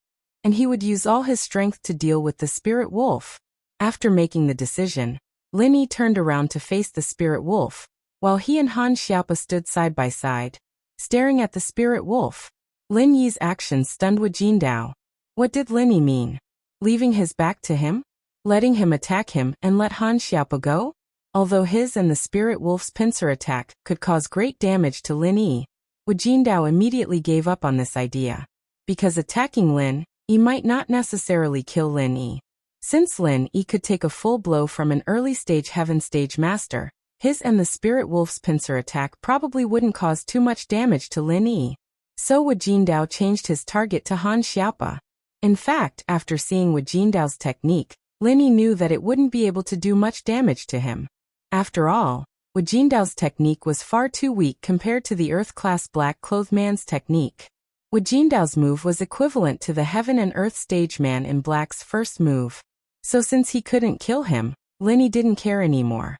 and he would use all his strength to deal with the spirit wolf. After making the decision, Lin Yi turned around to face the spirit wolf, while he and Han Xiaopa stood side by side, staring at the spirit wolf. Lin Yi's actions stunned Wu Jindao. What did Lin Yi mean? Leaving his back to him? Letting him attack him and let Han Xiaopa go? Although his and the spirit wolf's pincer attack could cause great damage to Lin Yi, Wu Jindao immediately gave up on this idea. Because attacking Lin Yi might not necessarily kill Lin Yi. Since Lin Yi could take a full blow from an early-stage Heaven Stage Master, his and the spirit wolf's pincer attack probably wouldn't cause too much damage to Lin Yi. So Wu Jindao changed his target to Han Xiaopa. In fact, after seeing Wu Jindao's technique, Lin Yi knew that it wouldn't be able to do much damage to him. After all, Wu Jindao's technique was far too weak compared to the Earth-class black-clothed man's technique. Wu Jindao's move was equivalent to the Heaven and Earth stage man in Black's first move. So since he couldn't kill him, Lin Yi didn't care anymore.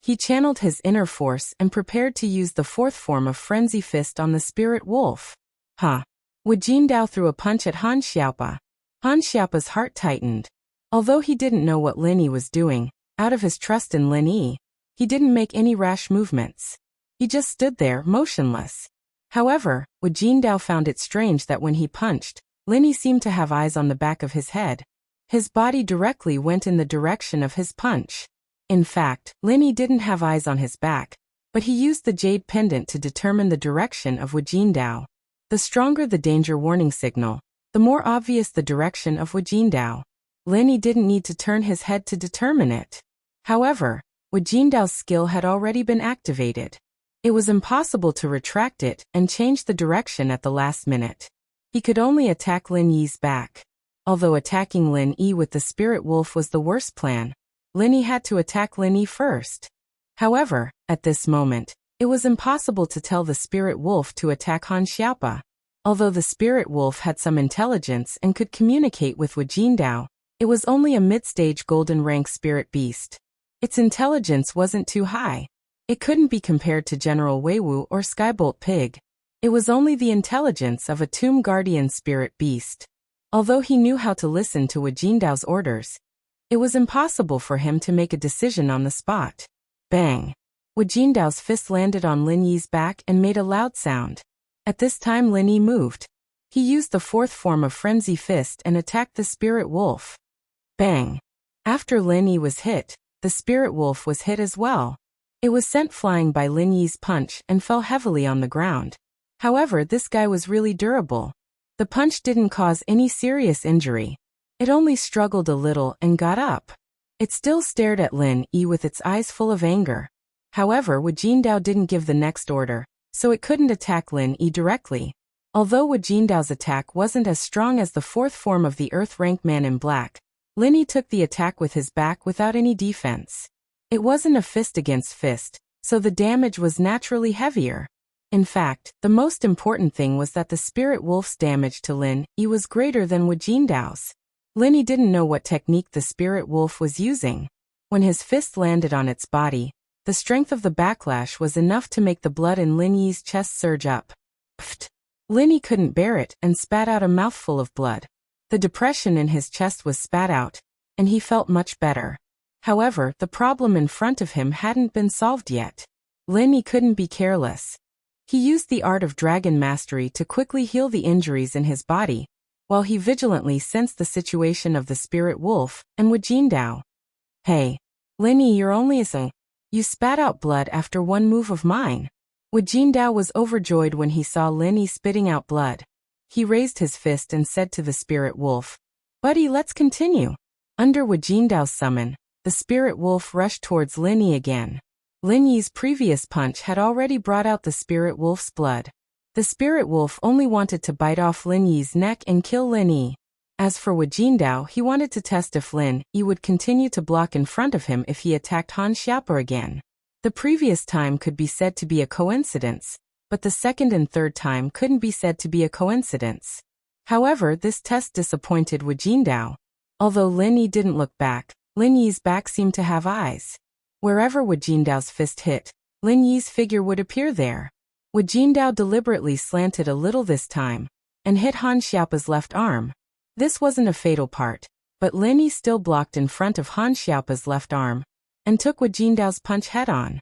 He channeled his inner force and prepared to use the fourth form of Frenzy Fist on the spirit wolf. Wu Jindao threw a punch at Han Xiaopa. Han Xiaopa's heart tightened. Although he didn't know what Lin Yi was doing, out of his trust in Lin Yi, he didn't make any rash movements. He just stood there, motionless. However, Wu Jindao found it strange that when he punched, Lin Yi seemed to have eyes on the back of his head. His body directly went in the direction of his punch. In fact, Lin Yi didn't have eyes on his back, but he used the jade pendant to determine the direction of Wu Jindao. The stronger the danger warning signal, the more obvious the direction of Wu Jindao. Lin Yi didn't need to turn his head to determine it. However, Wu Jindao's skill had already been activated. It was impossible to retract it and change the direction at the last minute. He could only attack Lin Yi's back. Although attacking Lin Yi with the spirit wolf was the worst plan, Lin Yi had to attack Lin Yi first. However, at this moment, it was impossible to tell the spirit wolf to attack Han Xiaopa. Although the spirit wolf had some intelligence and could communicate with Wu Jindao, it was only a mid-stage golden rank spirit beast. Its intelligence wasn't too high. It couldn't be compared to General Weiwu or Skybolt Pig. It was only the intelligence of a tomb guardian spirit beast. Although he knew how to listen to Wu Jindao's orders, it was impossible for him to make a decision on the spot. Bang! Wu Jindao's fist landed on Lin Yi's back and made a loud sound. At this time Lin Yi moved. He used the fourth form of Frenzy Fist and attacked the spirit wolf. Bang! After Lin Yi was hit, the spirit wolf was hit as well. It was sent flying by Lin Yi's punch and fell heavily on the ground. However, this guy was really durable. The punch didn't cause any serious injury. It only struggled a little and got up. It still stared at Lin Yi with its eyes full of anger. However, Wu Jindao didn't give the next order, so it couldn't attack Lin Yi directly. Although Wu Jindao's attack wasn't as strong as the fourth form of the Earth Rank Man in Black, Lin Yi took the attack with his back without any defense. It wasn't a fist against fist, so the damage was naturally heavier. In fact, the most important thing was that the spirit wolf's damage to Lin Yi was greater than Wu Jindao's. Lin Yi didn't know what technique the spirit wolf was using. When his fist landed on its body, the strength of the backlash was enough to make the blood in Lin Yi's chest surge up. Pfft! Lin Yi couldn't bear it and spat out a mouthful of blood. The depression in his chest was spat out, and he felt much better. However, the problem in front of him hadn't been solved yet. Lin Yi couldn't be careless. He used the art of dragon mastery to quickly heal the injuries in his body, while he vigilantly sensed the situation of the spirit wolf and Wu Jindao. Hey, Lin Yi, you're only a... You spat out blood after one move of mine. Wu Jindao was overjoyed when he saw Lin Yi spitting out blood. He raised his fist and said to the spirit wolf, "Buddy, let's continue." Under Wu Jindao's summon, the spirit wolf rushed towards Lin Yi again. Lin Yi's previous punch had already brought out the spirit wolf's blood. The spirit wolf only wanted to bite off Lin Yi's neck and kill Lin Yi. As for Wu Jindao, he wanted to test if Lin Yi would continue to block in front of him if he attacked Han Xiaopa again. The previous time could be said to be a coincidence, but the second and third time couldn't be said to be a coincidence. However, this test disappointed Wu Jindao. Although Lin Yi didn't look back, Lin Yi's back seemed to have eyes. Wherever Wu Jindao's fist hit, Lin Yi's figure would appear there. Wu Jindao deliberately slanted a little this time, and hit Han Xiaopa's left arm. This wasn't a fatal part, but Lin Yi still blocked in front of Han Xiaopa's left arm, and took Wu Jindao's punch head-on.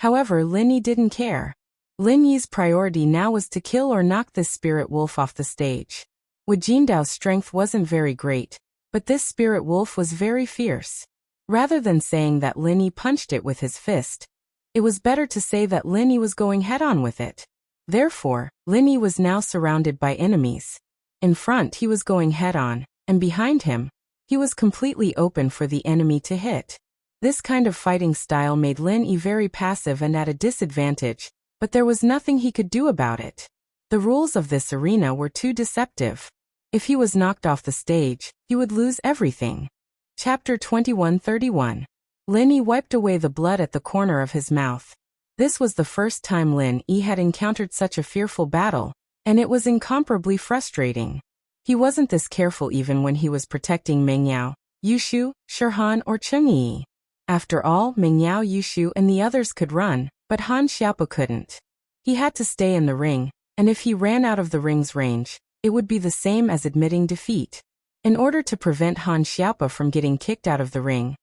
However, Lin Yi didn't care. Lin Yi's priority now was to kill or knock this spirit wolf off the stage. Wu Jindao's strength wasn't very great, but this spirit wolf was very fierce. Rather than saying that Lin Yi punched it with his fist, it was better to say that Lin Yi was going head-on with it. Therefore, Lin Yi was now surrounded by enemies. In front he was going head-on, and behind him, he was completely open for the enemy to hit. This kind of fighting style made Lin Yi very passive and at a disadvantage, but there was nothing he could do about it. The rules of this arena were too deceptive. If he was knocked off the stage, he would lose everything. Chapter 2131. Lin Yi wiped away the blood at the corner of his mouth. This was the first time Lin Yi had encountered such a fearful battle, and it was incomparably frustrating. He wasn't this careful even when he was protecting Mengyao, Yushu, Shirhan or Chengyi. After all, Mengyao, Yushu and the others could run, but Han Xiaopa couldn't. He had to stay in the ring, and if he ran out of the ring's range, it would be the same as admitting defeat. In order to prevent Han Xiaopa from getting kicked out of the ring,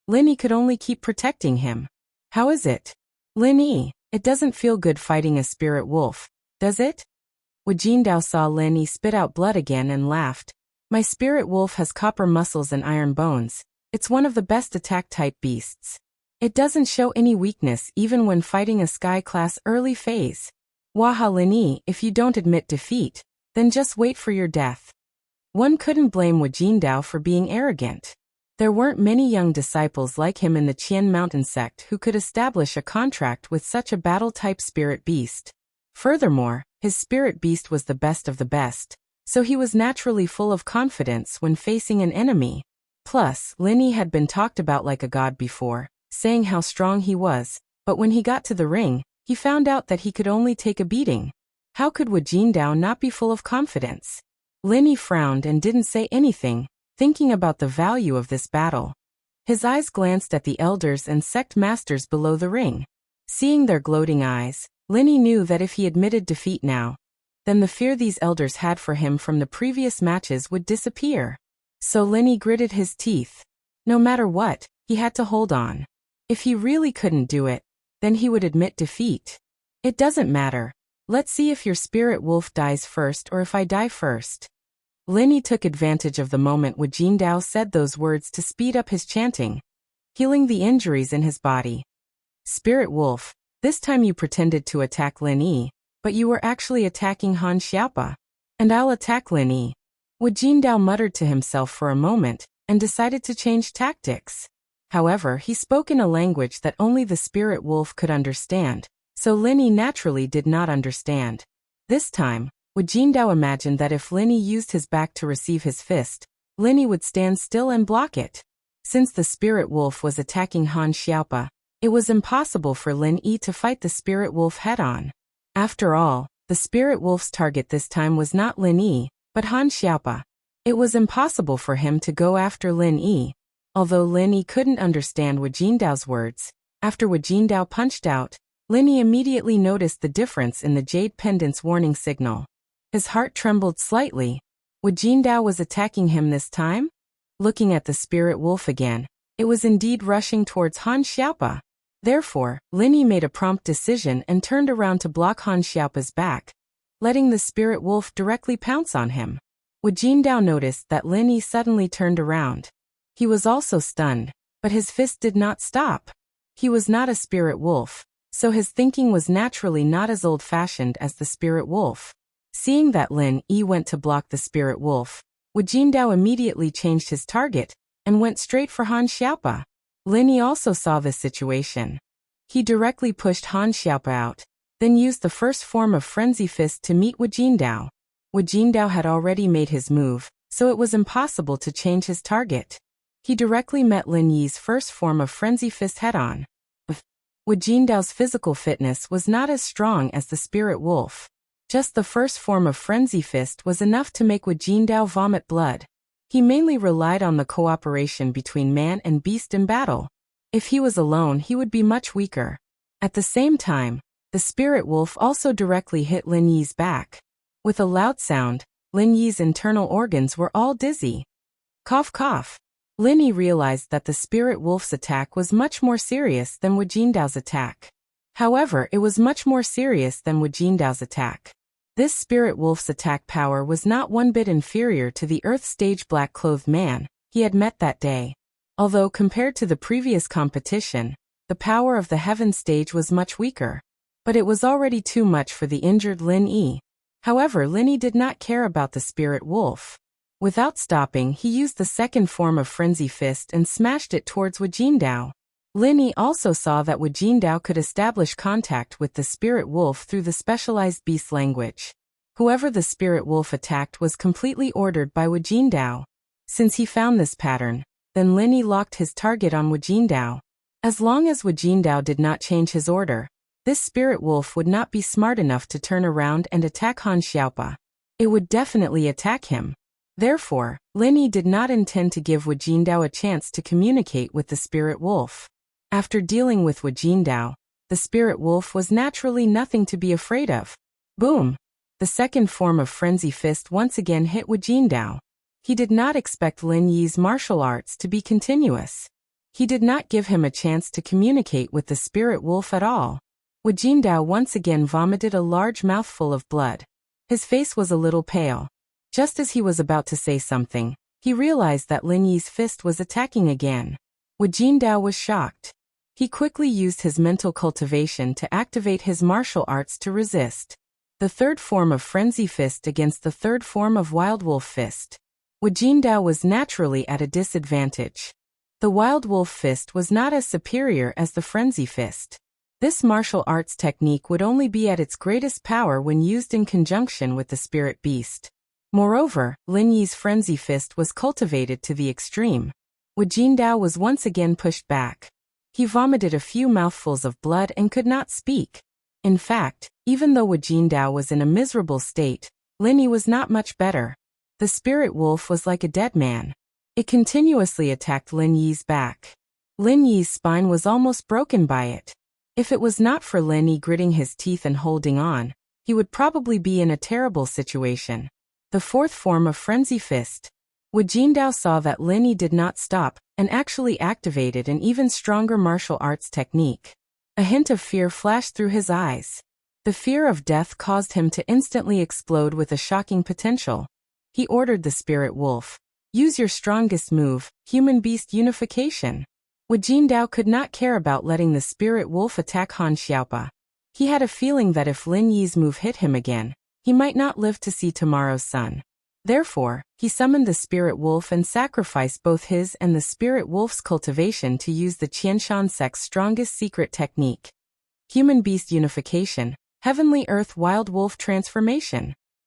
Lin Yi could only keep protecting him. How is it? Lin Yi, it doesn't feel good fighting a spirit wolf, does it? Wu Jindao saw Lin Yi spit out blood again and laughed. My spirit wolf has copper muscles and iron bones. It's one of the best attack-type beasts. It doesn't show any weakness even when fighting a Sky-class early phase. Waha Lin Yi, if you don't admit defeat, then just wait for your death. One couldn't blame Wu Jindao for being arrogant. There weren't many young disciples like him in the Qian Mountain sect who could establish a contract with such a battle-type spirit beast. Furthermore, his spirit beast was the best of the best, so he was naturally full of confidence when facing an enemy. Plus, Lin Yi had been talked about like a god before, saying how strong he was, But when he got to the ring, he found out that he could only take a beating. How could Wu Jindao not be full of confidence? Lin Yi frowned and didn't say anything, thinking about the value of this battle. His eyes glanced at the elders and sect masters below the ring. Seeing their gloating eyes, Lin Yi knew that if he admitted defeat now, then the fear these elders had for him from the previous matches would disappear. So Lin Yi gritted his teeth. No matter what, he had to hold on. If he really couldn't do it, then he would admit defeat. It doesn't matter. Let's see if your spirit wolf dies first or if I die first. Lin Yi took advantage of the moment Wu Jindao said those words to speed up his chanting, healing the injuries in his body. Spirit wolf, this time you pretended to attack Lin Yi, but you were actually attacking Han Xiaopa. And I'll attack Lin Yi. Wu Jindao muttered to himself for a moment, and decided to change tactics. However, he spoke in a language that only the spirit wolf could understand, so Lin Yi naturally did not understand. This time, Wu Jindao imagined that if Lin Yi used his back to receive his fist, Lin Yi would stand still and block it. Since the spirit wolf was attacking Han Xiaopa, it was impossible for Lin Yi to fight the spirit wolf head-on. After all, the spirit wolf's target this time was not Lin Yi, but Han Xiaopa. It was impossible for him to go after Lin Yi. Although Lin Yi couldn't understand Wu Jindao's words, after Wu Jindao punched out, Lin Yi immediately noticed the difference in the jade pendant's warning signal. His heart trembled slightly. Wu Jindao was attacking him this time? Looking at the spirit wolf again, it was indeed rushing towards Han Xiaopa. Therefore, Lin Yi made a prompt decision and turned around to block Han Xiaopa's back, letting the spirit wolf directly pounce on him. Wu Jindao noticed that Lin Yi suddenly turned around. He was also stunned, but his fist did not stop. He was not a spirit wolf, so his thinking was naturally not as old-fashioned as the spirit wolf. Seeing that Lin Yi went to block the spirit wolf, Wu Jindao immediately changed his target and went straight for Han Xiaopa. Lin Yi also saw this situation. He directly pushed Han Xiaopa out, then used the first form of Frenzy Fist to meet Wu Jindao. Wu Jindao had already made his move, so it was impossible to change his target. He directly met Lin Yi's first form of Frenzy Fist head-on. Wu Jindao's physical fitness was not as strong as the spirit wolf. Just the first form of Frenzy Fist was enough to make Wu Jindao vomit blood. He mainly relied on the cooperation between man and beast in battle. If he was alone, he would be much weaker. At the same time, the spirit wolf also directly hit Lin Yi's back. With a loud sound, Lin Yi's internal organs were all dizzy. Cough cough. Lin Yi realized that the spirit wolf's attack was much more serious than Wu Jindao's attack. However, it was much more serious than Wu Jindao's attack. This spirit wolf's attack power was not one bit inferior to the Earth Stage black-clothed man he had met that day. Although compared to the previous competition, the power of the Heaven Stage was much weaker. But it was already too much for the injured Lin Yi. However, Lin Yi did not care about the spirit wolf. Without stopping, he used the second form of Frenzy Fist and smashed it towards Wu Jindao. Lin Yi also saw that Wu Jindao could establish contact with the spirit wolf through the specialized beast language. Whoever the spirit wolf attacked was completely ordered by Wu Jindao. Since he found this pattern, then Lin Yi locked his target on Wu Jindao. As long as Wu Jindao did not change his order, this spirit wolf would not be smart enough to turn around and attack Han Xiaopa. It would definitely attack him. Therefore, Lin Yi did not intend to give Wu Jindao a chance to communicate with the spirit wolf. After dealing with Wu Jindao, the spirit wolf was naturally nothing to be afraid of. Boom! The second form of Frenzy Fist once again hit Wu Jindao. He did not expect Lin Yi's martial arts to be continuous. He did not give him a chance to communicate with the spirit wolf at all. Wu Jindao once again vomited a large mouthful of blood. His face was a little pale. Just as he was about to say something, he realized that Lin Yi's fist was attacking again. Wu Jindao was shocked. He quickly used his mental cultivation to activate his martial arts to resist. The third form of Frenzy Fist against the third form of Wild Wolf Fist. Wu Jindao was naturally at a disadvantage. The Wild Wolf Fist was not as superior as the Frenzy Fist. This martial arts technique would only be at its greatest power when used in conjunction with the spirit beast. Moreover, Lin Yi's Frenzy Fist was cultivated to the extreme. Wu Jindao was once again pushed back. He vomited a few mouthfuls of blood and could not speak. In fact, even though Wu Jindao was in a miserable state, Lin Yi was not much better. The spirit wolf was like a dead man. It continuously attacked Lin Yi's back. Lin Yi's spine was almost broken by it. If it was not for Lin Yi gritting his teeth and holding on, he would probably be in a terrible situation. The fourth form of Frenzy Fist. Wu Jindao saw that Lin Yi did not stop, and actually activated an even stronger martial arts technique. A hint of fear flashed through his eyes. The fear of death caused him to instantly explode with a shocking potential. He ordered the spirit wolf, "Use your strongest move, human-beast unification." Wu Jindao could not care about letting the spirit wolf attack Han Xiaopa. He had a feeling that if Lin Yi's move hit him again, he might not live to see tomorrow's sun. Therefore, he summoned the spirit wolf and sacrificed both his and the spirit wolf's cultivation to use the Qianshan sect's strongest secret technique. Human-beast unification, heavenly earth wild wolf transformation.